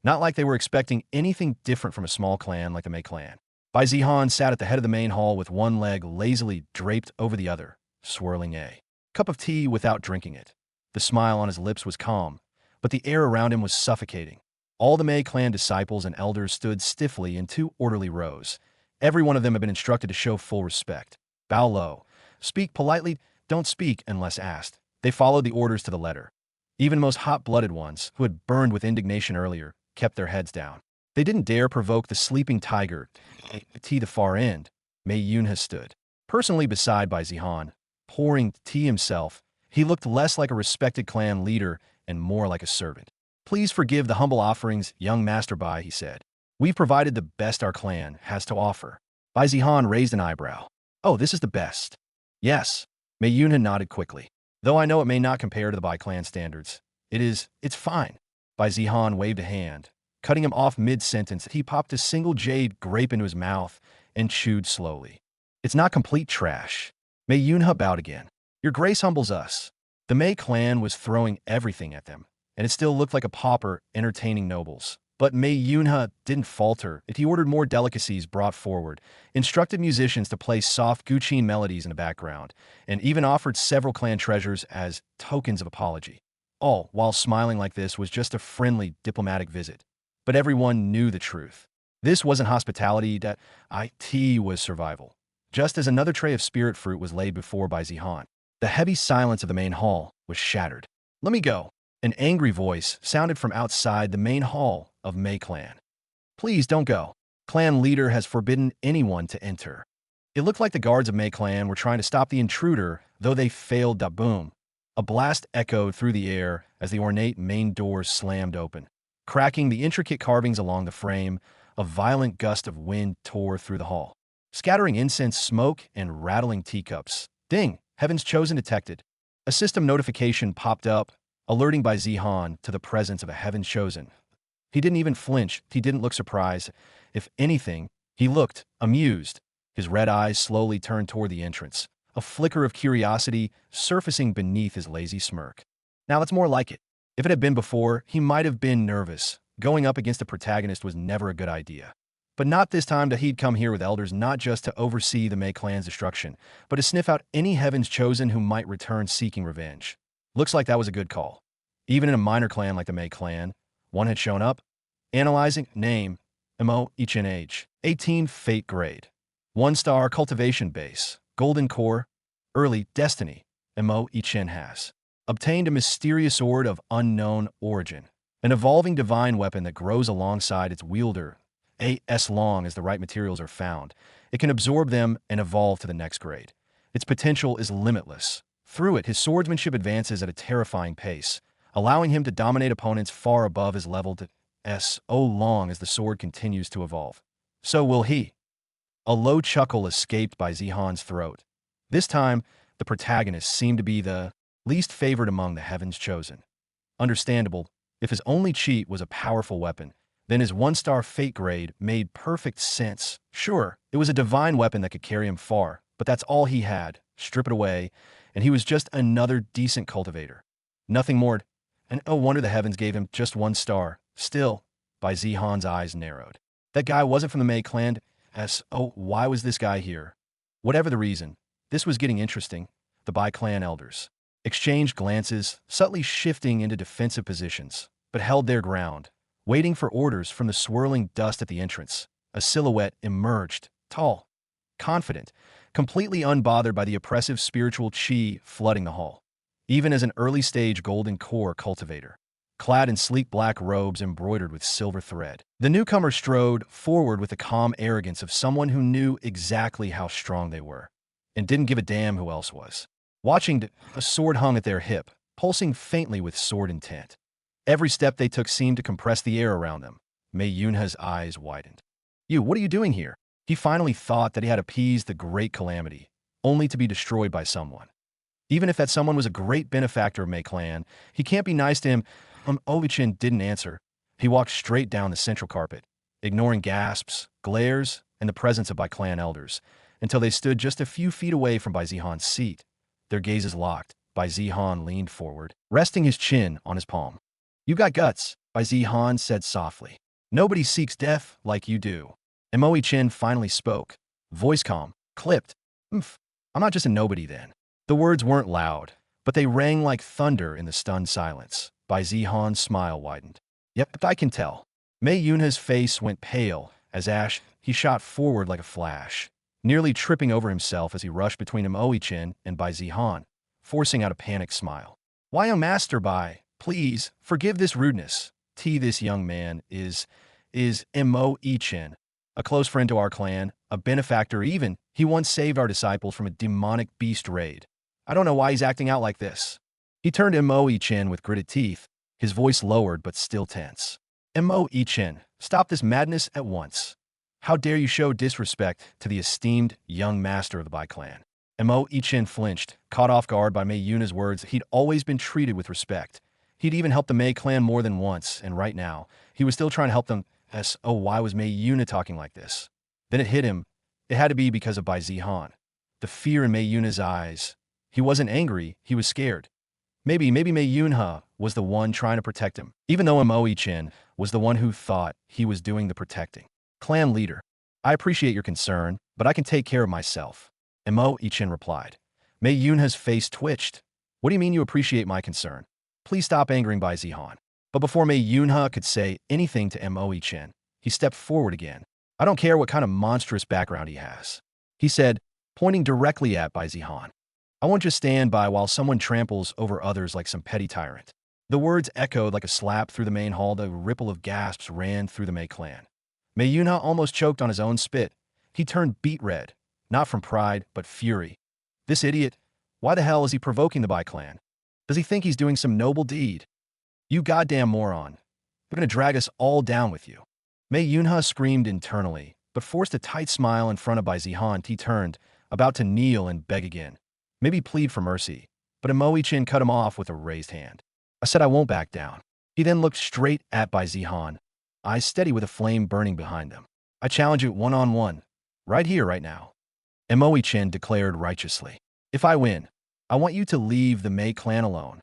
Not like they were expecting anything different from a small clan like the Mei Clan. Bai Zihan sat at the head of the main hall with one leg lazily draped over the other, swirling a cup of tea without drinking it. The smile on his lips was calm, but the air around him was suffocating. All the Mei Clan disciples and elders stood stiffly in 2 orderly rows. Every one of them had been instructed to show full respect. Bow low. Speak politely. Don't speak unless asked. They followed the orders to the letter. Even the most hot-blooded ones, who had burned with indignation earlier, kept their heads down. They didn't dare provoke the sleeping tiger. The far end, Mei Yunhe stood, personally beside Bai Zihan, pouring tea himself. He looked less like a respected clan leader and more like a servant. "Please forgive the humble offerings, young Master Bai," he said. "We've provided the best our clan has to offer." Bai Zihan raised an eyebrow. "Oh, this is the best." "Yes." Mei Yunhe nodded quickly. "Though I know it may not compare to the Bai Clan standards. It's fine." Bai Zihan waved a hand. Cutting him off mid-sentence, he popped a single jade grape into his mouth and chewed slowly. "It's not complete trash." Mei Yunhe bowed again. "Your grace humbles us." The Mei Clan was throwing everything at them, and it still looked like a pauper entertaining nobles. But Mei Yunhe didn't falter. He ordered more delicacies brought forward, instructed musicians to play soft Guqin melodies in the background, and even offered several clan treasures as tokens of apology. All while smiling like this was just a friendly diplomatic visit. But everyone knew the truth. This wasn't hospitality, that it was survival. Just as another tray of spirit fruit was laid before Bai Zihan, the heavy silence of the main hall was shattered. "Let me go." An angry voice sounded from outside the main hall of Mei Clan. "Please don't go. Clan leader has forbidden anyone to enter." It looked like the guards of Mei Clan were trying to stop the intruder, though they failed. Boom. A blast echoed through the air as the ornate main doors slammed open. Cracking the intricate carvings along the frame, a violent gust of wind tore through the hall, scattering incense smoke and rattling teacups. Ding! Heaven's Chosen detected. A system notification popped up, alerting Bai Zihan to the presence of a Heaven's Chosen. He didn't even flinch. He didn't look surprised. If anything, he looked amused. His red eyes slowly turned toward the entrance, a flicker of curiosity surfacing beneath his lazy smirk. Now that's more like it. If it had been before, he might have been nervous. Going up against a protagonist was never a good idea. But not this time. That he'd come here with elders not just to oversee the Mei Clan's destruction, but to sniff out any Heaven's Chosen who might return seeking revenge. Looks like that was a good call. Even in a minor clan like the Mei Clan, one had shown up. Analyzing, name, MO, each and age, 18 fate grade, 1-star cultivation base, golden core, early destiny, MO each in has. Obtained a mysterious sword of unknown origin, an evolving divine weapon that grows alongside its wielder. As long as the right materials are found, it can absorb them and evolve to the next grade. Its potential is limitless. Through it, his swordsmanship advances at a terrifying pace, allowing him to dominate opponents far above his level so long as the sword continues to evolve. So will he. A low chuckle escaped Bai Zihan's throat. This time, the protagonist seemed to be the least favored among the Heaven's Chosen. Understandable. If his only cheat was a powerful weapon, then his one-star fate grade made perfect sense. Sure, it was a divine weapon that could carry him far, but that's all he had. Strip it away, and he was just another decent cultivator. Nothing more, and no wonder the heavens gave him just 1 star. Still, Bai Zihan's eyes narrowed. That guy wasn't from the Mei Clan. Why was this guy here? Whatever the reason, this was getting interesting. The Bai Clan elders exchanged glances, subtly shifting into defensive positions, but held their ground, waiting for orders from the swirling dust at the entrance. A silhouette emerged, tall, confident, completely unbothered by the oppressive spiritual chi flooding the hall. Even as an early-stage golden core cultivator, clad in sleek black robes embroidered with silver thread, the newcomer strode forward with the calm arrogance of someone who knew exactly how strong they were, and didn't give a damn who else was. Watching, a sword hung at their hip, pulsing faintly with sword intent. Every step they took seemed to compress the air around them. Mei Yunha's eyes widened. What are you doing here? He finally thought that he had appeased the great calamity, only to be destroyed by someone. Even if that someone was a great benefactor of Mei Clan, he can't be nice to him. Ovichin didn't answer. He walked straight down the central carpet, ignoring gasps, glares, and the presence of Bai Clan elders, until they stood just a few feet away from Bai Zihan's seat. Their gazes locked. Bai Zihan leaned forward, resting his chin on his palm. "You got guts," Bai Zihan said softly. "Nobody seeks death like you do." Moi Chin finally spoke, voice calm, clipped. I'm not just a nobody then." The words weren't loud, but they rang like thunder in the stunned silence. Bai Zihan's smile widened. "Yep, I can tell." Mei Yunha's face went pale as he shot forward like a flash, nearly tripping over himself as he rushed between Moi Chin and Bai Zihan, forcing out a panicked smile. "Why, young master Bai, please, forgive this rudeness. This young man is Moi Chin, a close friend to our clan, a benefactor even. He once saved our disciples from a demonic beast raid. I don't know why he's acting out like this." He turned to Moi Chin with gritted teeth, his voice lowered but still tense. "Moi Chin, stop this madness at once. How dare you show disrespect to the esteemed young master of the Bai Clan?" Moi Chin flinched, caught off guard by Mei Yuna's words. He'd always been treated with respect. He'd even helped the Mei Clan more than once, and right now, he was still trying to help them. Why was Mei Yuna talking like this? Then it hit him. It had to be because of Bai Zihan. The fear in Mei Yuna's eyes. He wasn't angry, he was scared. Maybe Mei Yunha was the one trying to protect him, even though Moi Chin was the one who thought he was doing the protecting. "Clan leader, I appreciate your concern, but I can take care of myself," Moi Chin replied. Mei Yunha's face twitched. "What do you mean you appreciate my concern? Please stop angering Bai Zihan." But before Mei Yunha could say anything to Moi Chin, he stepped forward again. "I don't care what kind of monstrous background he has," he said, pointing directly at Bai Zihan. "I won't just stand by while someone tramples over others like some petty tyrant." The words echoed like a slap through the main hall. The ripple of gasps ran through the Mei Clan. Mei Yunha almost choked on his own spit. He turned beet red, not from pride, but fury. This idiot, why the hell is he provoking the Bai Clan? Does he think he's doing some noble deed? "You goddamn moron. You're gonna drag us all down with you." Mei Yunha screamed internally, but forced a tight smile in front of Bai Zihan. He turned, about to kneel and beg again. Maybe plead for mercy, but Moi Chin cut him off with a raised hand. "I said I won't back down." He then looked straight at Bai Zihan, eyes steady with a flame burning behind them. "I challenge you one-on-one, right here, right now." Moi Chin declared righteously. "If I win, I want you to leave the Mei Clan alone."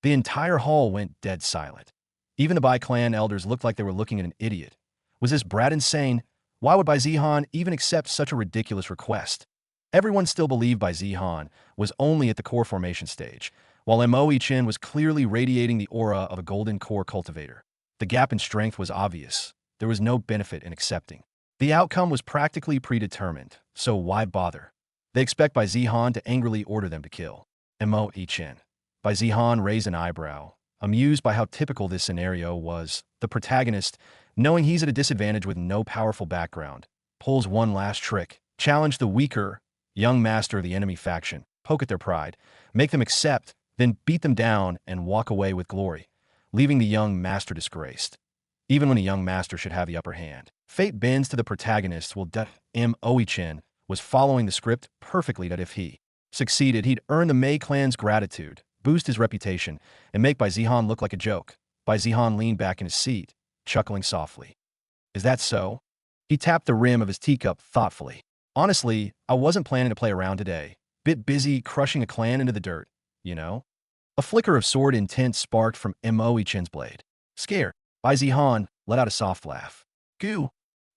The entire hall went dead silent. Even the Bai Clan elders looked like they were looking at an idiot. Was this brat insane? Why would Bai Zihan even accept such a ridiculous request? Everyone still believed Bai Zihan was only at the core formation stage, while Moi Chin was clearly radiating the aura of a golden core cultivator. The gap in strength was obvious. There was no benefit in accepting. The outcome was practically predetermined, so why bother? They expect Bai Zihan to angrily order them to kill Moi Chin. Bai Zihan raised an eyebrow, amused by how typical this scenario was. The protagonist, knowing he's at a disadvantage with no powerful background, pulls one last trick, challenge the weaker young master of the enemy faction, poke at their pride, make them accept, then beat them down and walk away with glory, leaving the young master disgraced. Even when a young master should have the upper hand. Fate bends to the protagonist. Moi Chin was following the script perfectly. That if he succeeded, he'd earn the Mei Clan's gratitude, boost his reputation, and make Bai Zihan look like a joke. Bai Zihan leaned back in his seat, chuckling softly. Is that so? He tapped the rim of his teacup thoughtfully. Honestly, I wasn't planning to play around today. Bit busy crushing a clan into the dirt, you know? A flicker of sword intent sparked from Mo Chen's blade. Scared, Bai Zihan let out a soft laugh. Goo!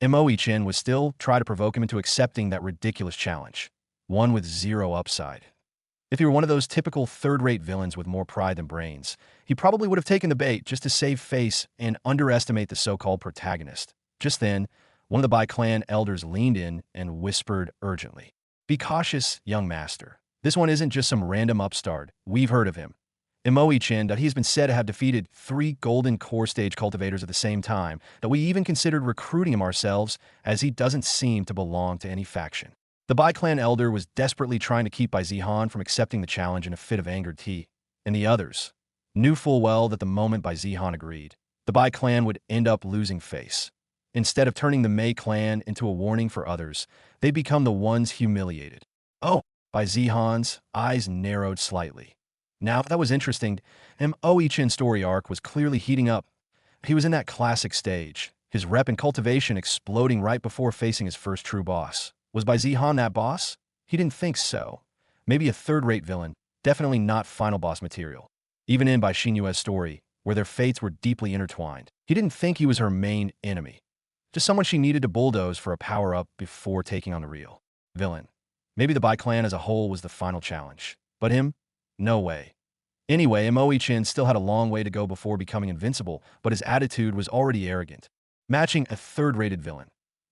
Mo Chen was still trying to provoke him into accepting that ridiculous challenge, one with zero upside. If he were one of those typical third-rate villains with more pride than brains, he probably would have taken the bait just to save face and underestimate the so-called protagonist. Just then, one of the Bai Clan elders leaned in and whispered urgently, "Be cautious, young master. This one isn't just some random upstart. We've heard of him. Mo Chen, that he's been said to have defeated 3 golden core stage cultivators at the same time, that we even considered recruiting him ourselves, as he doesn't seem to belong to any faction." The Bai Clan elder was desperately trying to keep Bai Zihan from accepting the challenge in a fit of angered tea, and the others knew full well that the moment Bai Zihan agreed, the Bai Clan would end up losing face. Instead of turning the Mei Clan into a warning for others, they'd become the ones humiliated. Oh, Bai Zihan's eyes narrowed slightly. Now, that was interesting. Mo Chen's story arc was clearly heating up. He was in that classic stage, his rep and cultivation exploding right before facing his first true boss. Was Bai Zihan that boss? He didn't think so. Maybe a third-rate villain, definitely not final boss material. Even in Bai Xinyue's story, where their fates were deeply intertwined, he didn't think he was her main enemy. Just someone she needed to bulldoze for a power-up before taking on the real villain. Maybe the Bai Clan as a whole was the final challenge. But him? No way. Anyway, Mo Chen still had a long way to go before becoming invincible, but his attitude was already arrogant, matching a third-rated villain.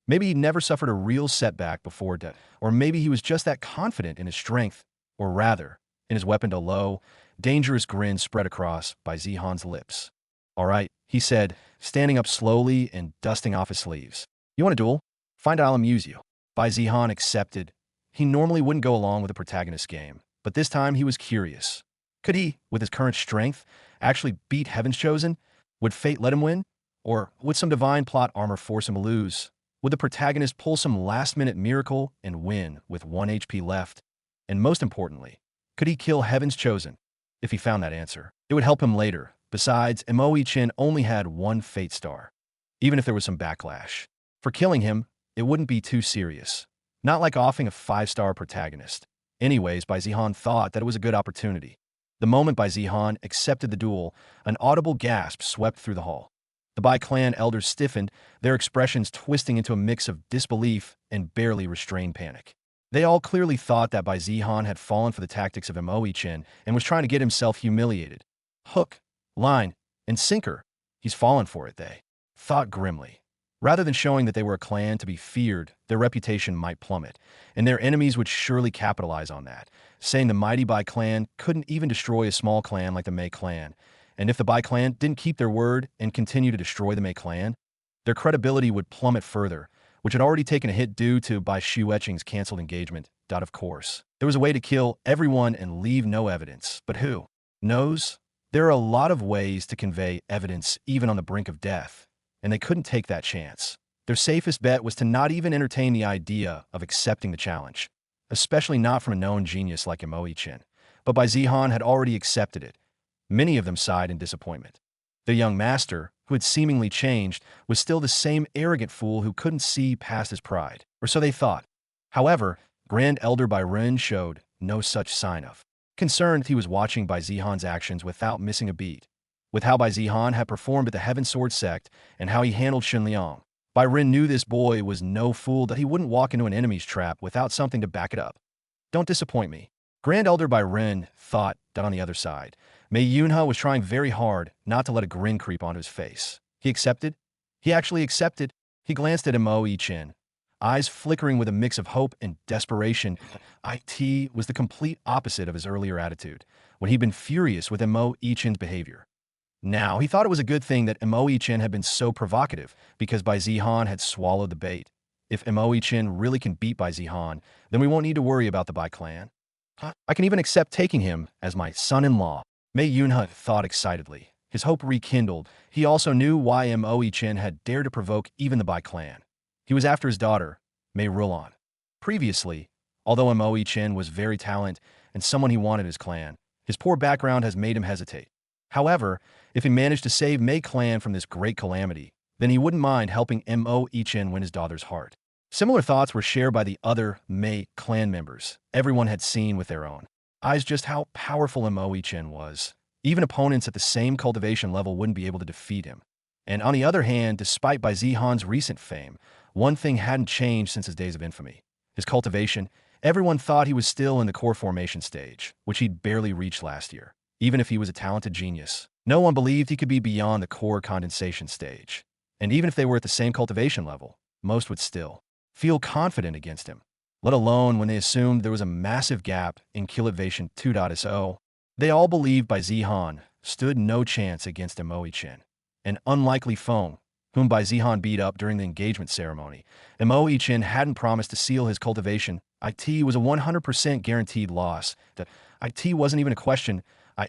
Maybe he'd never suffered a real setback before death, or maybe he was just that confident in his strength, or rather, in his weapon. A low, dangerous grin spread across Bai Zihan's lips. All right, he said, standing up slowly and dusting off his sleeves. You want a duel? Find out I'll amuse you. Bai Zihan accepted. He normally wouldn't go along with the protagonist game, but this time he was curious. Could he, with his current strength, actually beat Heaven's Chosen? Would fate let him win? Or would some divine plot armor force him to lose? Would the protagonist pull some last-minute miracle and win with 1 HP left? And most importantly, could he kill Heaven's Chosen? If he found that answer, it would help him later. Besides, Mo Chen only had 1 fate star. Even if there was some backlash, for killing him, it wouldn't be too serious. Not like offing a 5-star protagonist. Anyways, Bai Zihan thought that it was a good opportunity. The moment Bai Zihan accepted the duel, an audible gasp swept through the hall. The Bai Clan elders stiffened, their expressions twisting into a mix of disbelief and barely restrained panic. They all clearly thought that Bai Zihan had fallen for the tactics of Mo Chen and was trying to get himself humiliated. Hook, line, and sinker. He's fallen for it, they thought grimly. Rather than showing that they were a clan to be feared, their reputation might plummet, and their enemies would surely capitalize on that, saying the mighty Bai Clan couldn't even destroy a small clan like the Mei Clan. And if the Bai Clan didn't keep their word and continue to destroy the Mei Clan, their credibility would plummet further, which had already taken a hit due to Bai Xueqing's cancelled engagement. Of course, there was a way to kill everyone and leave no evidence, but who knows? There are a lot of ways to convey evidence even on the brink of death, and they couldn't take that chance. Their safest bet was to not even entertain the idea of accepting the challenge, especially not from a known genius like Mo Chen. But Bai Zihan had already accepted it. Many of them sighed in disappointment. The young master, who had seemingly changed, was still the same arrogant fool who couldn't see past his pride, or so they thought. However, Grand Elder Bai Ren showed no such sign of concern. He was watching Bai Zihan's actions without missing a beat. With how Bai Zihan had performed at the Heaven Sword sect and how he handled Xun Liang, Bai Ren knew this boy was no fool, that he wouldn't walk into an enemy's trap without something to back it up. Don't disappoint me. Grand Elder Bai Ren thought that on the other side, Mei Yunhe was trying very hard not to let a grin creep onto his face. He accepted. He actually accepted. He glanced at Mo Chen, eyes flickering with a mix of hope and desperation. It was the complete opposite of his earlier attitude, when he'd been furious with Mo Chen's behavior. Now, he thought it was a good thing that Mo Chen had been so provocative, because Bai Zihan had swallowed the bait. If Mo Chen really can beat Bai Zihan, then we won't need to worry about the Bai Clan. I can even accept taking him as my son-in-law. Mei Yunhe thought excitedly. His hope rekindled. He also knew why Mo Chen had dared to provoke even the Bai Clan. He was after his daughter, Mei Rulan. Previously, although Mo Chen was very talented and someone he wanted his clan, his poor background has made him hesitate. However, if he managed to save Mei Clan from this great calamity, then he wouldn't mind helping Mo Ichin win his daughter's heart. Similar thoughts were shared by the other Mei Clan members. Everyone had seen with their own eyes just how powerful Mo Ichin was. Even opponents at the same cultivation level wouldn't be able to defeat him. And on the other hand, despite Bai Zihan's recent fame, one thing hadn't changed since his days of infamy. His cultivation. Everyone thought he was still in the core formation stage, which he'd barely reached last year. Even if he was a talented genius, no one believed he could be beyond the core condensation stage. And even if they were at the same cultivation level, most would still feel confident against him, let alone when they assumed there was a massive gap in Cultivation 2.0. They all believed Bai Zihan stood no chance against Mo Ichin, an unlikely foe whom Bai Zihan beat up during the engagement ceremony. Mo Ichin hadn't promised to seal his cultivation. IT was a 100% guaranteed loss. That IT wasn't even a question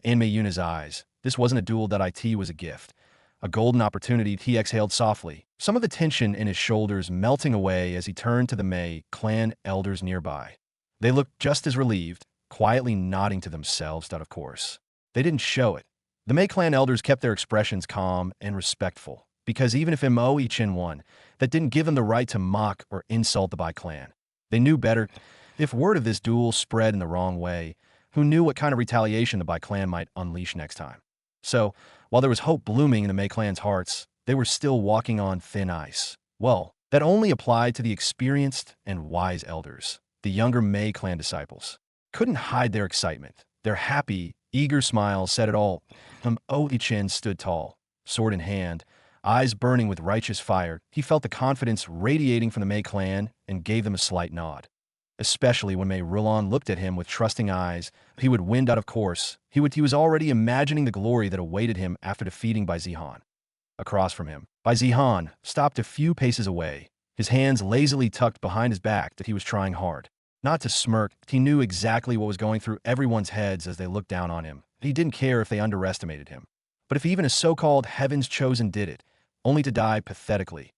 in Mei Yuna's eyes. This wasn't a duel, that IT was a gift. A golden opportunity. He exhaled softly, some of the tension in his shoulders melting away as he turned to the Mei Clan elders nearby. They looked just as relieved, quietly nodding to themselves, of course. They didn't show it. The Mei Clan elders kept their expressions calm and respectful, because even if Mo Ichin won, that didn't give him the right to mock or insult the Bai Clan. They knew better. If word of this duel spread in the wrong way, who knew what kind of retaliation the Bai Clan might unleash next time? So, while there was hope blooming in the Mei Clan's hearts, they were still walking on thin ice. Well, that only applied to the experienced and wise elders. The younger Mei Clan disciples couldn't hide their excitement. Their happy, eager smiles said it all. Mo Ichin stood tall, sword in hand, eyes burning with righteous fire. He felt the confidence radiating from the Mei Clan and gave them a slight nod. Especially when Mei Rulon looked at him with trusting eyes, he would win, of course. He was already imagining the glory that awaited him after defeating Bai Zihan. Across from him, Bai Zihan stopped a few paces away, his hands lazily tucked behind his back. That he was trying hard not to smirk. He knew exactly what was going through everyone's heads as they looked down on him. He didn't care if they underestimated him. But if even a so-called heaven's chosen did it, only to die pathetically,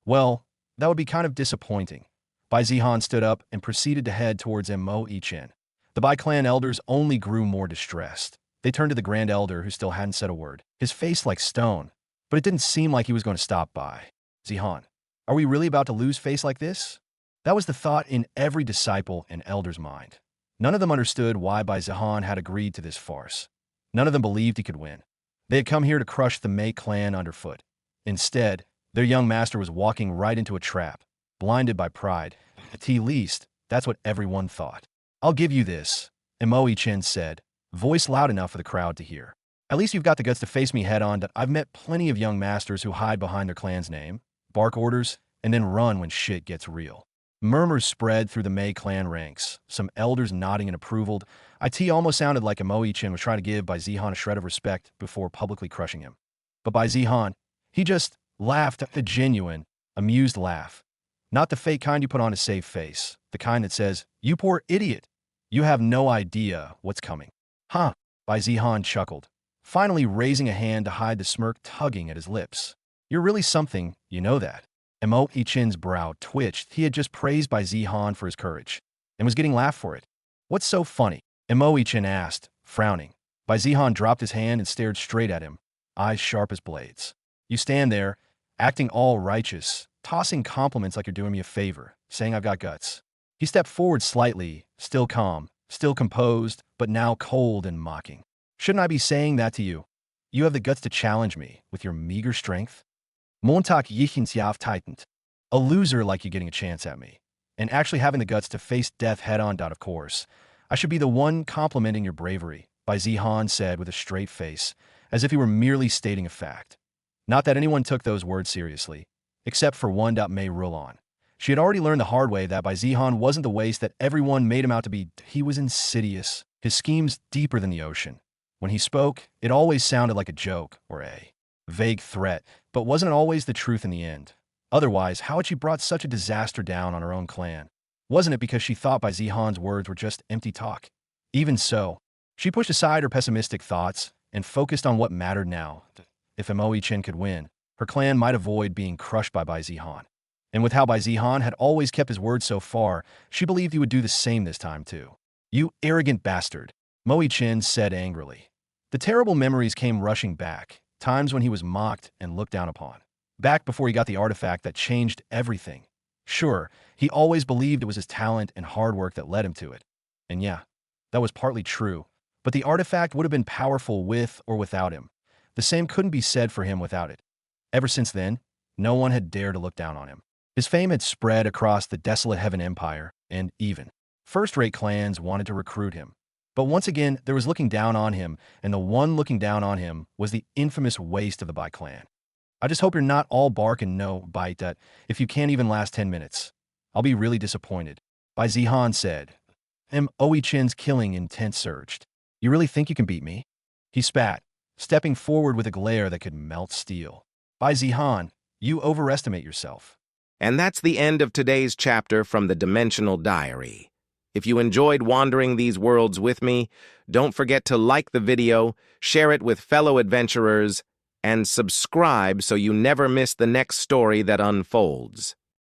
well, that would be kind of disappointing. Bai Zihan stood up and proceeded to head towards Mo Ichin. The Bai Clan elders only grew more distressed. They turned to the Grand Elder, who still hadn't said a word, his face like stone. But it didn't seem like he was going to stop Bai Zihan. Are we really about to lose face like this? That was the thought in every disciple and elder's mind. None of them understood why Bai Zihan had agreed to this farce. None of them believed he could win. They had come here to crush the Mei Clan underfoot. Instead, their young master was walking right into a trap, blinded by pride. At least, that's what everyone thought. I'll give you this, Mo Ichin said, voice loud enough for the crowd to hear. At least you've got the guts to face me head-on. That I've met plenty of young masters who hide behind their clan's name, bark orders, and then run when shit gets real. Murmurs spread through the Mei Clan ranks, some elders nodding in approval. It almost sounded like Mo Ichin was trying to give Bai Zihan a shred of respect before publicly crushing him. But Bai Zihan, he just laughed, a genuine, amused laugh. Not the fake kind you put on a safe face, the kind that says, "You poor idiot, you have no idea what's coming." Huh, Bai Zihan chuckled, finally raising a hand to hide the smirk tugging at his lips. You're really something, you know that. Mo Ichin's brow twitched. He had just praised Bai Zihan for his courage, and was getting laughed for it. What's so funny? Mo Ichin asked, frowning. Bai Zihan dropped his hand and stared straight at him, eyes sharp as blades. You stand there, acting all righteous, tossing compliments like you're doing me a favor, saying I've got guts. He stepped forward slightly, still calm, still composed, but now cold and mocking. Shouldn't I be saying that to you? You have the guts to challenge me with your meager strength? Montag Yichinsyav tightened. A loser like you getting a chance at me, and actually having the guts to face death head-on. Of course, I should be the one complimenting your bravery, Bai Zihan said with a straight face, as if he were merely stating a fact. Not that anyone took those words seriously, except for one. Mei Rulon. She had already learned the hard way that Bai Zihan wasn't the waste that everyone made him out to be. He was insidious, his schemes deeper than the ocean. When he spoke, it always sounded like a joke or a vague threat, but wasn't it always the truth in the end? Otherwise, how had she brought such a disaster down on her own clan? Wasn't it because she thought Bai Zihan's words were just empty talk? Even so, she pushed aside her pessimistic thoughts and focused on what mattered now. If Mo Ichin could win, her clan might avoid being crushed by Bai Zihan. And with how Bai Zihan had always kept his word so far, she believed he would do the same this time too. You arrogant bastard, Mo Ichin said angrily. The terrible memories came rushing back, times when he was mocked and looked down upon. Back before he got the artifact that changed everything. Sure, he always believed it was his talent and hard work that led him to it. And yeah, that was partly true. But the artifact would have been powerful with or without him. The same couldn't be said for him without it. Ever since then, no one had dared to look down on him. His fame had spread across the desolate Heaven Empire, and even first-rate clans wanted to recruit him. But once again, there was looking down on him, and the one looking down on him was the infamous waste of the Bai Clan. I just hope you're not all bark and no bite that if you can't even last 10 minutes. I'll be really disappointed. Bai Zihan said. Oi Chin's killing intent surged. You really think you can beat me? He spat, stepping forward with a glare that could melt steel. Bai Zihan, you overestimate yourself. And that's the end of today's chapter from the Dimensional Diary. If you enjoyed wandering these worlds with me, don't forget to like the video, share it with fellow adventurers, and subscribe so you never miss the next story that unfolds.